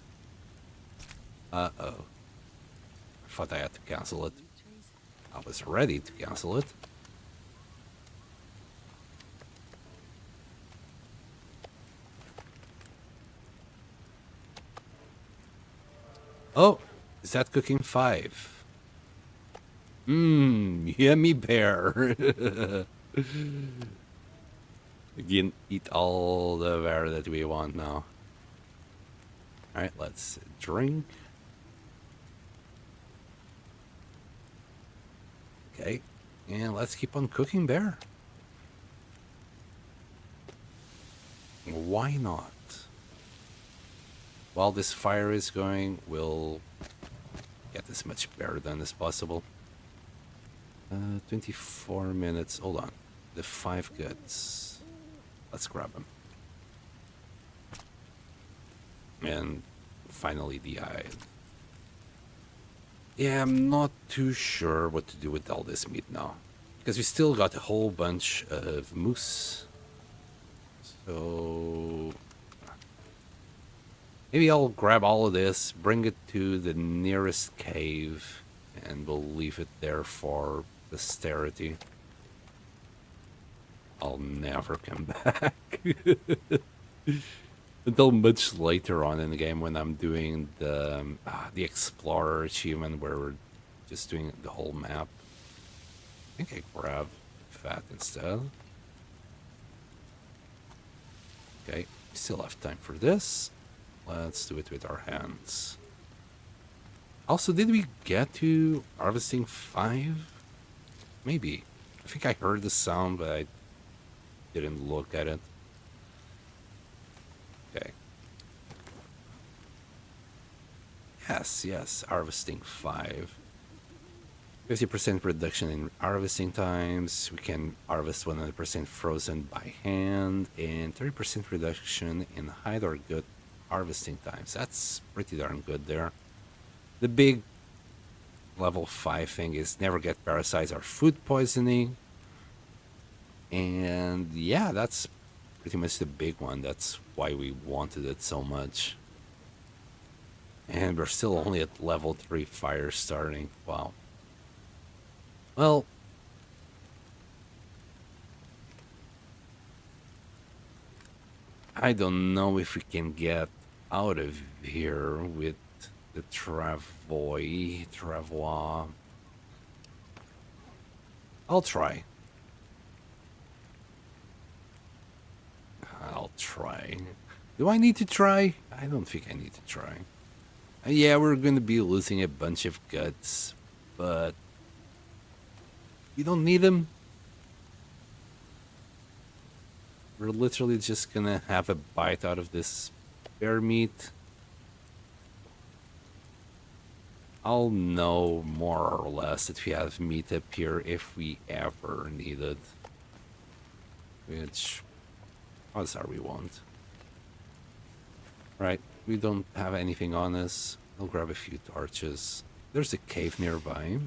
Uh-oh. I thought I had to cancel it. I was ready to cancel it. Oh, is that cooking 5? Mmm, yummy bear. We can eat all the bear that we want now. Alright, let's drink. Okay, and let's keep on cooking bear. Why not? While this fire is going, we'll get as much bear done as possible. 24 minutes. Hold on. The 5 goods. Let's grab them. And finally the eye. Yeah, I'm not too sure what to do with all this meat now. Because we still got a whole bunch of moose. So... maybe I'll grab all of this, bring it to the nearest cave, and we'll leave it there for posterity. I'll never come back. Until much later on in the game when I'm doing the Explorer achievement where we're just doing the whole map. I think I grab fat instead. Okay, still have time for this. Let's do it with our hands. Also, did we get to harvesting 5? Maybe. I think I heard the sound, but I didn't look at it. Okay. Yes, harvesting 5. 50% reduction in harvesting times. We can harvest 100% frozen by hand, and 30% reduction in hide or gut harvesting times. That's pretty darn good there. The big level 5 thing is never get parasites or food poisoning. And yeah, that's pretty much the big one. That's why we wanted it so much. And we're still only at level 3 fire starting. Wow. Well, I don't know if we can get out of here with the Travois. I'll try. I'll try. Do I need to try? I don't think I need to try. Yeah, we're going to be losing a bunch of guts, but we don't need them. We're literally just going to have a bite out of this bear meat. I'll know more or less that we have meat up here if we ever need it. Which, odds are we won't. Right, we don't have anything on us. I'll grab a few torches. There's a cave nearby.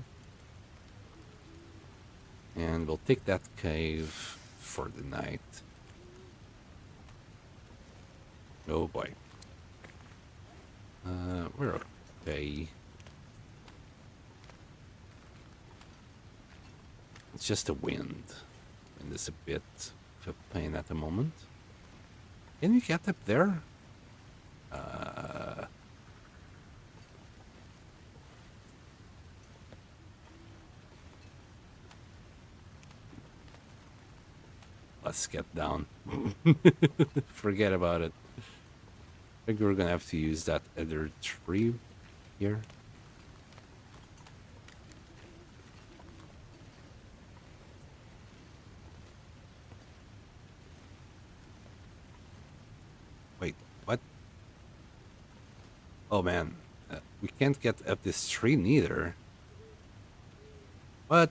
And we'll take that cave for the night. Oh boy. We're okay. It's just the wind. And it's a bit of a pain at the moment. Can we get up there? Let's get down. Forget about it. I think we're gonna have to use that other tree here. Wait, what? Oh man, we can't get up this tree neither. What?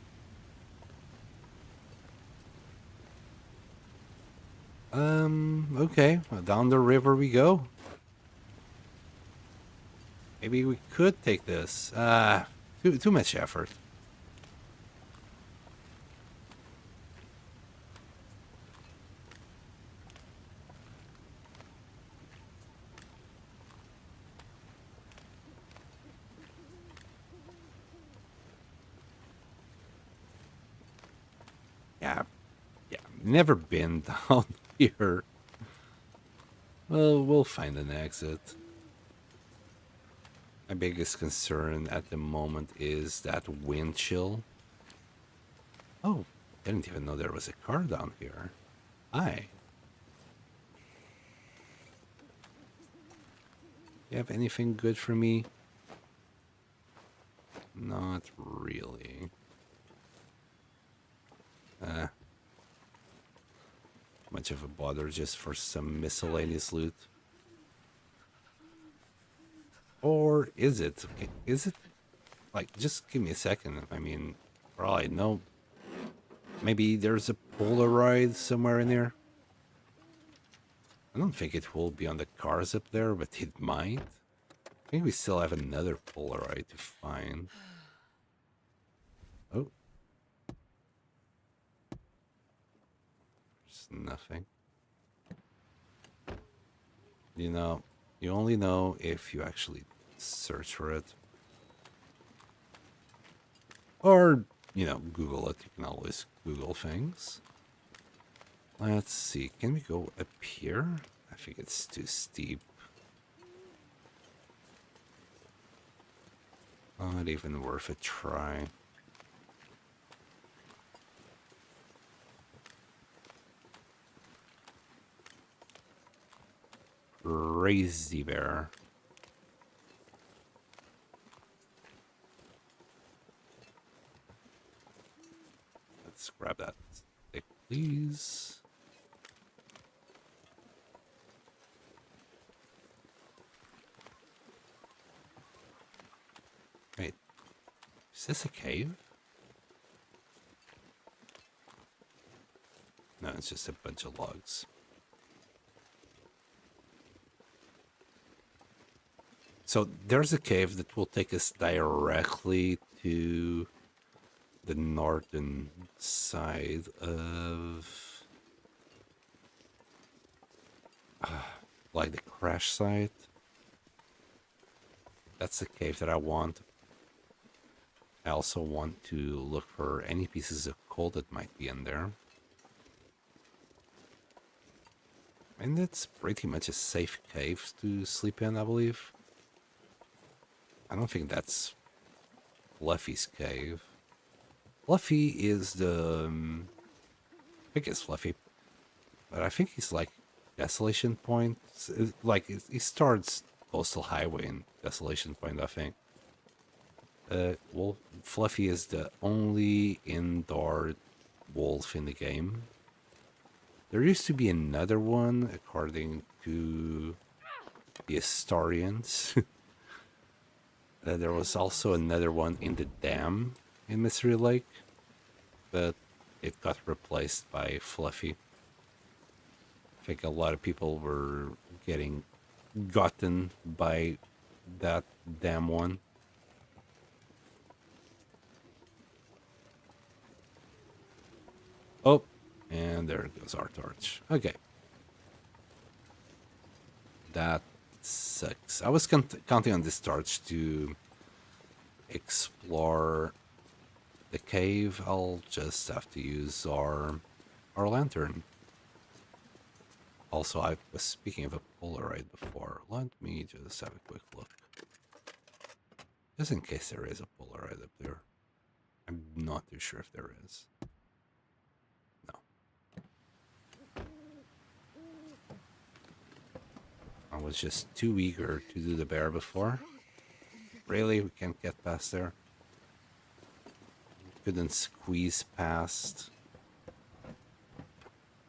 Okay, well, down the river we go. Maybe we could take this. Too much effort. Yeah, never been down here. Well, we'll find an exit. My biggest concern at the moment is that wind chill. Oh, I didn't even know there was a car down here. Hi. You have anything good for me? Not really. Much of a bother just for some miscellaneous loot. Or is it? Okay, is it? Like, just give me a second. I mean, for all I know, maybe there's a Polaroid somewhere in there. I don't think it will be on the cars up there, but it might. I think we still have another Polaroid to find. Oh. There's nothing. You know, you only know if you actually search for it. Or, you know, Google it. You can always Google things. Let's see. Can we go up here? I think it's too steep. Not even worth a try. Crazy bear. Let's grab that stick, please. Wait, is this a cave? it's just a bunch of logs. So there's a cave that will take us directly to the northern side of like the crash site. That's the cave that I want. I also want to look for any pieces of coal that might be in there. And it's pretty much a safe cave to sleep in, I believe. I don't think that's Fluffy's cave. Fluffy is the... I think it's Fluffy. But I think he's like Desolation Point. Like, he starts Coastal Highway in Desolation Point, I think. Well, Fluffy is the only indoor wolf in the game. There used to be another one, according to the historians. There was also another one in the dam in Mystery Lake, but it got replaced by Fluffy. I think a lot of people were getting gotten by that dam one. Oh, and there goes our torch. Okay. That sucks. I was counting on this torch to explore the cave. I'll just have to use our lantern. Also, I was speaking of a Polaroid before. Let me just have a quick look. Just in case there is a Polaroid up there. I'm not too sure if there is. I was just too eager to do the bear before. Really? We can't get past there? Couldn't squeeze past.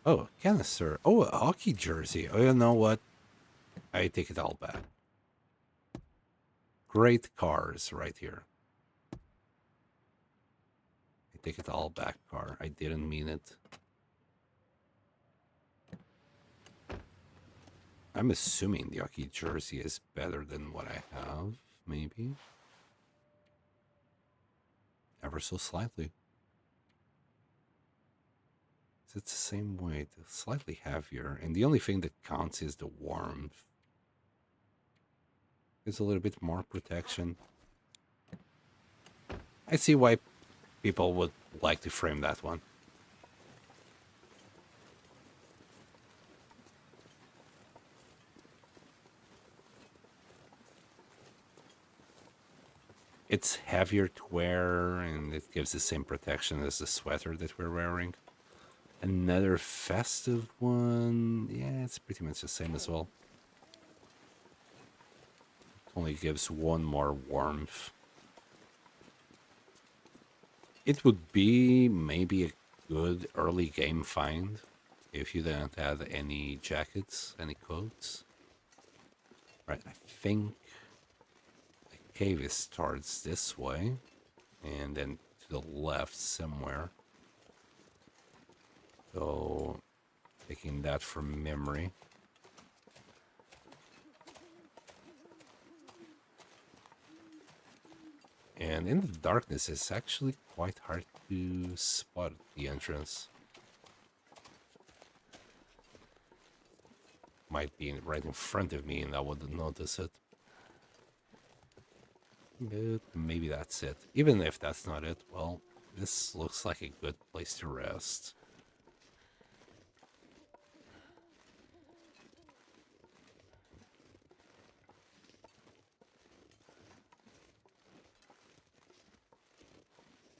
Oh, canister. Oh, a hockey jersey. Oh, you know what? I take it all back. Great cars right here. I take it all back, car. I didn't mean it. I'm assuming the hockey jersey is better than what I have, maybe. Ever so slightly. It's the same weight, slightly heavier, and the only thing that counts is the warmth. It's a little bit more protection. I see why people would like to frame that one. It's heavier to wear, and it gives the same protection as the sweater that we're wearing. Another festive one. Yeah, it's pretty much the same as well. It only gives one more warmth. It would be maybe a good early game find if you didn't have any jackets, any coats. Right, I think the cave starts this way and then to the left somewhere. So, taking that from memory. And in the darkness, it's actually quite hard to spot the entrance. Might be right in front of me and I wouldn't notice it. But maybe that's it. Even if that's not it, well, this looks like a good place to rest.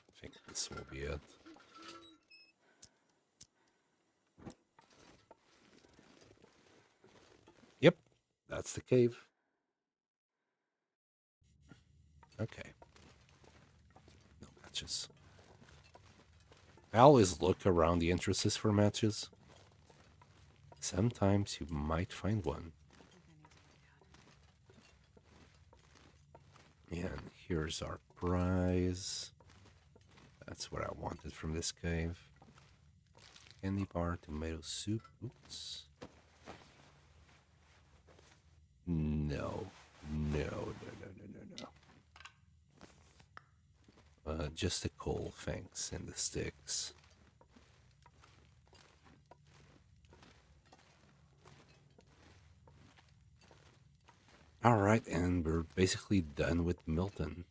I think this will be it. Yep, that's the cave. Okay. No matches. I always look around the entrances for matches. Sometimes you might find one. And here's our prize. That's what I wanted from this cave. candy bar, tomato soup. Oops. No. No. Just the coal, thanks, and the sticks. Alright, and we're basically done with Milton.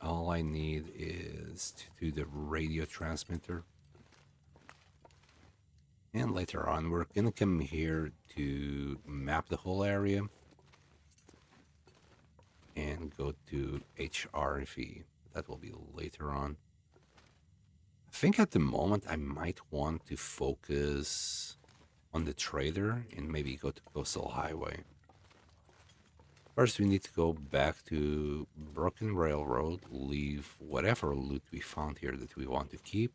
All I need is to do the radio transmitter. And later on, we're gonna come here to map the whole area and go to HRV. That will be later on. I think at the moment I might want to focus on the trader and maybe go to Coastal Highway. First, we need to go back to Broken Railroad, leave whatever loot we found here that we want to keep,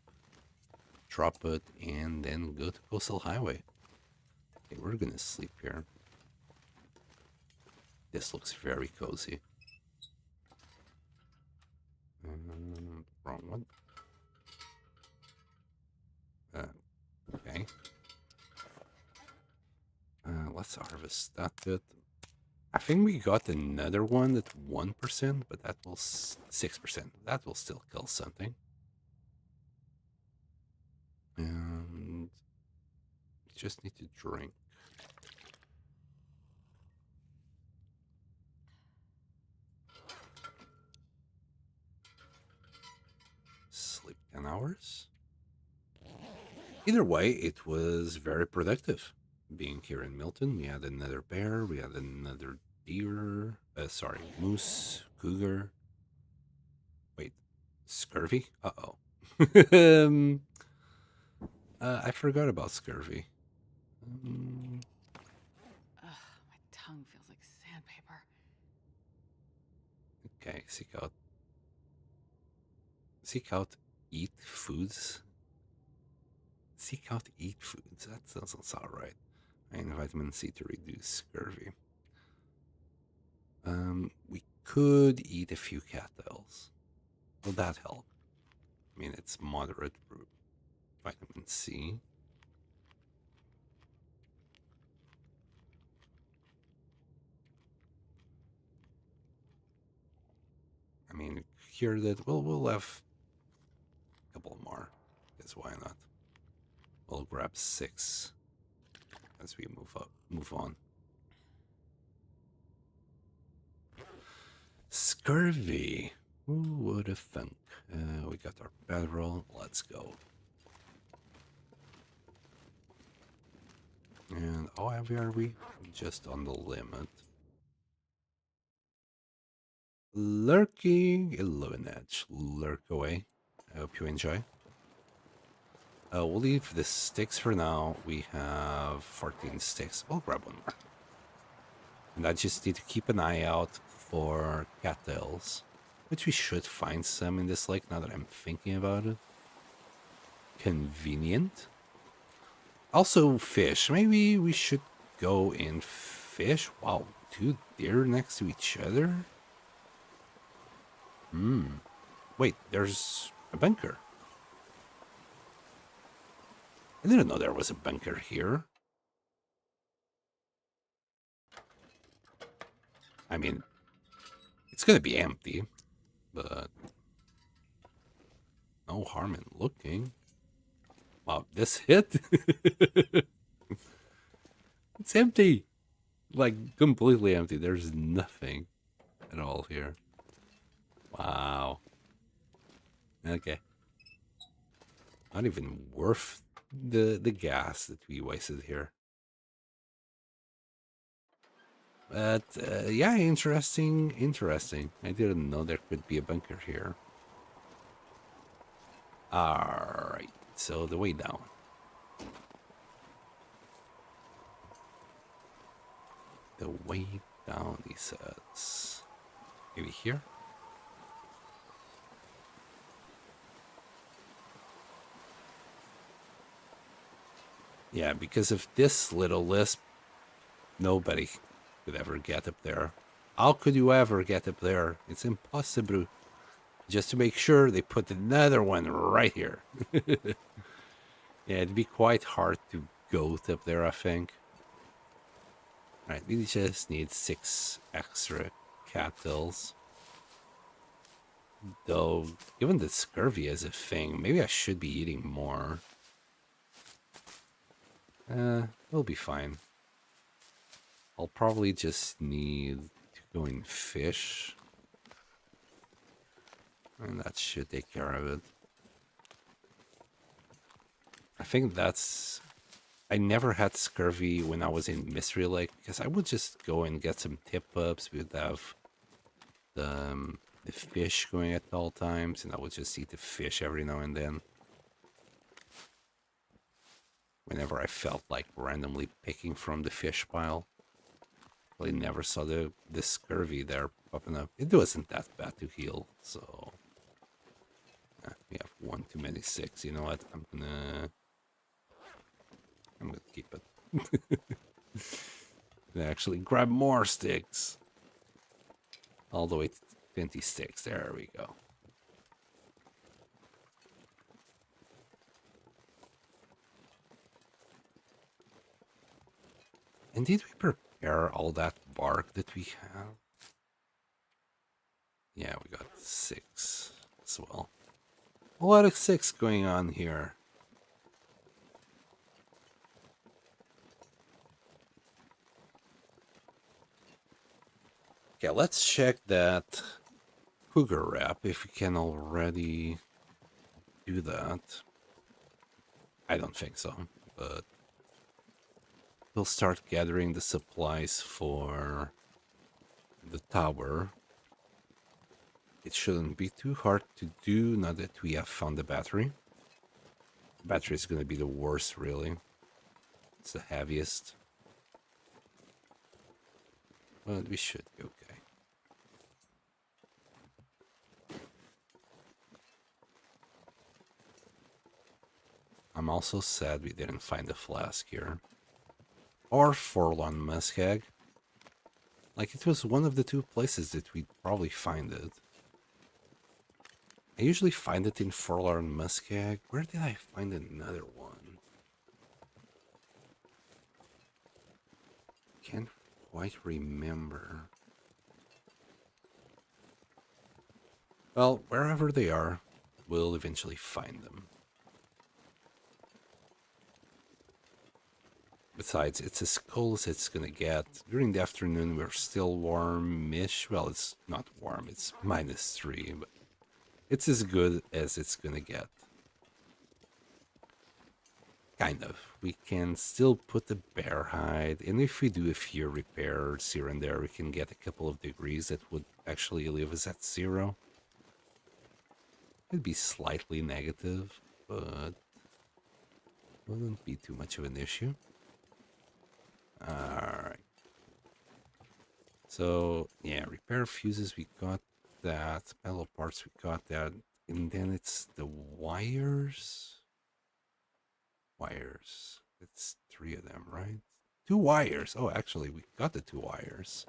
drop it, and then go to Coastal Highway. Okay, we're gonna sleep here. This looks very cozy. Wrong one. Okay. Let's harvest that bit. I think we got another one at 1%, but that will 6%. That will still kill something. And just need to drink. Sleep 10 hours. Either way, it was very productive. Being here in Milton, we had another bear, we had another deer, moose, cougar. Wait, scurvy? Uh-oh. I forgot about scurvy. Ugh, my tongue feels like sandpaper. Okay, seek out, eat foods. Seek out, eat foods. That doesn't sound right. And vitamin C to reduce scurvy. We could eat a few cattails. Will that help? I mean, it's moderate vitamin C. I mean, here that we'll have a couple more. Because why not? We'll grab 6 as we move on. Scurvy. Who would have thunk? We got our bedroll. Let's go. And how heavy are we? Just on the limit. Lurking 11 edge. Lurk away. I hope you enjoy. We'll leave the sticks for now. We have 14 sticks. We'll grab one more. And I just need to keep an eye out for cattails, which we should find some in this lake now that I'm thinking about it. Convenient. Also fish. Maybe we should go and fish. Wow, 2 deer next to each other? Wait, there's a bunker. I didn't know there was a bunker here. I mean, it's gonna be empty, but no harm in looking. Wow, this hit? It's empty. Like, completely empty. There's nothing at all here. Wow. Okay. Not even worth the gas that we wasted here. But, yeah, interesting. I didn't know there could be a bunker here. Alright, so the way down. The way down, he says. Maybe here? Yeah, because of this little lisp, nobody could ever get up there. How could you ever get up there? It's impossible. Just to make sure, they put another one right here. Yeah, it'd be quite hard to go up there, I think. Right, we just need 6 extra cattles. Though, given that scurvy is a thing, maybe I should be eating more. We'll be fine. I'll probably just need to go and fish. And that should take care of it. I think that's... I never had scurvy when I was in Mystery Lake, because I would just go and get some tip-ups. We would have the fish going at all times, and I would just eat the fish every now and then. Whenever I felt like randomly picking from the fish pile. I never saw the scurvy there popping up. It wasn't that bad to heal, so... we have one too many 6. You know what? I'm gonna keep it. And actually grab more sticks. All the way to 20 sticks. There we go. And did we prepare all that bark that we have? Yeah, we got 6 as well. A lot of 6 going on here. Okay, let's check that cougar wrap if we can already do that. I don't think so, but we'll start gathering the supplies for the tower. It shouldn't be too hard to do now that we have found the battery. The battery is going to be the worst, really. It's the heaviest. But we should be okay. I'm also sad we didn't find a flask here. Or forlorn muskeg. Like, it was one of the 2 places that we'd probably find it. I usually find it in forlorn muskeg. Where did I find another one? Can't quite remember. Well, wherever they are, we'll eventually find them. Besides, it's as cold as it's gonna get. During the afternoon, we're still warm-ish. Well, it's not warm, it's -3, but it's as good as it's gonna get. Kind of. We can still put the bear hide, and if we do a few repairs here and there, we can get a couple of degrees that would actually leave us at 0. It'd be slightly negative, but wouldn't be too much of an issue. Alright. So, yeah, repair fuses, we got that. Metal parts, we got that. And then it's the wires. Wires. It's 3 of them, right? 2 wires. Oh, actually, we got the 2 wires.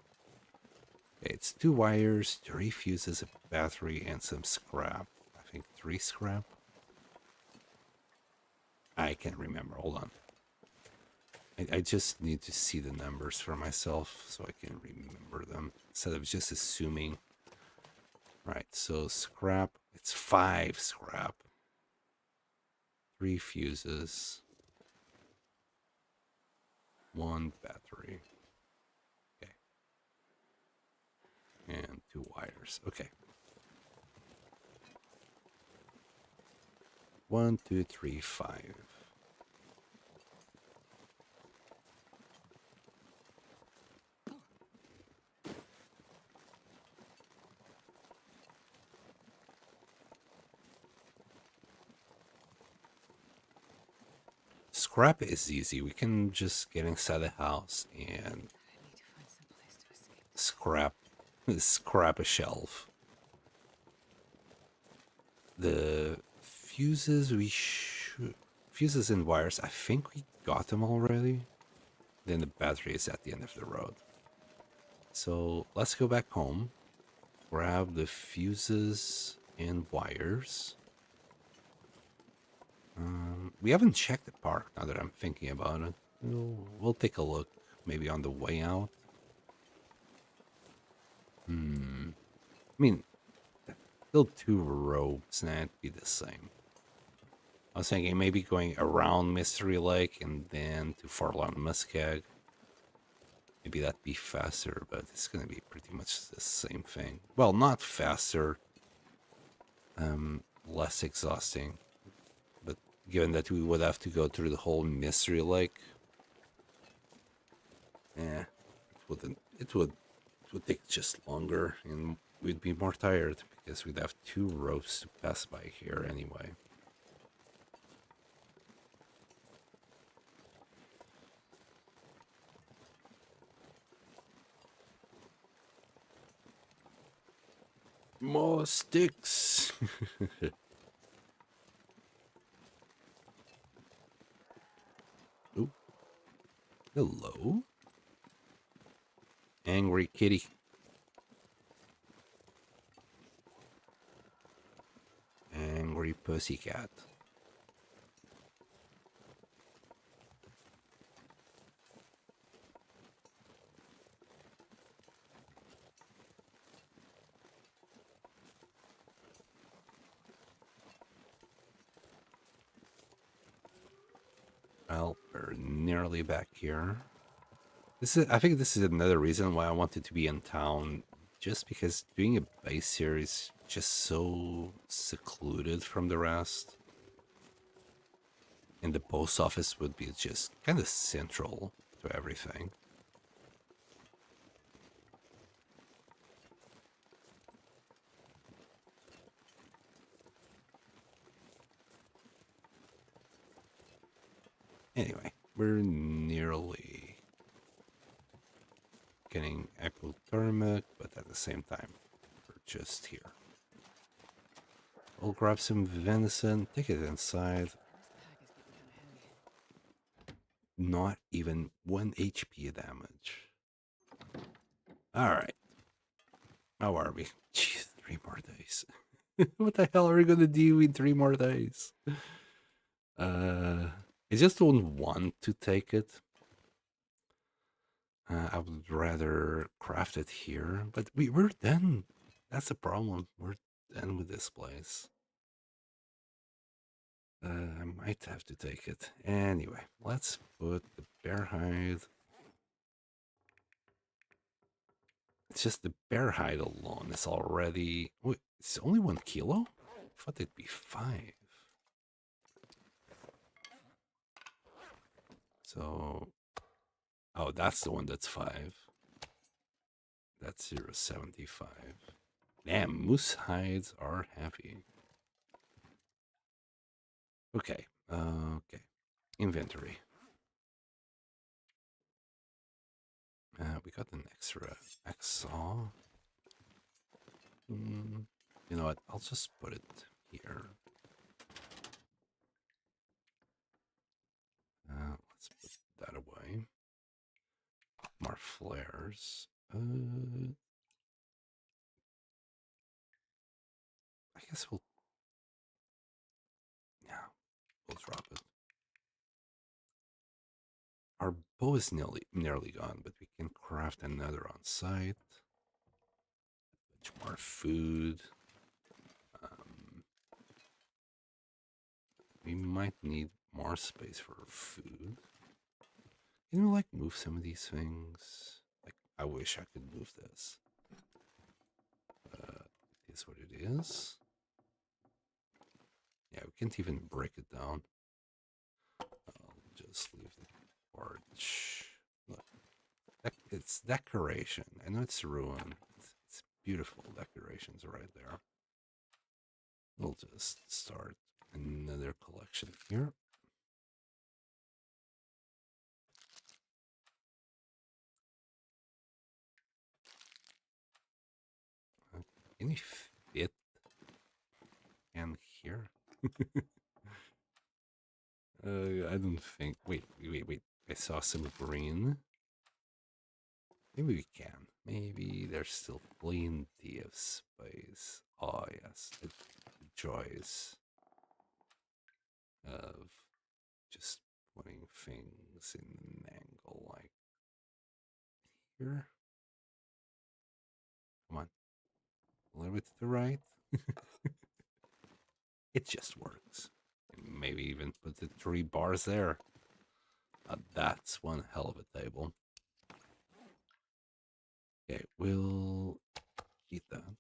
Okay, it's 2 wires, 3 fuses, a battery, and some scrap. I think 3 scrap. I can't remember. Hold on. I just need to see the numbers for myself so I can remember them instead of just assuming. Right, so scrap, it's 5 scrap. 3 fuses. 1 battery. Okay. And 2 wires. Okay. 1, 2, 3, 5. Scrap is easy. We can just get inside the house and I need to find some place to escape. scrap a shelf. The fuses fuses and wires, I think we got them already. Then the battery is at the end of the road. So let's go back home, grab the fuses and wires. We haven't checked the park now that I'm thinking about it. We'll take a look maybe on the way out. I mean, still 2 ropes, and it'd be the same. I was thinking maybe going around Mystery Lake and then to Farland Muskeg. Maybe that'd be faster, but it's gonna be pretty much the same thing. Well, not faster, less exhausting. But given that we would have to go through the whole Mystery Lake, it would take just longer, and we'd be more tired because we'd have 2 roads to pass by here anyway. More sticks. Ooh. Hello. Angry kitty. Angry pussycat. Well, we're nearly back here. I think this is another reason why I wanted to be in town, just because doing a base here is just so secluded from the rest. And the post office would be just kind of central to everything. Anyway, we're nearly getting hypothermic, but at the same time, we're just here. We'll grab some venison, take it inside. This pack is getting kind of heavy. Not even 1 HP damage. Alright. How are we? Jeez, 3 more days. What the hell are we gonna do in 3 more days? I just don't want to take it. I would rather craft it here, but we're done. That's the problem. We're done with this place. I might have to take it. Anyway, let's put the bear hide. It's just the bear hide alone is already... Wait, it's only 1 kilo? I thought it'd be 5. So... Oh, that's the one that's 5. That's 0.75. Damn, moose hides are heavy. Okay, okay. Inventory. We got an extra saw. You know what? I'll just put it here. Let's put that away. More flares. I guess we'll... Yeah, we'll drop it. Our bow is nearly gone, but we can craft another on site. Much more food. We might need more space for food. Can you like move some of these things? Like, I wish I could move this. It is what it is. Yeah, we can't even break it down. I'll just leave the porch. Look, it's decoration. I know it's ruined. It's beautiful decorations right there. We'll just start another collection here. Can you fit in here? I don't think. Wait. I saw some green. Maybe we can. Maybe there's still plenty of space. Oh, yes. The joys of just putting things in an angle like here. Come on. A little bit to the right. It just works. And maybe even put the 3 bars there. That's one hell of a table. Okay, we'll eat that.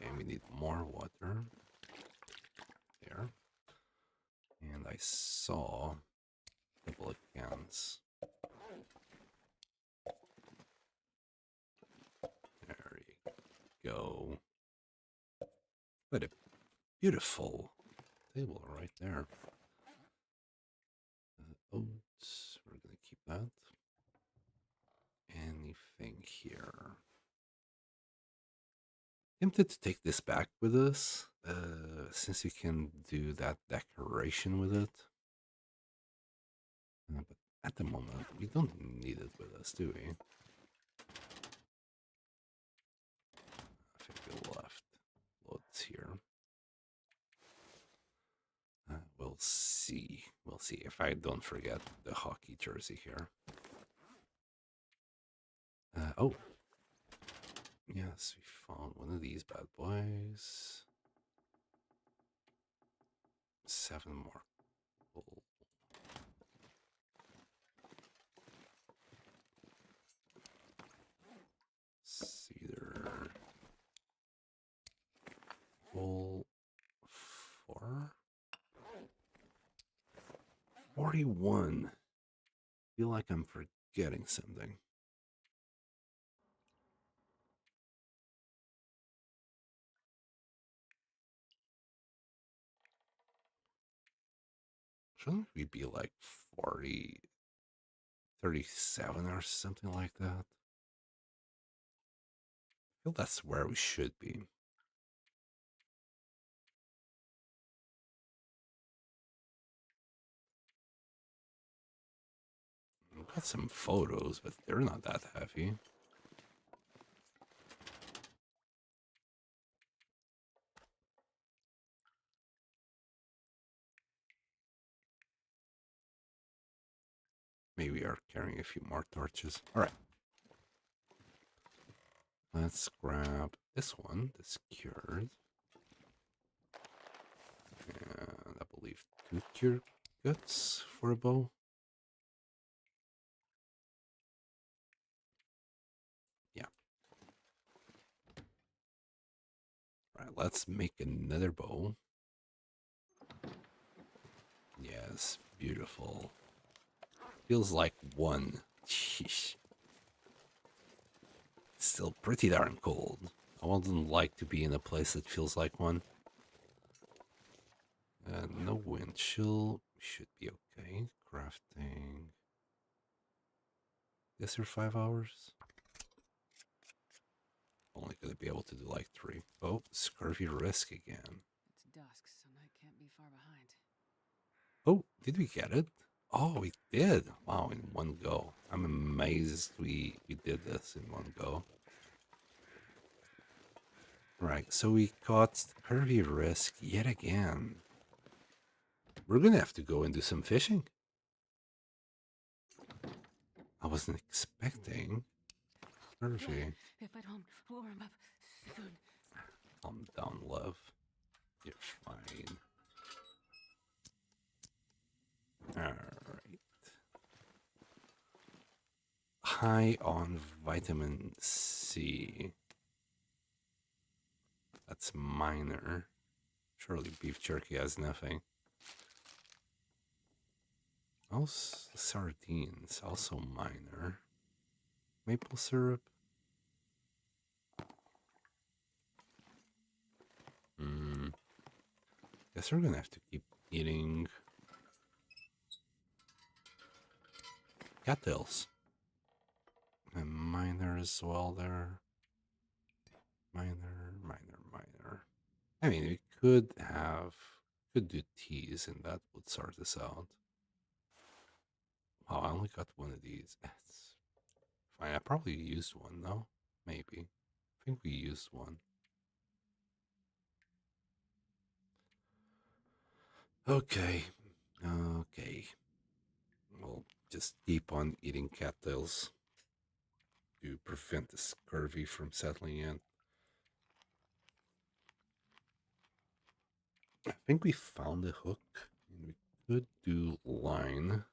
Okay, we need more water. There. And I saw a couple of cans. There you go. What a beautiful table right there. Oats, we're gonna keep that. Anything here? Tempted to take this back with us, since we can do that decoration with it. But at the moment, we don't need it with us, do we? I think we left loads here. We'll see. We'll see if I don't forget the hockey jersey here. Oh. Yes, we found one of these bad boys. 7 more. Cool. Cedar. Full 4. 41. Feel like I'm forgetting something. Shouldn't we be like 40, 37 or something like that? I feel that's where we should be. We've got some photos, but they're not that heavy. Maybe we are carrying a few more torches. All right. Let's grab this one, the cured. And I believe 2 cured guts for a bow. Yeah. All right, let's make another bow. Yes, beautiful. Feels like one. Sheesh. Still pretty darn cold. I wouldn't like to be in a place that feels like one. No wind chill. Should be okay. Crafting. Guess you're 5 hours. Only gonna be able to do like 3. Oh, scurvy risk again. It's dusk, so night can't be far behind. Oh, did we get it? Oh, we did. Wow, in one go. I'm amazed we did this in one go. Right, so we caught scurvy risk yet again. We're gonna have to go and do some fishing. I wasn't expecting scurvy. If I don't warm up soon. Calm down, love. You're fine. Alright. High on vitamin C. That's minor. Surely beef jerky has nothing. Also, sardines, also minor. Maple syrup. Guess we're gonna have to keep eating cattails. And minor as well there. Minor. I mean, we could Could do teas, and that would sort this out. Wow, I only got one of these. It's fine. I probably used one, though. Maybe. I think we used one. Okay. Okay. We'll just keep on eating cattails to prevent the scurvy from settling in. I think we found a hook, and we could do line.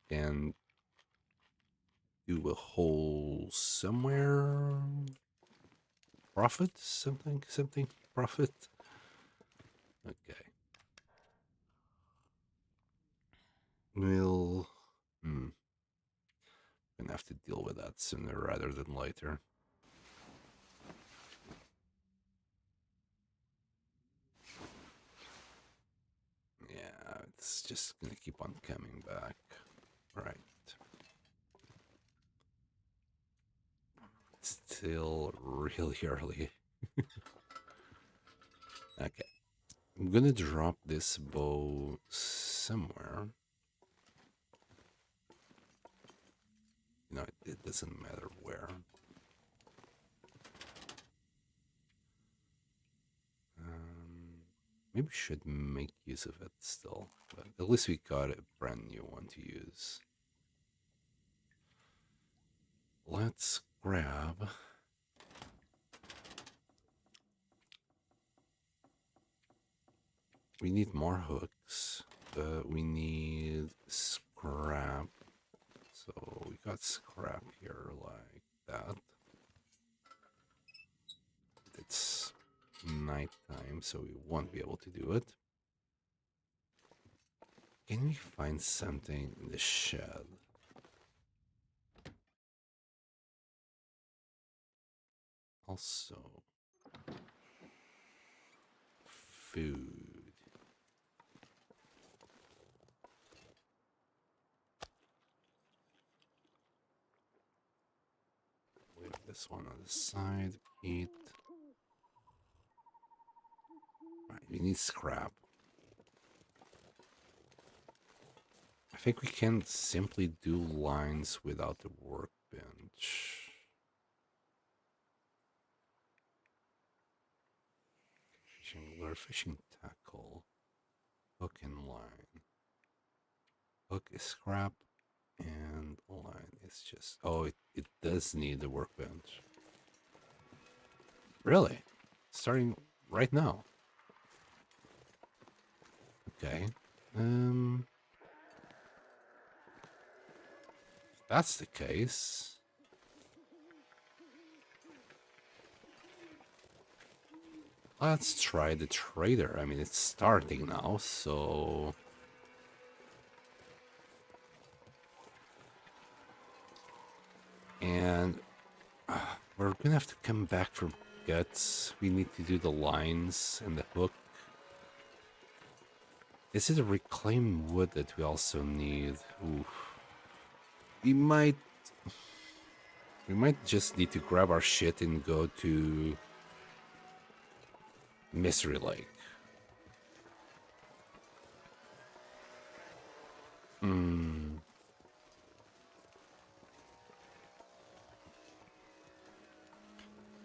And do a hole somewhere. Profit? Something? Profit? Okay. We'll... Gonna have to deal with that sooner rather than later. Yeah, it's just gonna keep on coming back. Right. It's still really early. Okay. I'm gonna drop this bow somewhere. You know, it doesn't matter where. Maybe we should make use of it still, but at least we got a brand new one to use. Let's grab... We need more hooks. We need scrap. So we got scrap here like that. It's nighttime, so we won't be able to do it. Can we find something in the shed? Also, food. Leave this one on the side. Eat. Right, we need scrap. I think we can simply do lines without the workbench. Fishing lure, fishing tackle, hook and line. Hook is scrap, and line is just... Oh, it does need the workbench. Really? Starting right now? Okay. If that's the case... Let's try the trader. I mean, it's starting now, so... And we're gonna have to come back for guts. We need to do the lines and the hook. Is it a reclaimed wood that we also need? Oof. We might just need to grab our shit and go to Mystery Lake.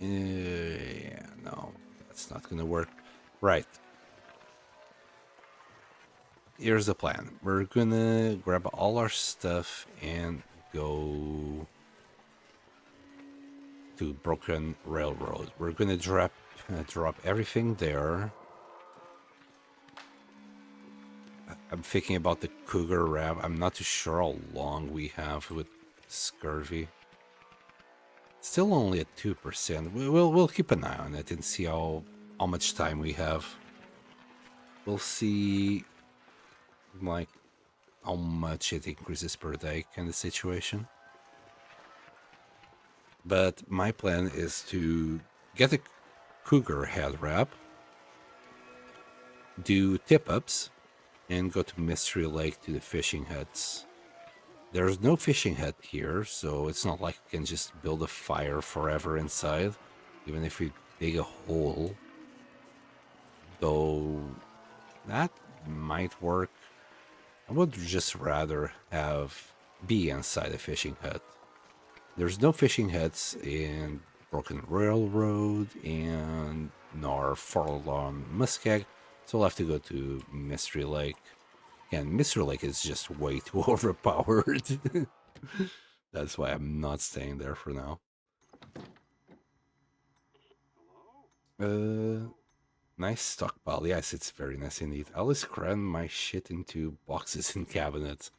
Yeah, no, that's not gonna work. Right. Here's the plan. We're gonna grab all our stuff and go to Broken Railroad. We're gonna drop everything there. I'm thinking about the cougar wrap. I'm not too sure how long we have with scurvy. Still only at 2%. We'll keep an eye on it and see how much time we have. We'll see like how much it increases per day kind of situation. But my plan is to get a cougar head wrap, do tip-ups, and go to Mystery Lake to the fishing huts. There's no fishing hut here, so it's not like we can just build a fire forever inside, even if we dig a hole, though that might work. I would just rather be inside a fishing hut. There's no fishing huts in Broken Railroad and nor Forlorn Muskeg, so I'll have to go to Mystery Lake. And Mystery Lake is just way too overpowered. That's why I'm not staying there for now. Nice stockpile. Yes, it's very nice indeed. I always cram my shit into boxes and cabinets.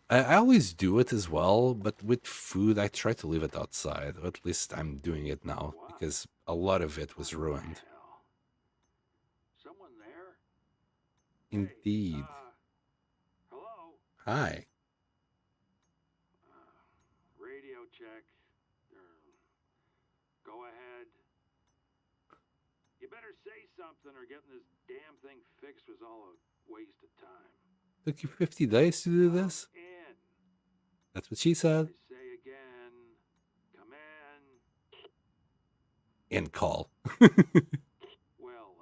I always do it as well, but with food, I try to leave it outside. Or at least I'm doing it now, because a lot of it was ruined. Someone there? Indeed. Hello? Hi. Radio check. Go ahead. You better say something or getting this damn thing fixed was all a waste of time. Took you 50 days to do this? In. That's what she said. I say again. Come in. And call. Well,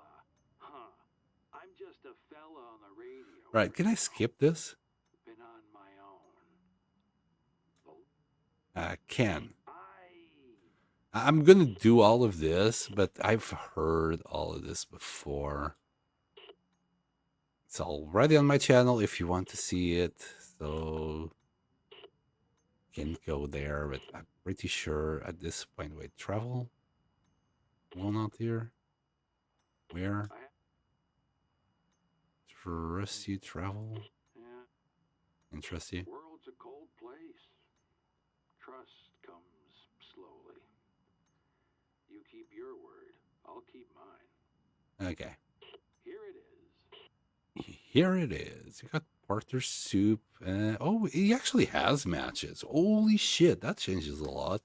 I'm just a fella on the radio. Right, can I skip this? Been on my own. Can. I'm gonna do all of this, but I've heard all of this before. It's already on my channel if you want to see it, so can go there, but I'm pretty sure at this point, wait, travel? One out here? Where? Trust you travel? Yeah. And trust you? World's a cold place. Trust comes slowly. You keep your word, I'll keep mine. Okay. Here it is. Here it is. You got Porter's soup. Oh, he actually has matches. Holy shit, that changes a lot.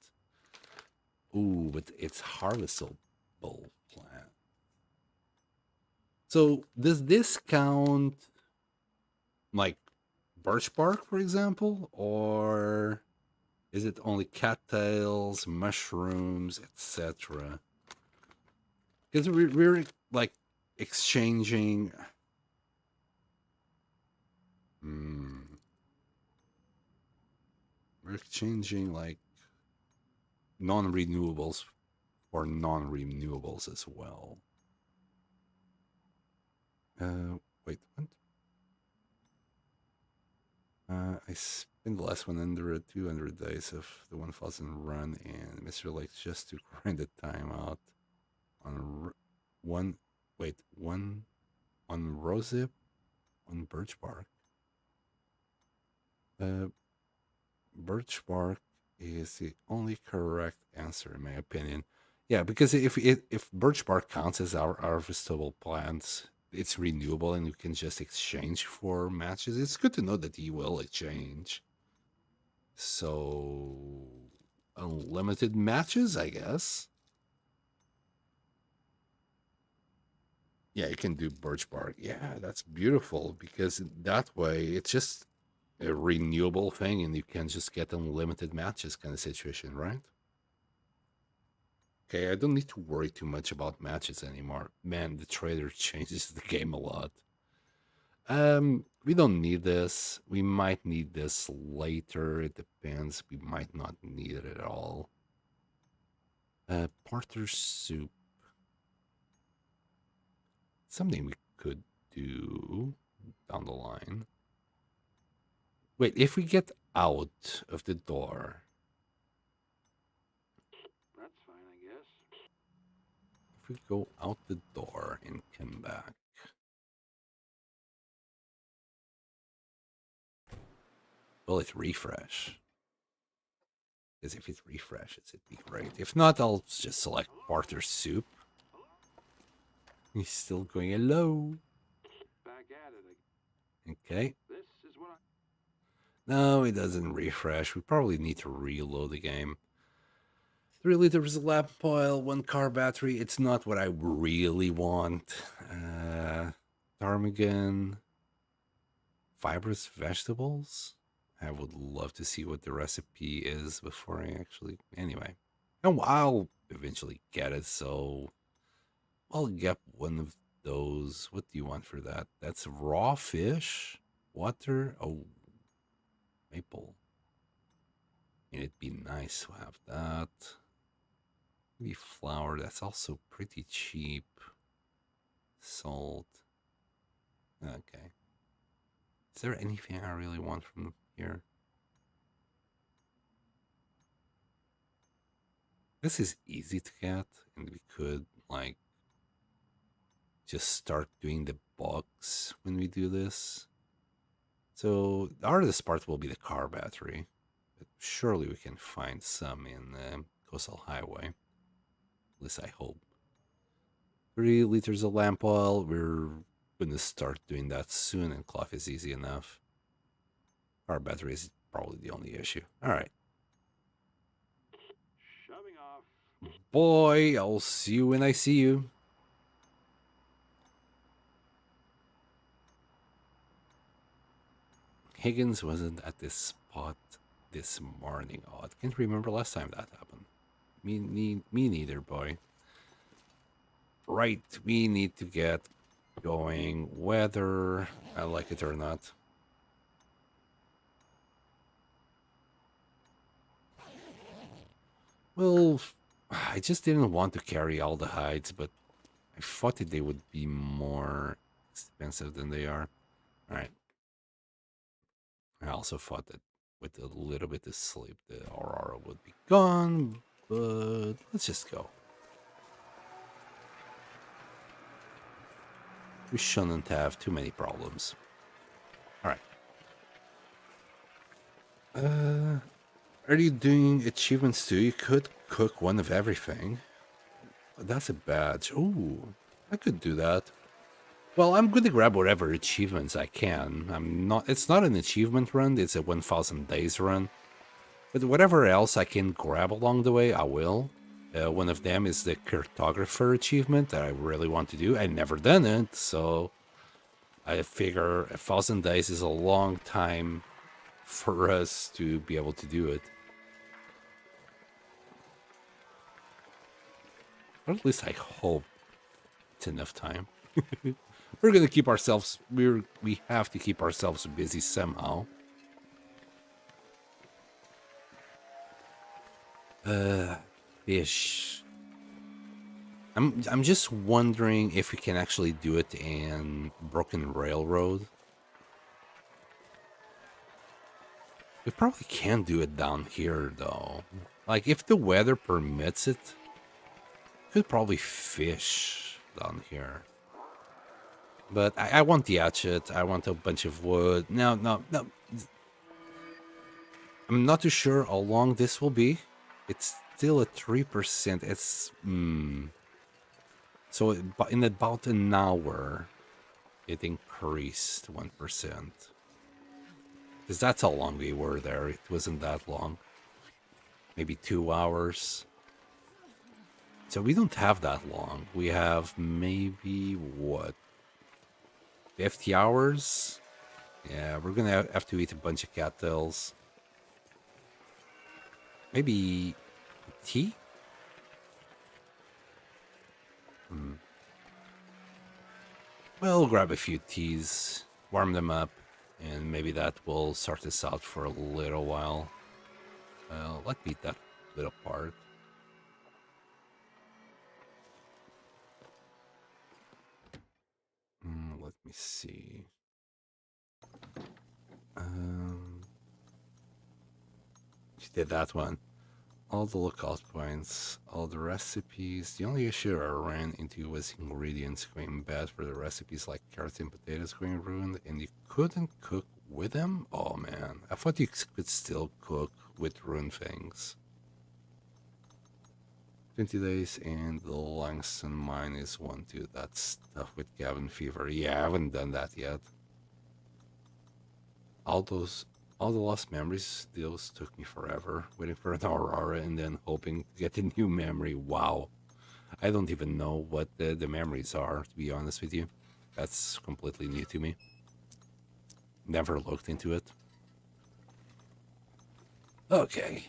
Ooh, but it's harvestable plant. So does this count like birch bark, for example? Or is it only cattails, mushrooms, etc.? Because we're like exchanging... We're exchanging like non-renewables for non-renewables as well. Wait, what? I spent the last 200 days of the 1000 run and Mr. Lake just to grind the time out on one on rosehip, on birch bark. Birch bark is the only correct answer in my opinion. Yeah, because if birch bark counts as our harvestable plants, it's renewable and you can just exchange for matches. It's good to know that you will exchange. So unlimited matches, I guess. Yeah, you can do birch bark. Yeah, that's beautiful because that way it's just a renewable thing and you can just get unlimited matches kind of situation, right? Okay, I don't need to worry too much about matches anymore. Man, the trader changes the game a lot. We don't need this. We might need this later. It depends. We might not need it at all. Porter's soup. Something we could do down the line. Wait, if we get out of the door. That's fine, I guess. If we go out the door and come back. Will it refresh? Because if it refreshes, it'd be great. If not, I'll just select Porter's soup. He's still going hello. Back at it again. Okay. This is what I... No, it doesn't refresh. We probably need to reload the game. 3 liters of lamp oil, 1 car battery. It's not what I really want. Ptarmigan. Fibrous vegetables. I would love to see what the recipe is before I actually... Anyway. And I'll eventually get it, so... I'll get one of those. What do you want for that? That's raw fish, water. Oh, maple. And it'd be nice to have that. Maybe flour. That's also pretty cheap. Salt. Okay. Is there anything I really want from here? This is easy to get, and we could, like, just start doing the box when we do this. So the hardest part will be the car battery. But surely we can find some in Coastal Highway. At least I hope. 3 liters of lamp oil. We're going to start doing that soon, and cloth is easy enough. Car battery is probably the only issue. All right. Shoving off. Boy, I'll see you when I see you. Higgins wasn't at this spot this morning. Oh, I can't remember last time that happened. Me neither, boy. Right, we need to get going, whether I like it or not. Well, I just didn't want to carry all the hides, but I thought that they would be more expensive than they are. All right. I also thought that with a little bit of sleep, the Aurora would be gone, but let's just go. We shouldn't have too many problems. All right. Are you doing achievements too? You could cook one of everything. That's a badge. Ooh, I could do that. Well, I'm going to grab whatever achievements I can. It's not an achievement run, it's a 1000 days run. But whatever else I can grab along the way, I will. One of them is the cartographer achievement that I really want to do. I've never done it, so I figure 1000 days is a long time for us to be able to do it. Or at least I hope it's enough time. We're gonna keep ourselves. We have to keep ourselves busy somehow. Fish. I'm just wondering if we can actually do it in Broken Railroad. We probably can do it down here though. Like if the weather permits it, could probably fish down here. But I want the hatchet. I want a bunch of wood. No. I'm not too sure how long this will be. It's still at 3%. It's... So in about an hour, it increased 1%. Because that's how long we were there. It wasn't that long. Maybe 2 hours. So we don't have that long. We have maybe, what? 50 hours? Yeah, we're gonna have to eat a bunch of cattails. Maybe tea? We'll grab a few teas, warm them up, and maybe that will sort us out for a little while. Let me eat that little part. Let me see. She did that one. All the lookout points, all the recipes. The only issue I ran into was ingredients going bad for the recipes, like carrots and potatoes going ruined, and you couldn't cook with them? Oh man, I thought you could still cook with ruined things. 20 days, and the Langston mine is one too. That stuff with cabin fever. Yeah, I haven't done that yet. All the lost memories, those took me forever. Waiting for an Aurora and then hoping to get a new memory. Wow. I don't even know what the memories are, to be honest with you. That's completely new to me. Never looked into it. Okay.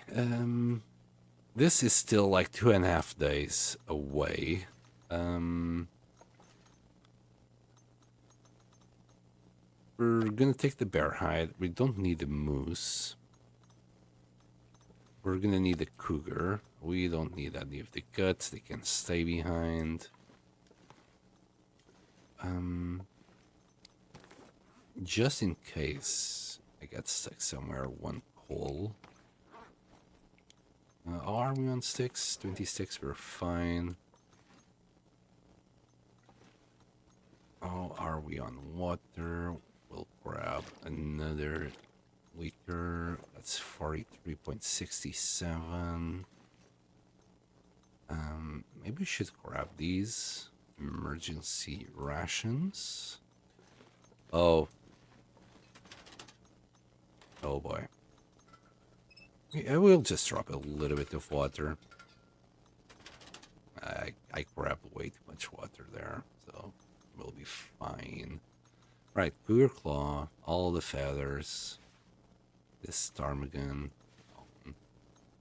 This is still like 2.5 days away. We're gonna take the bear hide. We don't need the moose. We're gonna need the cougar. We don't need any of the guts. They can stay behind. Just in case I get stuck somewhere, one coal. Are we on sticks? 26, we're fine. Oh, are we on water? We'll grab another liter. That's 43.67. Maybe we should grab these emergency rations. Oh. Oh boy. Yeah, we'll just drop a little bit of water. I grabbed way too much water there, so we'll be fine. Right, cougar claw, all the feathers. This ptarmigan.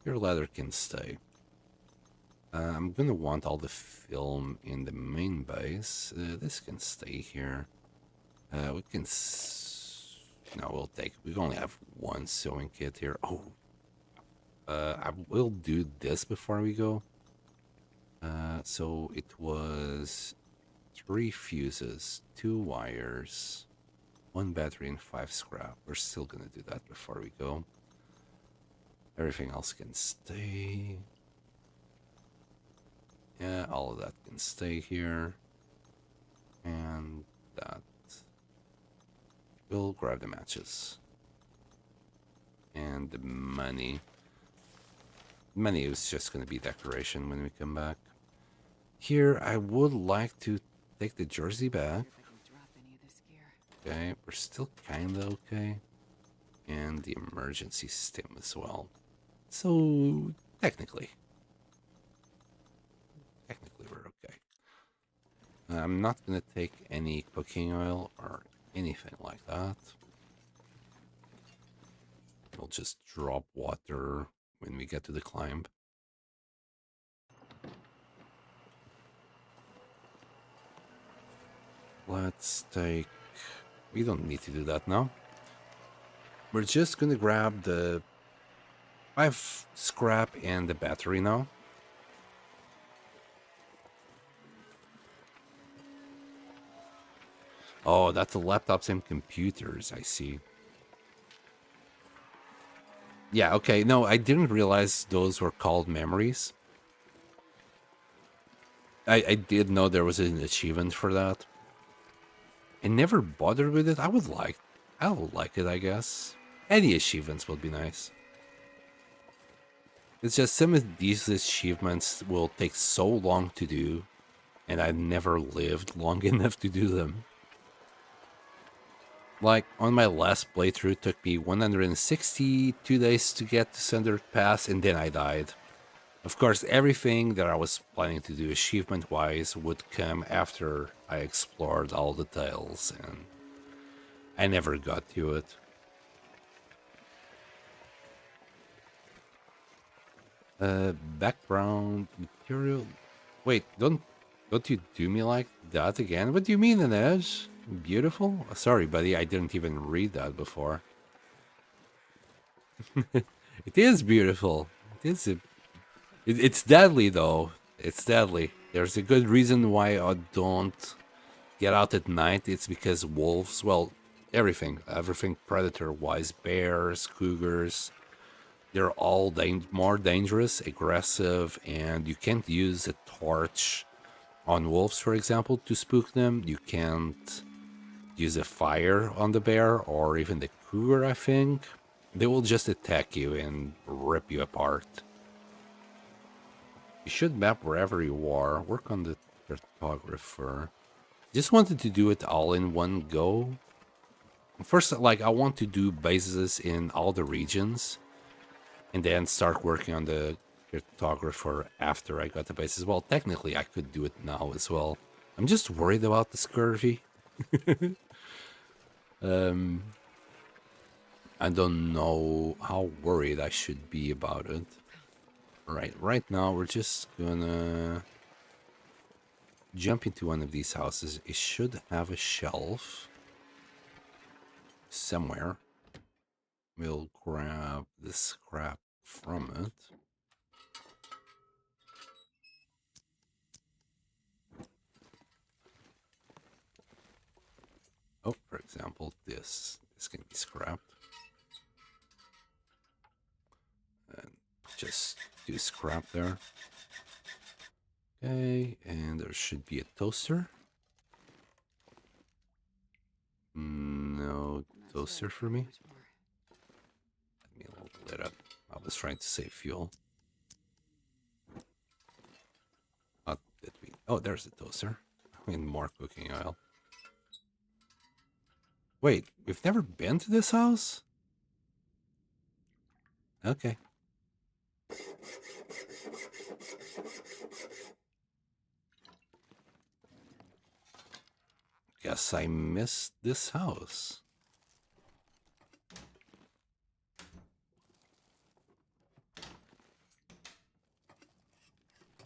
Your leather can stay. I'm gonna want all the film in the main base. This can stay here. We can. No, we'll take. We only have one sewing kit here. Oh. I will do this before we go. So it was 3 fuses, 2 wires, 1 battery, and 5 scrap. We're still gonna do that before we go. Everything else can stay. Yeah, all of that can stay here. And that. We'll grab the matches. And the money. Money is just going to be decoration when we come back. Here, I would like to take the jersey back. Okay, we're still kind of okay. And the emergency stim as well. So, technically we're okay. I'm not going to take any cooking oil or anything like that. We'll just drop water when we get to the climb. Let's take... We don't need to do that now. We're just gonna grab the 5 scrap and the battery now. Oh, that's the laptops and computers, I see. Yeah, okay. No, I didn't realize those were called memories. I did know there was an achievement for that. I never bothered with it. I would like it, I guess. Any achievements would be nice. It's just some of these achievements will take so long to do, and I've never lived long enough to do them. Like, on my last playthrough, it took me 162 days to get to Sundered Pass, and then I died. Of course, everything that I was planning to do achievement-wise would come after I explored all the tiles, and I never got to it. Background material... Wait, don't you do me like that again? What do you mean, Inej? Beautiful? Sorry, buddy, I didn't even read that before. It is beautiful. It's deadly, though. It's deadly. There's a good reason why I don't get out at night. It's because wolves, well, everything predator-wise, bears, cougars, they're all more dangerous, aggressive, and you can't use a torch on wolves, for example, to spook them. You can't use a fire on the bear or even the cougar, I think. They will just attack you and rip you apart. You should map wherever you are. Work on the cartographer. Just wanted to do it all in one go. First, like, I want to do bases in all the regions, and then start working on the cartographer after I got the bases. Well, technically, I could do it now as well. I'm just worried about the scurvy. I don't know how worried I should be about it. Right now we're just gonna jump into one of these houses, it should have a shelf somewhere. We'll grab the scrap from it. Oh, for example, this can be scrapped. And just do scrap there. Okay, and there should be a toaster. No toaster for me. Let me lit up. I was trying to save fuel. What did we? Oh, there's the toaster. I mean, more cooking oil. Wait, we've never been to this house? Okay. Guess I missed this house.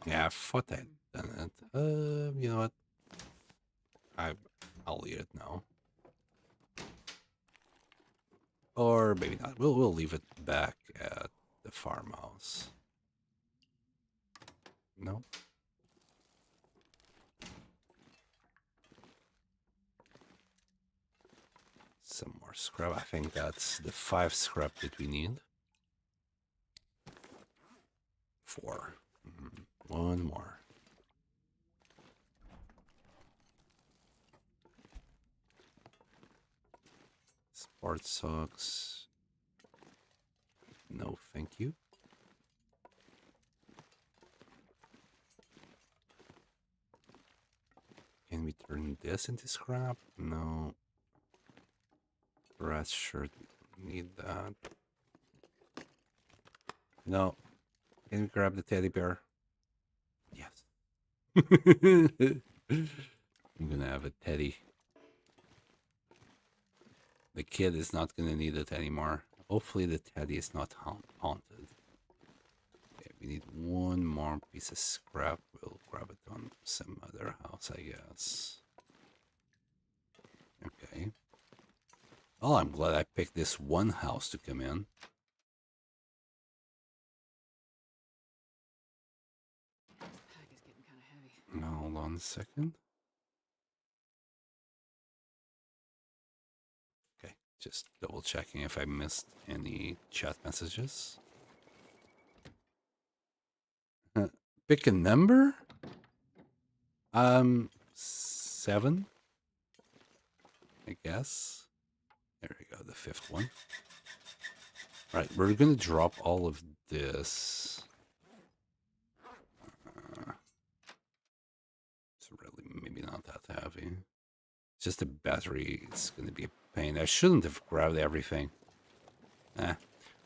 Yeah, I thought I'd done it. You know what? I'll eat it now. Or maybe not. We'll leave it back at the farmhouse. No. Some more scrap. I think that's the 5 scrap that we need. 4. One more. Sport socks. No, thank you. Can we turn this into scrap? No. Dress shirt. Need that. No. Can we grab the teddy bear? Yes. I'm gonna have a teddy. The kid is not gonna need it anymore. Hopefully the teddy is not haunted. Okay, we need one more piece of scrap. We'll grab it on some other house, I guess. Okay. Oh, I'm glad I picked this one house to come in. This pack is getting kind of heavy. Now, hold on a second. Okay, just double checking if I missed any chat messages. Pick a number? 7, I guess. There we go, the 5th one. Right, we're gonna drop all of this. It's really maybe not that heavy. Just the battery is gonna be a pain. I shouldn't have grabbed everything.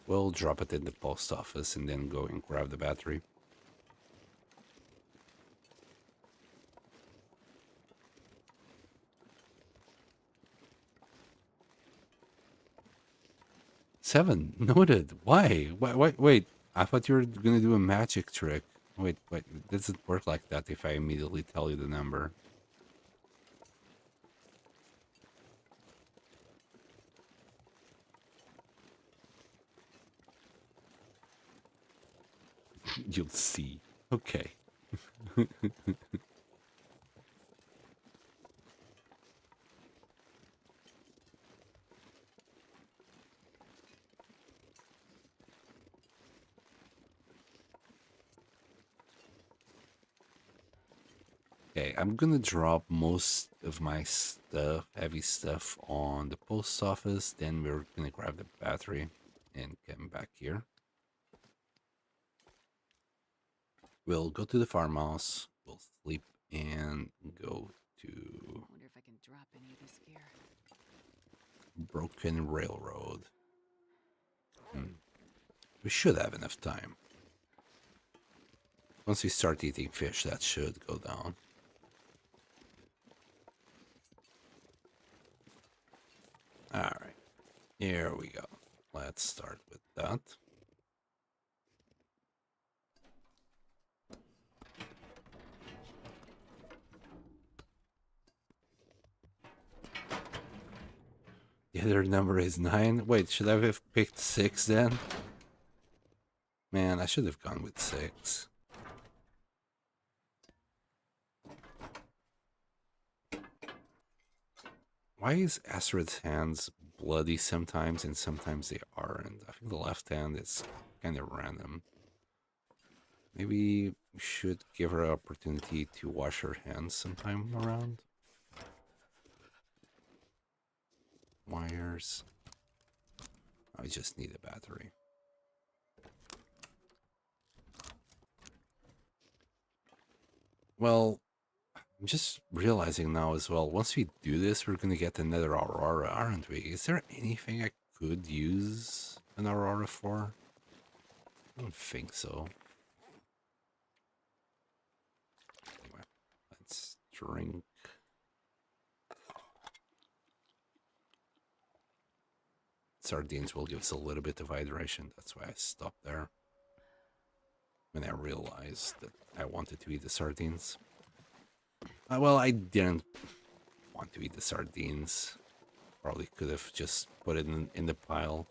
We'll drop it in the post office and then go and grab the battery. Seven, noted. Why? Wait. I thought you were gonna do a magic trick. Wait. It doesn't work like that if I immediately tell you the number. You'll see. Okay. Okay, I'm gonna drop most of my stuff, heavy stuff, on the post office. Then we're gonna grab the battery and come back here. We'll go to the farmhouse. We'll sleep and go to Wonder if I can drop any of this gear. Broken Railroad. We should have enough time. Once we start eating fish, that should go down. Alright, here we go. Let's start with that. The other number is 9. Wait, should I have picked 6 then? Man, I should have gone with 6. Why is Astrid's hands bloody sometimes and sometimes they aren't? I think the left hand is kind of random. Maybe we should give her an opportunity to wash her hands sometime around. Wires. I just need a battery. Well, I'm just realizing now as well, once we do this, we're gonna get another Aurora, aren't we? Is there anything I could use an Aurora for? I don't think so. Anyway, let's drink. Sardines will give us a little bit of hydration. That's why I stopped there. When I realized that I wanted to eat the sardines. Well, I didn't want to eat the sardines. Probably could have just put it in the pile.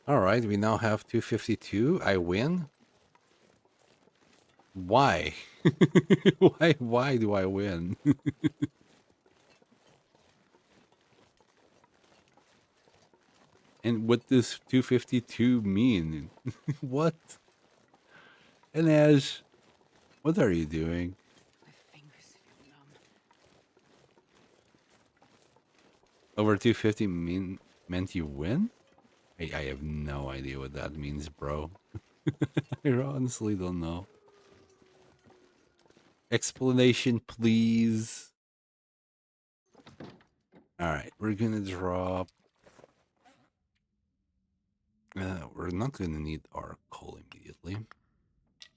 Alright, we now have 252. I win. Why? Why do I win? And what does 252 mean? What? And Ash, what are you doing? My fingers feel numb. Over 250 meant you win? I have no idea what that means, bro. I honestly don't know. Explanation, please. Alright, we're gonna drop... we're not gonna need our coal immediately.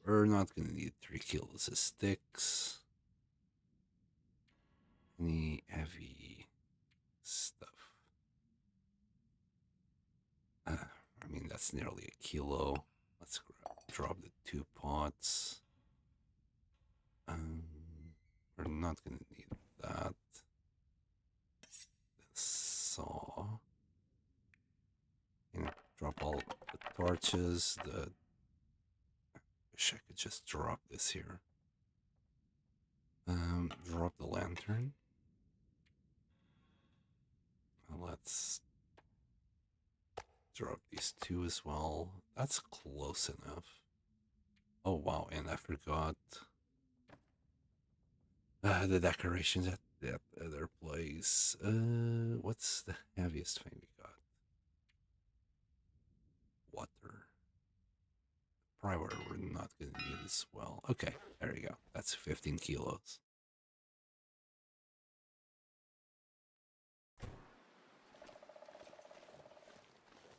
We're not gonna need 3 kilos of sticks. Any heavy stuff. I mean, that's nearly a kilo. Let's drop the 2 pots. We're not gonna need that. The saw. And drop all the torches. Wish I could just drop this here. Drop the lantern. Let's drop these 2 as well. That's close enough. Oh wow, and I forgot the decorations at that other place. What's the heaviest thing we got? Water. Prior, we're not gonna need as well. Okay, there you go. That's 15 kilos.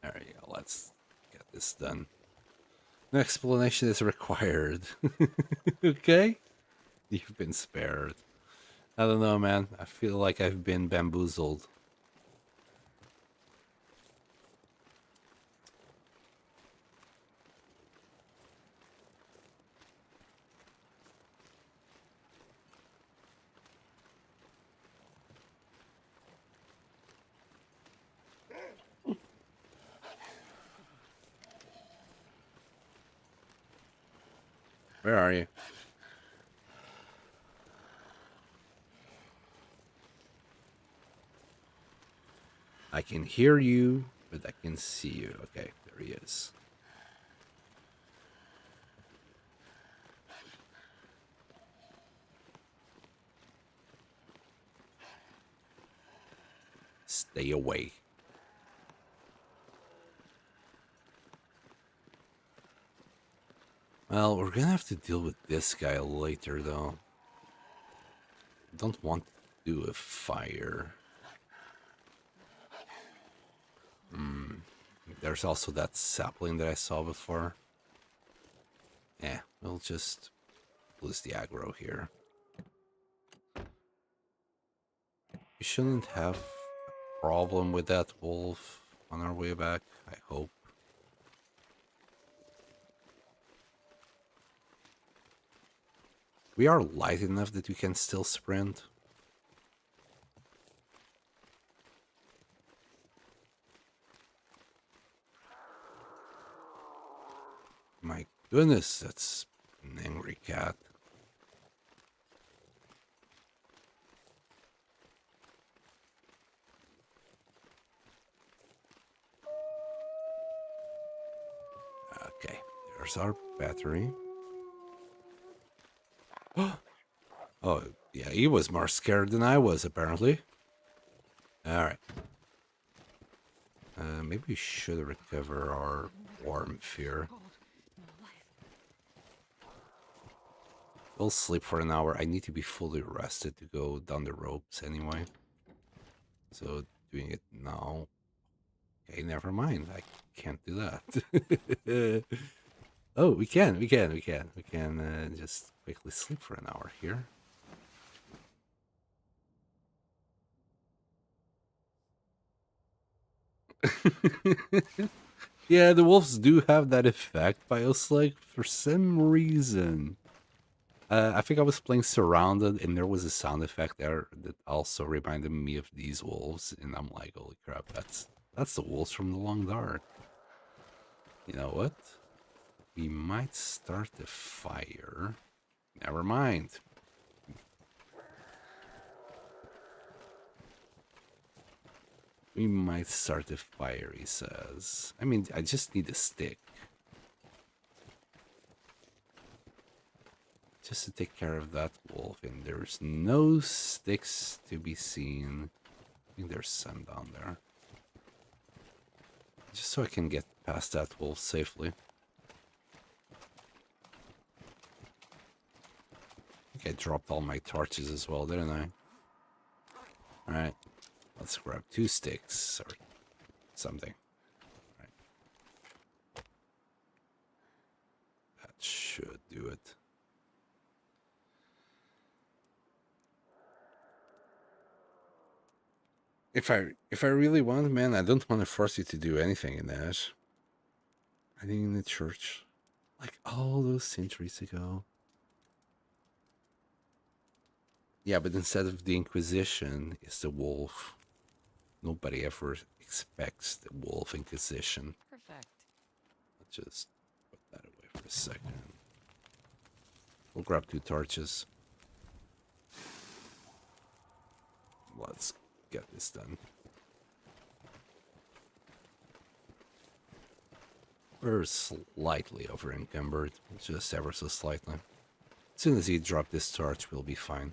There you go. Let's get this done. No explanation is required. Okay? You've been spared. I don't know, man. I feel like I've been bamboozled. Where are you? I can hear you, but I can see you. Okay, there he is. Stay away. Well, we're gonna have to deal with this guy later, though. Don't want to do a fire. There's also that sapling that I saw before. Yeah, we'll just lose the aggro here. We shouldn't have a problem with that wolf on our way back, I hope. We are light enough that we can still sprint. My goodness, that's an angry cat. Okay, there's our battery. Oh, yeah, he was more scared than I was, apparently. Alright. Maybe we should recover our warmth here. We'll sleep for an hour. I need to be fully rested to go down the ropes anyway. So, doing it now. Okay, never mind. I can't do that. Oh, we can. We can just quickly sleep for an hour here. Yeah, the wolves do have that effect, but it's like for some reason. I think I was playing Surrounded, and there was a sound effect there that also reminded me of these wolves, and I'm like, holy crap, that's the wolves from the Long Dark. You know what? We might start the fire. Never mind. We might start the fire, he says. I mean, I just need a stick. Just to take care of that wolf, and there's no sticks to be seen. I think there's some down there. Just so I can get past that wolf safely. I think I dropped all my torches as well, didn't I? Alright. Let's grab 2 sticks or something. Right. That should do it. If I really want, man, I don't want to force you to do anything in that. I think in the church, like all those centuries ago. Yeah, but instead of the Inquisition, it's the wolf. Nobody ever expects the wolf Inquisition. Perfect. Let's just put that away for a second. We'll grab 2 torches. Let's get this done. We're slightly over encumbered, just ever so slightly. As soon as he drops this torch, we'll be fine.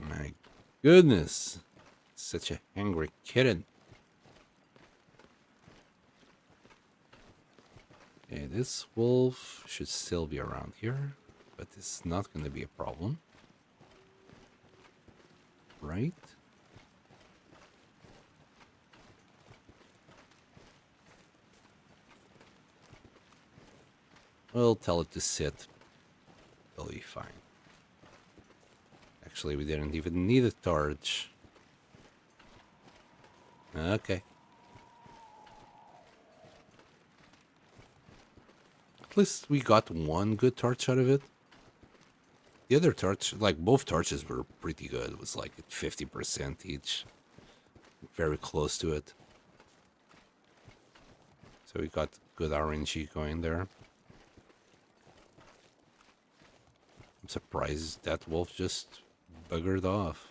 My goodness, such a hungry kitten. Okay, this wolf should still be around here, but it's not going to be a problem. Right? We'll tell it to sit. It'll be fine. Actually, we didn't even need a torch. Okay. At least we got one good torch out of it. The other torch, like both torches were pretty good. It was like at 50% each. Very close to it. So we got good RNG going there. I'm surprised that wolf just buggered off.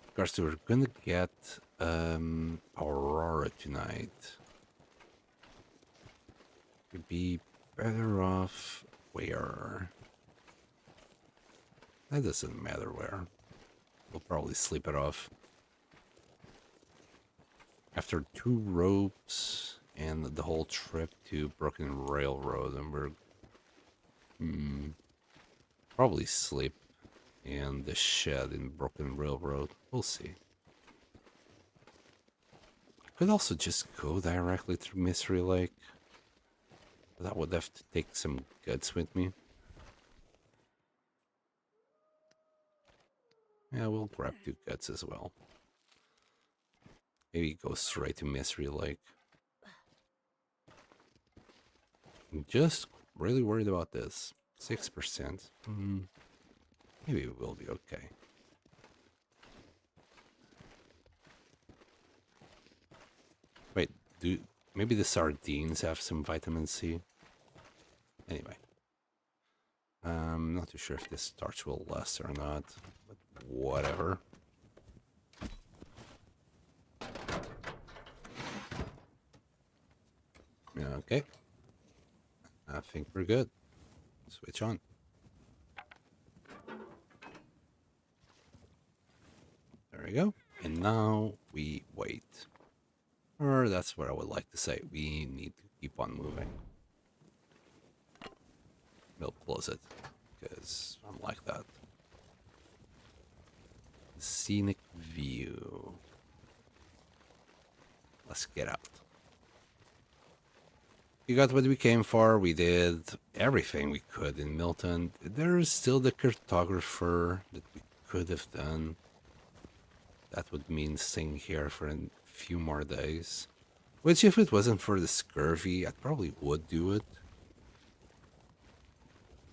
Of course, we're gonna get Aurora tonight. We'd be better off where? That doesn't matter where. We'll probably sleep it off. After 2 ropes and the whole trip to Broken Railroad, and we're probably sleep in the shed in Broken Railroad. We'll see. Could also just go directly through Mystery Lake. That would have to take some guts with me. Yeah, we'll grab 2 guts as well. Maybe go straight to Mystery Lake. I'm just really worried about this. 6%. Maybe we'll be okay. Wait, maybe the sardines have some vitamin C? Anyway. I'm not too sure if this torch will last or not, but whatever. Okay. I think we're good. Switch on. There we go. And now we wait. Or that's what I would like to say. We need to keep on moving. We'll close it, because I'm like that. Scenic view. Let's get out. We got what we came for. We did everything we could in Milton. There's still the cartographer that we could have done. That would mean staying here for a few more days. Which, if it wasn't for the scurvy, I probably would do it.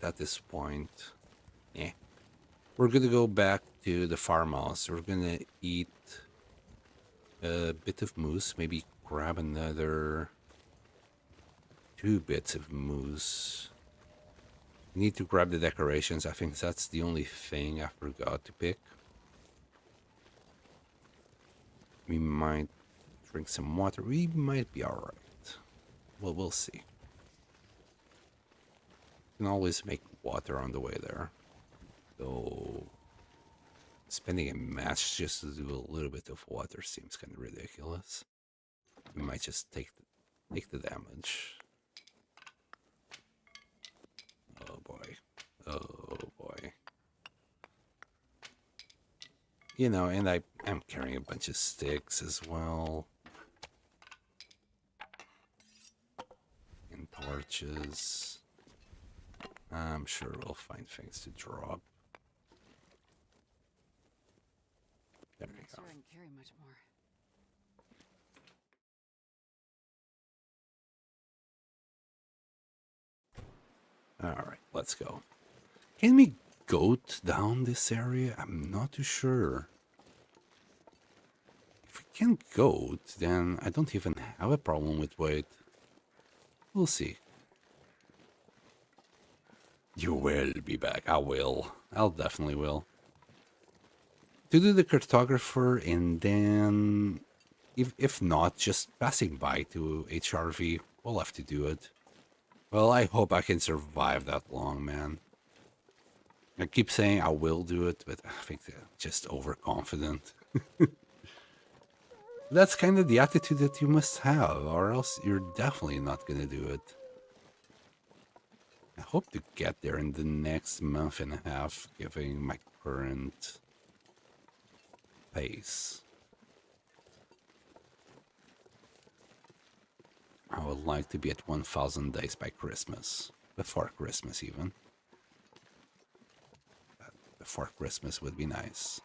At this point, we're gonna go back to the farmhouse. We're gonna eat a bit of moose, maybe grab another 2 bits of moose. Need to grab the decorations. I think that's the only thing I forgot to pick. We might drink some water. We might be alright. Well, we'll see. Can always make water on the way there. Though spending a match just to do a little bit of water seems kind of ridiculous. We might just take the damage. Oh boy. Oh boy. You know, and I am carrying a bunch of sticks as well. And torches. I'm sure we'll find things to drop. There we Not go. sure I can carry much more. Alright, let's go. Can we goat down this area? I'm not too sure. If we can goat, then I don't even have a problem with weight. We'll see. You will be back. I will. I'll definitely will. To do the cartographer, and then if not, just passing by to HRV. We'll have to do it. Well, I hope I can survive that long, man. I keep saying I will do it, but I think they're just overconfident. That's kind of the attitude that you must have, or else you're definitely not going to do it. I hope to get there in the next month and a half, given my current pace. I would like to be at 1,000 days by Christmas. Before Christmas, even. Before Christmas would be nice.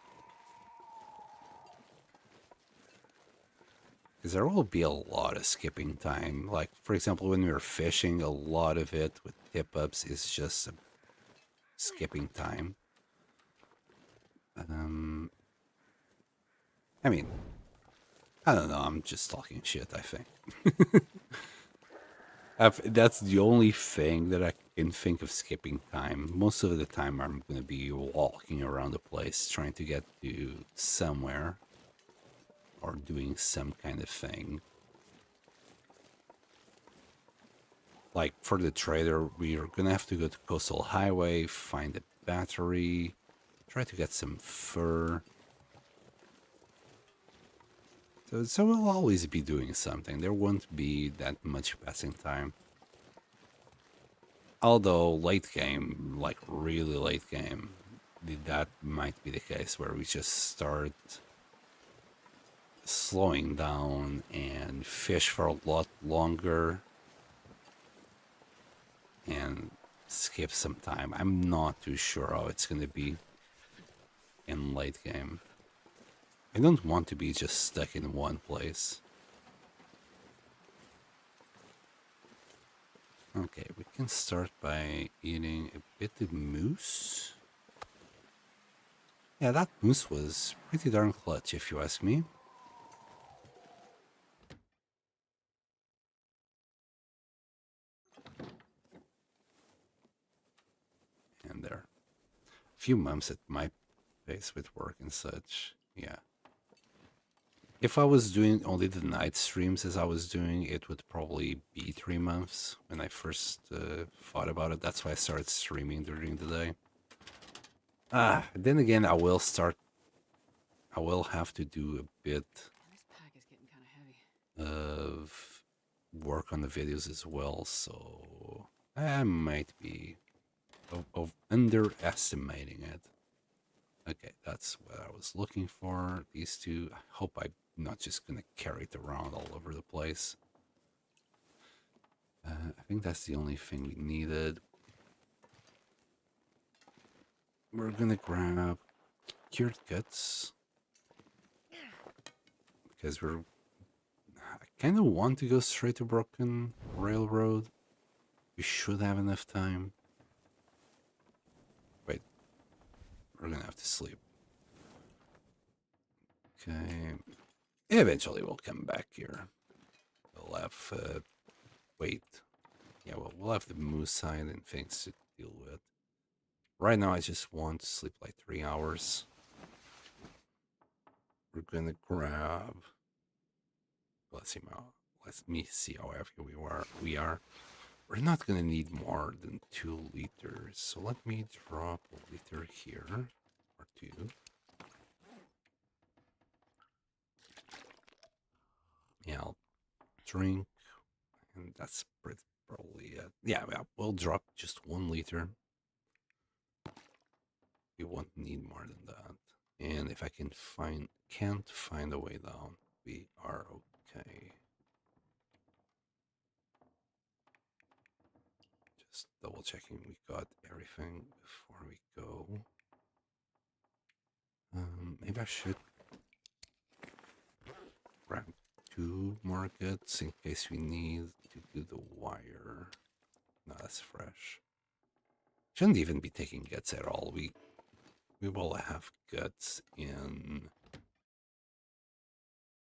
Because there will be a lot of skipping time. Like, for example, when we were fishing, a lot of it with tip-ups is just skipping time. I mean, I don't know, I'm just talking shit, I think. That's the only thing that I can think of skipping time. Most of the time I'm going to be walking around the place trying to get to somewhere or doing some kind of thing. Like for the trader, we are going to have to go to Coastal Highway, find a battery, try to get some fur. So we'll always be doing something. There won't be that much passing time. Although late game, like really late game, that might be the case where we just start slowing down and fish for a lot longer and skip some time. I'm not too sure how it's going to be in late game. I don't want to be just stuck in one place. Okay, we can start by eating a bit of moose. Yeah, that moose was pretty darn clutch, if you ask me. And there. A few months at my pace with work and such. Yeah. If I was doing only the night streams as I was doing, it would probably be 3 months when I first thought about it. That's why I started streaming during the day. Then again, I will have to do a bit This pack is getting kind of heavy. of work on the videos as well, so I might be of underestimating it. Okay, that's what I was looking for. These two, I hope I'm not just gonna carry it around all over the place. I think that's the only thing we needed. We're gonna grab cured guts because I kind of want to go straight to Broken Railroad. We should have enough time. Wait, we're gonna have to sleep. Okay, eventually we'll come back here. We'll have wait. Yeah, well, we'll have the moose side and things to deal with. Right now, I just want to sleep like 3 hours. We're gonna grab. Let me see how heavy we are. We're not gonna need more than 2 liters, so let me drop a liter here or 2. Yeah, I'll drink, and that's probably it. Yeah, we'll drop just 1 liter. We won't need more than that. And if I can't find a way down, we are okay. Just double checking we got everything before we go. Maybe I should grab 2 more guts in case we need to do the wire. No, that's fresh. Shouldn't even be taking guts at all. We will have guts in,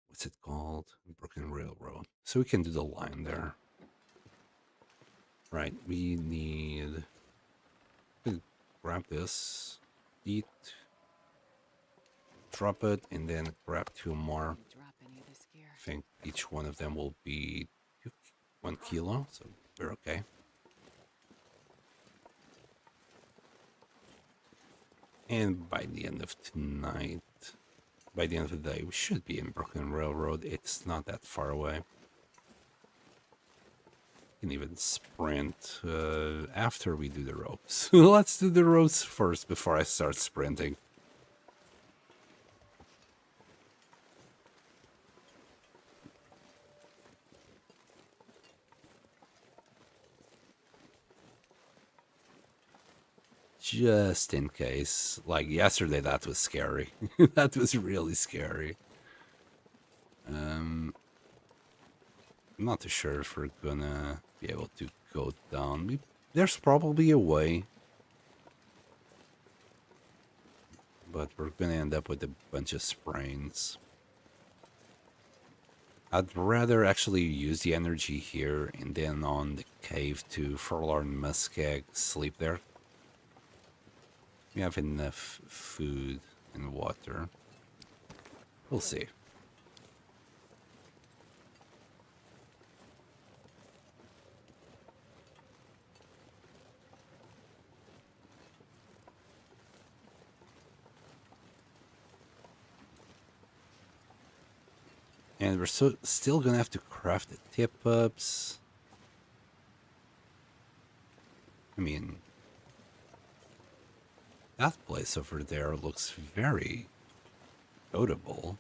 what's it called? Broken Railroad. So we can do the line there. Right, we need to grab this, eat, drop it, and then grab 2 more. Drop any of this gear. I think each one of them will be 1 kilo, so we're okay. And by the end of tonight, by the end of the day, we should be in Brooklyn Railroad. It's not that far away. We can even sprint after we do the ropes. Let's do the ropes first before I start sprinting. Just in case. Like yesterday, that was scary. That was really scary. I'm not too sure if we're gonna be able to go down. There's probably a way. But we're gonna end up with a bunch of sprains. I'd rather actually use the energy here and then on the cave to Forlorn Muskeg sleep there. We have enough food and water. We'll see. And we're still gonna have to craft the tip-ups. I mean, that place over there looks very notable.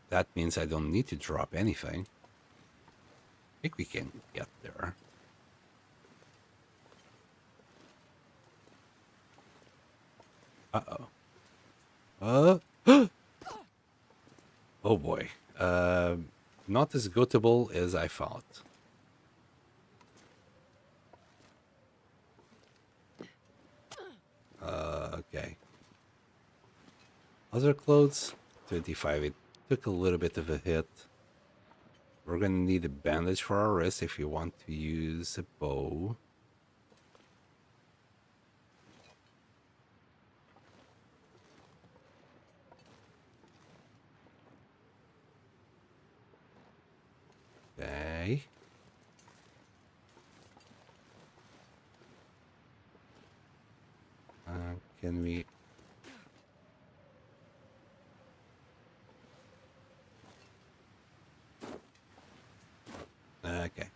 That means I don't need to drop anything. I think we can get there. Uh-oh. Oh boy. Not as goatable as I thought. Okay. Other clothes, 25. It took a little bit of a hit. We're gonna need a bandage for our wrist if you want to use a bow. Okay. Can we... Okay.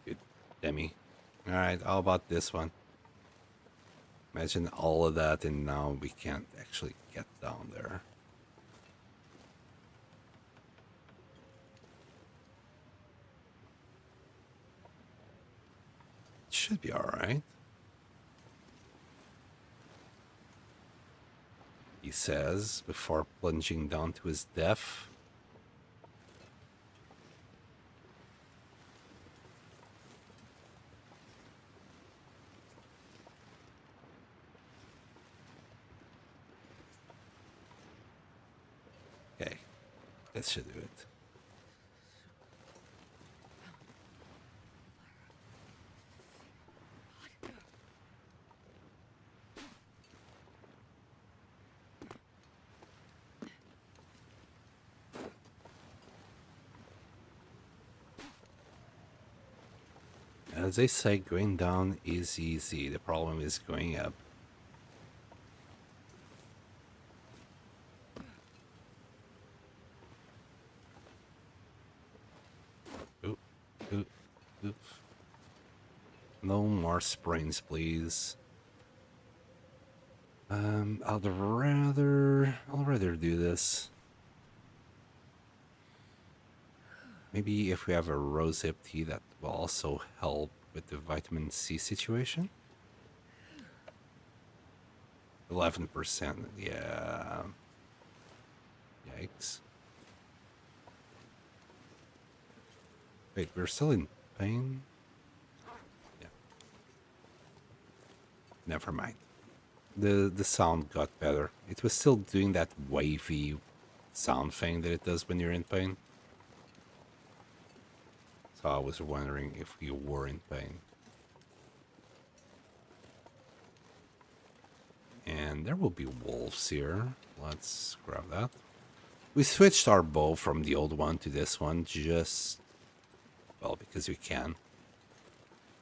Good. Demi. Alright, how about this one? Imagine all of that and now we can't actually get down there. It should be alright. He says before plunging down to his death. Okay, that should do it. As they say, going down is easy. The problem is going up. Oop, oop, oop. No more sprains, please. I'll rather do this. Maybe if we have a rosehip tea, that will also help with the vitamin C situation. 11%, yeah. Yikes. Wait, we're still in pain? Yeah. Never mind. The sound got better. It was still doing that wavy sound thing that it does when you're in pain. So I was wondering if we were in pain. And there will be wolves here. Let's grab that. We switched our bow from the old one to this one just, well, because we can.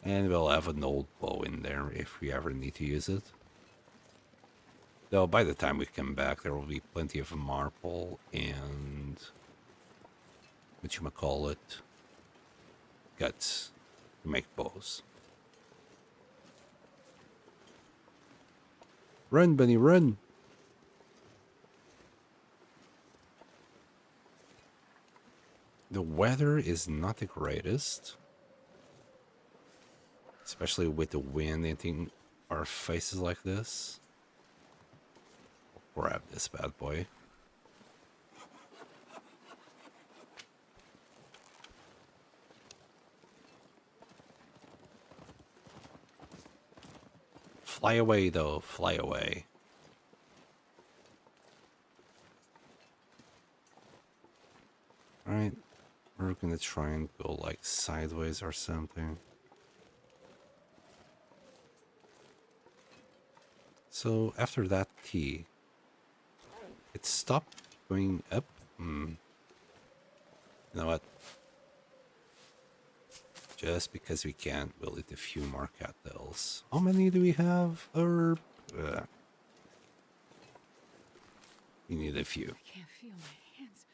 And we'll have an old bow in there if we ever need to use it. Though by the time we come back, there will be plenty of marble and whatchamacallit, guts to make bows. Run, bunny, run! The weather is not the greatest, especially with the wind hitting our faces like this. I'll grab this bad boy. Fly away, though. Fly away. Alright. We're gonna try and go, like, sideways or something. So, after that T, it stopped going up. You know what? Just because we can't, we'll eat a few more cattails. How many do we have? We need a few. I can't feel my hands.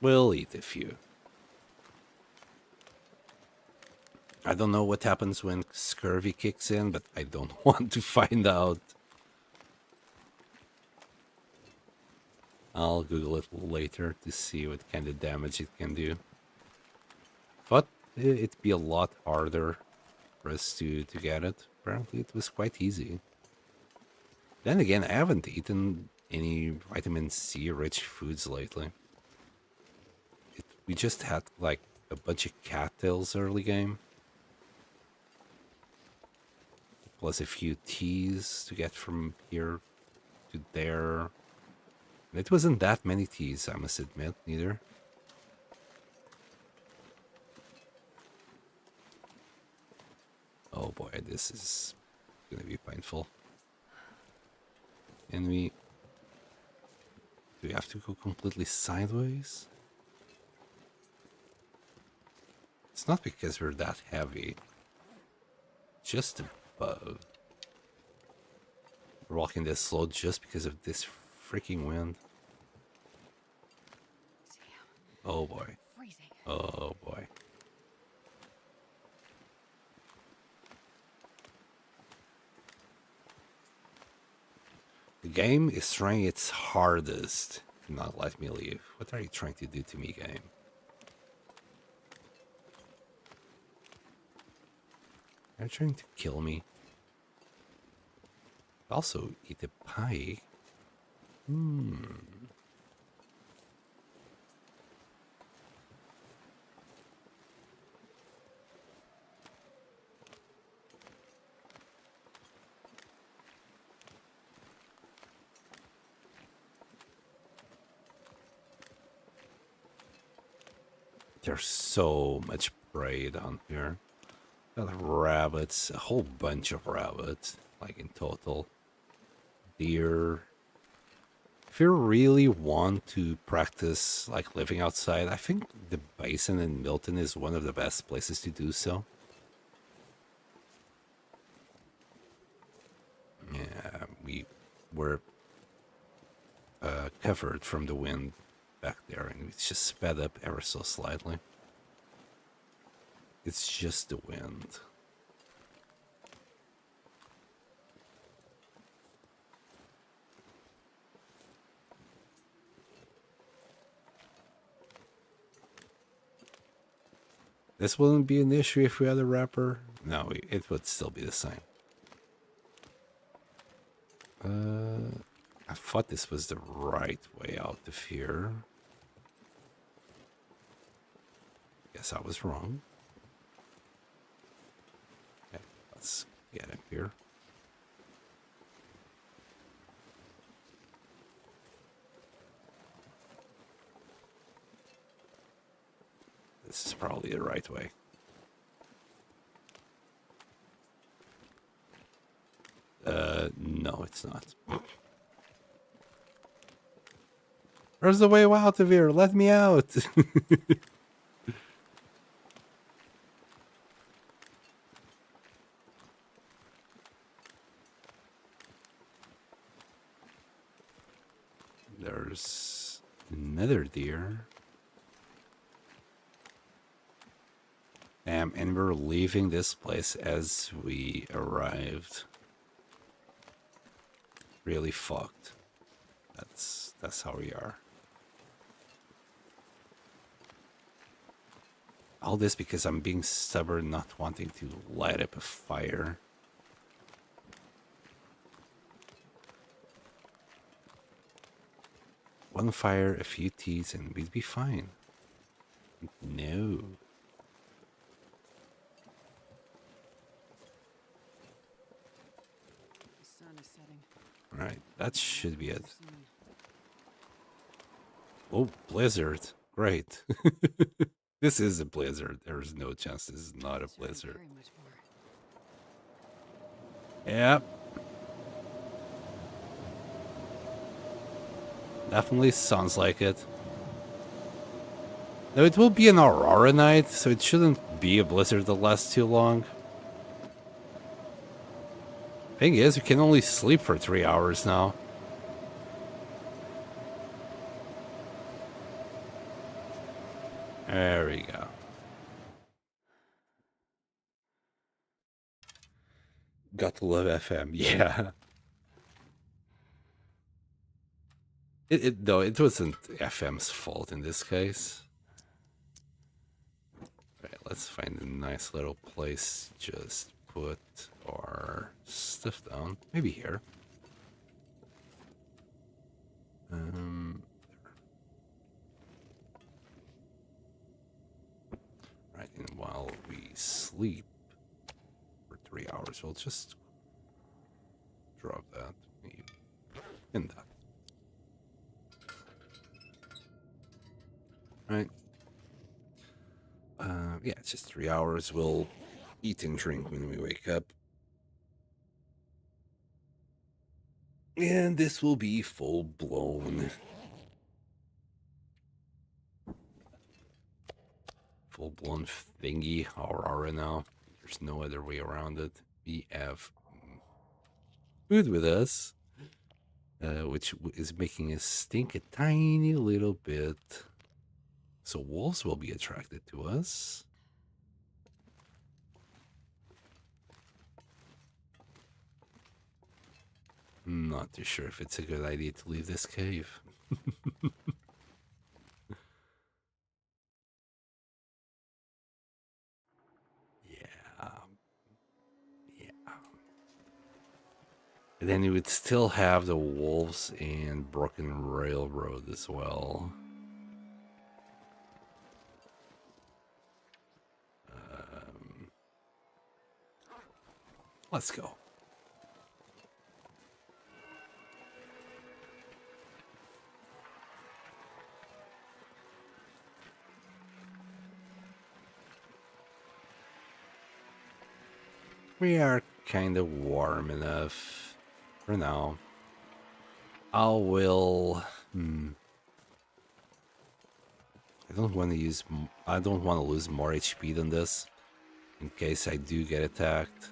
We'll eat a few. I don't know what happens when scurvy kicks in, but I don't want to find out. I'll Google it later to see what kind of damage it can do. Thought it'd be a lot harder for us to get it. Apparently it was quite easy. Then again, I haven't eaten any vitamin C rich foods lately. We just had like a bunch of cattails early game. Plus a few teas to get from here to there. It wasn't that many teas, I must admit, neither. Oh boy, this is gonna be painful. And do we have to go completely sideways? It's not because we're that heavy. Just above. We're walking this slow just because of this freaking wind. Damn. Oh boy. Freezing. Oh boy. The game is trying its hardest to not let me leave. What are you trying to do to me, game? Are you trying to kill me? Also, eat a pie. There's so much prey down here. Got rabbits, a whole bunch of rabbits, like in total. Deer. If you really want to practice like living outside, I think the basin in Milton is one of the best places to do so. Yeah, we were covered from the wind back there, and it's just sped up ever so slightly. It's just the wind. This wouldn't be an issue if we had a wrapper. No, it would still be the same. I thought this was the right way out of here. Guess I was wrong. Okay, let's get up here. This is probably the right way. No, it's not. Where's the way out of here? Let me out! There's another deer. And we're leaving this place as we arrived. Really fucked. That's how we are. All this because I'm being stubborn, not wanting to light up a fire. One fire, a few teas, and we'd be fine. No. The sun is setting. Right, that should be it. Soon. Oh, blizzard. Great. This is a blizzard. There's no chance this is not a Sure, I blizzard. carry much more. Yep. Definitely sounds like it. Now it will be an Aurora night, so it shouldn't be a blizzard that lasts too long. Thing is, we can only sleep for 3 hours now. There we go. Got to love FM, yeah. Though it wasn't FM's fault in this case. Alright, let's find a nice little place. Just put our stuff down. Maybe here. Right, and while we sleep for 3 hours, we'll just drop that in that. Right. Yeah, it's just 3 hours. We'll eat and drink when we wake up. And this will be full blown. Full blown thingy Aurora now. There's no other way around it. We have food with us, which is making us stink a tiny little bit. So wolves will be attracted to us. Not too sure if it's a good idea to leave this cave. Yeah. And then you would still have the wolves and broken railroad as well. Let's go. We are kind of warm enough for now. I will. I don't want to use. I don't want to lose more HP than this, in case I do get attacked.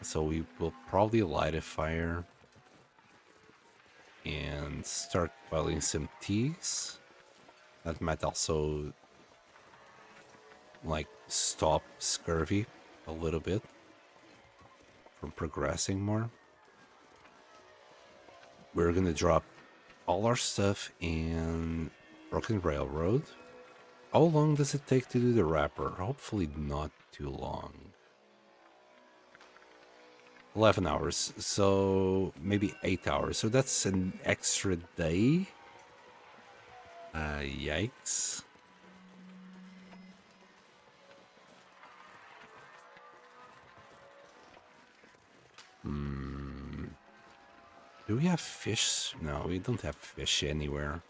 So we will probably light a fire and start boiling some teas. That might also like stop scurvy a little bit from progressing more. We're gonna drop all our stuff in Broken Railroad. How long does it take to do the wrapper? Hopefully not too long. 11 hours, so maybe 8 hours. So that's an extra day. Yikes. Do we have fish? No, we don't have fish anywhere.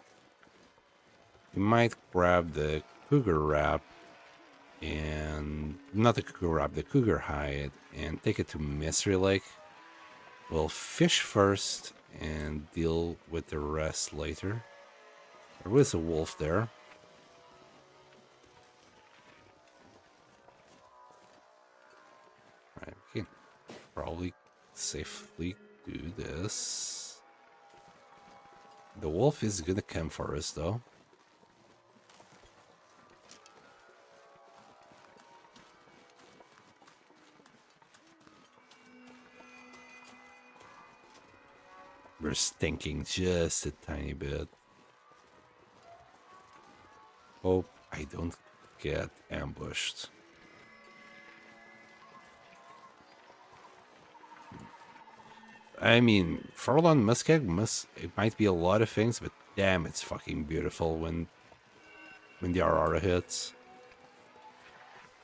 We might grab the cougar wrap and not the cougar wrap, the cougar hide, and take it to Mystery Lake. We'll fish first and deal with the rest later. There was a wolf there. Right, we can probably safely do this. The wolf is gonna come for us though. We're stinking just a tiny bit. Hope I don't get ambushed. I mean, Furlong Muskeg it might be a lot of things, but damn, it's fucking beautiful when the Aurora hits.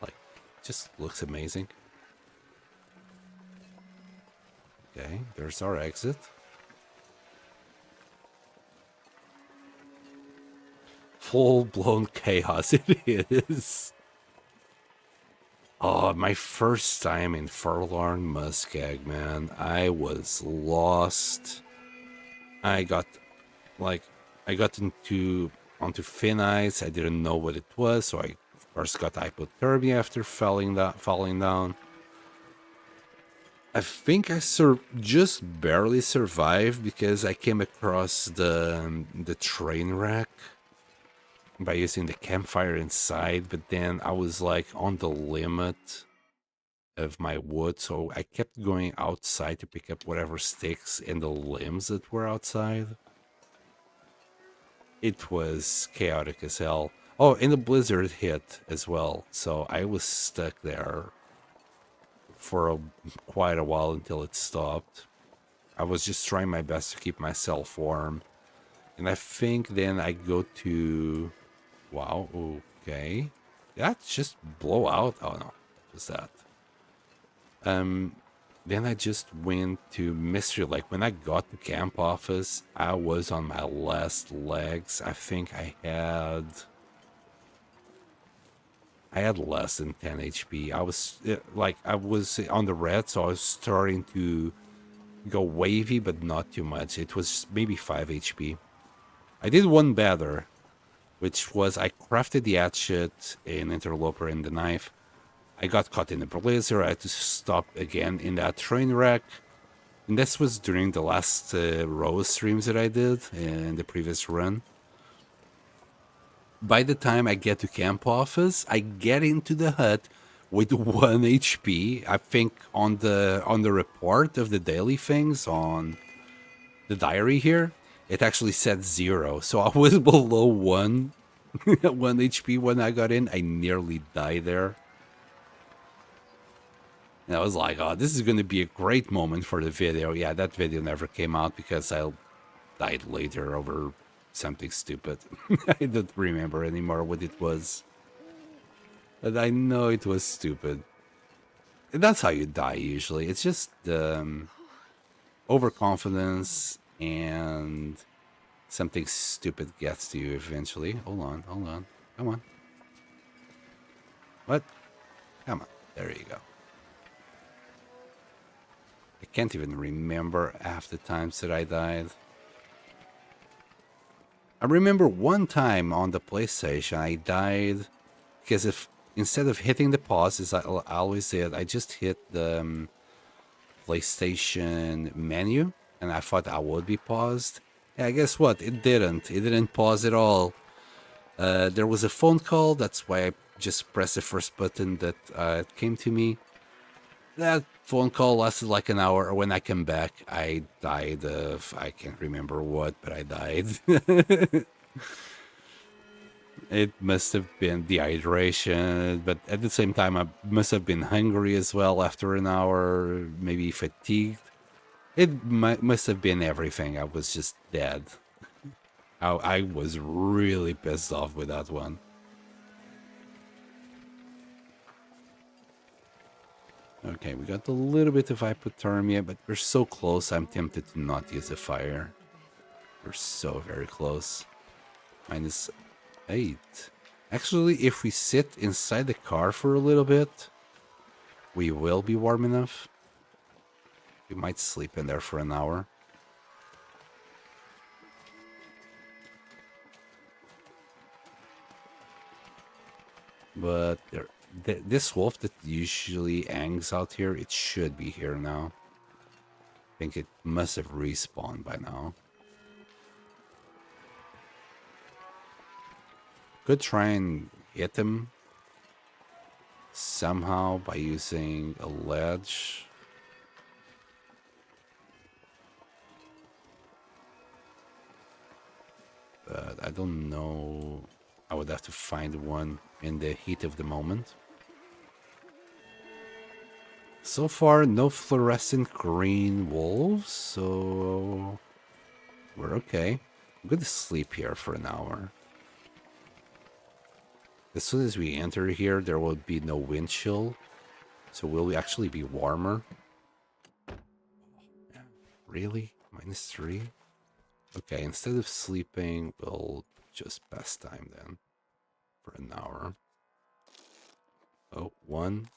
Like, just looks amazing. Okay, there's our exit. Full-blown chaos it is. Oh, my first time in Furlong Muskeg, man. I was lost. I got into onto thin ice. I didn't know what it was, so I, of course, got hypothermia after falling down. I think I just barely survived because I came across the train wreck by using the campfire inside, but then I was like on the limit of my wood, so I kept going outside to pick up whatever sticks and the limbs that were outside. It was chaotic as hell. Oh, and the blizzard hit as well, so I was stuck there for quite a while until it stopped. I was just trying my best to keep myself warm. And I think then I go to... Wow, okay. That just blow out? Oh no, what was that? Then I just went to Mystery Lake. When I got to camp office, I was on my last legs. I think I had less than 10 HP. I was on the red, so I was starting to go wavy, but not too much. It was maybe 5 HP. I did one better, which was I crafted the hatchet, an interloper, and the knife. I got caught in the blizzard. I had to stop again in that train wreck. And this was during the last row streams that I did in the previous run. By the time I get to camp office, I get into the hut with 1 HP. I think on the report of the daily things on the diary here, it actually said 0. So I was below 1 HP when I got in. I nearly died there. And I was like, oh, this is going to be a great moment for the video. Yeah, that video never came out because I died later over something stupid. I don't remember anymore what it was. But I know it was stupid. And that's how you die usually. It's just overconfidence and something stupid gets to you eventually. Hold on. Come on. What? Come on. There you go. I can't even remember half the times that I died. I remember one time on the PlayStation I died because if instead of hitting the pause, as I always did, I just hit the PlayStation menu and I thought I would be paused. Yeah, guess what? It didn't. It didn't pause at all. There was a phone call. That's why I just pressed the first button that came to me. That phone call lasted like an hour. When I came back, I died of... I can't remember what, but I died. It must have been dehydration, but at the same time, I must have been hungry as well after an hour, maybe fatigued. It must have been everything. I was just dead. I was really pissed off with that one. Okay, we got a little bit of hypothermia, but we're so close, I'm tempted to not use the fire. We're so very close. -8. Actually, if we sit inside the car for a little bit, we will be warm enough. We might sleep in there for an hour. But this wolf that usually hangs out here, it should be here now. I think it must have respawned by now. Could try and hit him somehow by using a ledge. But I don't know. I would have to find one in the heat of the moment. So far, no fluorescent green wolves, so we're okay. I'm going to sleep here for an hour. As soon as we enter here, there will be no wind chill, so we'll actually be warmer. Really? -3? Okay, instead of sleeping, we'll just pass time then for an hour. Oh, 1.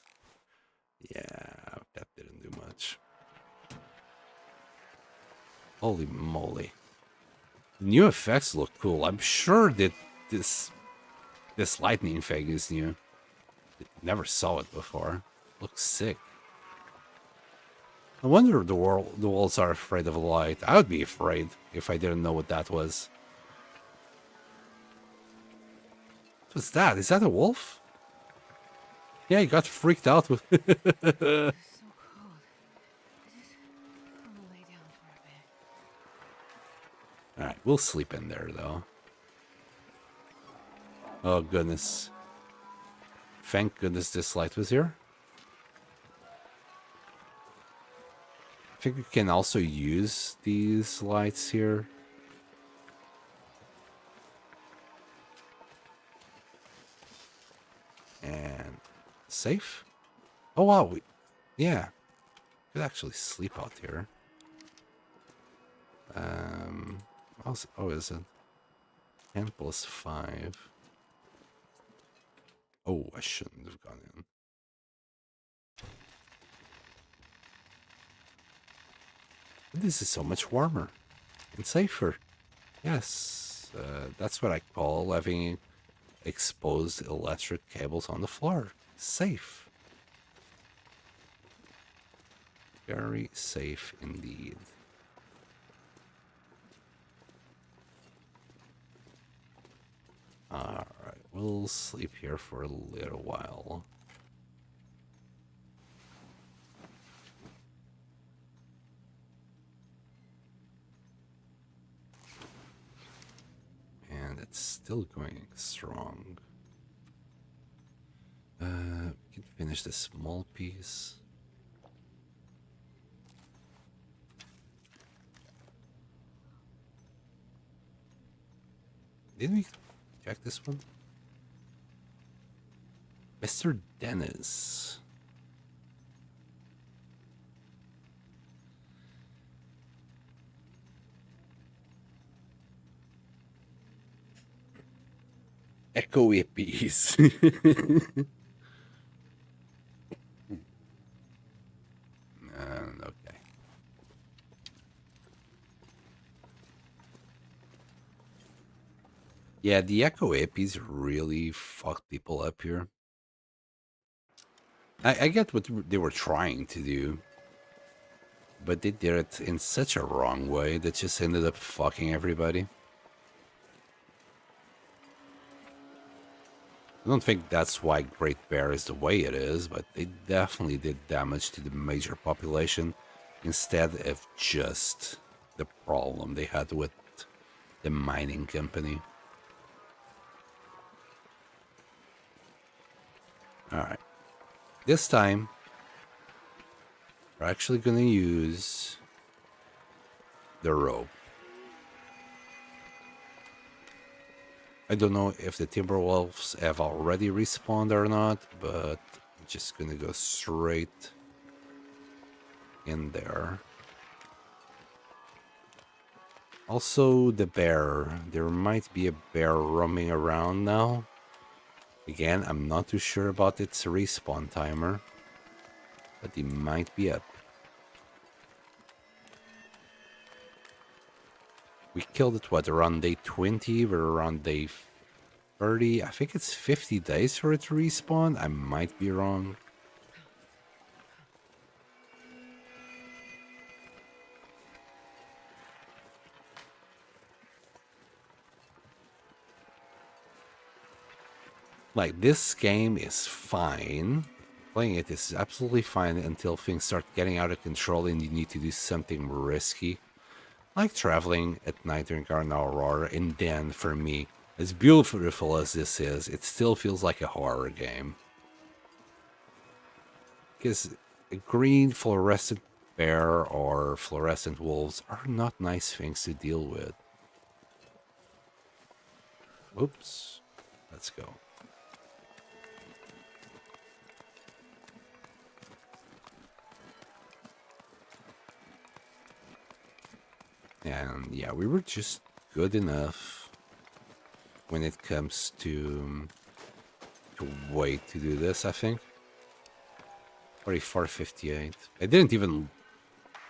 Yeah, that didn't do much. Holy moly. The new effects look cool. I'm sure that this lightning thing is new. Never saw it before. Looks sick. I wonder if the wolves are afraid of light. I would be afraid if I didn't know what that was. What's that? Is that a wolf? Yeah, he got freaked out with. It's so cold. I just want to lay down for a bit. Alright, we'll sleep in there though. Oh goodness. Thank goodness this light was here. I think we can also use these lights here. And safe? Oh wow, yeah. Could actually sleep out here. Oh, is it 10 plus 5? Oh, I shouldn't have gone in. This is so much warmer and safer. Yes, that's what I call having exposed electric cables on the floor. Safe. Very safe indeed. Alright, we'll sleep here for a little while. And it's still going strong. We can finish this small piece. Did we check this one? Mr. Dennis. Echo EPs. Okay. Yeah, the Echo EPs really fucked people up here. I get what they were trying to do, but they did it in such a wrong way that just ended up fucking everybody. I don't think that's why Great Bear is the way it is, but they definitely did damage to the major population instead of just the problem they had with the mining company. Alright. This time, we're actually going to use the rope. I don't know if the Timberwolves have already respawned or not, but I'm just going to go straight in there. Also, the bear. There might be a bear roaming around now. Again, I'm not too sure about its respawn timer, but it might be up. We killed it, what, around day 20? We're around day 30. I think it's 50 days for it to respawn. I might be wrong. Like, this game is fine. Playing it is absolutely fine until things start getting out of control and you need to do something risky. Like traveling at night during an aurora, and then, for me, as beautiful as this is, it still feels like a horror game. Because a green fluorescent bear or fluorescent wolves are not nice things to deal with. Oops. Let's go. And yeah, we were just good enough when it comes to wait to do this, I think. 44:58. I didn't even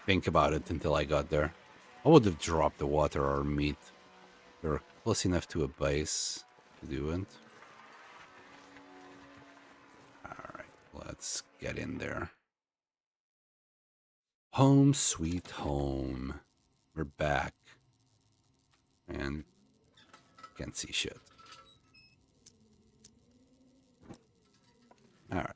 think about it until I got there. I would have dropped the water or meat. We were close enough to a base. to do it. Alright, let's get in there. Home sweet home. We're back. And can't see shit. Alright.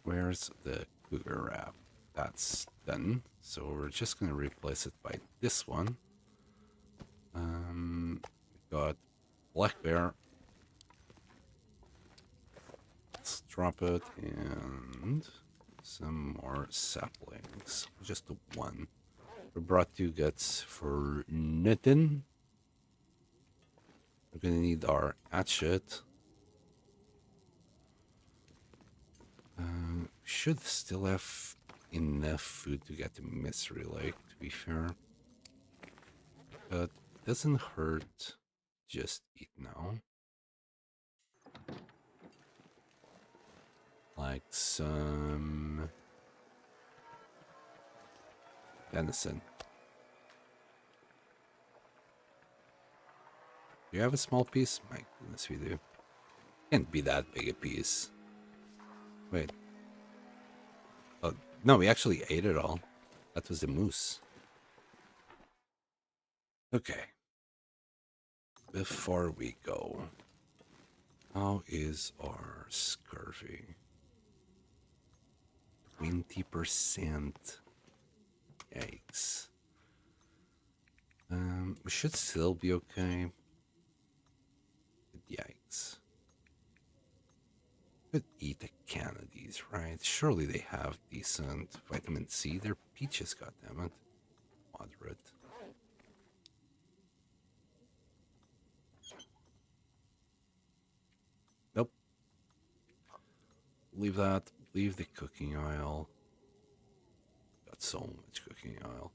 Where's the cougar wrap? That's done. So we're just gonna replace it by this one. We got black bear. Let's drop it and some more saplings. Just the one. We brought 2 guts for Milton. We're gonna need our hatchet. Should still have enough food to get to Mystery Lake, to be fair. But doesn't hurt. Just eat now. Like some venison. Do you have a small piece? My goodness, we do. Can't be that big a piece. Wait. Oh, no, we actually ate it all. That was the moose. Okay. Before we go, how is our scurvy? 20%. Yikes. We should still be okay. But yikes. Could eat a can of these, right? Surely they have decent vitamin C. They're peaches, goddammit. Moderate. Nope. Leave that. Leave the cooking oil. Got so much cooking oil.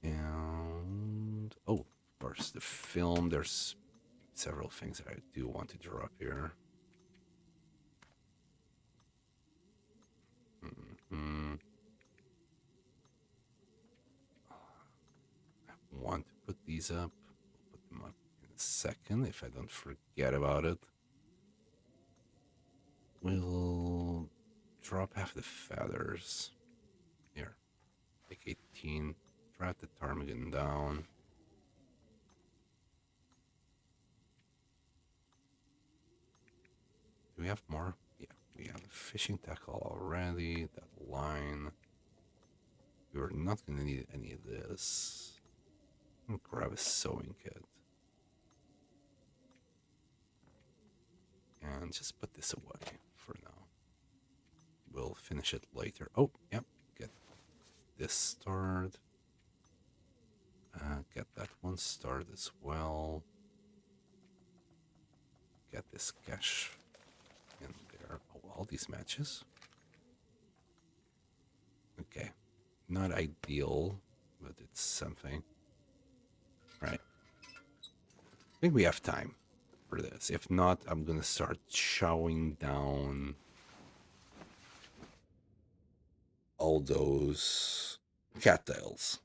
And oh, of course, the film. There's several things that I do want to drop here. I want to put these up. I'll put them up in a second if I don't forget about it. We'll drop half the feathers. Here. Take 18. Drop the ptarmigan down. Do we have more? Yeah, we have a fishing tackle already. That line. We're not going to need any of this. I'm going to grab a sewing kit. And just put this away for now. We'll finish it later. Oh, yep. Get this started. Get that one started as well. Get this cache in there. Oh, all these matches. Okay. Not ideal, but it's something. Right. I think we have time for this. If not, I'm gonna start chowing down all those cattails.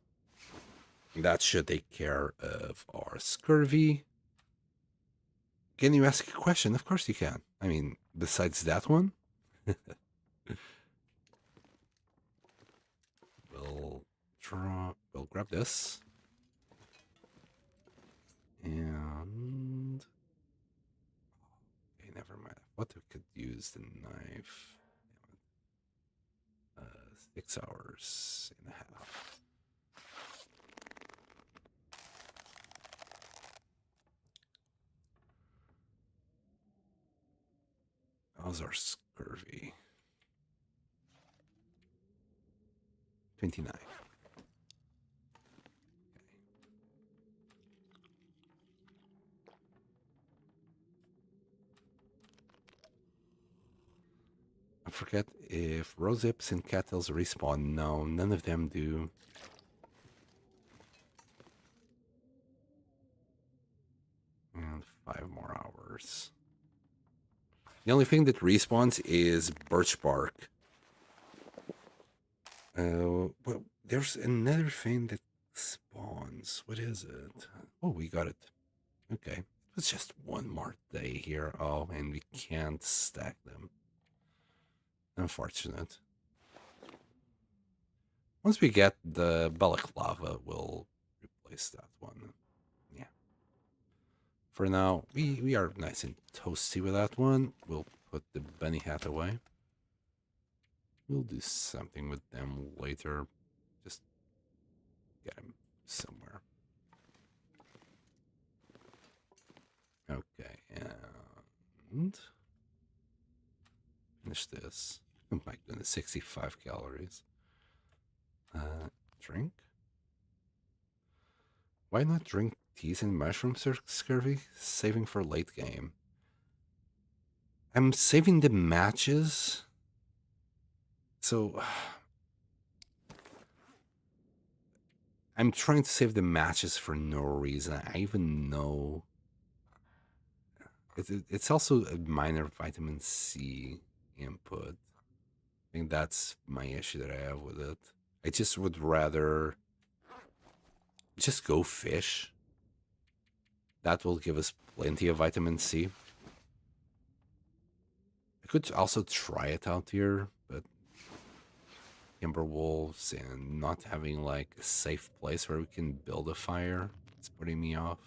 That should take care of our scurvy. Can you ask a question? Of course you can. I mean, besides that one. We'll grab this. And okay, never mind. What we could use the knife. 6 hours and a half. How's our scurvy? 29. Okay. I forget if rosehips and cattails respawn. No, none of them do. And 5 more hours. The only thing that respawns is birch bark. Well, there's another thing that spawns. What is it? Oh, we got it. Okay. It's just one more day here. Oh, and we can't stack them. Unfortunate. Once we get the balaclava, we'll replace that one. Yeah. For now, we are nice and toasty with that one. We'll put the bunny hat away. We'll do something with them later. Just get them somewhere. Okay, and finish this. Oh my goodness, 65 calories. Drink? Why not drink teas and mushrooms, scurvy? Saving for late game. I'm saving the matches. So I'm trying to save the matches for no reason. I even know it's also a minor vitamin C input. I think that's my issue that I have with it. I just would rather just go fish. That will give us plenty of vitamin C. I could also try it out here, but timber wolves and not having like a safe place where we can build a fire, it's putting me off.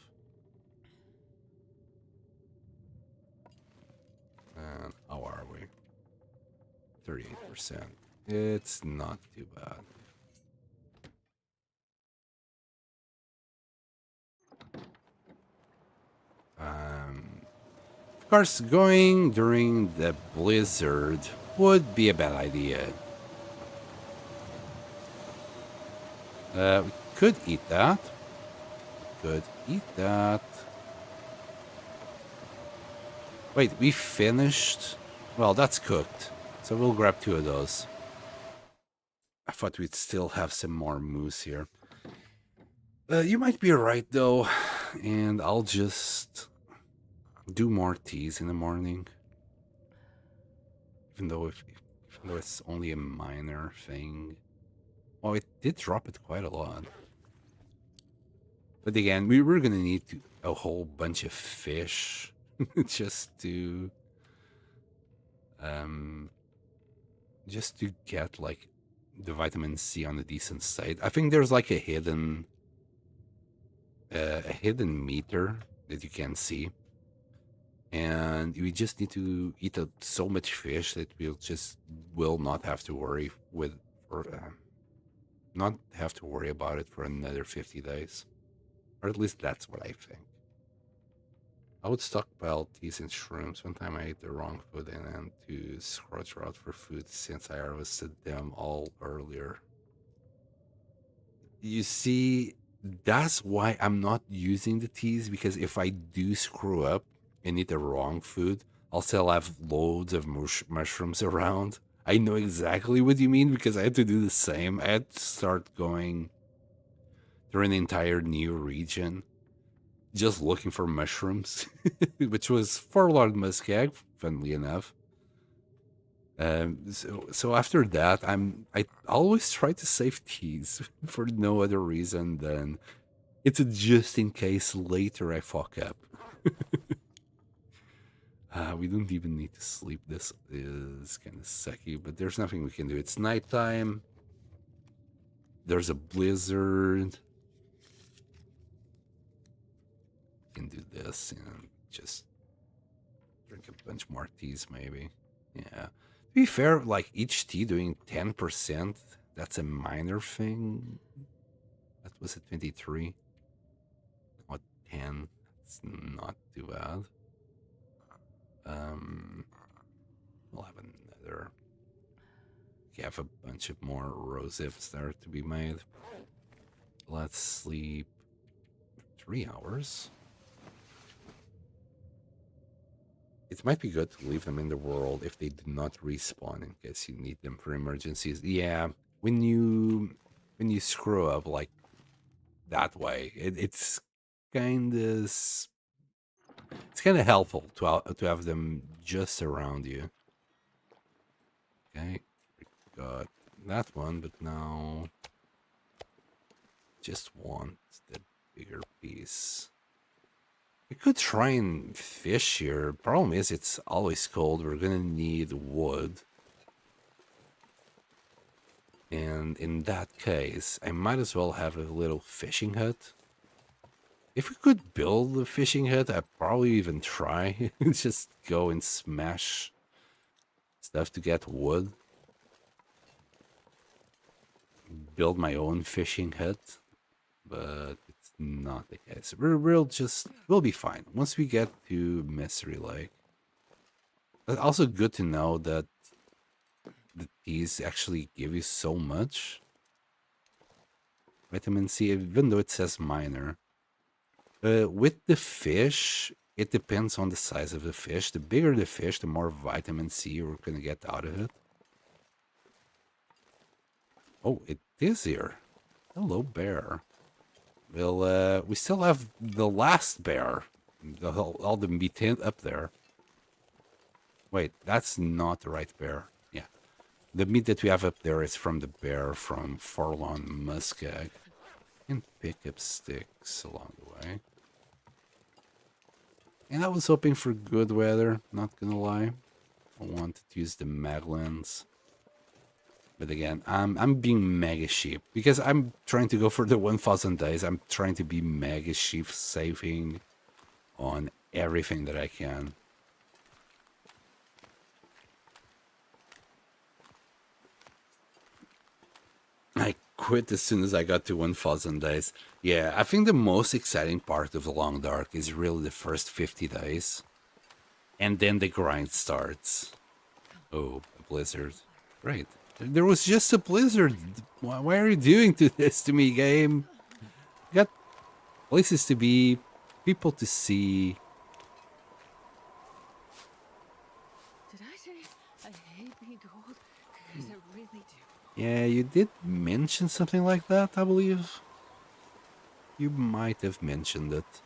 And how are we? 38%. It's not too bad. Of course, going during the blizzard would be a bad idea. We could eat that. Could eat that. Wait, we finished? Well, that's cooked. So we'll grab 2 of those. I thought we'd still have some more moose here. You might be right, though. And I'll just do more teas in the morning. Even though it's only a minor thing. Oh, it did drop it quite a lot. But again, we were going to need a whole bunch of fish just to get like the vitamin C on a decent state. I think there's like a hidden meter that you can see, and we just need to eat so much fish that will not have to worry about it for another 50 days, or at least that's what I think. I would stockpile teas and shrooms. One time I ate the wrong food and then to scrounge out for food since I harvested them all earlier. You see, that's why I'm not using the teas, because if I do screw up and eat the wrong food, I'll still have loads of mushrooms around. I know exactly what you mean because I had to do the same. I had to start going through an entire new region just looking for mushrooms, which was for Lord Muskeg, funnily enough. So after that, I always try to save teas for no other reason than it's a just in case later I fuck up. We don't even need to sleep. This is kind of sucky, but there's nothing we can do. It's nighttime. There's a blizzard. We can do this and just drink a bunch more teas, maybe. Yeah. To be fair, like each tea doing 10%, that's a minor thing. That was at 23. What, 10? It's not too bad. We'll have another. We have a bunch of more rosehips there to be made. Let's sleep 3 hours. It might be good to leave them in the world if they do not respawn in case you need them for emergencies. Yeah, when you screw up like that way, it's kind of helpful to have them just around you. Okay, got that one, but now just want the bigger piece. We could try and fish here. Problem is, it's always cold. We're gonna need wood. And in that case, I might as well have a little fishing hut. If we could build a fishing hut, I'd probably even try. Just go and smash stuff to get wood. Build my own fishing hut. But it's not the case. We'll be fine once we get to Mystery Lake. But also good to know that these actually give you so much vitamin C, even though it says minor. With the fish, it depends on the size of the fish. The bigger the fish, the more vitamin C you're gonna get out of it. Oh, it is here. Hello, bear. Well, we still have the last bear. All the meat up there. Wait, that's not the right bear. Yeah. The meat that we have up there is from the bear from Forlorn Muskeg. And pick up sticks along the way. And I was hoping for good weather, not gonna lie. I wanted to use the mag lens. But again, I'm being mega sheep because I'm trying to go for the 1000 days. I'm trying to be mega sheep, saving on everything that I can. I quit as soon as I got to 1000 days. Yeah, I think the most exciting part of the Long Dark is really the first 50 days. And then the grind starts. Oh, a blizzard. Great. There was just a blizzard. Why are you doing this to me, game? You got places to be, people to see. Did I say I hate being cold? Because I really do. Yeah, you did mention something like that, I believe. You might have mentioned it.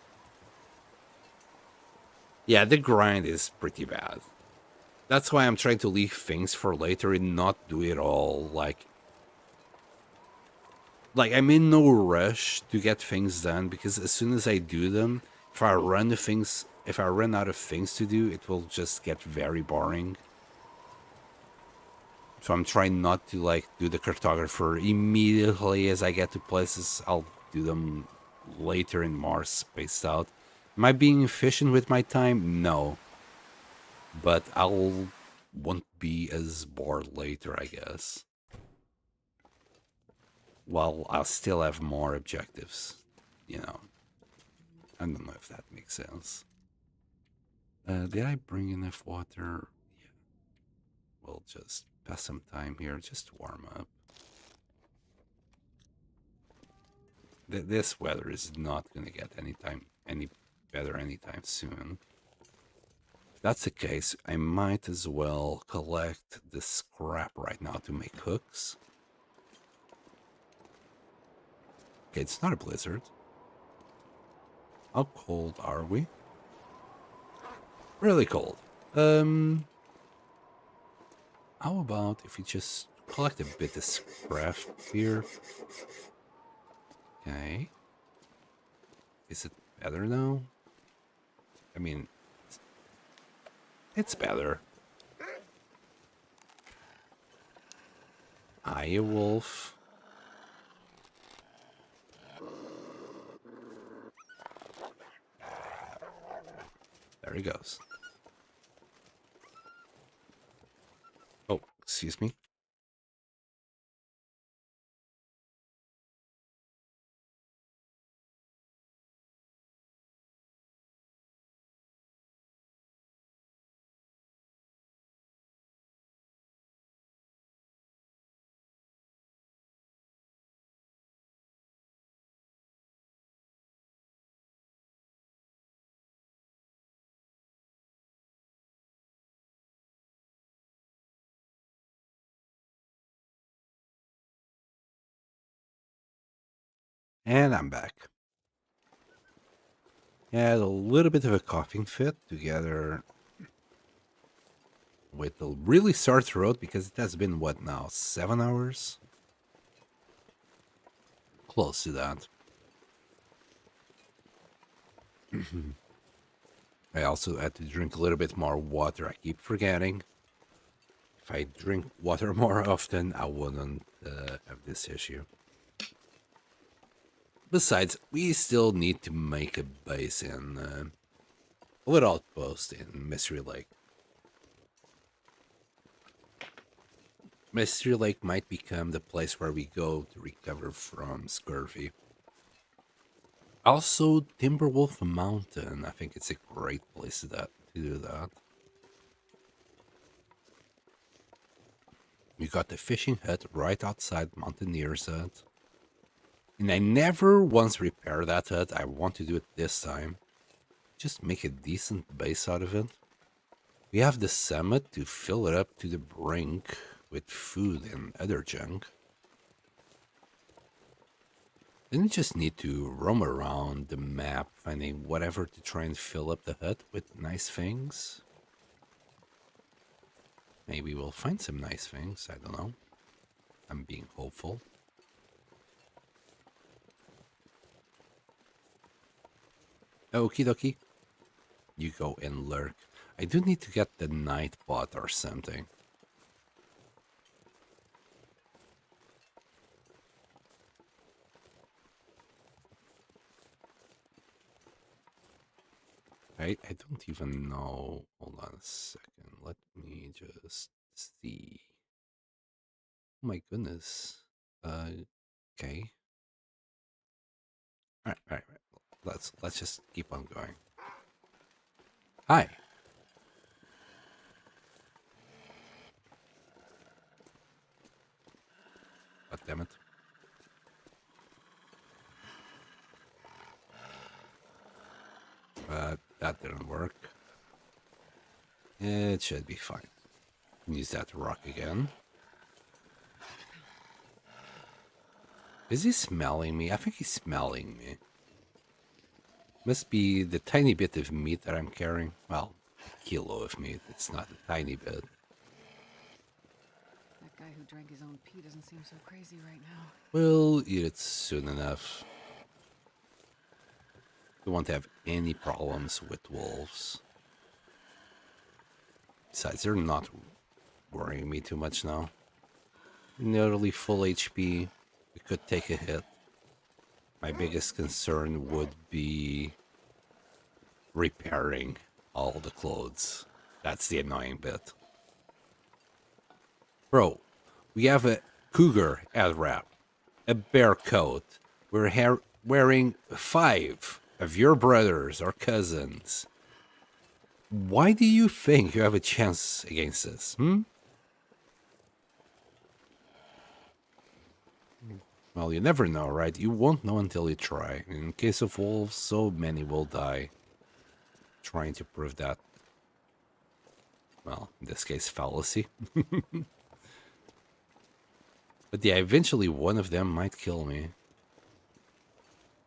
Yeah, the grind is pretty bad. That's why I'm trying to leave things for later and not do it all. Like I'm in no rush to get things done because as soon as I do them, if I run out of things to do, it will just get very boring. So I'm trying not to do the cartographer immediately as I get to places. I'll do them later and more spaced out. Am I being efficient with my time? No. But won't be as bored later, I guess. Well, I'll still have more objectives, you know. I don't know if that makes sense. Did I bring enough water? Yeah. We'll just pass some time here, just to warm up. This weather is not going to get any better anytime soon. If that's the case, I might as well collect the scrap right now to make hooks. Okay, it's not a blizzard. How cold are we? Really cold. How about if we just collect a bit of scrap here? Okay. Is it better now? I mean, it's better. Hiya, wolf. There he goes. Oh, excuse me. And I'm back. Had a little bit of a coughing fit together with a really sore throat because it has been, what now, 7 hours? Close to that. I also had to drink a little bit more water. I keep forgetting. If I drink water more often, I wouldn't have this issue. Besides, we still need to make a base in a little outpost in Mystery Lake. Mystery Lake might become the place where we go to recover from scurvy. Also, Timberwolf Mountain. I think it's a great place to do that. We got the fishing hut right outside Mountaineer's hut. And I never once repaired that hut. I want to do it this time. Just make a decent base out of it. We have the summit to fill it up to the brink with food and other junk. Then we just need to roam around the map, finding whatever to try and fill up the hut with nice things. Maybe we'll find some nice things, I don't know. I'm being hopeful. Okie dokie. You go and lurk. I do need to get the night bot or something. I don't even know. Hold on a second. Let me just see. Oh my goodness. Okay. All right. Let's just keep on going. Hi. God damn it. But that didn't work. It should be fine. Use that rock again. Is he smelling me? I think he's smelling me. Must be the tiny bit of meat that I'm carrying. Well, a kilo of meat. It's not a tiny bit. That guy who drank his own pee doesn't seem so crazy right now. We'll eat it soon enough. We won't have any problems with wolves. Besides, they're not worrying me too much now. Nearly full HP. We could take a hit. My biggest concern would be repairing all the clothes. That's the annoying bit. Bro, we have a cougar head wrap, a bear coat. We're wearing 5 of your brothers or cousins. Why do you think you have a chance against us, Well, you never know, right? You won't know until you try. In case of wolves, so many will die trying to prove that. Well, in this case, fallacy. But yeah, eventually one of them might kill me.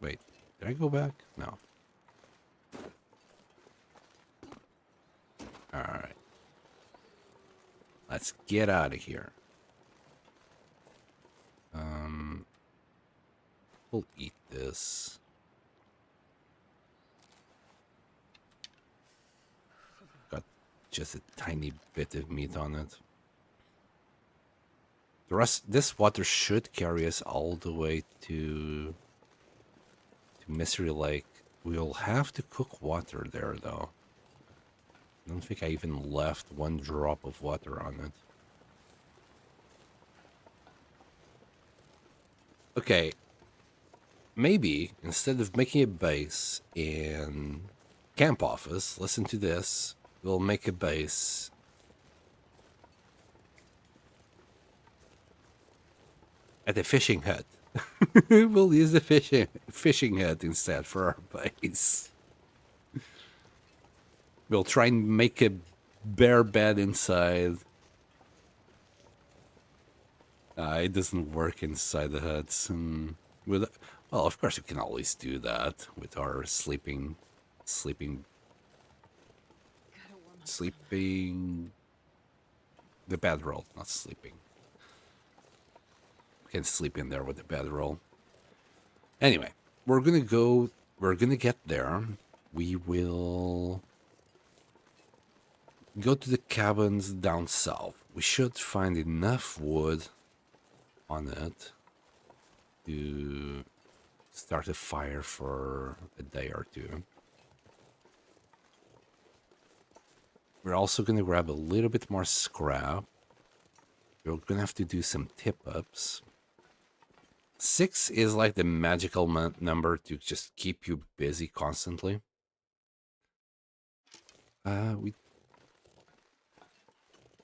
Wait, did I go back? No. Alright. Let's get out of here. We'll eat this. Got just a tiny bit of meat on it. The rest, this water should carry us all the way to Mystery Lake. We'll have to cook water there, though. I don't think I even left one drop of water on it. Okay. Maybe, instead of making a base in camp office, listen to this, we'll make a base at a fishing hut. We'll use the fishing hut instead for our base. We'll try and make a bear bed inside. It doesn't work inside the huts. Well, of course, we can always do that with our sleeping, the bedroll, not sleeping. We can sleep in there with the bedroll. Anyway, we're gonna get there. We will go to the cabins down south. We should find enough wood on it to start a fire for a day or two. We're also going to grab a little bit more scrap. We're going to have to do some tip-ups. 6 is like the magical number to just keep you busy constantly. We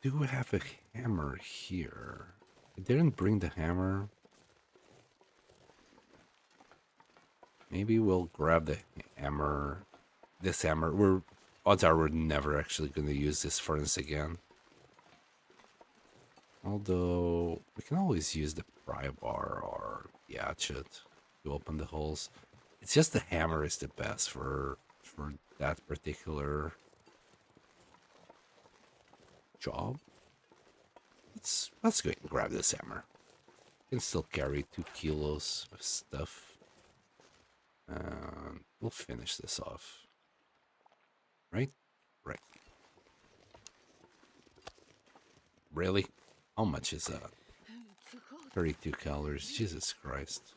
do have a hammer here. I didn't bring the hammer. Maybe we'll grab the hammer. This hammer, odds are we're never actually going to use this furnace again. Although, we can always use the pry bar or the hatchet to open the holes. It's just the hammer is the best for that particular job. Let's go ahead and grab this hammer. Can still carry 2 kilos of stuff. And we'll finish this off. Right? Right. Really? How much is that? 32 calories. Jesus Christ.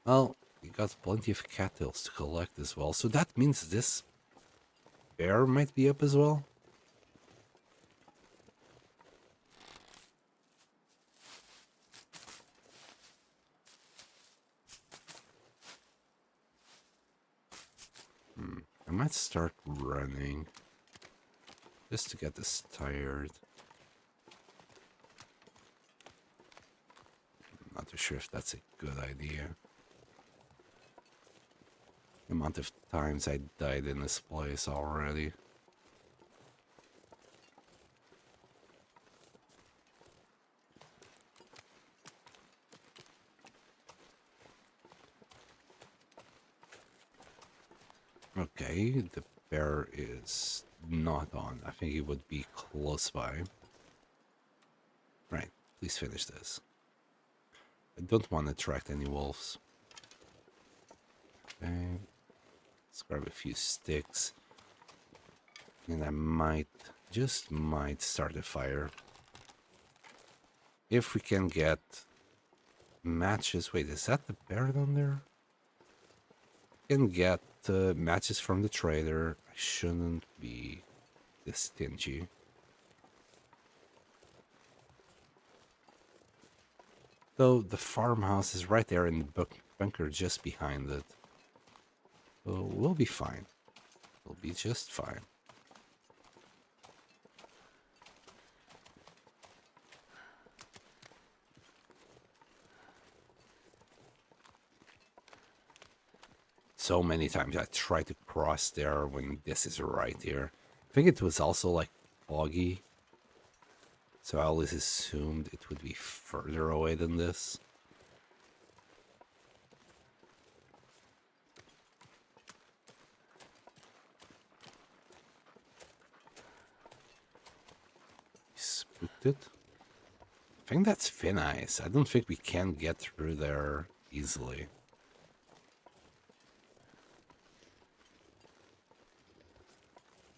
Well, we got plenty of cattails to collect as well. So that means this bear might be up as well. I might start running just to get this tired. I'm not too sure if that's a good idea. The amount of times I died in this place already. Okay, the bear is not on. I think it would be close by. Right, please finish this. I don't want to attract any wolves. Okay, let's grab a few sticks. And I might, just might start a fire. If we can get matches. Wait, is that the bear down there? Can get matches from the trader. I shouldn't be this stingy. Though the farmhouse is right there in the bunker just behind it. So we'll be fine. We'll be just fine. So many times I tried to cross there when this is right here. I think it was also like foggy. So I always assumed it would be further away than this. Spooked it. I think that's thin ice. I don't think we can get through there easily.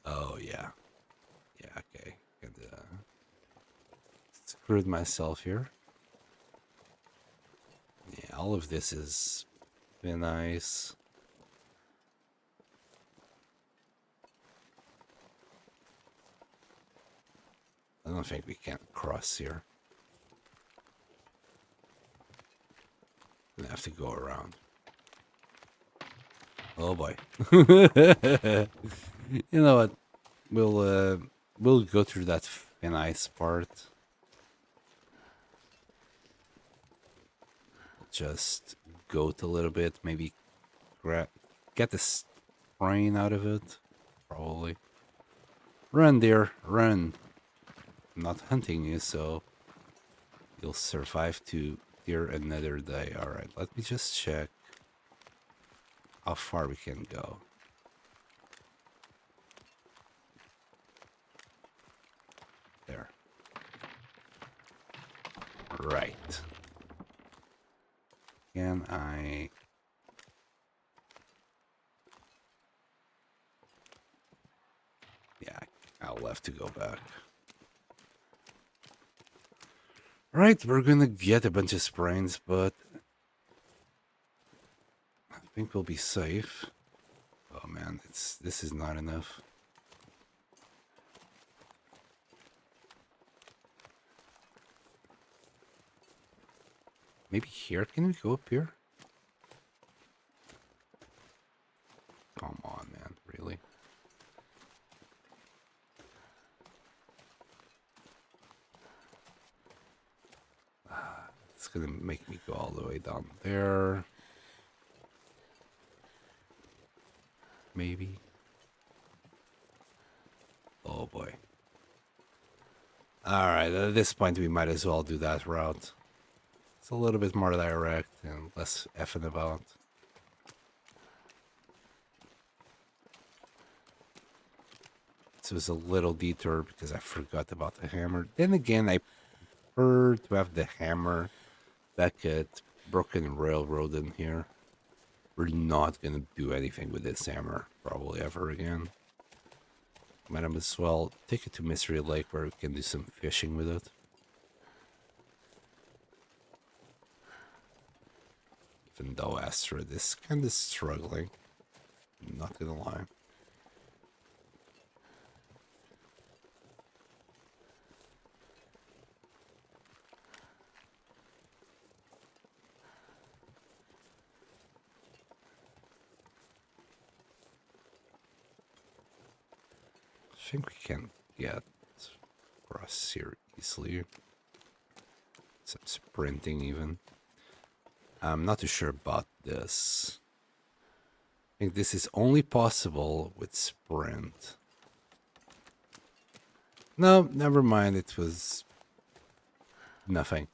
Oh, yeah. Yeah, okay. Screwed myself here. Yeah, all of this is thin ice. I don't think we can cross here. Gonna have to go around. Oh boy. You know what? We'll go through that thin ice part. Just goat a little bit, maybe get the strain out of it. Probably. Run, dear, run. I'm not hunting you, so you'll survive to hear another day. Alright, let me just check how far we can go. There. Right. Can I... We'll have to go back. Right, we're gonna get a bunch of sprains, but I think we'll be safe. Oh man, this is not enough. Maybe here? Can we go up here? Come on, man. Really? It's gonna make me go all the way down there. Maybe. Oh boy. Alright, at this point we might as well do that route. It's a little bit more direct and less effing about. This was a little detour because I forgot about the hammer. Then again, I prefer to have the hammer back at Broken Railroad in here. We're not going to do anything with this hammer, probably ever again. Might as well take it to Mystery Lake where we can do some fishing with it. Even though Astrid is kind of struggling. I'm not going to lie. I think we can get across here easily. Some sprinting even. I'm not too sure about this. I think this is only possible with sprint. No, never mind. It was nothing.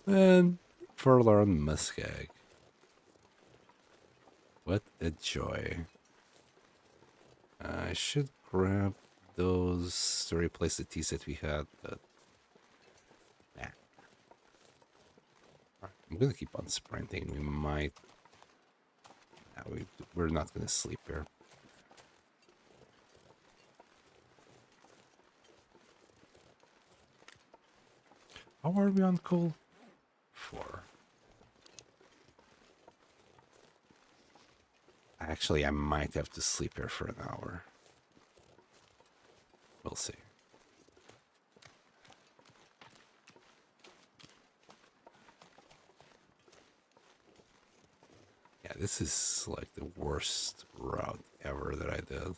And Forlorn Muskeg. What a joy. I should grab those to replace the teas that we had, but nah. I'm gonna keep on sprinting. We might. Nah, we're not gonna sleep here. How are we on coal? 4. Actually, I might have to sleep here for an hour. We'll see. Yeah, this is like the worst route ever that I did.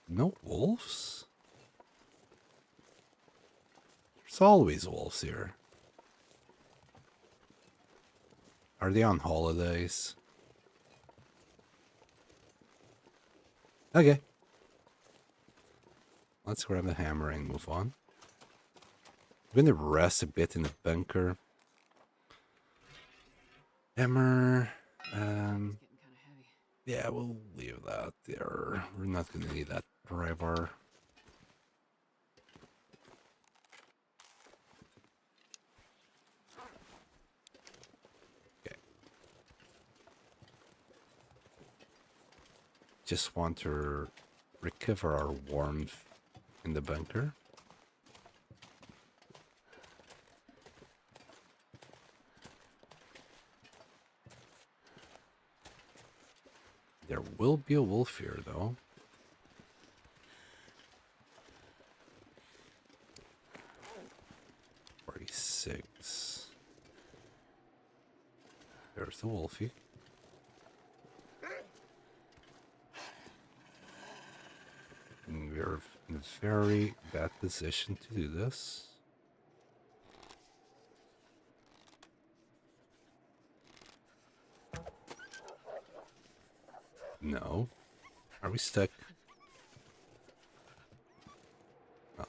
No wolves? There's always wolves here. Are they on holidays? Okay. Let's grab the hammer and move on. I'm gonna rest a bit in the bunker. Hammer. It's getting kind of heavy. Yeah, we'll leave that there. We're not gonna need that pry bar. Okay. Just want to recover our warmth in the bunker. There will be a wolf here, though. .46. There's the wolfie. And we're in a very bad position to do this. No. Are we stuck? Oh.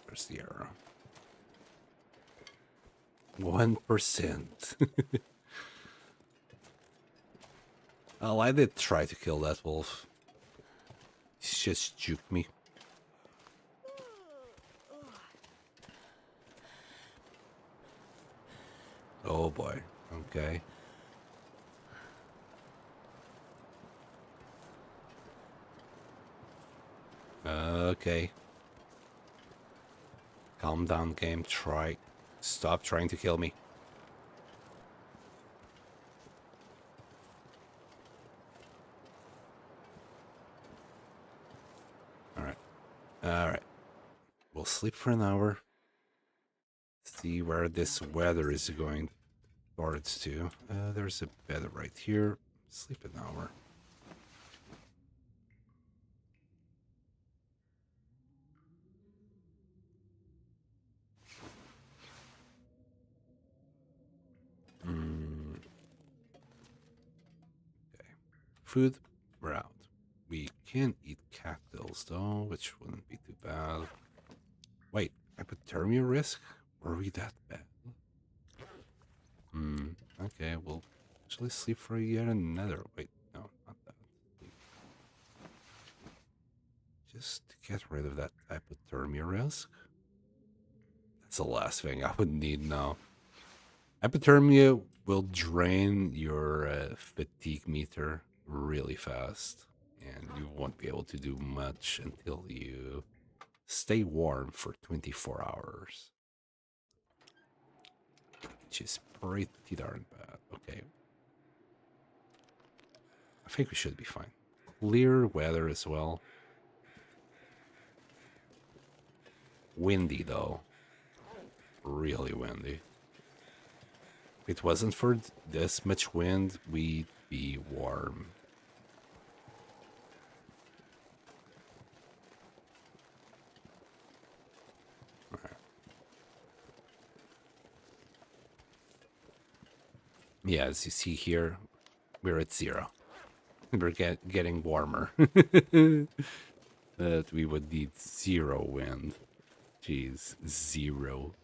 There's the arrow. 1%. Well, I did try to kill that wolf. He just juked me. Oh boy. Okay. Okay. Calm down, game. Stop trying to kill me. Alright. Alright. We'll sleep for an hour. See where this weather is going towards to. There's a bed right here. Sleep an hour. Okay. Food, we're out. We can eat cactus though, which wouldn't be too bad. Wait, hypothermia risk? Were we that bad? Okay, we'll actually sleep for yet another. Wait, no, not that. Just to get rid of that hypothermia risk. That's the last thing I would need now. Hypothermia will drain your fatigue meter really fast, and you won't be able to do much until you stay warm for 24 hours. Which is pretty darn bad. Okay. I think we should be fine. Clear weather as well. Windy though. Really windy. If it wasn't for this much wind, we'd be warm. Right. Yeah, as you see here, we're at 0. We're getting warmer. That we would need 0 wind. Jeez, 0.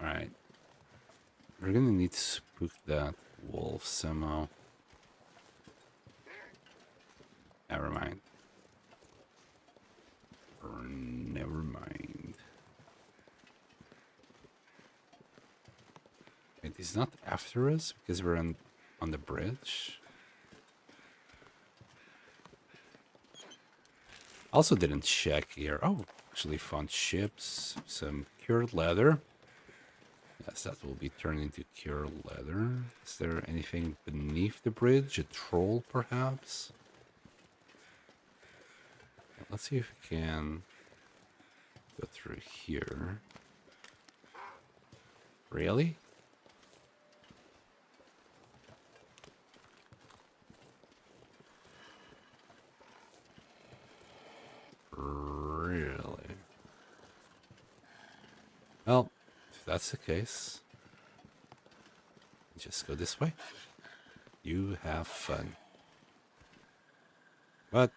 Alright. We're gonna need to spook that wolf somehow. Never mind. Never mind. Wait, he's not after us because we're on the bridge? Also didn't check here. Oh, actually found ships, some cured leather. Yes, that will be turned into cured leather. Is there anything beneath the bridge? A troll, perhaps? Okay, let's see if we can go through here. Really? Really? Well, if that's the case, just go this way. You have fun. But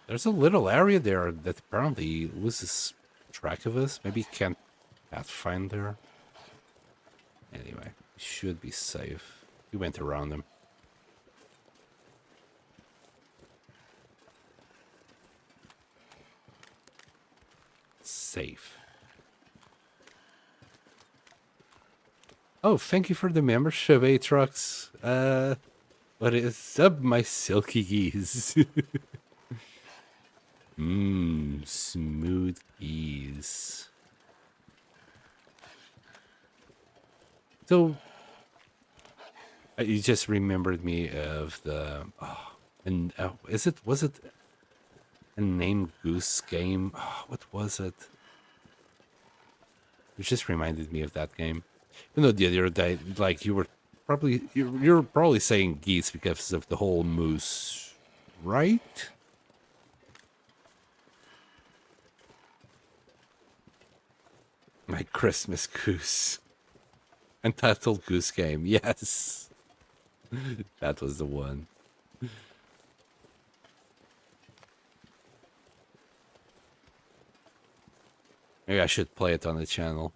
there's a little area there that apparently loses track of us. Maybe can't pathfind there. Anyway, we should be safe. We went around them. Safe. Oh, thank you for the membership, Aatrox. What is up, my silky geese? Smooth geese. So, you just remembered me of the, was it a named goose game? Oh, what was it? It just reminded me of that game. Even though the other day, like you're probably saying geese because of the whole moose, right? My Christmas goose. Untitled Goose Game, yes. That was the one. Maybe I should play it on the channel.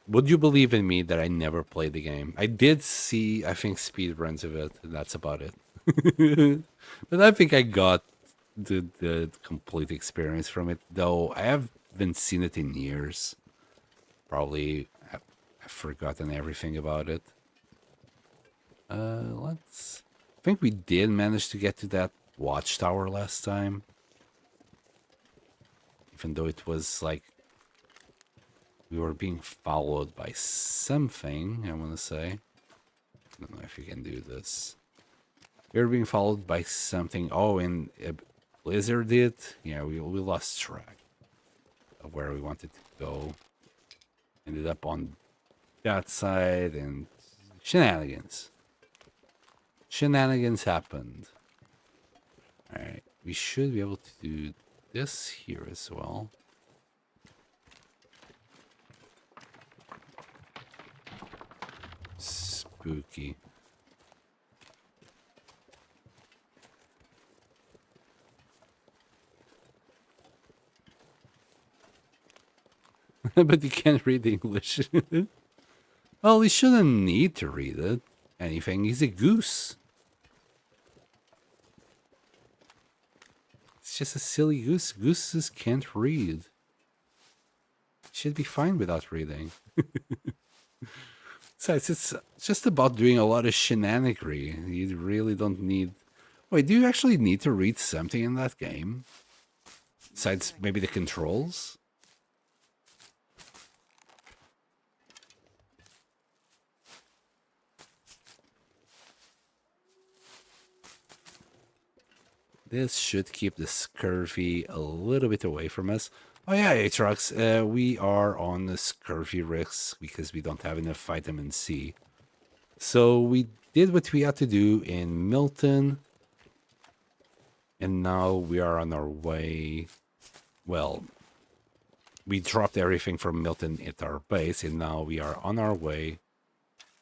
would you believe in me that I never played the game? I did see, I think, speed runs of it, and that's about it. But I think I got the complete experience from it, though I haven't seen it in years. Probably I've forgotten everything about it. Let's. I think we did manage to get to that watchtower last time, even though it was like we were being followed by something. I want to say. I don't know if you can do this. We were being followed by something. Oh, and a blizzard did. Yeah, we lost track of where we wanted to go. Ended up on that side, and shenanigans. Shenanigans happened. Alright, we should be able to do this here as well. Spooky. But you can't read English. Well, he shouldn't need to read it. Anything. He's a goose. It's just a silly goose. Gooses can't read. Should be fine without reading. Besides, it's just about doing a lot of shenanigans. You really don't need... Wait, do you actually need to read something in that game? Besides maybe the controls? This should keep the scurvy a little bit away from us. Oh yeah, Aatrox, we are on the scurvy risk because we don't have enough vitamin C. So we did what we had to do in Milton. And now we are on our way. Well, we dropped everything from Milton at our base, and now we are on our way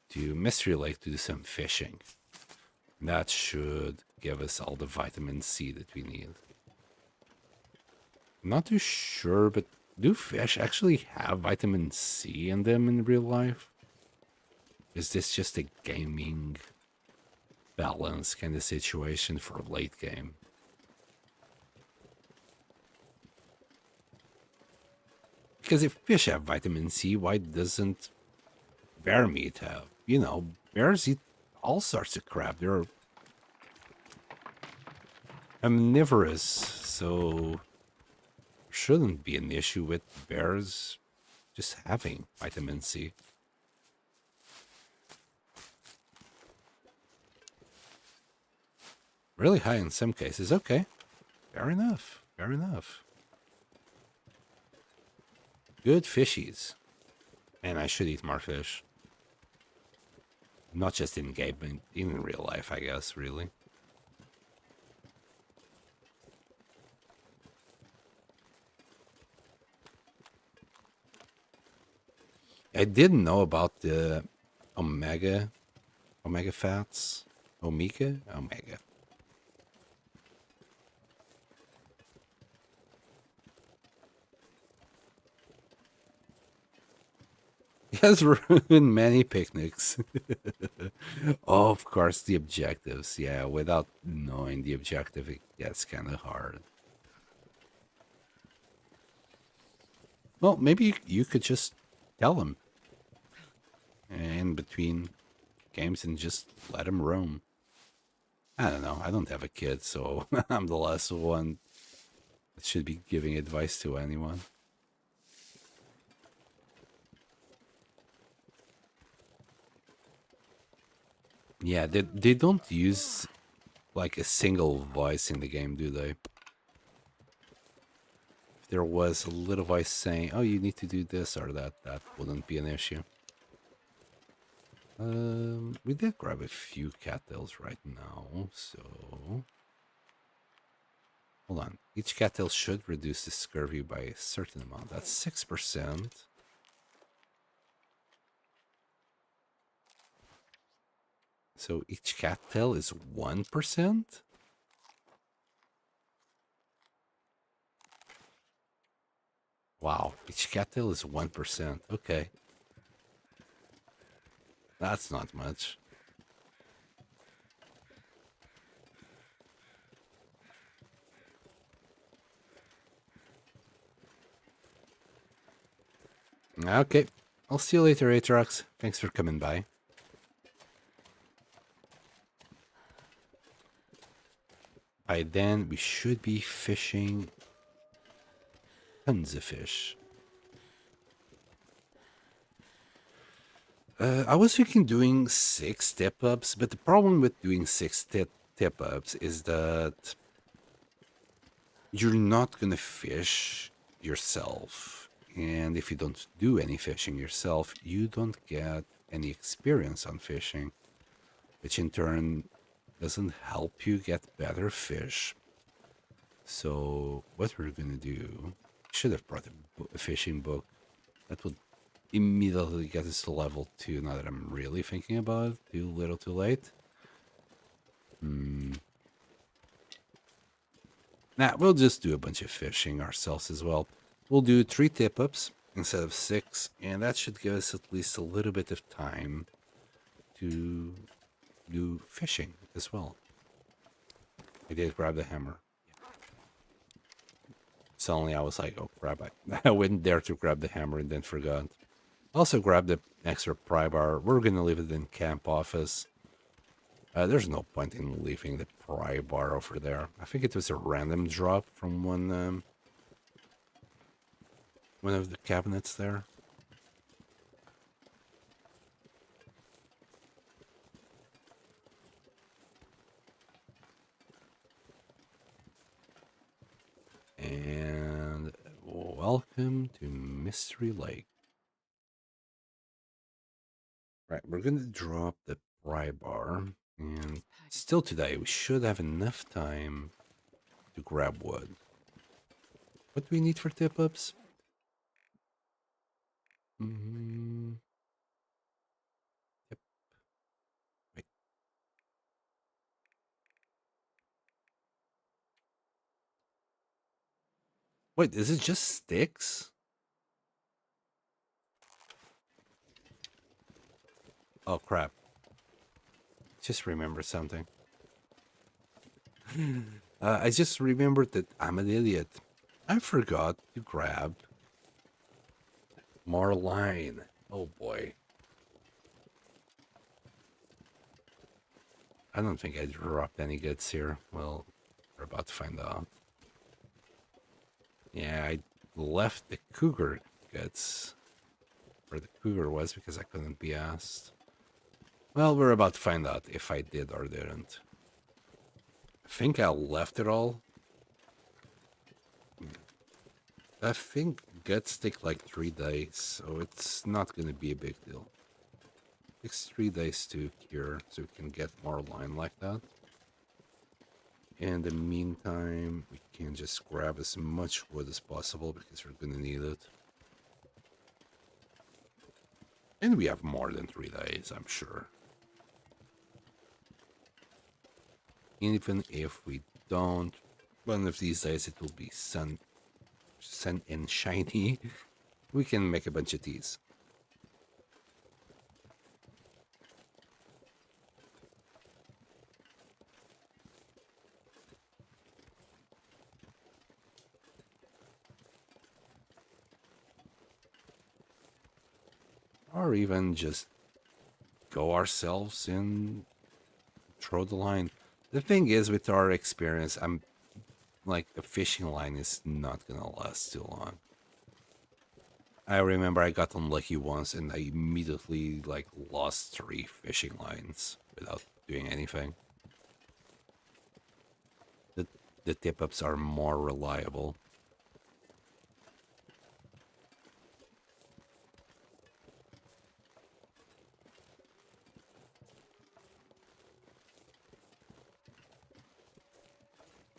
to Mystery Lake to do some fishing. That should give us all the vitamin C that we need. I'm not too sure, but do fish actually have vitamin C in them in real life? Is this just a gaming balance kind of situation for late game? Because if fish have vitamin C, why doesn't bear meat have? You know, bears eat all sorts of crap. They're omnivorous, so shouldn't be an issue with bears just having vitamin C. Really high in some cases. Okay, fair enough. Fair enough. Good fishies. And I should eat more fish. Not just in game, but in real life, I guess, really. I didn't know about the omega fats. Omega? Omega. It has ruined many picnics. Oh, of course, the objectives. Yeah, without knowing the objective, it gets kind of hard. Well, maybe you could just tell him in between games and just let him roam. I don't know. I don't have a kid, so I'm the last one that should be giving advice to anyone. Yeah, they don't use like a single voice in the game, do they? If there was a little voice saying, oh, you need to do this or that, that wouldn't be an issue. We did grab a few cattails right now, so... Hold on. Each cattail should reduce the scurvy by a certain amount. That's 6%. So each cattail is 1%? Wow, each cattail is 1%. Okay. That's not much. Okay. I'll see you later, Atrox. Thanks for coming by. By then, we should be fishing tons of fish. I was thinking doing 6 tip-ups, but the problem with doing 6 tip-ups is that you're not going to fish yourself. And if you don't do any fishing yourself, you don't get any experience on fishing, which in turn doesn't help you get better fish. So what we're going to do, should have brought a fishing book. That would immediately get us to level 2 now that I'm really thinking about it. Too little too late. Nah, we'll just do a bunch of fishing ourselves as well. We'll do 3 tip-ups instead of 6, and that should give us at least a little bit of time to do fishing as well. I did grab the hammer. Suddenly I was like, oh crap, I went there to grab the hammer and then forgot. Also grabbed the extra pry bar. We're going to leave it in camp office. There's no point in leaving the pry bar over there. I think it was a random drop from one of the cabinets there. And welcome to Mystery Lake. Right, we're going to drop the pry bar. And still today, we should have enough time to grab wood. What do we need for tip-ups? Yep. Wait. Wait, is it just sticks? Oh, crap. Just remember something. I just remembered that I'm an idiot. I forgot to grab more line. Oh boy. I don't think I dropped any goods here. Well, we're about to find out. Yeah, I left the cougar goods where the cougar was because I couldn't be asked. Well, we're about to find out if I did or didn't. I think I left it all. I think guts take like 3 days, so it's not going to be a big deal. It takes 3 days to cure, so we can get more line like that. In the meantime, we can just grab as much wood as possible because we're going to need it. And we have more than 3 days, I'm sure. Even if we don't, one of these days it will be sun and shiny. We can make a bunch of teas. Or even just go ourselves and throw the line. The thing is, with our experience, I'm like, a fishing line is not gonna last too long. I remember I got unlucky once and I immediately like lost 3 fishing lines without doing anything. The tip-ups are more reliable.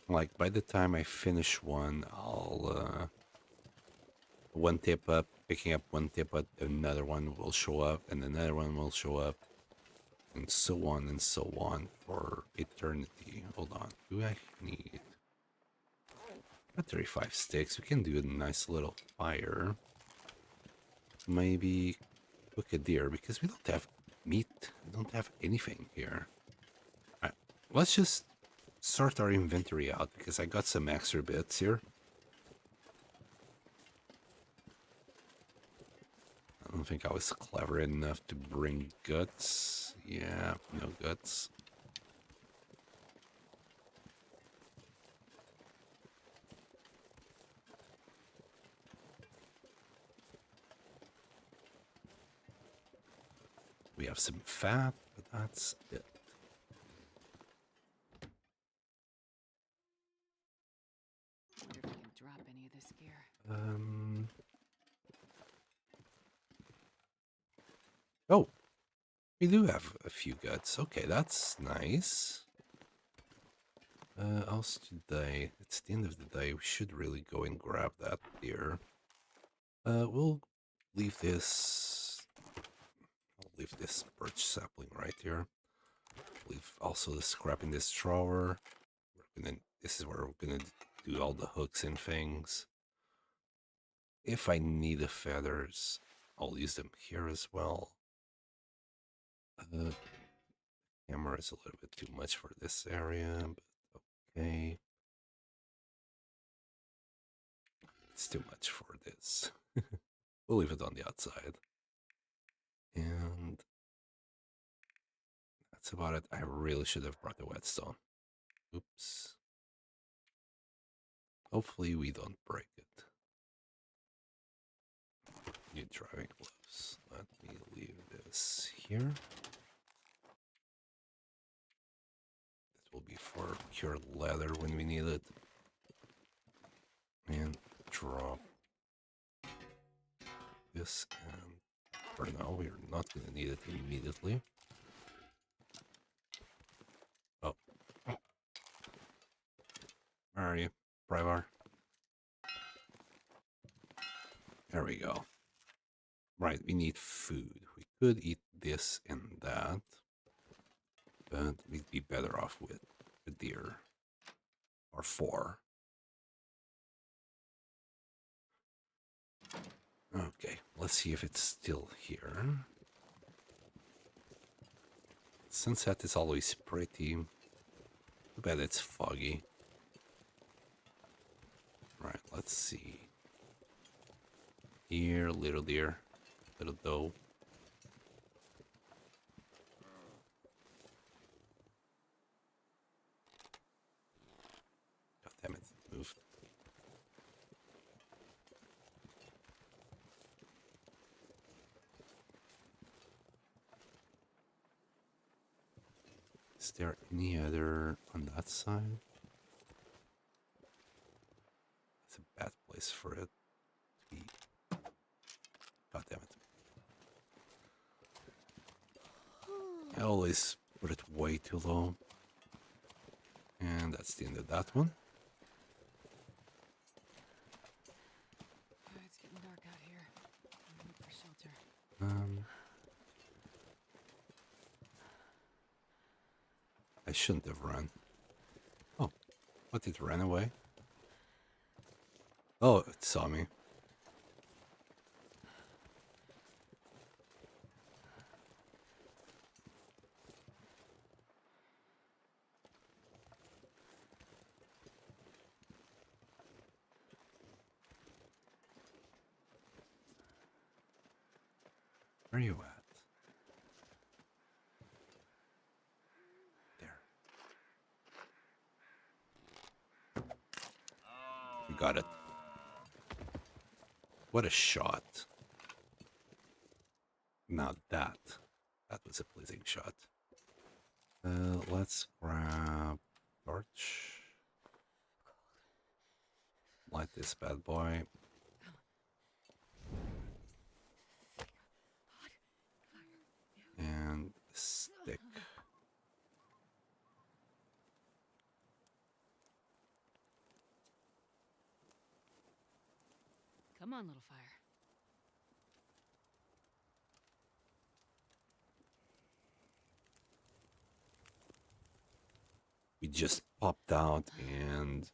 Like, by the time I finish one, I'll one tip up, picking up one tip up, another one will show up, and another one will show up, and so on for eternity. Hold on, do I need 35 sticks? We can do a nice little fire. Maybe cook a deer because we don't have meat. We don't have anything here. All right, let's just sort our inventory out because I got some extra bits here. I don't think I was clever enough to bring guts. Yeah, no guts. We have some fat, but that's it. Wonder if I can drop any of this gear. Oh, we do have a few guts. Okay, that's nice. Else today, it's the end of the day. We should really go and grab that deer. We'll leave this. I'll leave this birch sapling right here. Leave also the scrap in this drawer. This is where we're gonna do all the hooks and things. If I need the feathers, I'll use them here as well. Camera is a little bit too much for this area, but okay. It's too much for this. We'll leave it on the outside. And that's about it. I really should have brought the whetstone. Oops. Hopefully we don't break it. New driving gloves. Let me leave this here. That will be for pure leather when we need it. And drop this, and for now we're not going to need it immediately. Oh. Where are you, Bryvar? There we go. Right, we need food. We could eat this and that, but we'd be better off with a deer. Or 4. Okay, let's see if it's still here. Sunset is always pretty. Too bad it's foggy. Right, let's see. Here, little deer. Little doe. God damn it, moved. Is there any other on that side? It's a bad place for it to be. God damn it. I always put it way too low. And that's the end of that one. It's getting dark out here. I'm gonna look for shelter. I shouldn't have run. Oh, what, it ran away? Oh, it saw me. Where are you at? There. We got it. What a shot. Now that was a pleasing shot. Let's grab torch. Light this bad boy. And a stick. Come on, little fire. We just popped out, and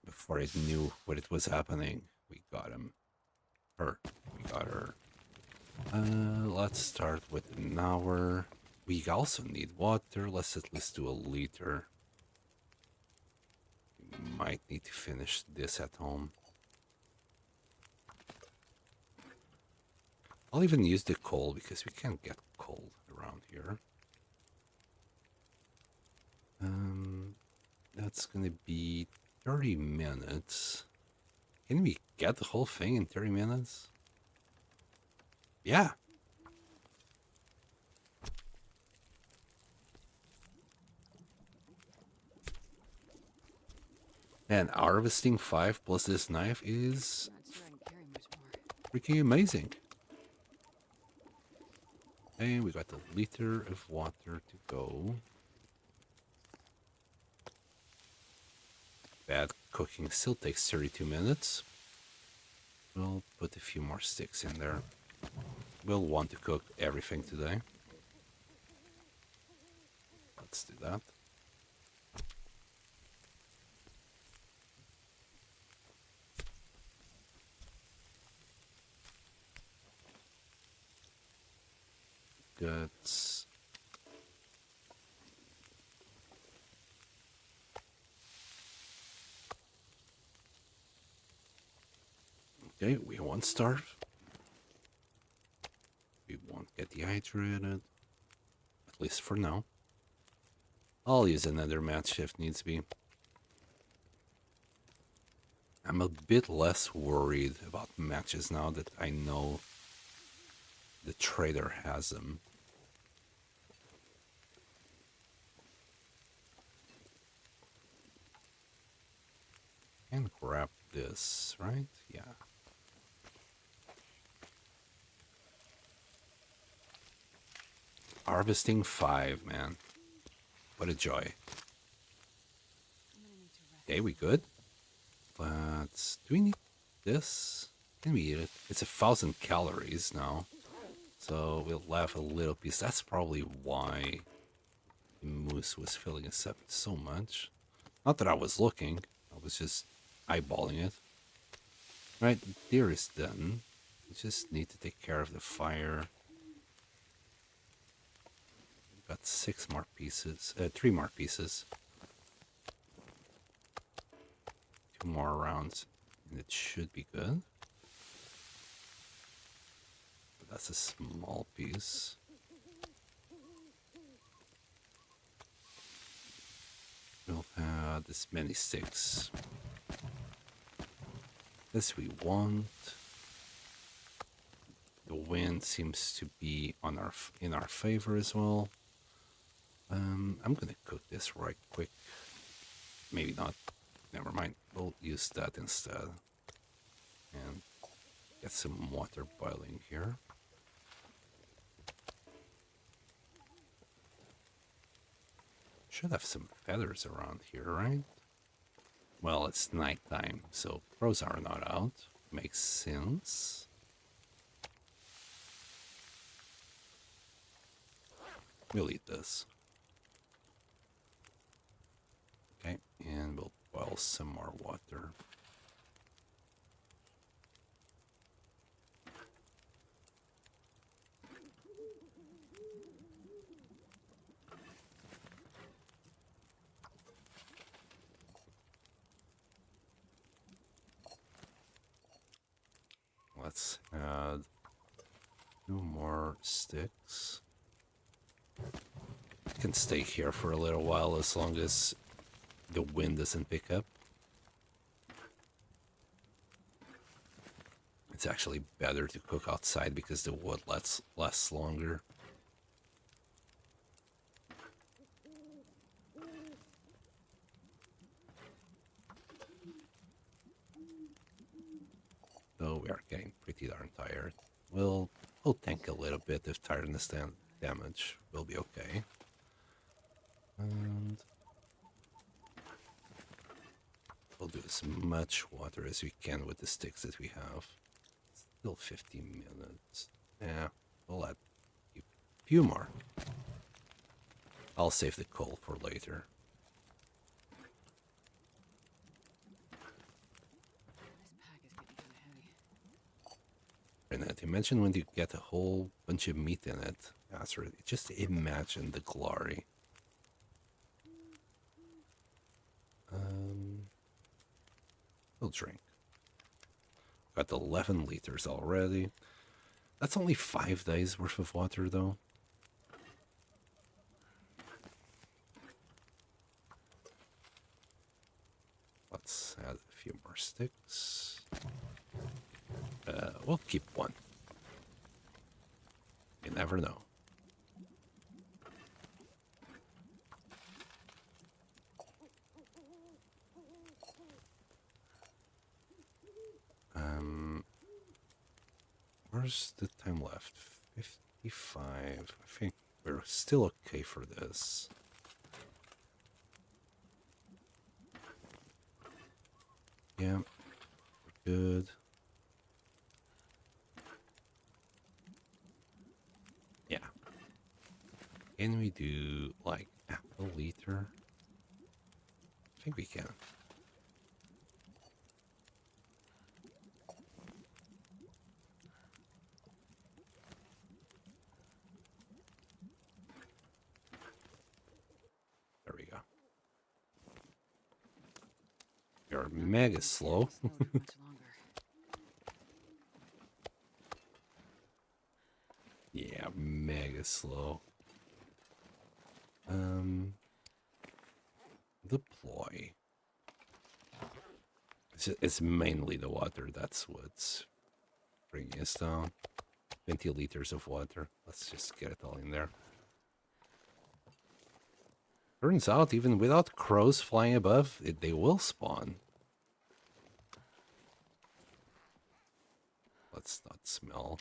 before it knew what it was happening, we got him. Her. We got her. Let's start with an hour. We also need water. Let's at least do a liter. We might need to finish this at home. I'll even use the coal because we can't get coal around here. That's gonna be 30 minutes. Can we get the whole thing in 30 minutes? Yeah. And harvesting 5 plus this knife is Not sure I can carry much more. freaking amazing. Okay, we got a liter of water to go. Bad cooking still takes 32 minutes. We'll put a few more sticks in there. We'll want to cook everything today. Let's do that. Guts. Okay, we won't starve. We won't get dehydrated. At least for now. I'll use another match if needs be. I'm a bit less worried about matches now that I know the trader has them. And grab this, right? Yeah. Harvesting 5, man. What a joy. I'm gonna need to rest. Okay, we good? But do we need this? Can we eat it? It's 1,000 calories now. So we'll have a little piece. That's probably why the moose was filling us up so much. Not that I was looking. I was just eyeballing it. Right, the deer is done. We just need to take care of the fire. We've got 6 more pieces. 3 more pieces. 2 more rounds. And it should be good. But that's a small piece. We'll have this many sticks. This we want. The wind seems to be on in our favor as well. I'm gonna cook this right quick. Maybe not. Never mind. We'll use that instead. And get some water boiling here. Should have some feathers around here, right? Well, it's nighttime, so crows are not out. Makes sense. We'll eat this. Okay, and we'll boil some more water. Let's add 2 more sticks. I can stay here for a little while as long as the wind doesn't pick up. It's actually better to cook outside because the wood lasts longer. So we are getting pretty darn tired. We'll tank a little bit if tiredness damage. We'll be okay. And we'll do as much water as we can with the sticks that we have. Still 15 minutes. Yeah, we'll add a few more. I'll save the coal for later. This pack is getting kind of heavy. it. Imagine when you get a whole bunch of meat in it. That's really, just imagine the glory. We'll drink. Got 11 liters already. That's only 5 days worth of water, though. Let's add a few more sticks. We'll keep one. You never know. Where's the time left? 55. I think we're still okay for this. Yeah, we're good. Yeah. Can we do like half a liter? I think we can. There we go. You're mega slow. Yeah, mega slow. Deploy. It's mainly the water. That's what's bringing us down. 20 liters of water. Let's just get it all in there. Turns out, even without crows flying above, they will spawn. Let's not smell.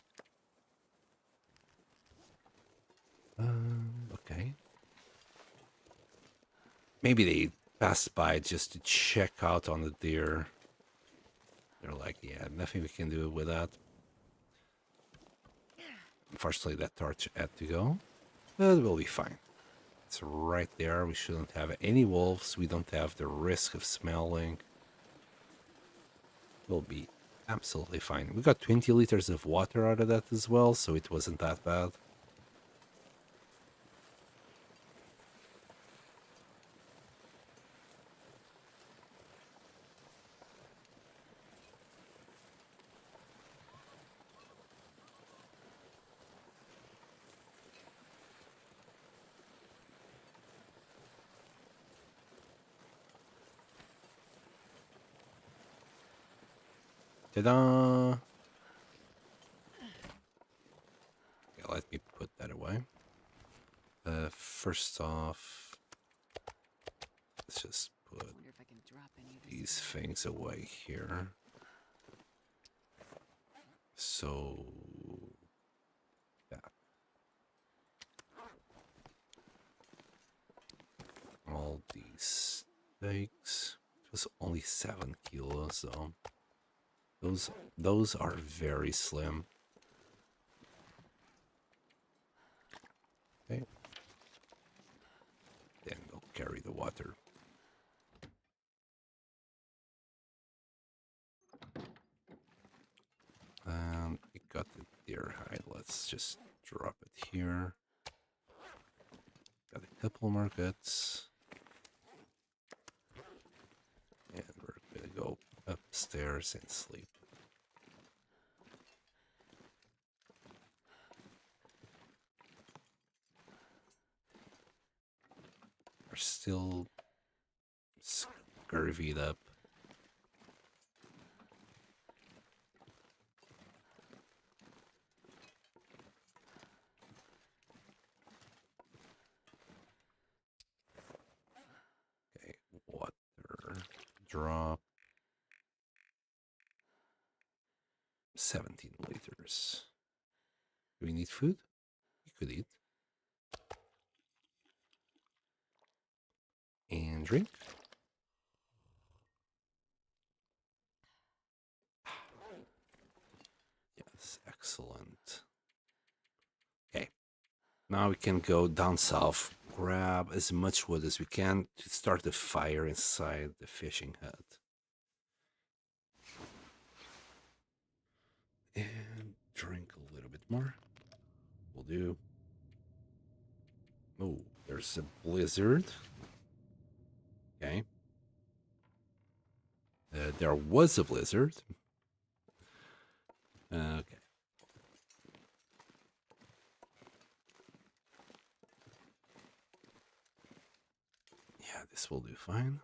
Okay. Maybe they passed by just to check out on the deer. They're like, yeah, nothing we can do with that. Unfortunately, that torch had to go. But we'll be fine. It's right there. We shouldn't have any wolves. We don't have the risk of smelling. We'll be absolutely fine. We got 20 liters of water out of that as well, so it wasn't that bad. Ta-da! Yeah, let me put that away. First off, let's just put these things away here. So that all these steaks. It was only 7 kilos, though. Those are very slim. Okay. Then we'll carry the water. We got the deer hide. Let's just drop it here. Got a couple more guts. And we're gonna go upstairs and sleep. We're still scurvied up. Okay, water drop. 17 liters. Do we need food? You could eat. And drink. Yes, excellent. Okay. Now we can go down south, grab as much wood as we can to start the fire inside the fishing hut. And drink a little bit more. Will do. Oh, there's a blizzard. Okay. There was a blizzard. Okay. Yeah, this will do fine.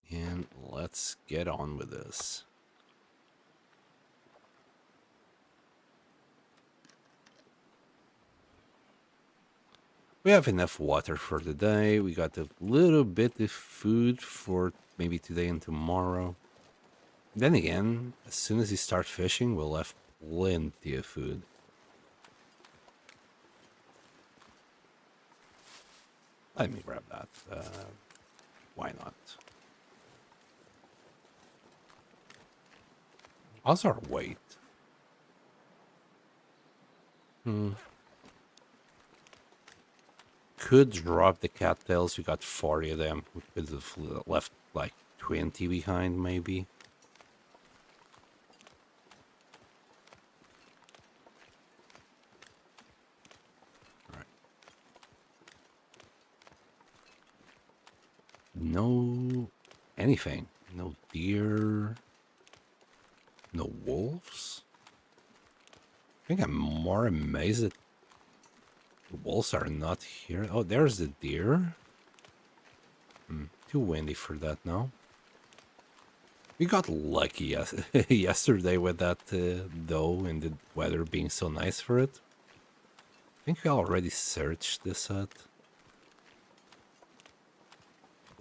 And let's get on with this. We have enough water for the day. We got a little bit of food for maybe today and tomorrow. Then again, as soon as you start fishing, we'll have plenty of food. Let me grab that. Why not? How's our weight? Could drop the cattails. We got 40 of them. We could have left like 20 behind, maybe. All right. No anything. No deer. No wolves. I think I'm more amazed that the wolves are not here. Oh, there's the deer. Too windy for that now. We got lucky yesterday with that though, and the weather being so nice for it. I think we already searched this hut.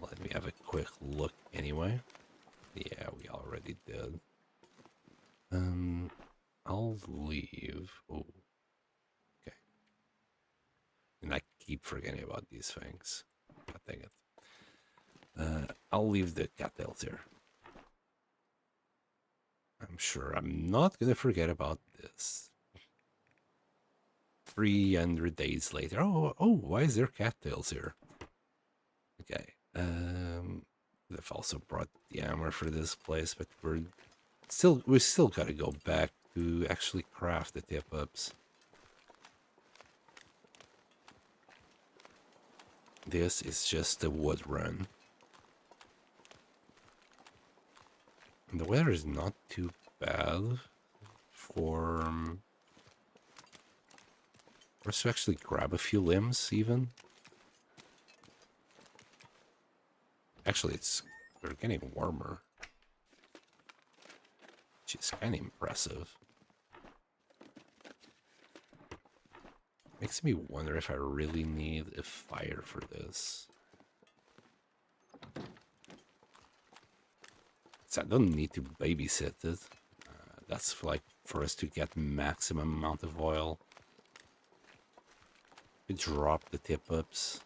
Let me have a quick look anyway. Yeah, we already did. I'll leave. Oh, okay. And I keep forgetting about these things. God dang it. I'll leave the cattails here. I'm sure I'm not gonna forget about this. 300 days later. Oh, why is there cattails here? Okay. They've also brought the armor for this place, but we still gotta go back to actually craft the tip-ups. This is just a wood run. And the weather is not too bad for us to actually grab a few limbs even. Actually, they're getting warmer, which is kind of impressive. Makes me wonder if I really need a fire for this. So I don't need to babysit it. That's like for us to get maximum amount of oil. We drop the tip-ups.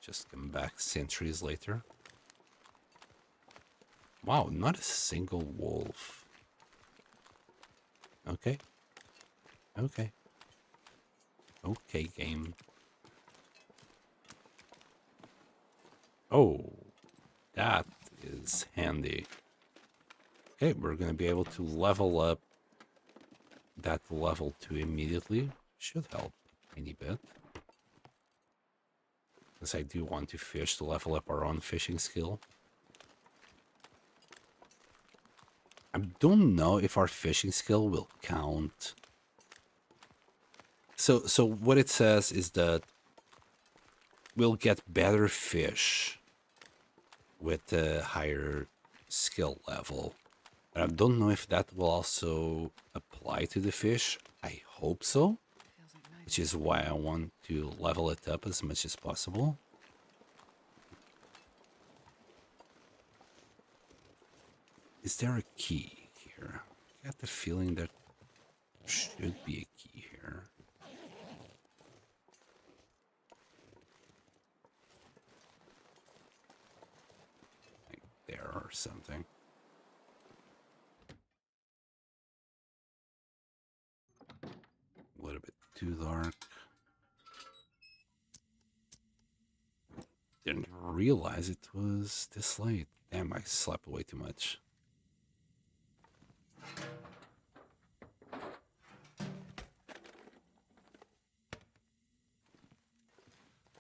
Just come back centuries later. Wow, not a single wolf. Okay. Okay. Okay, game. Oh, that is handy. Okay, we're going to be able to level up that level 2 immediately. Should help a tiny bit. Because I do want to fish to level up our own fishing skill. I don't know if our fishing skill will count. So what it says is that we'll get better fish with a higher skill level. But I don't know if that will also apply to the fish. I hope so. Which is why I want to level it up as much as possible. Is there a key here? I got the feeling there should be a key here. Like there or something. A little bit too dark. Didn't realize it was this late. Damn, I slept way too much.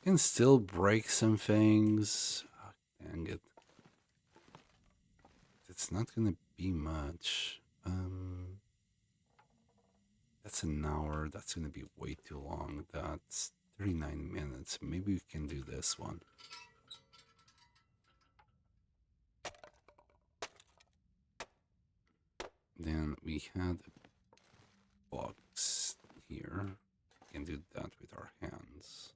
Can still break some things. Oh, dang it. It's not gonna be much. That's an hour. That's gonna be way too long. That's 39 minutes. Maybe we can do this one. Then we had a box here. We can do that with our hands.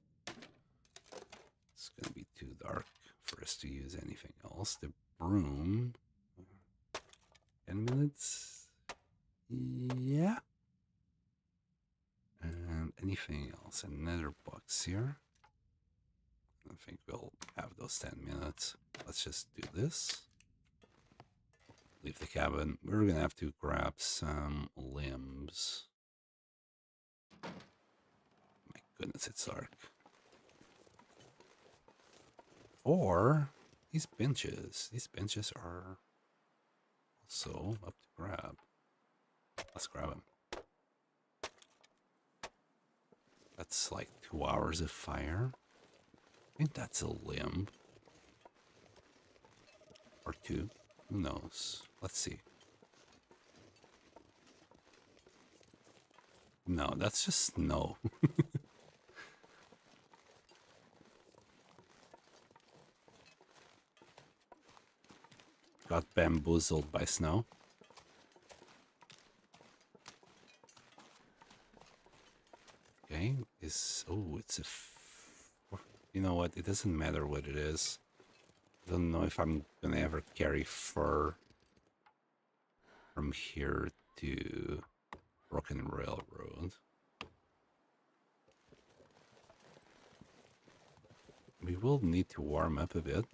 It's gonna be too dark for us to use anything else. The broom. 10 minutes? Yeah. And anything else? Another box here. I think we'll have those 10 minutes. Let's just do this. Leave the cabin. We're gonna have to grab some limbs. My goodness, it's dark. Or these benches. These benches are also up to grab. Let's grab them. That's like 2 hours of fire. I think that's a limb. Or 2. Who knows? Let's see. No, that's just snow. Got bamboozled by snow. Okay, it's a you know what? It doesn't matter what it is. I don't know if I'm gonna ever carry fur from here to Broken Railroad. We will need to warm up a bit.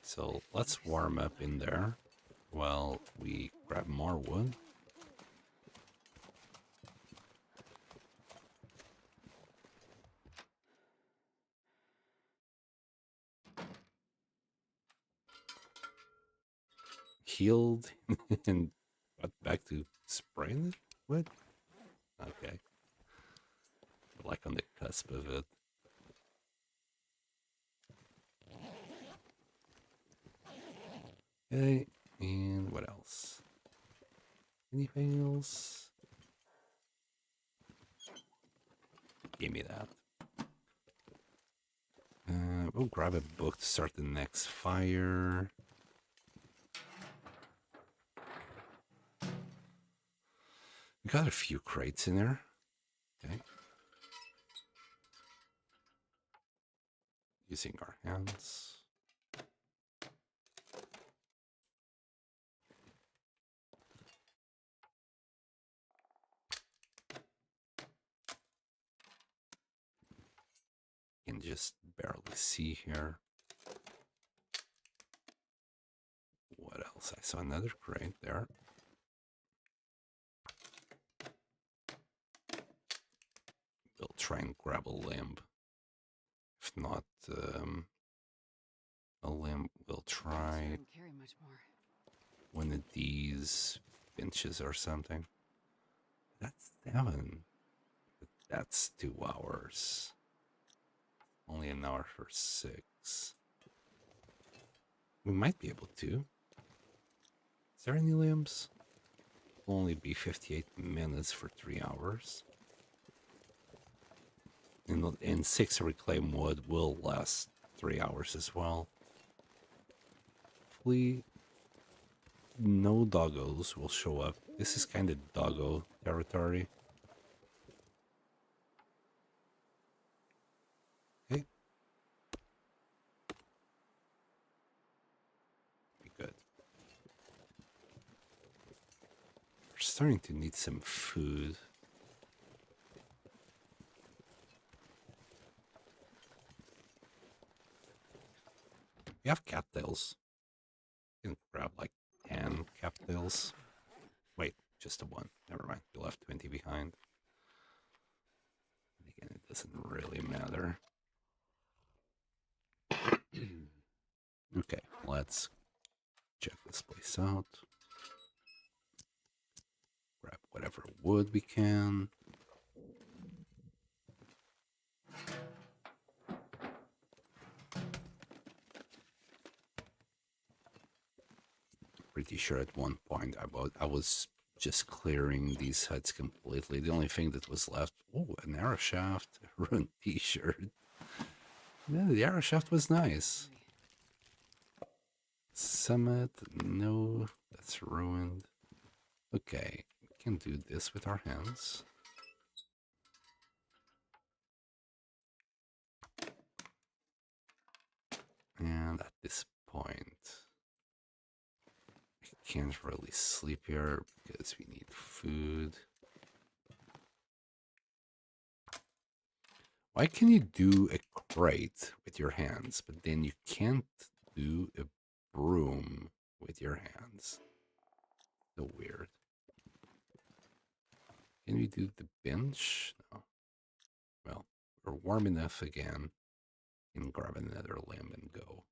So let's warm up in there while we grab more wood. Healed and got back to spraying it? What? Okay. Like on the cusp of it. Okay, and what else? Anything else? Give me that. We'll grab a book to start the next fire. We got a few crates in there. Okay. Using our hands. Can just barely see here. What else? I saw another crate there. We'll try and grab a limb. If not, a limb, we'll try one of these benches or something. That's 7. But that's 2 hours. Only an hour for 6. We might be able to. Is there any limbs? It'll only be 58 minutes for 3 hours. And 6 reclaimed wood will last 3 hours as well. Hopefully, no doggos will show up. This is kind of doggo territory. Okay. Be good. We're starting to need some food. We have cattails. You can grab like 10 cattails. Wait, just the 1. Never mind. You left 20 behind. Again, it doesn't really matter. Okay, let's check this place out. Grab whatever wood we can. Pretty sure at one point I was just clearing these huts completely. The only thing that was left, oh, an arrow shaft, ruined t-shirt. Yeah, the arrow shaft was nice. Summit, no, that's ruined. Okay, we can do this with our hands. And at this point, I can't really sleep here because we need food. Why can you do a crate with your hands, but then you can't do a broom with your hands? So weird. Can we do the bench? No. Well, we're warm enough again. And grab another limb and go.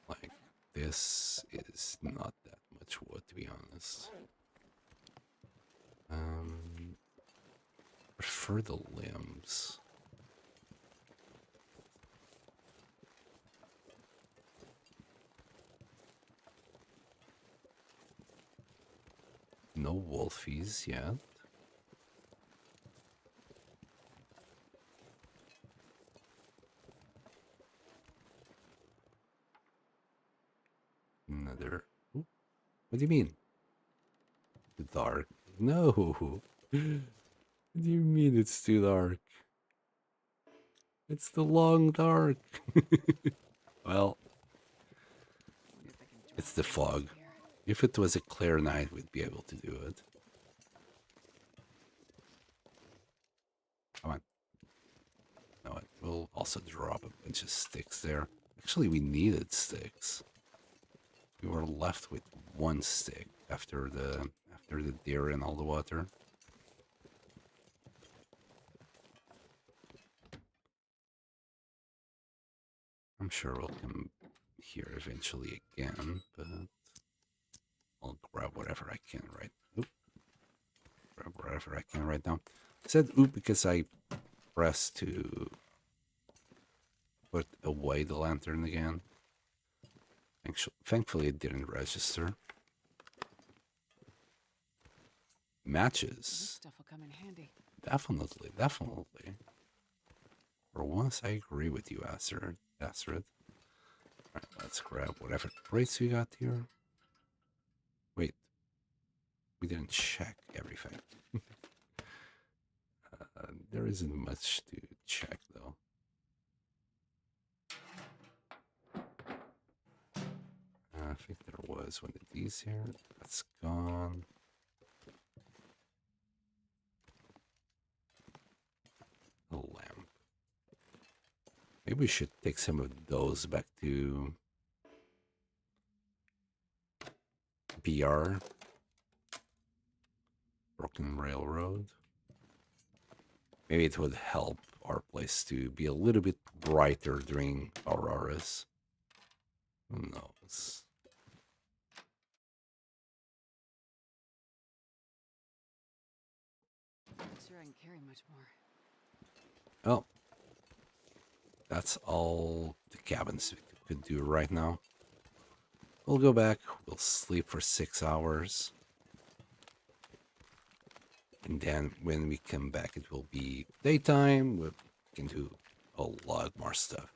Like, this is not that much wood, to be honest. Prefer the limbs. No wolfies yet. Another. Ooh, what do you mean? Too dark? No. What do you mean it's too dark? It's the long dark. Well, it's the fog. If it was a clear night, we'd be able to do it. Come on. No, we'll also drop a bunch of sticks there. Actually, we needed sticks. We were left with one stick after the deer and all the water. I'm sure we'll come here eventually again, but I'll grab whatever I can right. Oop. Grab whatever I can right now. I said oop because I pressed to put away the lantern again. Thankfully, it didn't register. Matches. This stuff will come in handy. Definitely, definitely. For once, I agree with you, Astrid. Alright, let's grab whatever crates we got here. Wait, we didn't check everything. There isn't much to check, though. I think there was one of these here. That's gone. A lamp. Maybe we should take some of those back to BR. Broken Railroad. Maybe it would help our place to be a little bit brighter during auroras. Who knows? Not sure I can carry much more. Well, that's all the cabins we could do right now. We'll go back, we'll sleep for 6 hours. And then when we come back, it will be daytime. We can do a lot more stuff.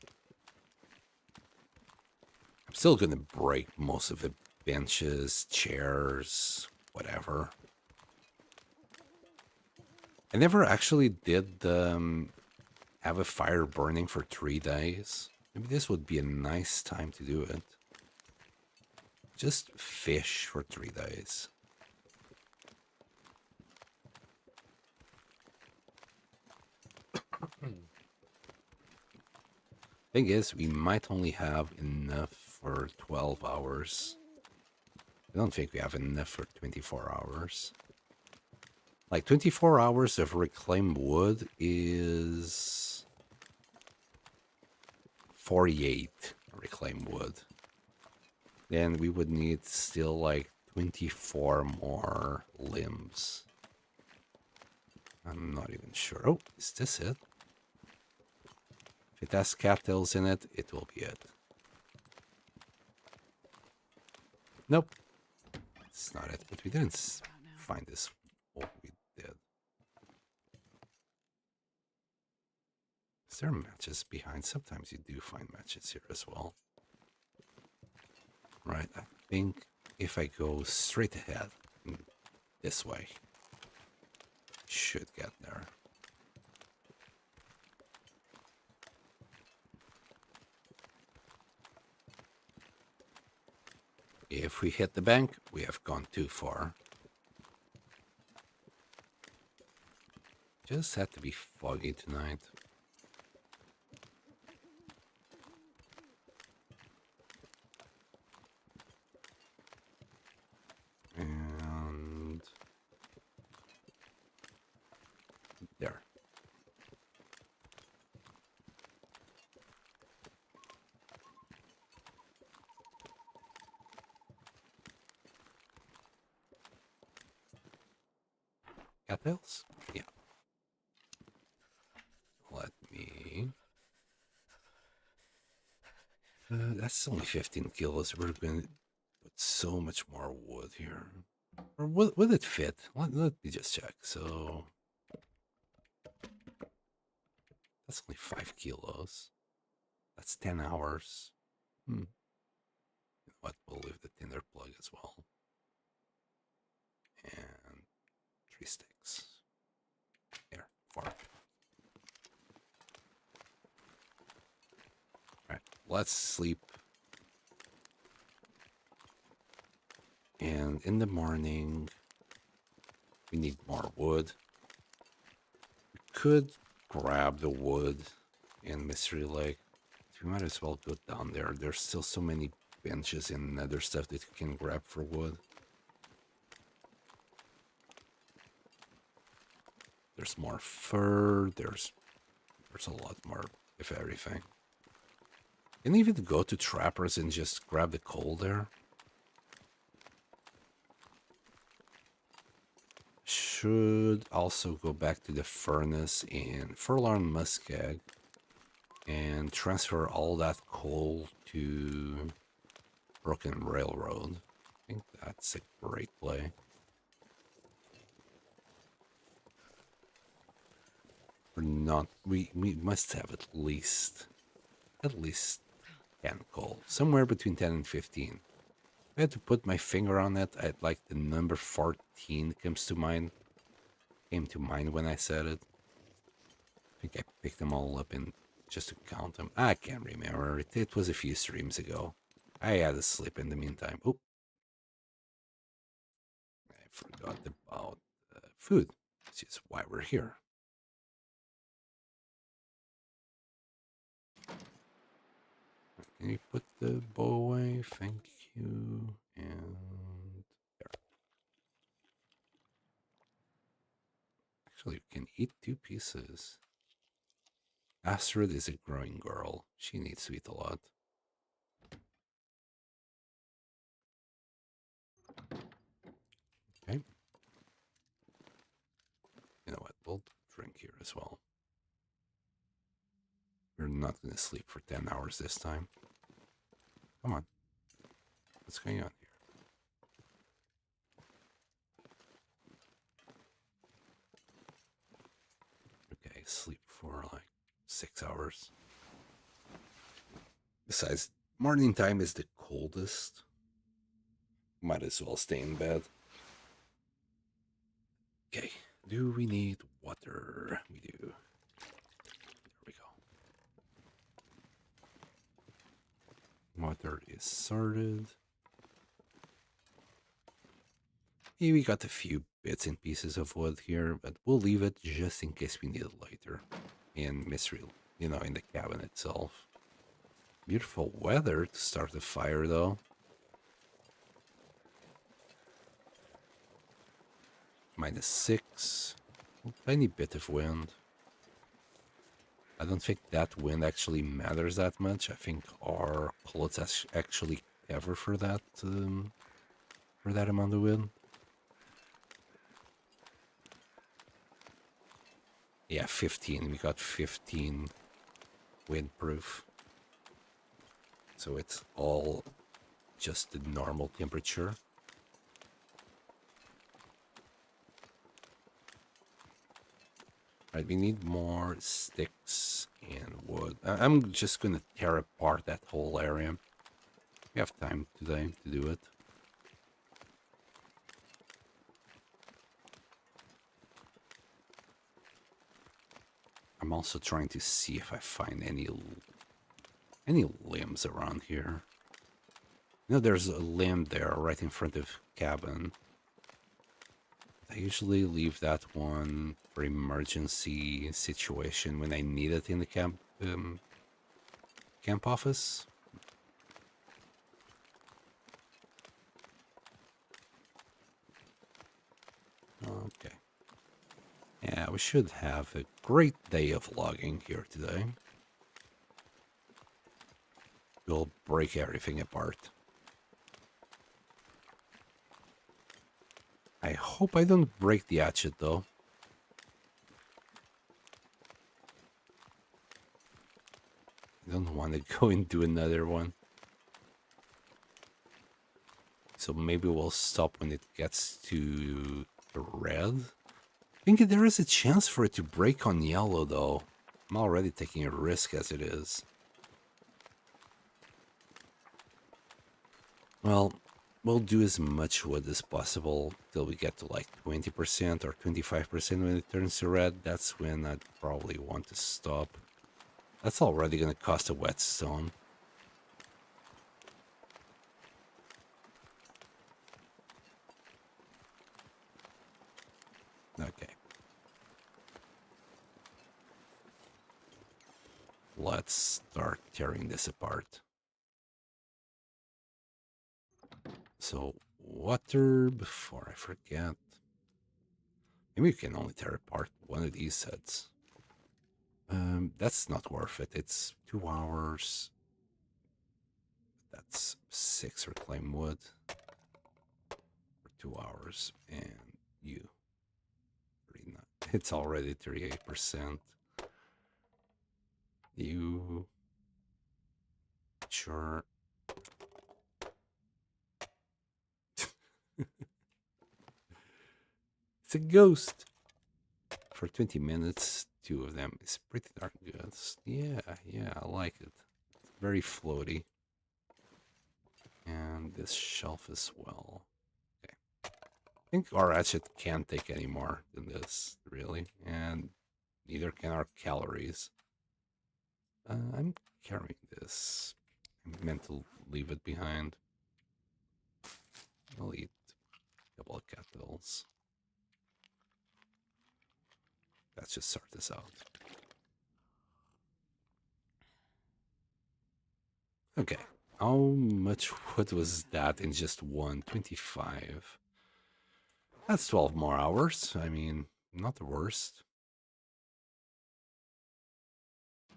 I'm still going to break most of the benches, chairs, whatever. I never actually did have a fire burning for 3 days. Maybe this would be a nice time to do it. Just fish for 3 days. Thing is, we might only have enough for 12 hours. I don't think we have enough for 24 hours. Like 24 hours of reclaimed wood is 48 reclaimed wood. Then we would need still like 24 more limbs. I'm not even sure. Oh, is this it? If it has cattails in it, it will be it. Nope. It's not it, but we didn't find this. Oh, we did. Is there matches behind? Sometimes you do find matches here as well. Right, I think if I go straight ahead, this way, should get there. If we hit the bank, we have gone too far. Just had to be foggy tonight. And there. Cattails? Yeah. Let me... that's only 15 kilos. We're going to put so much more wood here. Or would it fit? Let me just check. So... that's only 5 kilos. That's 10 hours. You know what? We'll leave the tinder plug as well. And 3 sticks. Here, 4. Alright, let's sleep. And in the morning, we need more wood. We could grab the wood in Mystery Lake. We might as well go down there. There's still so many benches and other stuff that you can grab for wood. There's more fur. There's a lot more of everything. You can even go to Trappers and just grab the coal there. Should also go back to the furnace in Furlong Muskeg and transfer all that coal to Broken Railroad. I think that's a great play. We're not. We must have at least 10 coal, somewhere between 10 and 15. If I had to put my finger on it, I'd like the number 14 came to mind when I said it. I think I picked them all up and just to count them. I can't remember. It was a few streams ago. I had to sleep in the meantime. Oh, I forgot about food, which is why we're here. Can you put the bow away? Thank you. And there. Actually, you can eat 2 pieces. Astrid is a growing girl. She needs to eat a lot. Okay. You know what? We'll drink here as well. We're not going to sleep for 10 hours this time. Come on. What's going on here? Okay, sleep for like 6 hours. Besides, morning time is the coldest. Might as well stay in bed. Okay, do we need water? We do. There we go. Water is sorted. Yeah, we got a few bits and pieces of wood here, but we'll leave it just in case we need it later. In Mystery, in the cabin itself. Beautiful weather to start the fire, though. -6. A tiny bit of wind. I don't think that wind actually matters that much. I think our clothes actually cover for that amount of wind. Yeah, 15. We got 15 windproof. So it's all just the normal temperature. Right, we need more sticks and wood. I'm just gonna tear apart that whole area. We have time today to do it. I'm also trying to see if I find any limbs around here. You know, there's a limb there right in front of cabin. I usually leave that one for emergency situation when I need it in the camp office. Okay. Yeah, we should have a great day of logging here today. We'll break everything apart. I hope I don't break the hatchet, though. I don't want to go into another one. So maybe we'll stop when it gets to red. I think there is a chance for it to break on yellow, though. I'm already taking a risk as it is. Well, we'll do as much wood as possible till we get to like 20% or 25% when it turns to red. That's when I'd probably want to stop. That's already going to cost a whetstone. Okay. Let's start tearing this apart. So, water before I forget. Maybe you can only tear apart one of these sets. That's not worth it. It's 2 hours. That's 6 reclaimed wood for 2 hours. And you. 39. It's already 38%. You. Sure. It's a ghost. For 20 minutes, 2 of them is pretty darn good. Yeah, I like it. It's very floaty. And this shelf as well. Okay. I think our hatchet can't take any more than this, really. And neither can our calories. I'm carrying this. I meant to leave it behind. I'll eat a couple of kettles. Let's just sort this out. Okay. How much wood was that in just 125? That's 12 more hours. I mean, not the worst.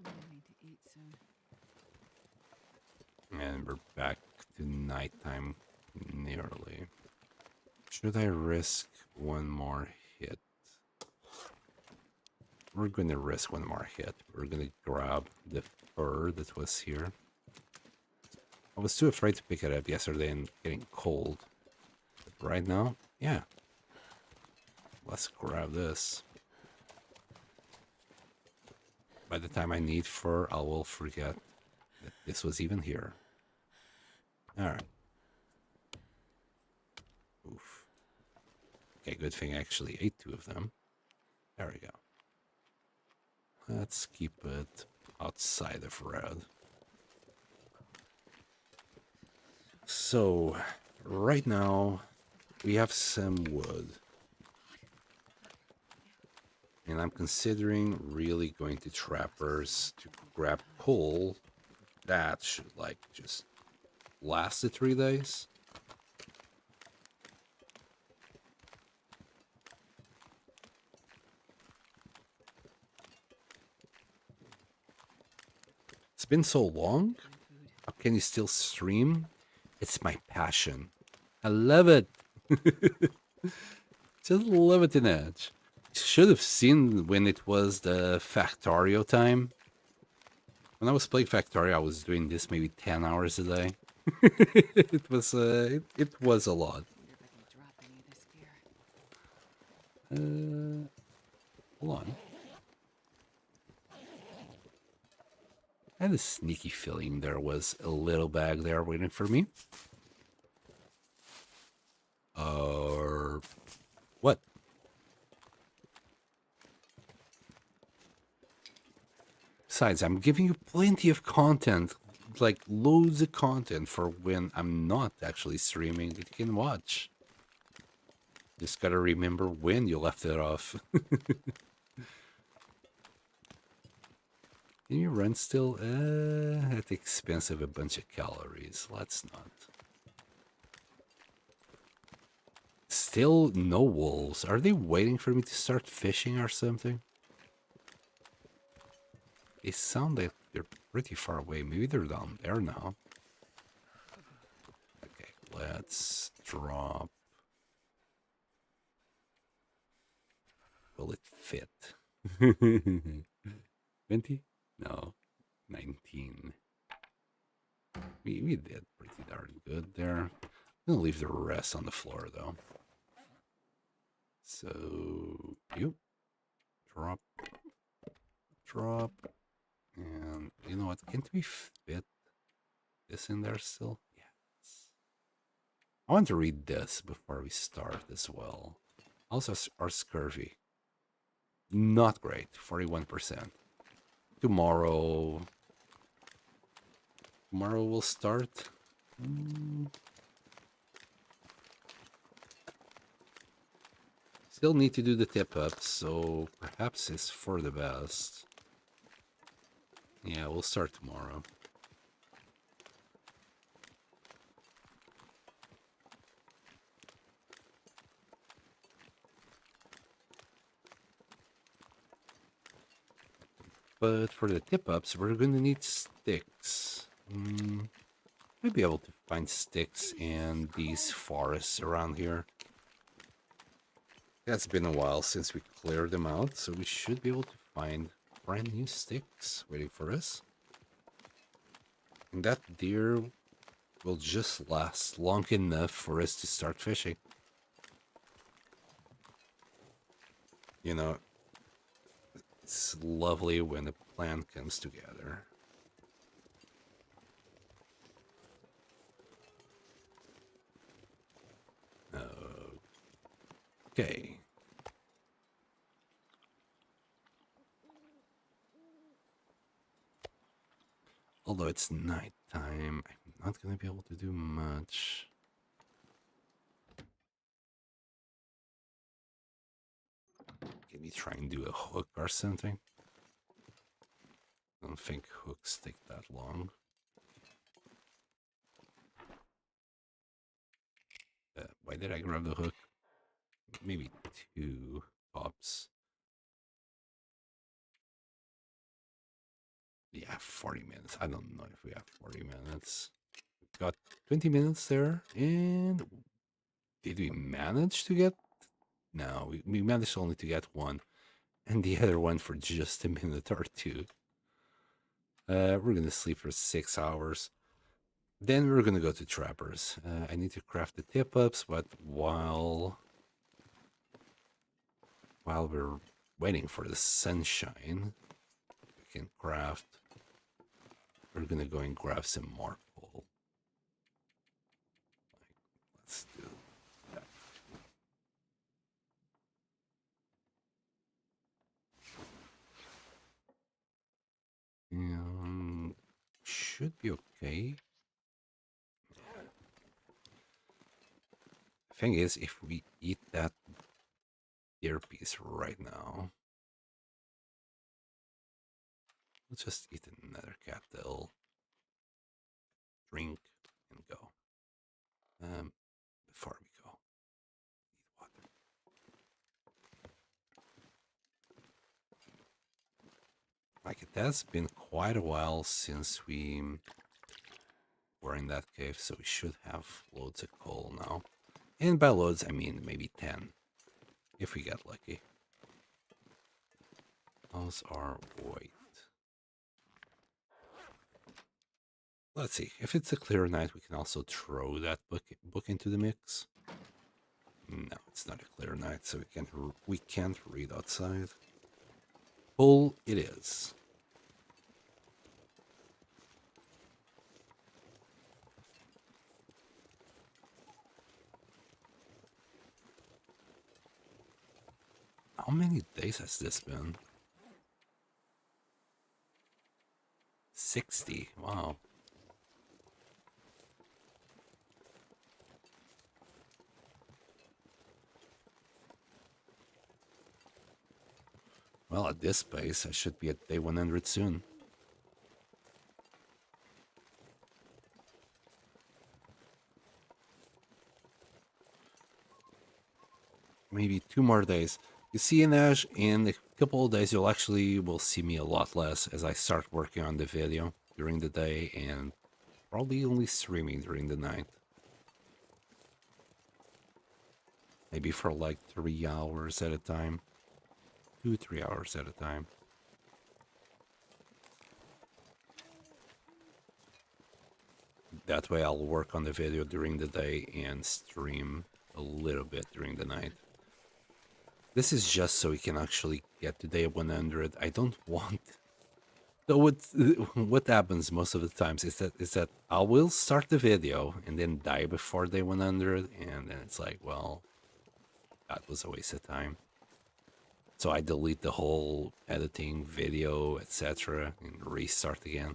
I need to eat soon. And we're back to nighttime nearly. Should I risk one more hit? We're going to risk one more hit. We're going to grab the fur that was here. I was too afraid to pick it up yesterday and getting cold. But right now, yeah. Let's grab this. By the time I need fur, I will forget that this was even here. Alright. Oof. Okay, good thing I actually ate 2 of them. There we go. Let's keep it outside of red. So, right now, we have some wood. And I'm considering really going to Trappers to grab coal. That should, like, just last the 3 days. It's been so long. Find food. How can you still stream? It's my passion. I love it. Just love it in Edge. Should have seen when it was the Factorio time. When I was playing Factorio, I was doing this maybe 10 hours a day. It was a lot. Wonder if I can drop any of this gear. Hold on. I had a sneaky feeling there was a little bag there waiting for me. Or what? Besides, I'm giving you plenty of content, like loads of content for when I'm not actually streaming that you can watch. Just gotta remember when you left it off. Can you run still? At the expense of a bunch of calories. Let's not. Still no wolves. Are they waiting for me to start fishing or something? They sound like they're pretty far away. Maybe they're down there now. Okay, let's drop. Will it fit? 20? No, 19. We did pretty darn good there. I'm gonna leave the rest on the floor though. So you drop, and you know what? Can't we fit this in there still? Yes. I want to read this before we start as well. Also, our scurvy. Not great, 41%. Tomorrow we'll start. Still need to do the tip up, so perhaps it's for the best. Yeah, we'll start tomorrow. But for the tip-ups, we're going to need sticks. We'll be able to find sticks in these forests around here. It's been a while since we cleared them out, so we should be able to find brand new sticks waiting for us. And that deer will just last long enough for us to start fishing. You know, it's lovely when a plan comes together. Okay. Although it's nighttime, I'm not gonna be able to do much. Can we try and do a hook or something? I don't think hooks take that long. Why did I grab the hook? Maybe 2 pops. Yeah, 40 minutes. I don't know if we have 40 minutes. We've got 20 minutes there. And did we manage to get? No, we managed only to get one. And the other one for just a minute or two. We're going to sleep for 6 hours. Then we're going to go to trappers. I need to craft the tip-ups, but while we're waiting for the sunshine, we can craft. We're going to go and grab some more coal. Let's do that. Should be okay. Thing is, if we eat that earpiece right now, we'll just eat another cattle, drink, and go. Before we go, need water. Like it has been quite a while since we were in that cave, so we should have loads of coal now. And by loads, I mean maybe 10, if we get lucky. Those are white. Let's see. If it's a clear night, we can also throw that book into the mix. No, it's not a clear night, so we can't read outside. Full it is. How many days has this been? 60. Wow. Well, at this pace, I should be at day 100 soon. Maybe 2 more days. You see, Nash, in a couple of days, will see me a lot less as I start working on the video during the day and probably only streaming during the night. Maybe for like 3 hours at a time. 2-3 hours at a time. That way I'll work on the video during the day and stream a little bit during the night. This is just so we can actually get to day 100. I don't want... So what happens most of the times is that I will start the video and then die before day 100, and then it's like, well, that was a waste of time. So I delete the whole editing, video, etc. and restart again.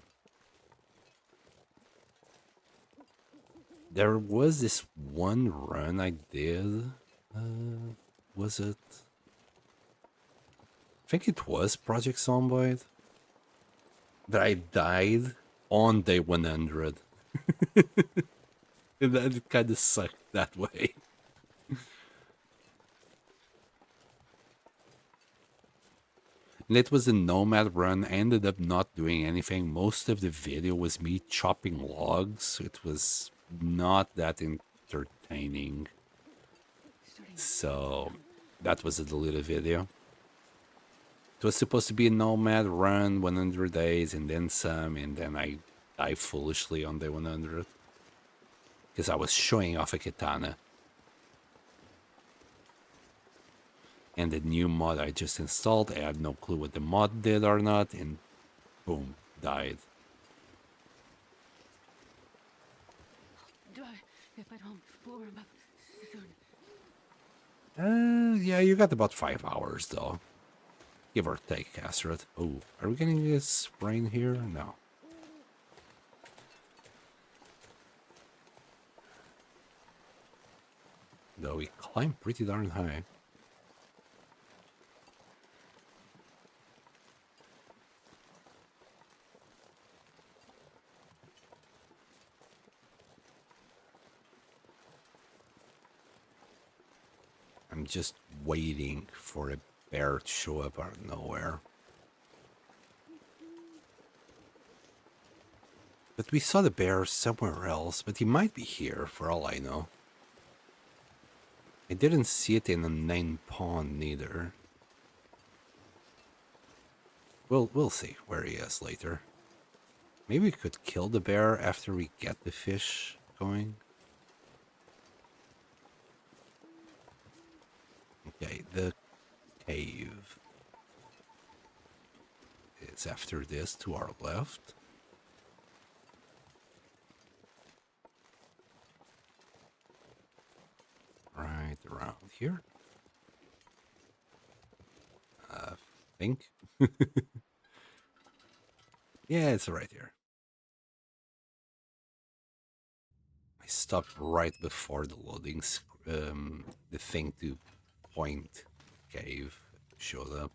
There was this one run I did. Was it? I think it was Project Zomboid. That I died on day 100. And that it kind of sucked that way. And it was a nomad run. I ended up not doing anything. Most of the video was me chopping logs. It was not that entertaining. So that was a deleted video. It was supposed to be a nomad run, 100 days, and then some, and then I died foolishly on day 100. Because I was showing off a katana. And the new mod I just installed, I had no clue what the mod did or not, and boom, died. If I don't warm up soon. Yeah, you got about 5 hours though. Give or take, Asteroid. Oh, are we getting this rain here? No. Though we climb pretty darn high. I'm just waiting for a bear to show up out of nowhere. But we saw the bear somewhere else, but he might be here for all I know. I didn't see it in the main pond neither. We'll see where he is later. Maybe we could kill the bear after we get the fish going. Okay, the cave is after this to our left. Right around here. I think. Yeah, it's right here. I stopped right before the loading, the thing to point cave showed up.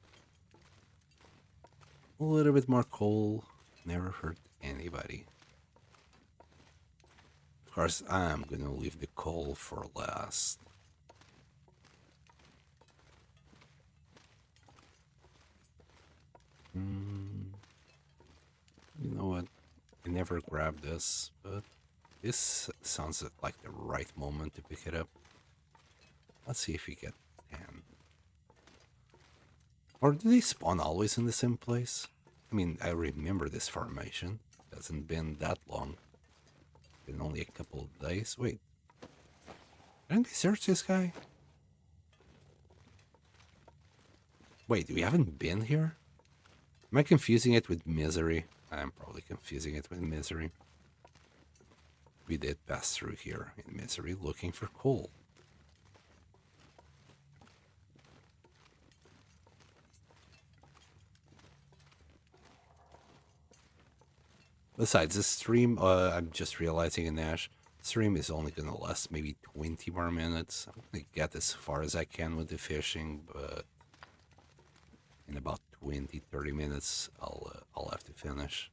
A little bit more coal, never hurt anybody. Of course, I'm gonna leave the coal for last. You know what? I never grabbed this, but this sounds like the right moment to pick it up. Let's see if we get 10. Or do they spawn always in the same place? I mean, I remember this formation. It hasn't been that long. Been only a couple of days. Wait. Didn't we search this guy? Wait, we haven't been here? Am I confusing it with Misery? I'm probably confusing it with Misery. We did pass through here in Misery looking for coal. Besides, this stream, I'm just realizing in Ash, stream is only going to last maybe 20 more minutes. I'm going to get as far as I can with the fishing, but in about 20, 30 minutes, I'll have to finish.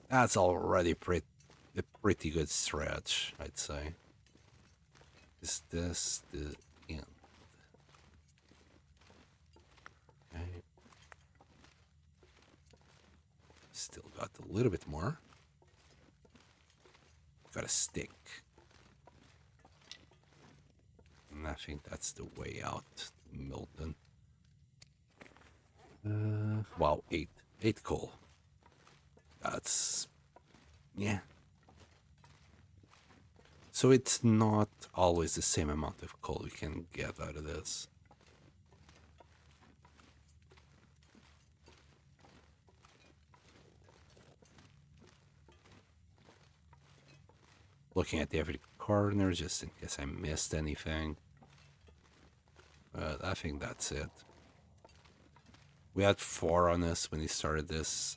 That's already a pretty good stretch, I'd say. Is this the end? Okay. Still got a little bit more. Got a stick. And I think that's the way out to Milton. Wow, 8 coal. That's, yeah. So it's not always the same amount of coal we can get out of this. Looking at every corner just in case I missed anything. But I think that's it. We had 4 on this when he started this.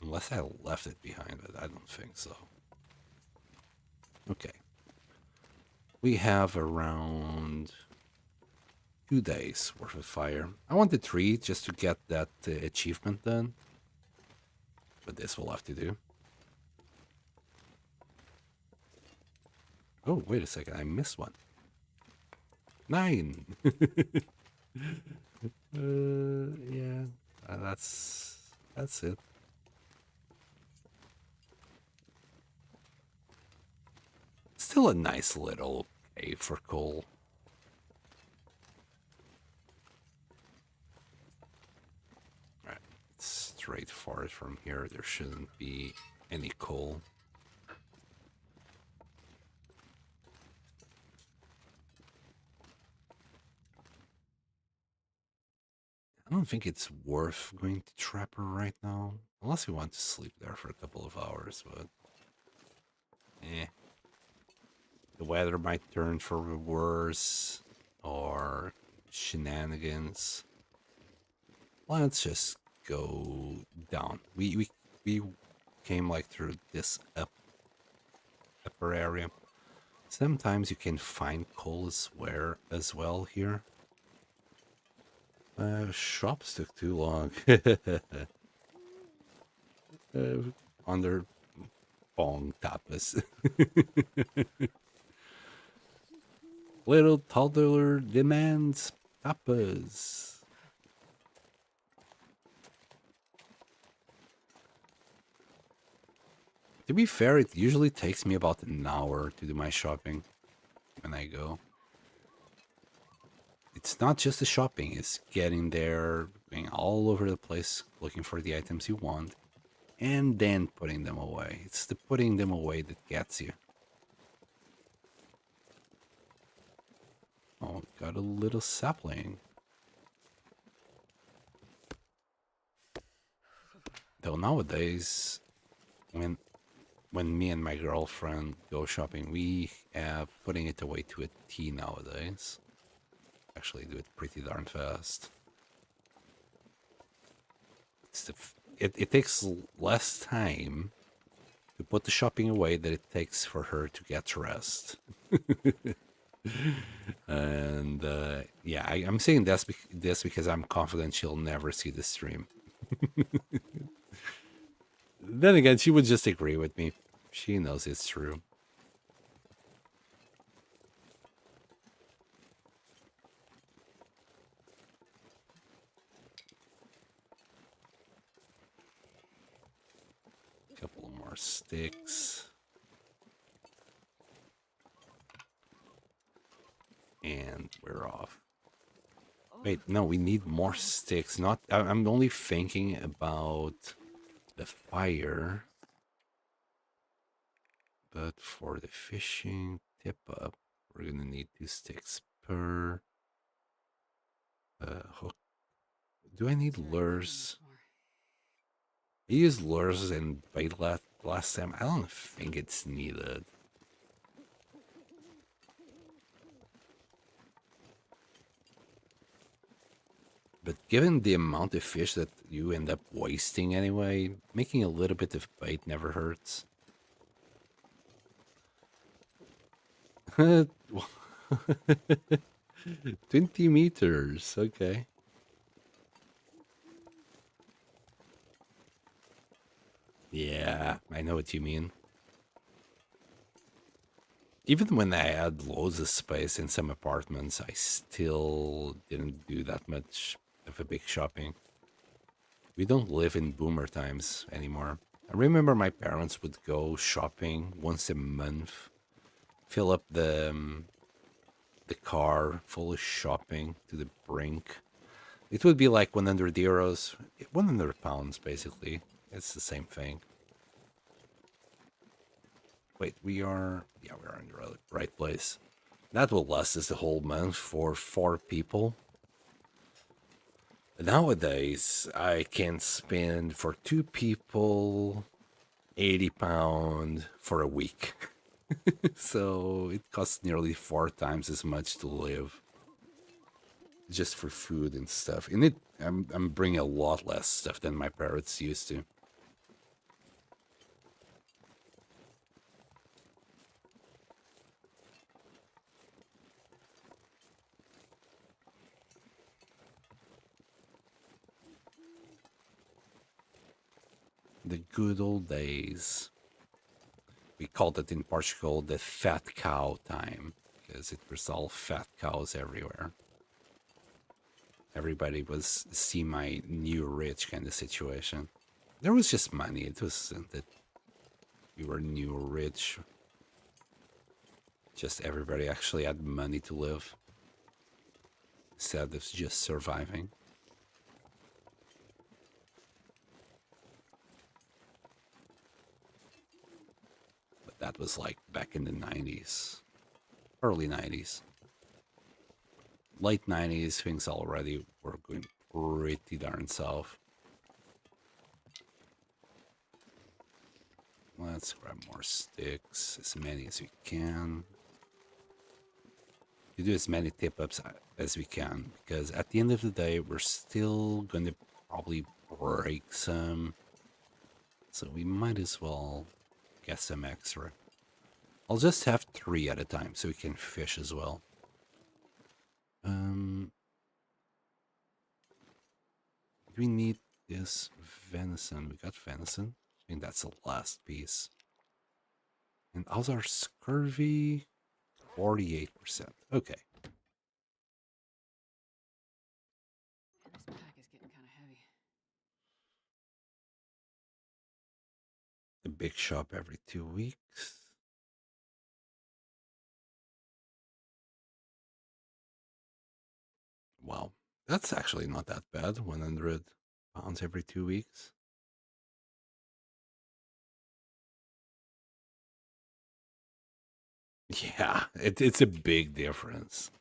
Unless I left it behind, but I don't think so. Okay. We have around 2 days worth of fire. I wanted 3 just to get that achievement done. But this will have to do. Oh, wait a second. I missed one. 9. Yeah. That's it. Still a nice little cave for coal. Alright, straight forward from here. There shouldn't be any coal. I don't think it's worth going to Trapper right now. Unless we want to sleep there for a couple of hours, but... The weather might turn for the worse, or shenanigans. Let's just go down. We came like through this upper area. Sometimes you can find coal as well here. Shops took too long. Under bong tapas. Little toddler demands tapas. To be fair, it usually takes me about an hour to do my shopping when I go. It's not just the shopping, it's getting there, going all over the place, looking for the items you want, and then putting them away. It's the putting them away that gets you. Oh, got a little sapling. Though nowadays, when me and my girlfriend go shopping, we have putting it away to a T nowadays. Actually do it pretty darn fast. It takes less time to put the shopping away than it takes for her to get dressed. And yeah, I'm saying this because I'm confident she'll never see the stream. Then again, she would just agree with me. She knows it's true. sticks. And we're off. Wait, no, we need more sticks. Not. I'm only thinking about the fire. But for the fishing tip up, we're gonna need 2 sticks per hook. Do I need lures? I used lures and bait last time. I don't think it's needed. But given the amount of fish that you end up wasting anyway, making a little bit of bait never hurts. 20 meters, okay. Yeah, I know what you mean. Even when I had loads of space in some apartments, I still didn't do that much of a big shopping. We don't live in boomer times anymore. I remember my parents would go shopping once a month, fill up the car full of shopping to the brink. It would be like 100 euros, 100 pounds basically. It's the same thing. Wait, we're in the right place. That will last us the whole month for 4 people. Nowadays, I can spend for 2 people £80 for a week. So it costs nearly 4 times as much to live. Just for food and stuff. And I'm bringing a lot less stuff than my parents used to. The good old days. We called it in Portugal the fat cow time, because it was all fat cows everywhere. Everybody was see my new rich kind of situation. There was just money. It wasn't that we were new rich. Just everybody actually had money to live instead of just surviving. But that was like back in the 90s, early 90s. Late 90s, things already were going pretty darn south. Let's grab more sticks, as many as we can. To do as many tip-ups as we can, because at the end of the day, we're still going to probably break some. So we might as well get some extra. I'll just have 3 at a time so we can fish as well. Do we need this venison? We got venison. I think that's the last piece. And how's our scurvy? 48%. Okay. And this pack is getting kind of heavy. The big shop every 2 weeks. Wow. That's actually not that bad. 100 pounds every 2 weeks. Yeah, it's a big difference.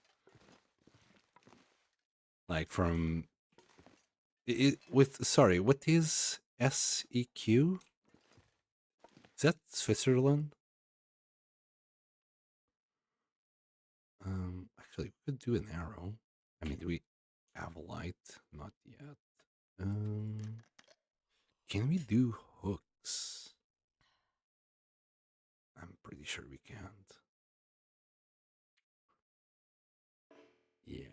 Like from sorry, what is SEQ? Is that Switzerland? Actually, we could do an arrow. I mean, do we have a light? Not yet. Can we do hooks? I'm pretty sure we can't. Yeah.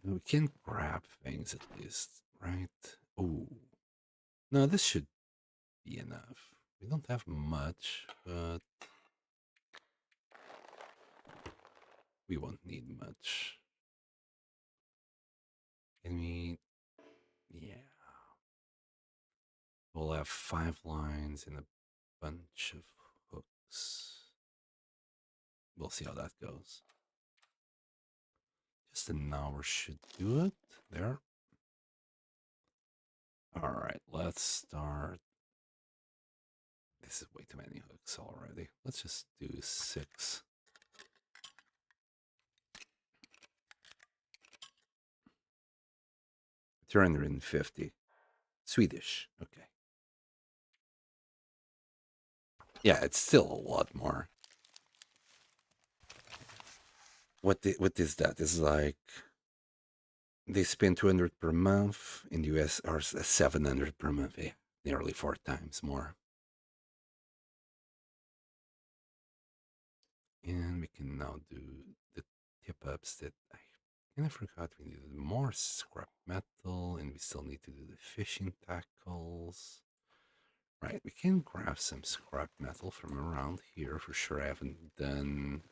We can grab things at least, right? Oh. No, this should be enough. We don't have much, but we won't need much. Can we? Yeah. We'll have 5 lines and a bunch of hooks. We'll see how that goes. Just an hour should do it. There. All right, let's start. This is way too many hooks already. Let's just do 6. $350. Swedish. Okay. Yeah, it's still a lot more. What is that? It's like they spend 200 per month. In the US are 700 per month. Yeah, nearly 4 times more. And we can now do the tip ups that I kind of forgot. We needed more scrap metal, and we still need to do the fishing tackles. Right, we can grab some scrap metal from around here for sure. I haven't done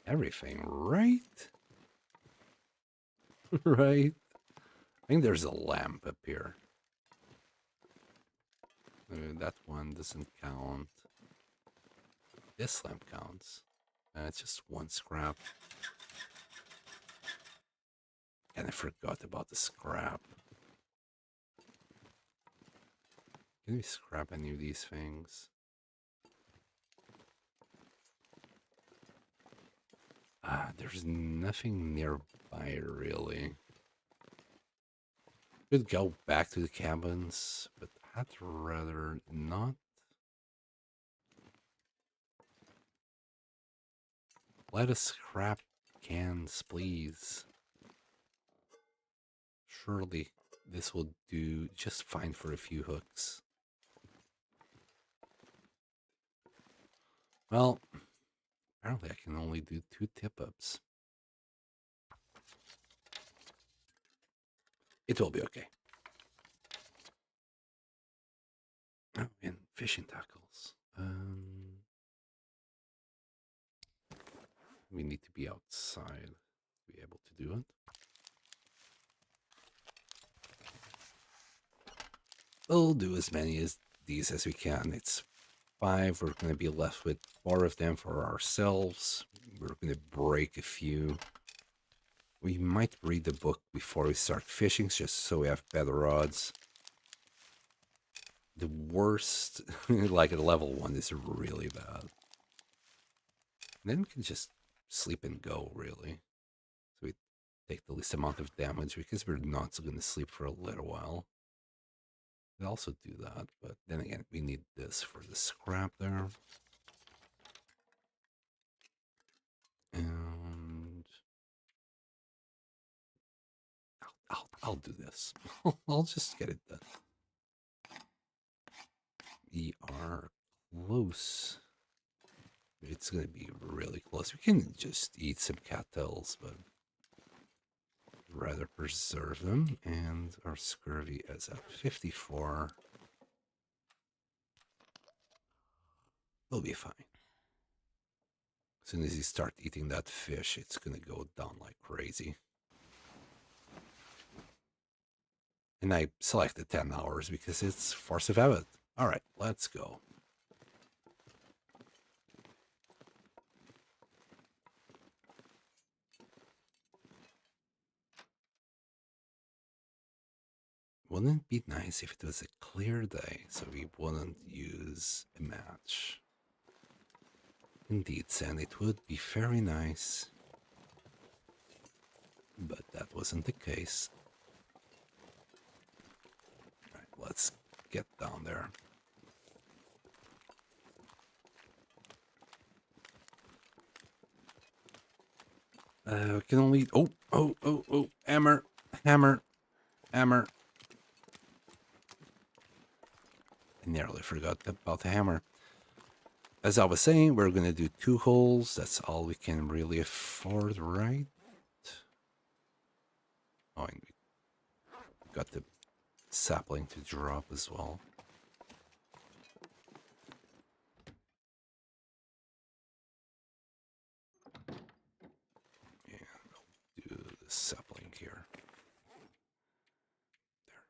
everything, right? Right. I think there's a lamp up here. That one doesn't count. This lamp counts. It's just 1 scrap. And I forgot about the scrap. Can we scrap any of these things? There's nothing nearby, really. Could go back to the cabins, but I'd rather not. Let us scrap cans, please. Surely this will do just fine for a few hooks. Well, apparently I can only do 2 tip-ups. It will be okay. Oh, and fishing tackles. We need to be outside to be able to do it. We'll do as many as these as we can. It's 5. We're going to be left with 4 of them for ourselves. We're going to break a few. We might read the book before we start fishing, just so we have better odds. The worst, like at level 1, is really bad. Then we can just sleep and go, really. So we take the least amount of damage, because we're not going to sleep for a little while. We also do that, but then again, we need this for the scrap there. And I'll do this. I'll just get it done. We are close. It's going to be really close. We can just eat some cattails, but rather preserve them. And our scurvy is at 54. We'll be fine. As soon as you start eating that fish, it's going to go down like crazy. And I selected 10 hours because it's force of habit. All right, let's go. Wouldn't it be nice if it was a clear day so we wouldn't use a match? Indeed, Sam, it would be very nice. But that wasn't the case. All right, let's get down there. We can only... Oh, hammer. I nearly forgot about the hammer. As I was saying, we're going to do 2 holes. That's all we can really afford, right? Oh, and we got the sapling to drop as well. And I'll do the sapling here. There.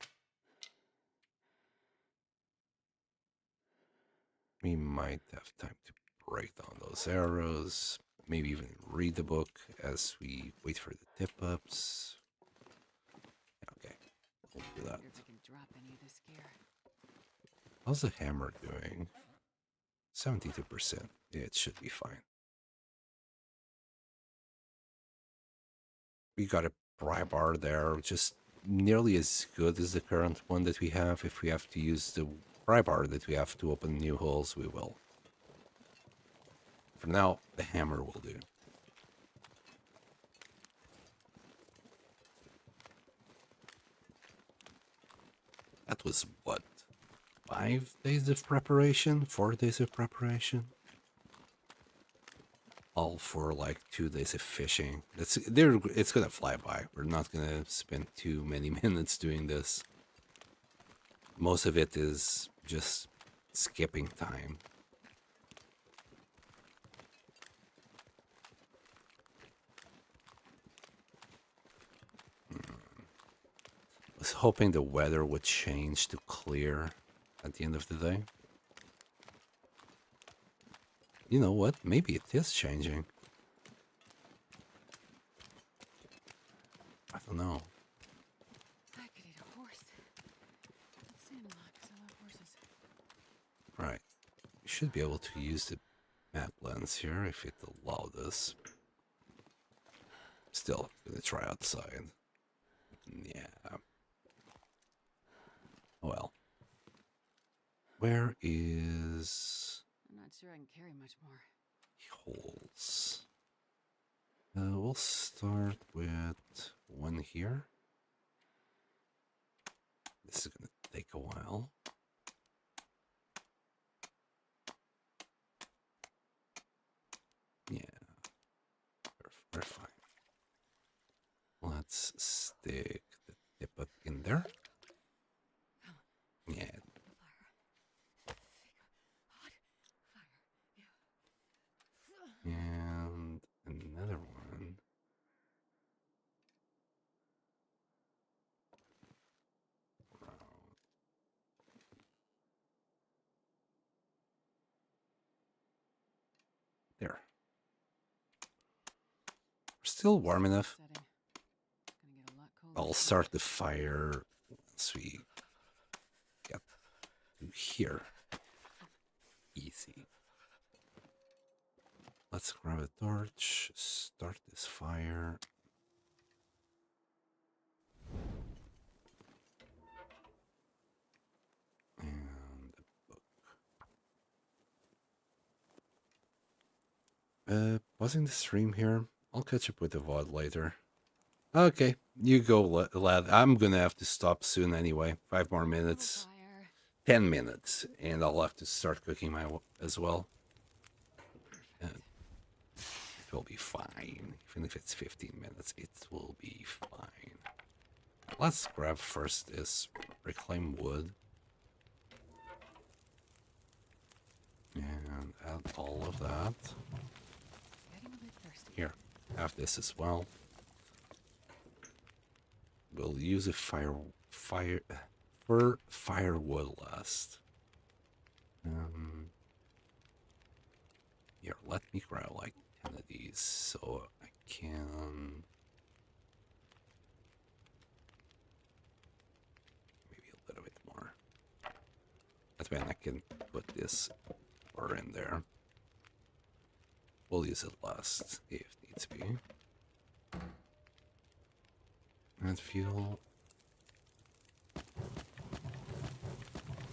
We might have time to break down those arrows. Maybe even read the book as we wait for the tip-ups. Okay, we'll do that. Wonder if I can drop any of this gear. How's the hammer doing? 72%. Yeah, it should be fine. We got a pry bar there, just nearly as good as the current one that we have. If we have to use the pry bar that we have to open new holes, we will. For now, the hammer will do. That was what? 5 days of preparation? 4 days of preparation? All for like 2 days of fishing. It's gonna fly by. We're not gonna spend too many minutes doing this. Most of it is just skipping time. I was hoping the weather would change to clear at the end of the day. You know what? Maybe it is changing. I don't know. I could eat a horse. It's in luck, 'cause I love horses. Right. We should be able to use the map lens here if it allowed us. Still, gonna try outside. Yeah. Well. Where is I'm not sure I can carry much more. holes? We'll start with one here. This is gonna take a while. Yeah, we're fine. Let's stick the tip up in there. Yeah. And another one. There. We're still warm enough. Setting. Gonna get a lot colder I'll soon. start the fire once we get to here. Easy. Let's grab a torch, start this fire. And a book. Pausing the stream here. I'll catch up with the VOD later. Okay, you go, lad. I'm gonna have to stop soon anyway. 5 more minutes. Fire. 10 minutes. And I'll have to start cooking as well. Perfect. It will be fine. Even if it's 15 minutes, it will be fine. Let's grab first this reclaimed wood. And add all of that. Getting a bit thirsty. Here, have this as well. We'll use a firewood last. Here, let me grab like 10 of these so I can maybe a little bit more. That's when I can put this or in there. We'll use it last if needs be. And fuel.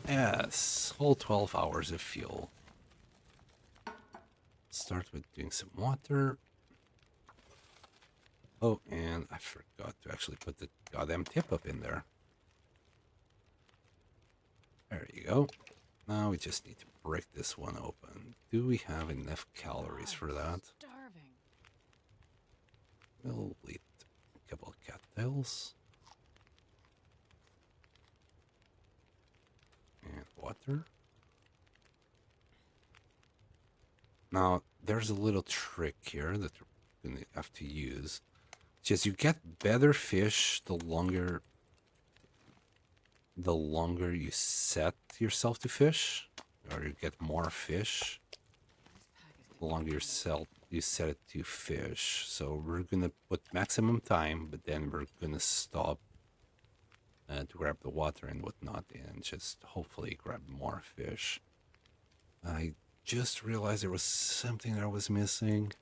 Yes, whole 12 hours of fuel. Start with doing some water. Oh, and I forgot to actually put the goddamn tip up in there. There you go. Now we just need to break this one open. Do we have enough calories for that? Starving. We'll eat a couple of cattails. And water. Now, there's a little trick here that we're going to have to use. Just you get better fish the longer you set yourself to fish. or you get more fish, the longer you set it to fish. So we're gonna put maximum time, but then we're gonna stop to grab the water and whatnot, and just hopefully grab more fish. I just realized there was something that I was missing.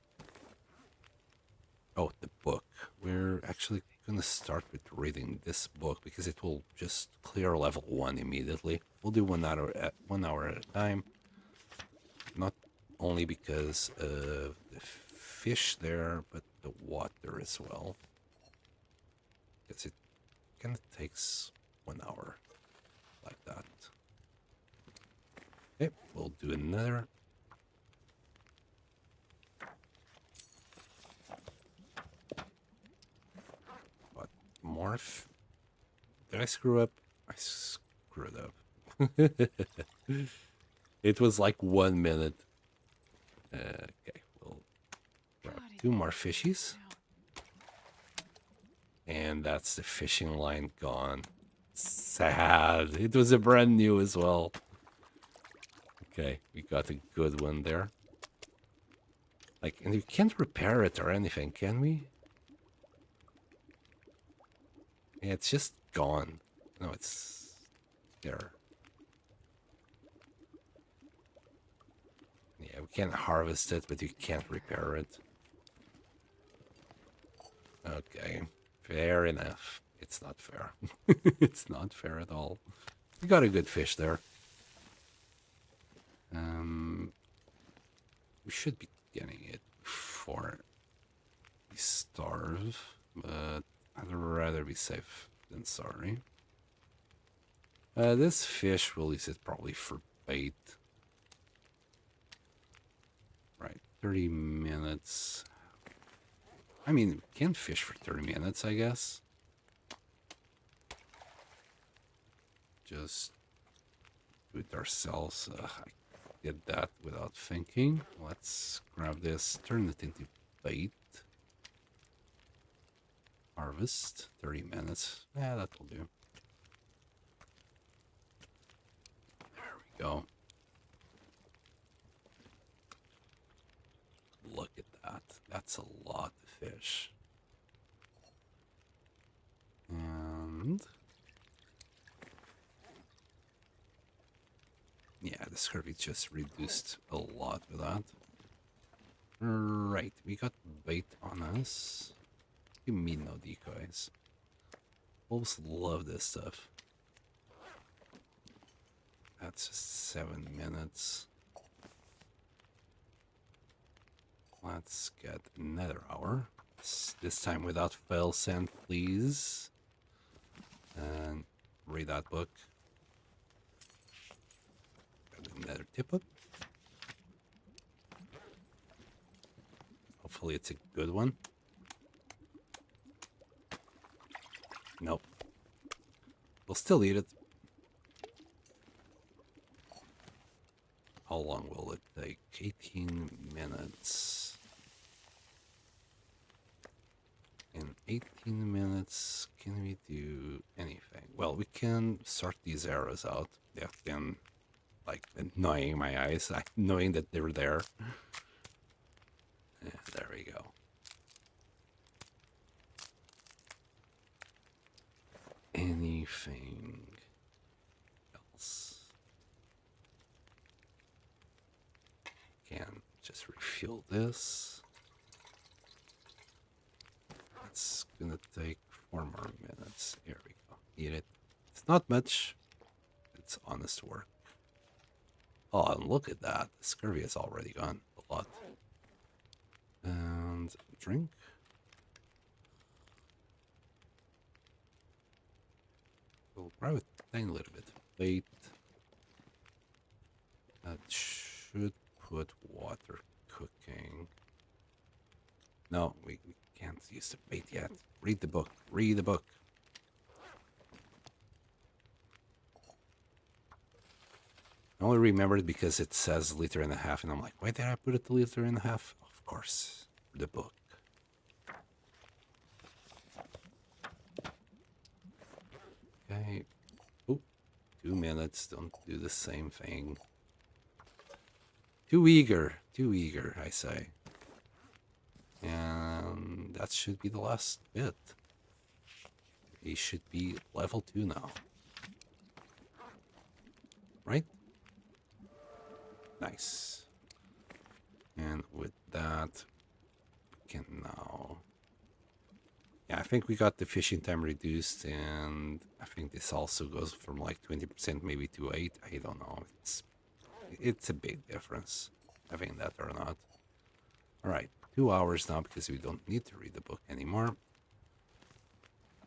Oh, the book. We're actually gonna start with reading this book because it will just clear level 1 immediately. We'll do 1 hour at a time. Not only because of the fish there, but the water as well. Because it kind of takes 1 hour like that. Okay, we'll do another. But more. Did I screw up? I screwed up. It was like 1 minute. Okay, we'll grab 2 more fishies. And that's the fishing line gone. Sad. It was a brand new as well. Okay, we got a good one there. Like, and you can't repair it or anything, can we? Yeah, it's just gone. No, it's there. Yeah, we can't harvest it, but you can't repair it. Okay, fair enough. It's not fair. It's not fair at all. We got a good fish there. We should be getting it before we starve, but I'd rather be safe than sorry. This fish will use it probably for bait. Right, 30 minutes. I mean, we can fish for 30 minutes, I guess. Just do it ourselves. I did that without thinking. Let's grab this, turn it into bait. Harvest, 30 minutes. Yeah, that will do. There we go. Look at that. That's a lot of fish. And yeah, the scurvy just reduced a lot with that. Right, we got bait on us. You mean no decoys? Wolves love this stuff. That's just 7 minutes. Let's get another hour. This time without fail send, please. And read that book. Got another tip up. Hopefully it's a good one. Nope. We'll still eat it. How long will it take? 18 minutes. In 18 minutes, can we do anything? Well, we can sort these arrows out. They have been, like, annoying my eyes, knowing that they were there. Yeah, there we go. Anything else? Can just refuel this. It's gonna take 4 more minutes. Here we go. Eat it. It's not much. It's honest work. Oh, and look at that. The scurvy is already gone. A lot. And drink. We'll grab a tiny little bit. Bait. That should put water cooking. No, we can't use the bait yet. Read the book. Read the book. I only remembered because it says 1.5 liters, and I'm like, why did I put it 1.5 liters? Of course, the book. Okay. Oh, 2 minutes. Don't do the same thing. Too eager, I say. And that should be the last bit. He should be level 2 now. Right? Nice. And with that, we can now... Yeah, I think we got the fishing time reduced, and I think this also goes from like 20% maybe to 8. I don't know. It's a big difference, having that or not. Alright, 2 hours now because we don't need to read the book anymore.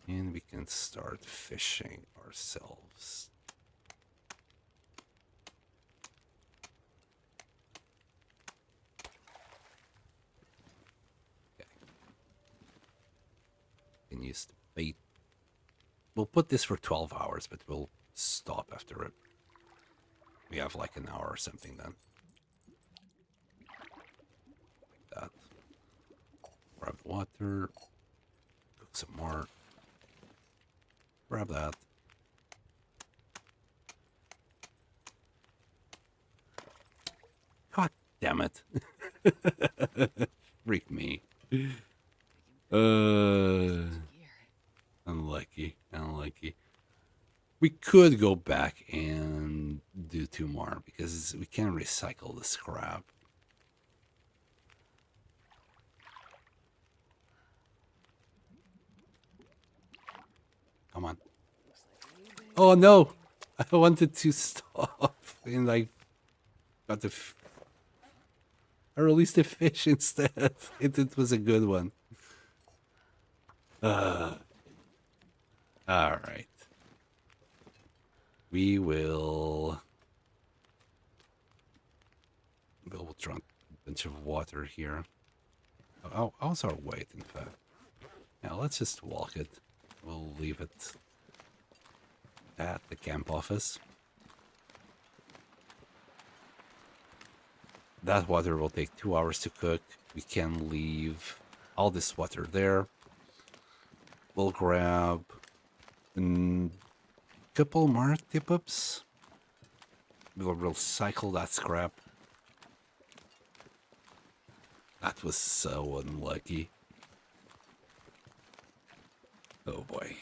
And we can start fishing ourselves. Okay. Can use the bait. We'll put this for 12 hours, but we'll stop after it. We have like an hour or something then. Like that. Grab water. Cook some more. Grab that. God damn it. Freak me. Unlucky. We could go back and do 2 more because we can recycle the scrap. Come on. Oh no! I wanted to stop and I got the... I released the fish instead. It was a good one. Alright. We'll drink a bunch of water here. How's our weight, in fact? Yeah, let's just walk it. We'll leave it at the camp office. That water will take 2 hours to cook. We can leave all this water there. We'll grab a couple more tip-ups. We'll recycle that scrap. That was so unlucky. Oh boy.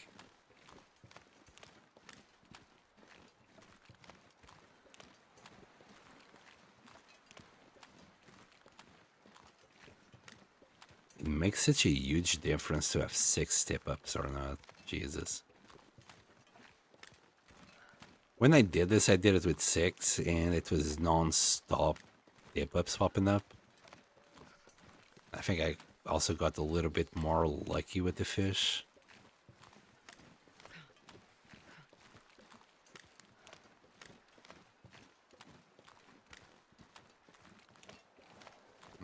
It makes such a huge difference to have 6 tip-ups or not. Jesus. When I did this, I did it with 6, and it was non-stop tip-ups popping up. I think I also got a little bit more lucky with the fish.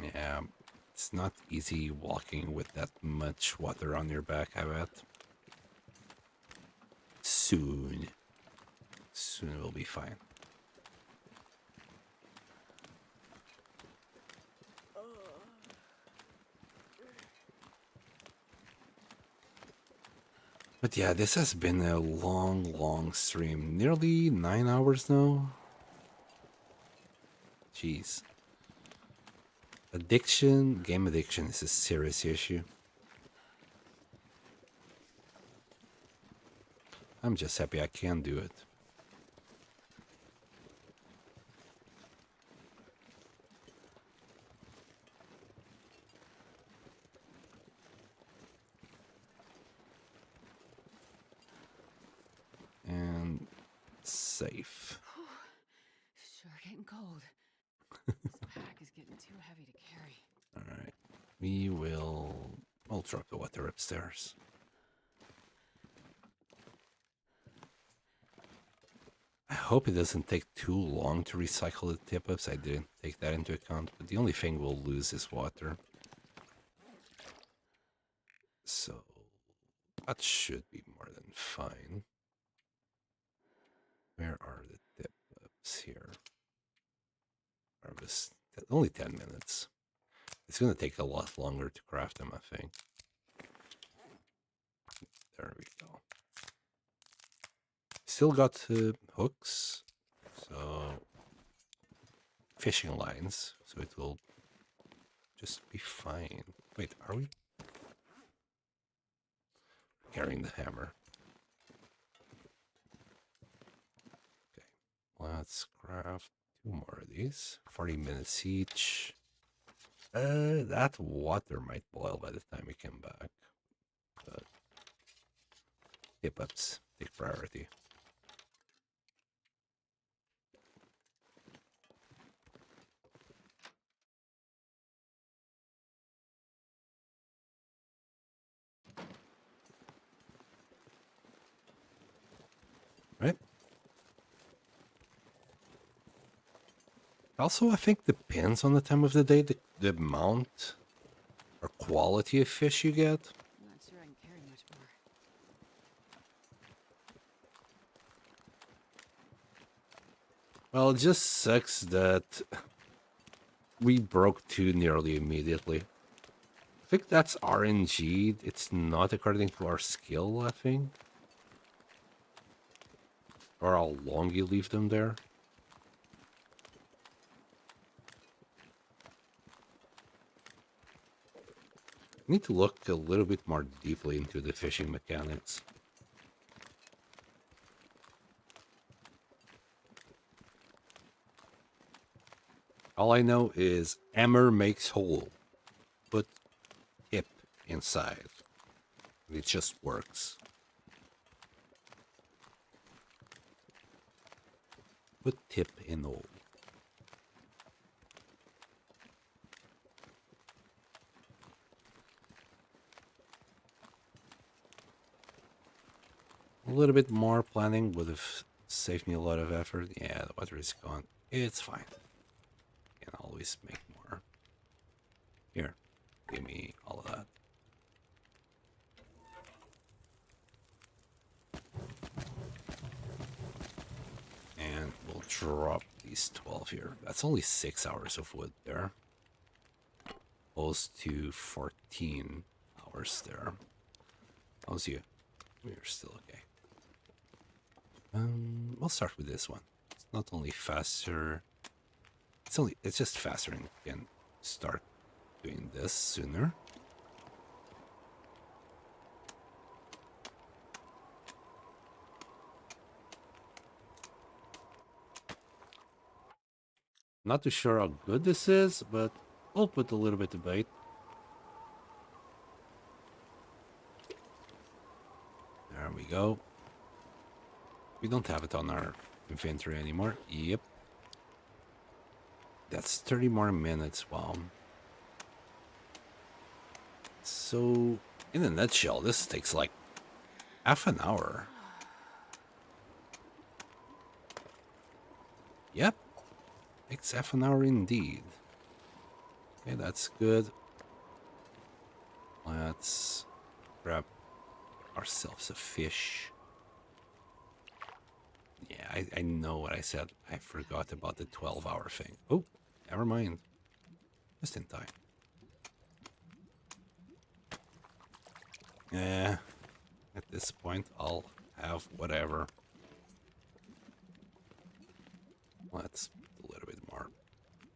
Yeah, it's not easy walking with that much water on your back, I bet. Soon we'll be fine. But yeah, this has been a long stream. Nearly 9 hours now. Jeez. Game addiction is a serious issue. I'm just happy I can do it. And safe. Sure getting cold. This pack is getting too heavy to carry. Alright. I'll drop the water upstairs. I hope it doesn't take too long to recycle the tip-ups. I didn't take that into account, but the only thing we'll lose is water. So that should be more than fine. Where are the tip-ups here? Harvest. Only 10 minutes. It's going to take a lot longer to craft them, I think. There we go. Still got hooks, so fishing lines, so it will just be fine. Wait, are we carrying the hammer? Okay, let's craft 2 more of these. 40 minutes each. That water might boil by the time we come back. But tip-ups take priority. Right? Also, I think depends on the time of the day, the amount or quality of fish you get. I'm not sure I can carry much more. Well, it just sucks that we broke 2 nearly immediately. I think that's RNG. It's not according to our skill, I think. Or how long you leave them there. I need to look a little bit more deeply into the fishing mechanics. All I know is hammer makes hole. Put tip inside. It just works. Put tip in hole. A little bit more planning would have saved me a lot of effort. Yeah, the water is gone. It's fine. Can always make more. Here, give me all of that. And we'll drop these 12 here. That's only 6 hours of wood there. Opposed to 14 hours there. How's you? We're still okay. We'll start with this one. It's not only faster. It's just faster and you can start doing this sooner. Not too sure how good this is, but I'll put a little bit of bait. There we go. We don't have it on our inventory anymore. Yep. That's 30 more minutes. Wow. So, in a nutshell, this takes like half an hour. Yep. Takes half an hour indeed. Okay, that's good. Let's grab ourselves a fish. Yeah, I know what I said. I forgot about the 12-hour thing. Oh, never mind. Just in time. Yeah, at this point, I'll have whatever. Let's put a little bit more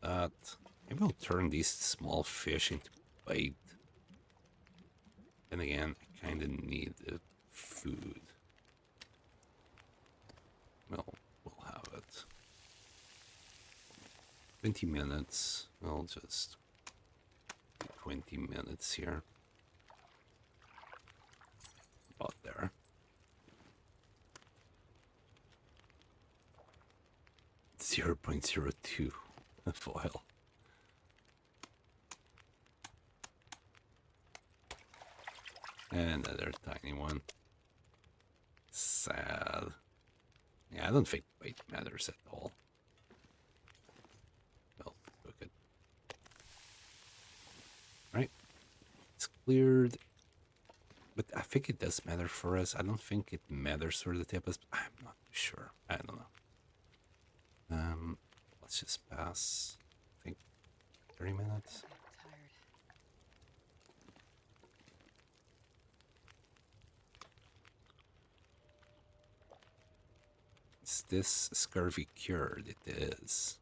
of that. Maybe I'll turn these small fish into bait. And again, I kind of need the food. Well, we'll have it. 20 minutes. We'll just 20 minutes here. About there. .02 foil. And another tiny one. Sad. Yeah, I don't think weight matters at all. Well, cook it. Right. It's cleared. But I think it does matter for us. I don't think it matters for the Tempest. I'm not sure. I don't know. Let's just pass. I think 30 minutes. I'm tired. Is this scurvy cured? It is.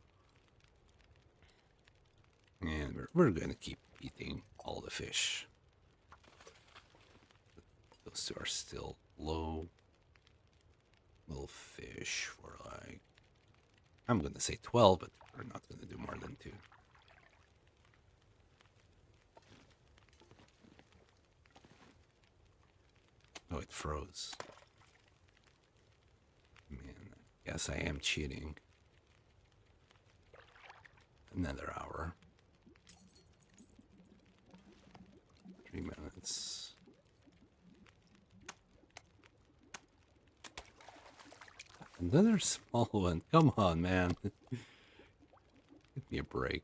We're gonna keep eating all the fish. Those two are still low. We'll fish for like, I'm gonna say 12, but we're not gonna do more than 2. Oh, it froze. Man, I guess I am cheating. Another hour. 3 minutes. Another small one. Come on, man. Give me a break.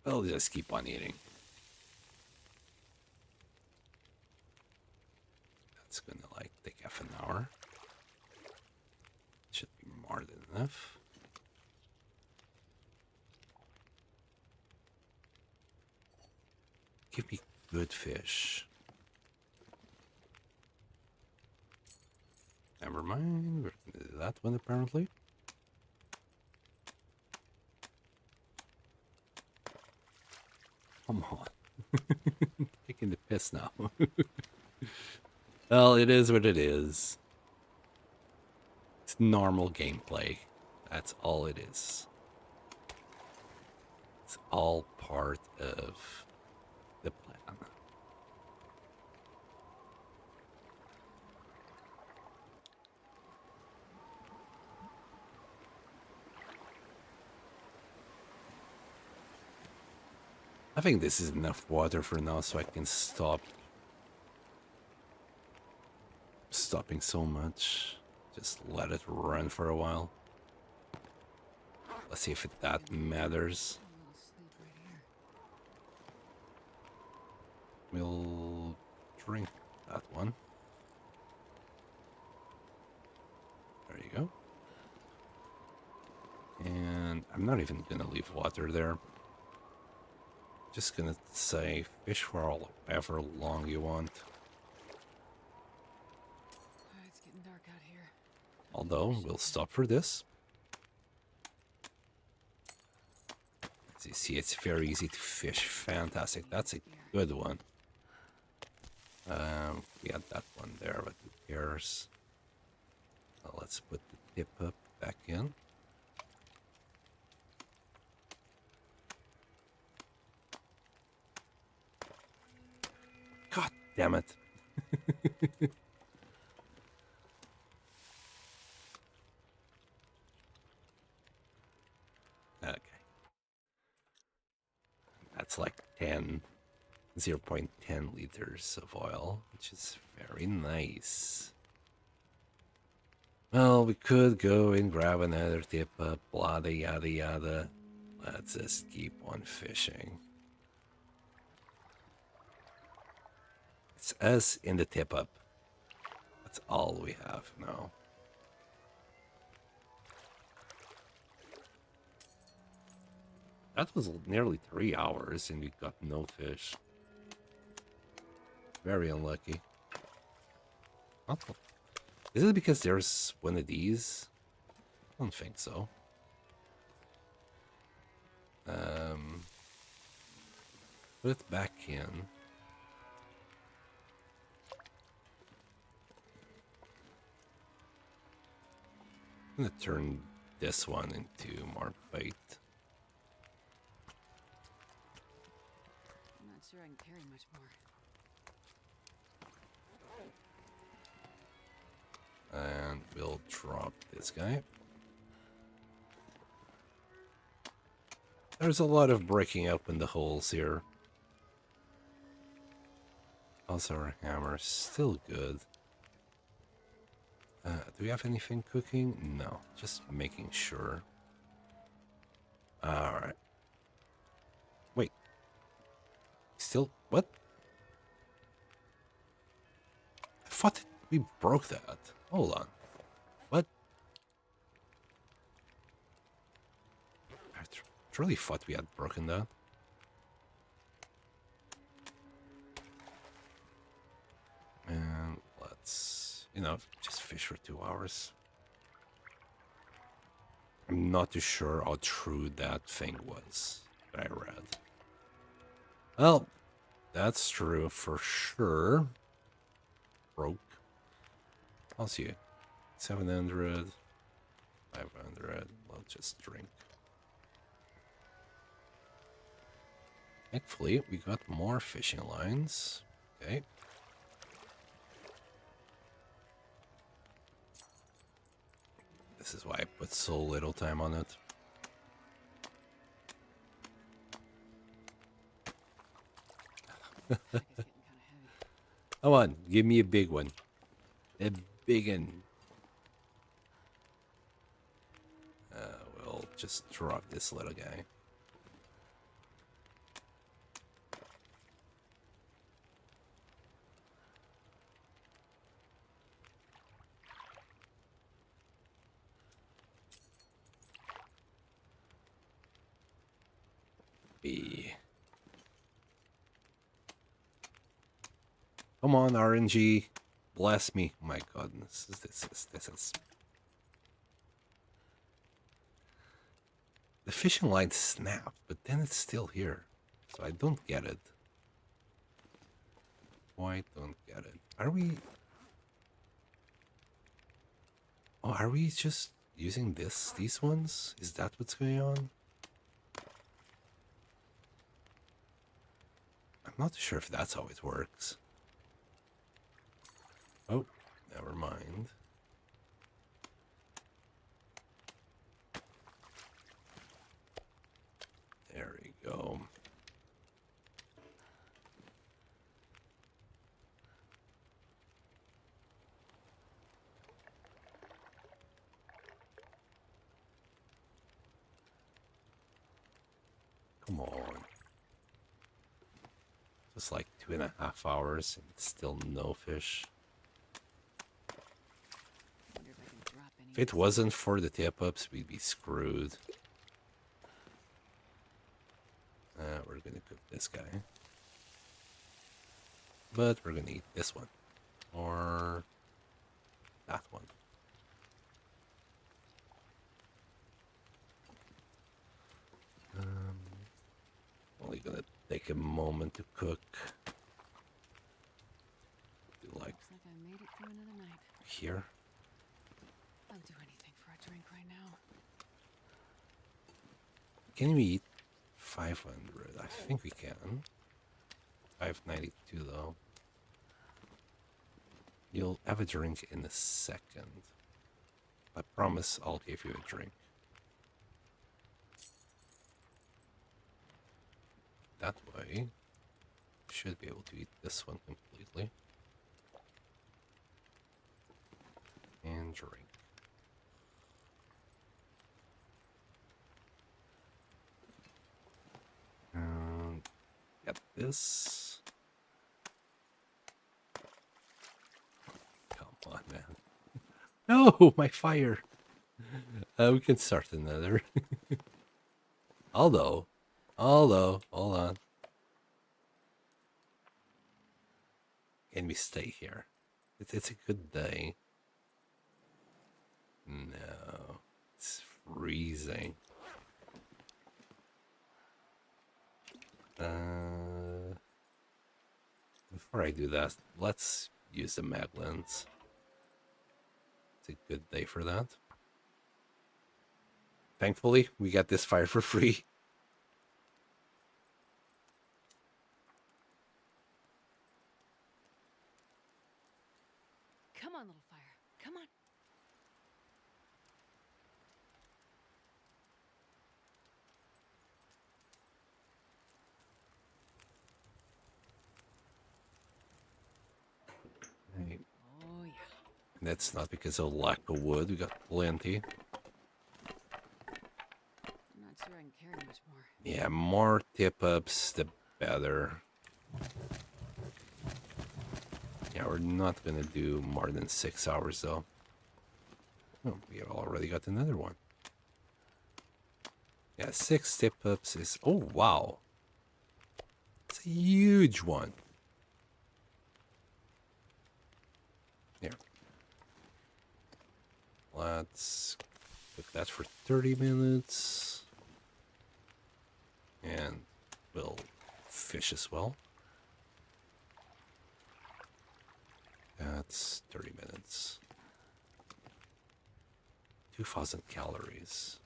I'll just keep on eating. That's gonna like take half an hour. Should be more than enough. Give me good fish. Never mind, we're gonna do that one apparently. Come on. Taking the piss now. Well, it is what it is. It's normal gameplay. That's all it is. It's all part of the plan. I think this is enough water for now, so I can stop stopping so much. Just let it run for a while. Let's see if that matters. We'll drink that one. There you go. And I'm not even gonna leave water there. Just gonna say fish for however long you want. It's getting dark out here. Although, we'll stop for this. As you see, it's very easy to fish. Fantastic. That's a good one. We had that one there, but who cares? Well, let's put the tip up back in. God damn it. Okay. That's like 0.10 liters of oil, which is very nice. Well, we could go and grab another tip up, blah, yada, yada. Let's just keep on fishing. It's us in the tip up. That's all we have now. That was nearly 3 hours and we got no fish. Very unlucky. Is it because there's one of these? I don't think so. Put it back in. I'm gonna turn this one into more bait. I'm not sure I can carry much more. And we'll drop this guy. There's a lot of breaking open the holes here. Also, our hammer's still good. Do we have anything cooking? No, just making sure. Alright. Wait. Still, what? I thought we broke that. Hold on. What? I truly thought we had broken that. And let's, just fish for 2 hours. I'm not too sure how true that thing was that I read. Well, that's true for sure. Broke. I'll see you. 700, 500. Let's just drink. Thankfully, we got more fishing lines. Okay. This is why I put so little time on it. It's getting kind of heavy. Come on, give me a big one. A big one. We'll just drop this little guy. B. Come on, RNG. Bless me. Oh my goodness. This is. The fishing line snapped, but then it's still here. So I don't get it. Quite don't get it. Are we... Oh, are we just using these ones? Is that what's going on? I'm not sure if that's how it works. Oh, never mind. There we go. Come on. Just like 2.5 hours and still no fish. Wonder if I can drop any If it wasn't for the tip-ups, we'd be screwed. We're gonna cook this guy. But we're gonna eat this one. Or that one. Only gonna take a moment to cook. Do like Looks like I made it through another night. here. I'll do anything for a drink right now. Can we eat 500? I think we can. 592 though. You'll have a drink in a second. I promise I'll give you a drink. That way, should be able to eat this one completely. And drink. And get this. Come on, man. No, my fire. We can start another. Although, hold on. Can we stay here? It's a good day. No, it's freezing. Before I do that, let's use the mag lens. It's a good day for that. Thankfully, we got this fire for free. Come on, little fire. Come on. Right. Oh, yeah. That's not because of lack of wood. We got plenty. I'm not sure I can carry much more. Yeah, more tip-ups, the better. Yeah, we're not gonna do more than 6 hours though. Oh, we have already got another one. Yeah, 6 tip-ups is... Oh, wow. It's a huge one. Here. Let's Cook that for 30 minutes. And we'll fish as well. That's 30 minutes. 2,000 calories.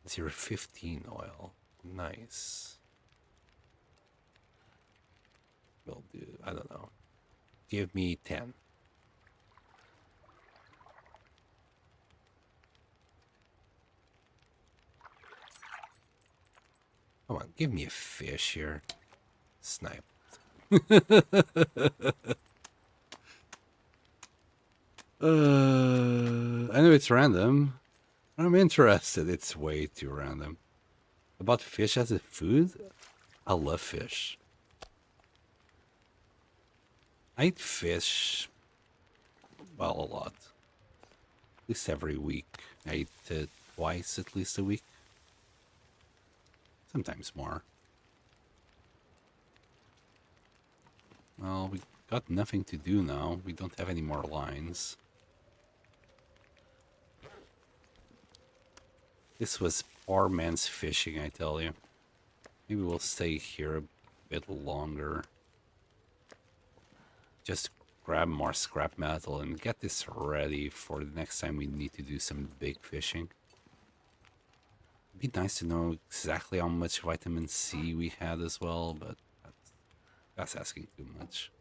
0.15 oil. Nice. We'll do, I don't know. Give me 10. Come on, give me a fish here. Snipe. I know it's random. I'm interested. It's way too random. About fish as a food? I love fish. I eat fish, well, a lot. At least every week. I eat it twice at least a week. Sometimes more. Well, we got nothing to do now. We don't have any more lines. This was poor man's fishing, I tell you. Maybe we'll stay here a bit longer. Just grab more scrap metal and get this ready for the next time we need to do some big fishing. It'd be nice to know exactly how much vitamin C we had as well, but that's asking too much.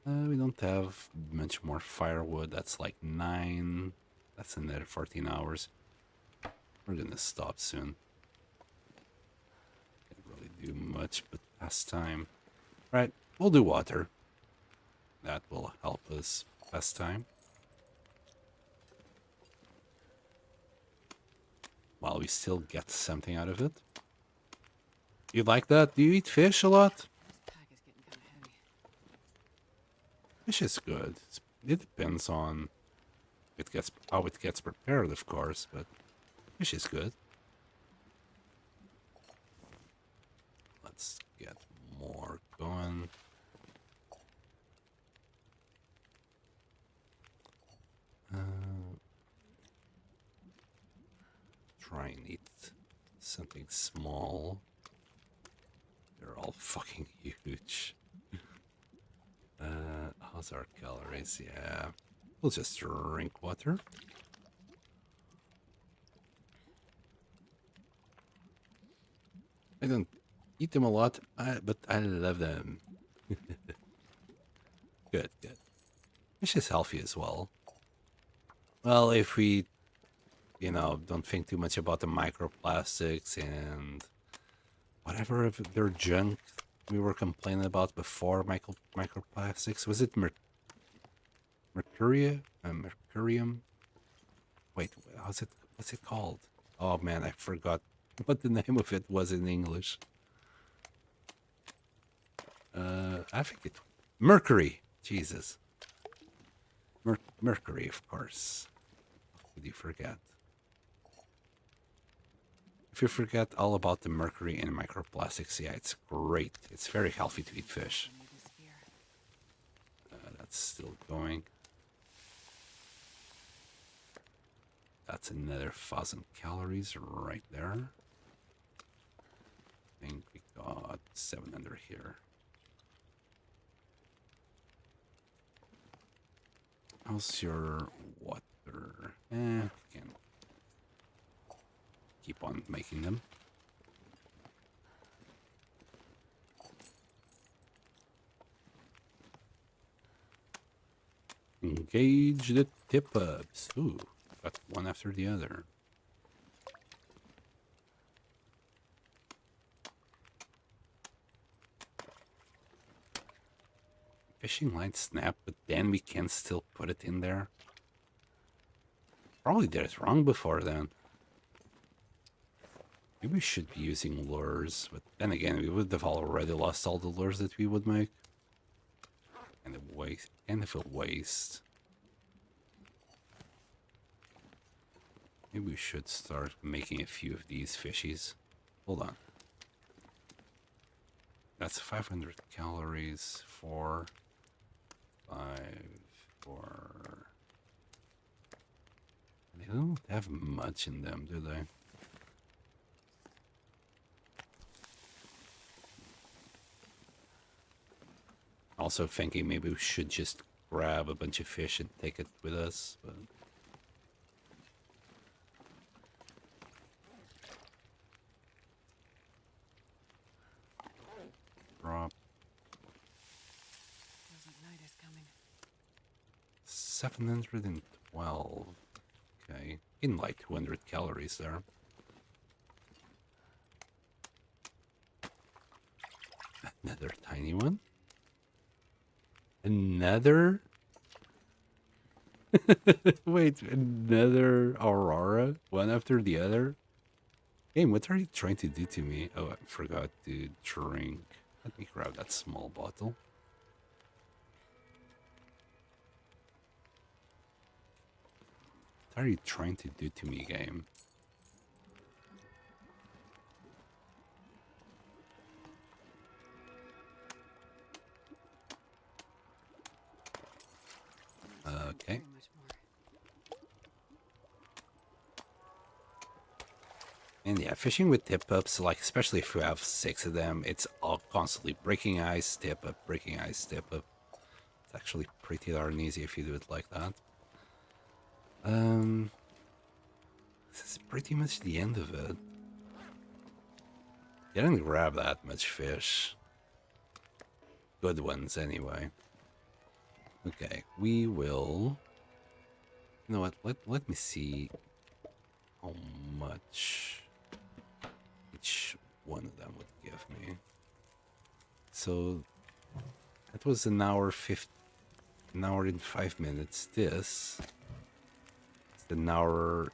We don't have much more firewood. That's like 9. That's another 14 hours. We're gonna stop soon. Can't really do much but pass time. Right, we'll do water. That will help us pass time. While we still get something out of it. You like that? Do you eat fish a lot? This pack is getting kind of heavy. Fish is good. It depends on how it gets prepared, of course, but fish is good. Let's get more going. Try and eat something small. They're all fucking huge. How's our calories? Yeah. We'll just drink water. I don't eat them a lot, but I love them. Good, good. Fish is healthy as well. Well, if we, don't think too much about the microplastics and whatever of their junk we were complaining about before microplastics. Was it mercurium? Wait, what's it called? Oh man, I forgot what the name of it was in English. I think it mercury. Jesus. Mercury, of course. How could you forget? If you forget all about the mercury and microplastics, yeah, it's great. It's very healthy to eat fish. That's still going. That's another 1,000 calories right there. I think we got 700 here. How's your water? Can keep on making them. Engage the tip-ups. Ooh, got one after the other. Fishing line snap, but then we can still put it in there. Probably did it wrong before then. Maybe we should be using lures, but then again, we would have already lost all the lures that we would make. And the waste, and if it waste. Maybe we should start making a few of these fishies. Hold on. That's 500 calories for 5 for don't have much in them, do they? Also thinking maybe we should just grab a bunch of fish and take it with us, but... Drop. Feels like night is coming. 712. Okay. In like 200 calories there. Another tiny one. Another? Wait, another Aurora? One after the other? Game, what are you trying to do to me? Oh, I forgot to drink. Let me grab that small bottle. What are you trying to do to me, game? Okay. Carry much more. And yeah, fishing with tip-ups, like especially if you have 6 of them, it's all constantly breaking ice, tip-up, breaking ice, tip-up. It's actually pretty darn easy if you do it like that. This is pretty much the end of it. Didn't grab that much fish. Good ones, anyway. Okay, we will... You know what, let me see how much each one of them would give me. So, that was an hour and 5 minutes. This is an hour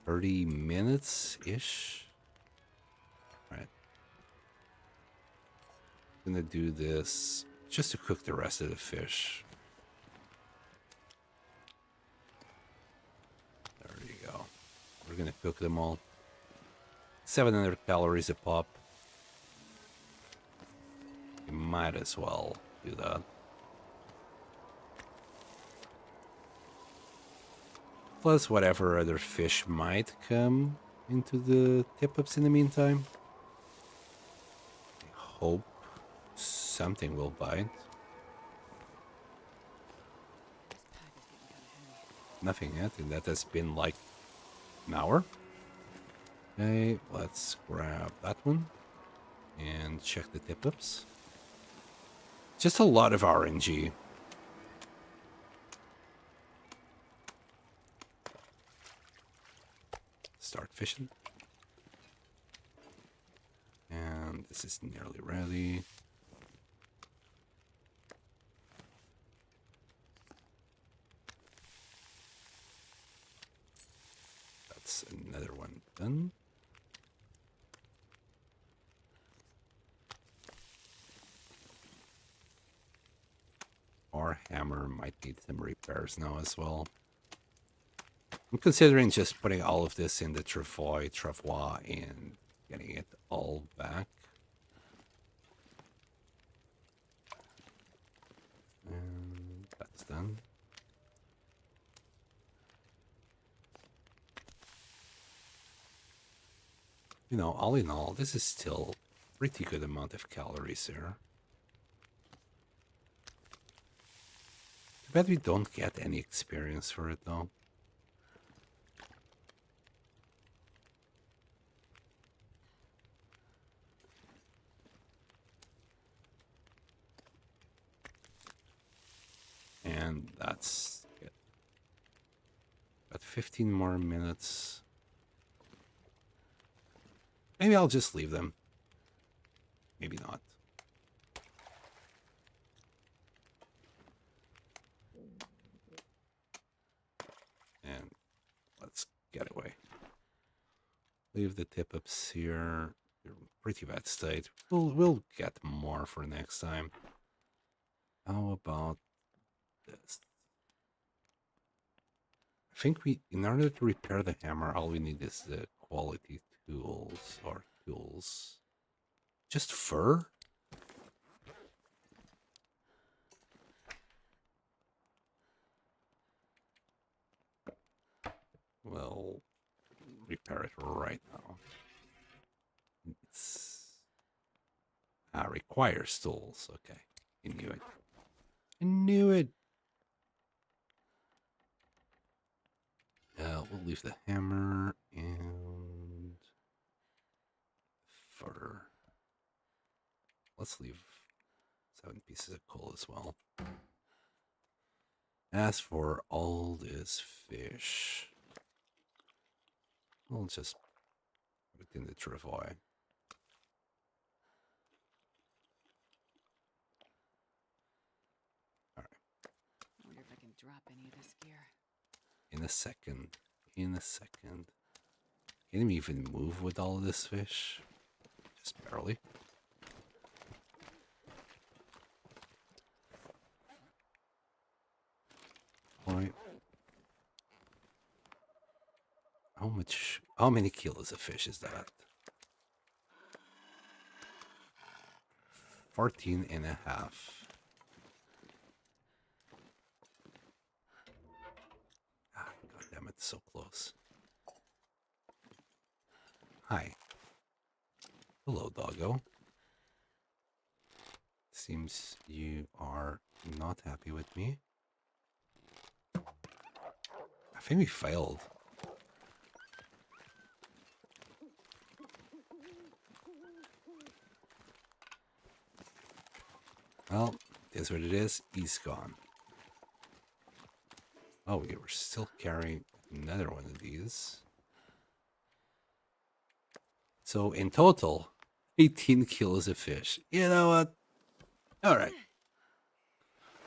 30 minutes-ish. Right. I'm gonna do this just to cook the rest of the fish. There you go. We're gonna cook them all. 700 calories a pop. You might as well do that. Plus whatever other fish might come into the tip-ups in the meantime. I hope something will bite. This pack is getting kind of heavy. Nothing yet, and that has been like an hour. Okay, let's grab that one and check the tip-ups. Just a lot of RNG. Start fishing. And this is nearly ready. That's another one done. Our hammer might need some repairs now as well. I'm considering just putting all of this in the travois, and getting it all back. And that's done. You know, all in all, this is still a pretty good amount of calories here. Too bad we don't get any experience for it though. And that's it. Got 15 more minutes. Maybe I'll just leave them. Maybe not. And let's get away. Leave the tip-ups here. They're in pretty bad state. We'll get more for next time. How about this? I think in order to repair the hammer, all we need is the quality tools or tools. Just fur? We'll repair it right now. It's requires tools. Okay, I knew it. I knew it. We'll leave the hammer and fur. Let's leave 7 pieces of coal as well. As for all this fish, we'll just put it in the travois. I wonder if I can drop any of this gear. In a second. In a second. Can we even move with all of this fish? Just barely. Point. How many kilos of fish is that? 14 and a half. God damn it, so close. Hi. Hello, doggo. Seems you are not happy with me. I think we failed. Well, that's what it is. He's gone. Oh, we were still carrying another one of these. So in total, 18 kilos of fish. You know what? All right.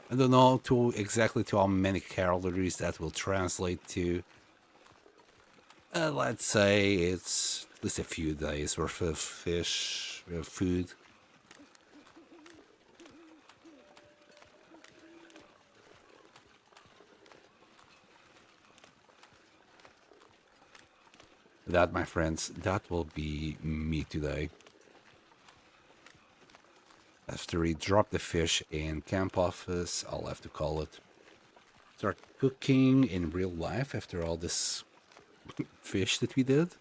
I don't know exactly how many calories that will translate to. Let's say it's at least a few days worth of fish, food. That, my friends, that will be me today. After we drop the fish in camp office, I'll have to call it. Start cooking in real life after all this fish that we did.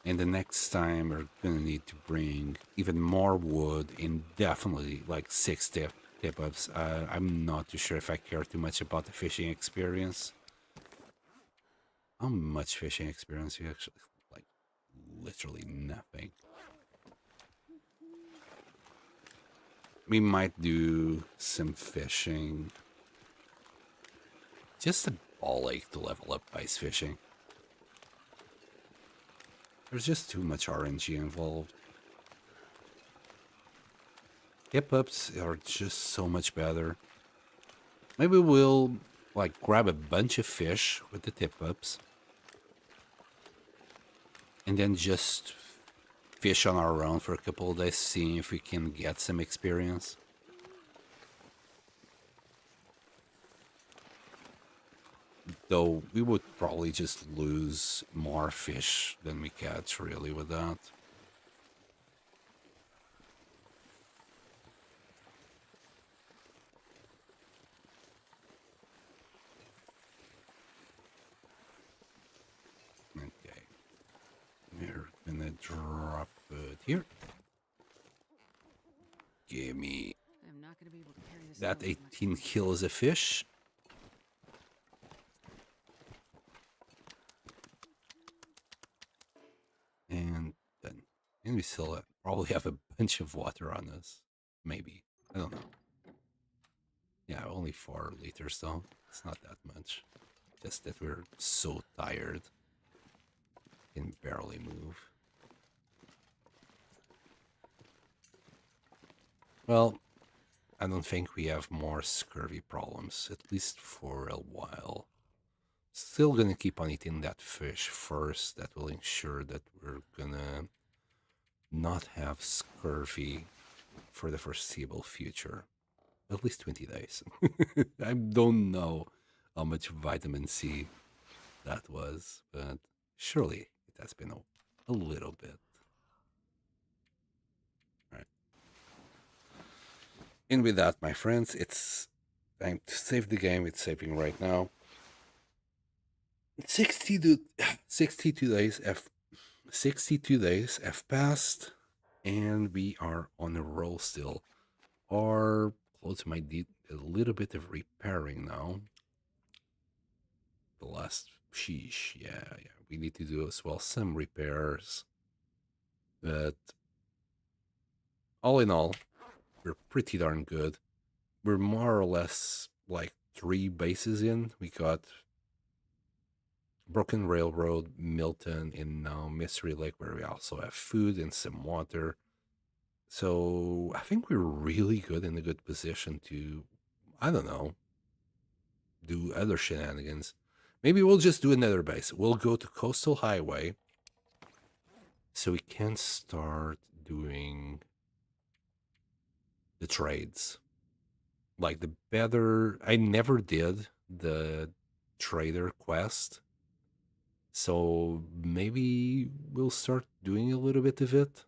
And the next time we're gonna need to bring even more wood and definitely like 6 tip-ups. I'm not too sure if I care too much about the fishing experience. How much fishing experience you actually like? Literally nothing. We might do some fishing. Just a ball ache to level up ice fishing. There's just too much RNG involved. Tip-ups are just so much better. Maybe we'll like grab a bunch of fish with the tip-ups. And then just fish on our own for a couple of days, seeing if we can get some experience. Though we would probably just lose more fish than we catch, really, with that. Okay. We're gonna drop it here. Give me I'm not gonna be able to carry this that load much 18 kilos of fish. And then, and we still probably have a bunch of water on us. Maybe. I don't know. Yeah, only 4 liters though. It's not that much. Just that we're so tired. Can barely move. Well, I don't think we have more scurvy problems, at least for a while. Still gonna keep on eating that fish first. That will ensure that we're gonna not have scurvy for the foreseeable future. At least 20 days. I don't know how much vitamin C that was, but surely it has been a little bit. All right. And with that, my friends, it's time to save the game. It's saving right now. 62, 62 days have 62 days have passed, and we are on a roll still. Our clothes might need a little bit of repairing now. The last sheesh, yeah, we need to do as well some repairs. But all in all, we're pretty darn good. We're more or less like 3 bases in. We got Broken Railroad, Milton, and now Mystery Lake, where we also have food and some water. So I think we're really good in a good position to, I don't know, do other shenanigans. Maybe we'll just do another base. We'll go to Coastal Highway so we can start doing the trades. Like the better, I never did the trader quest. So maybe we'll start doing a little bit of it.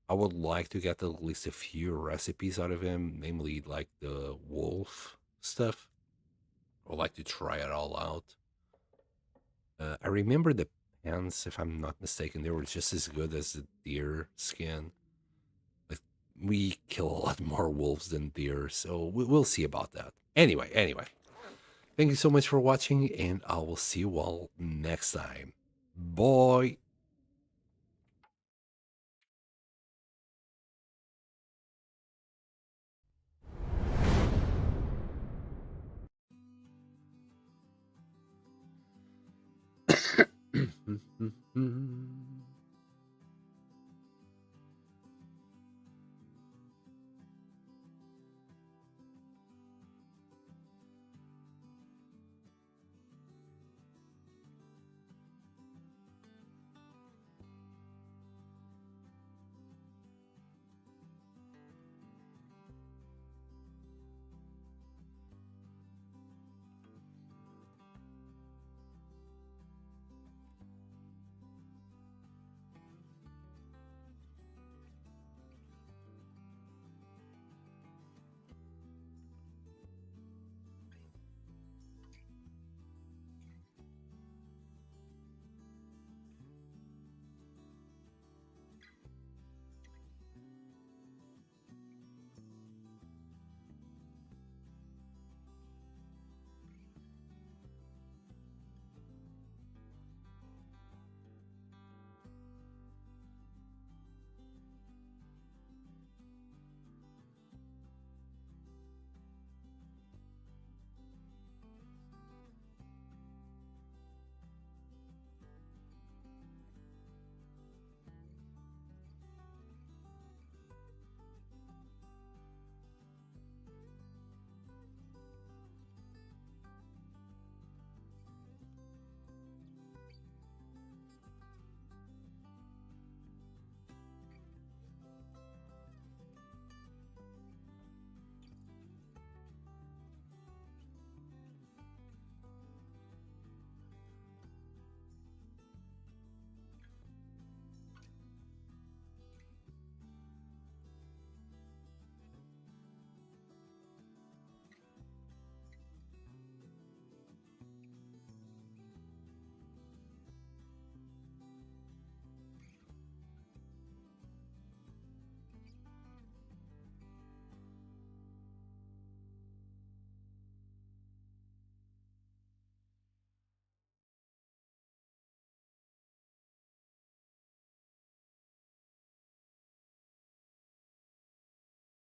I would like to get at least a few recipes out of him, namely like the wolf stuff. I would like to try it all out. I remember the pants, if I'm not mistaken, they were just as good as the deer skin. Like, we kill a lot more wolves than deer, so we'll see about that. Anyway. Thank you so much for watching, and I will see you all next time. Bye.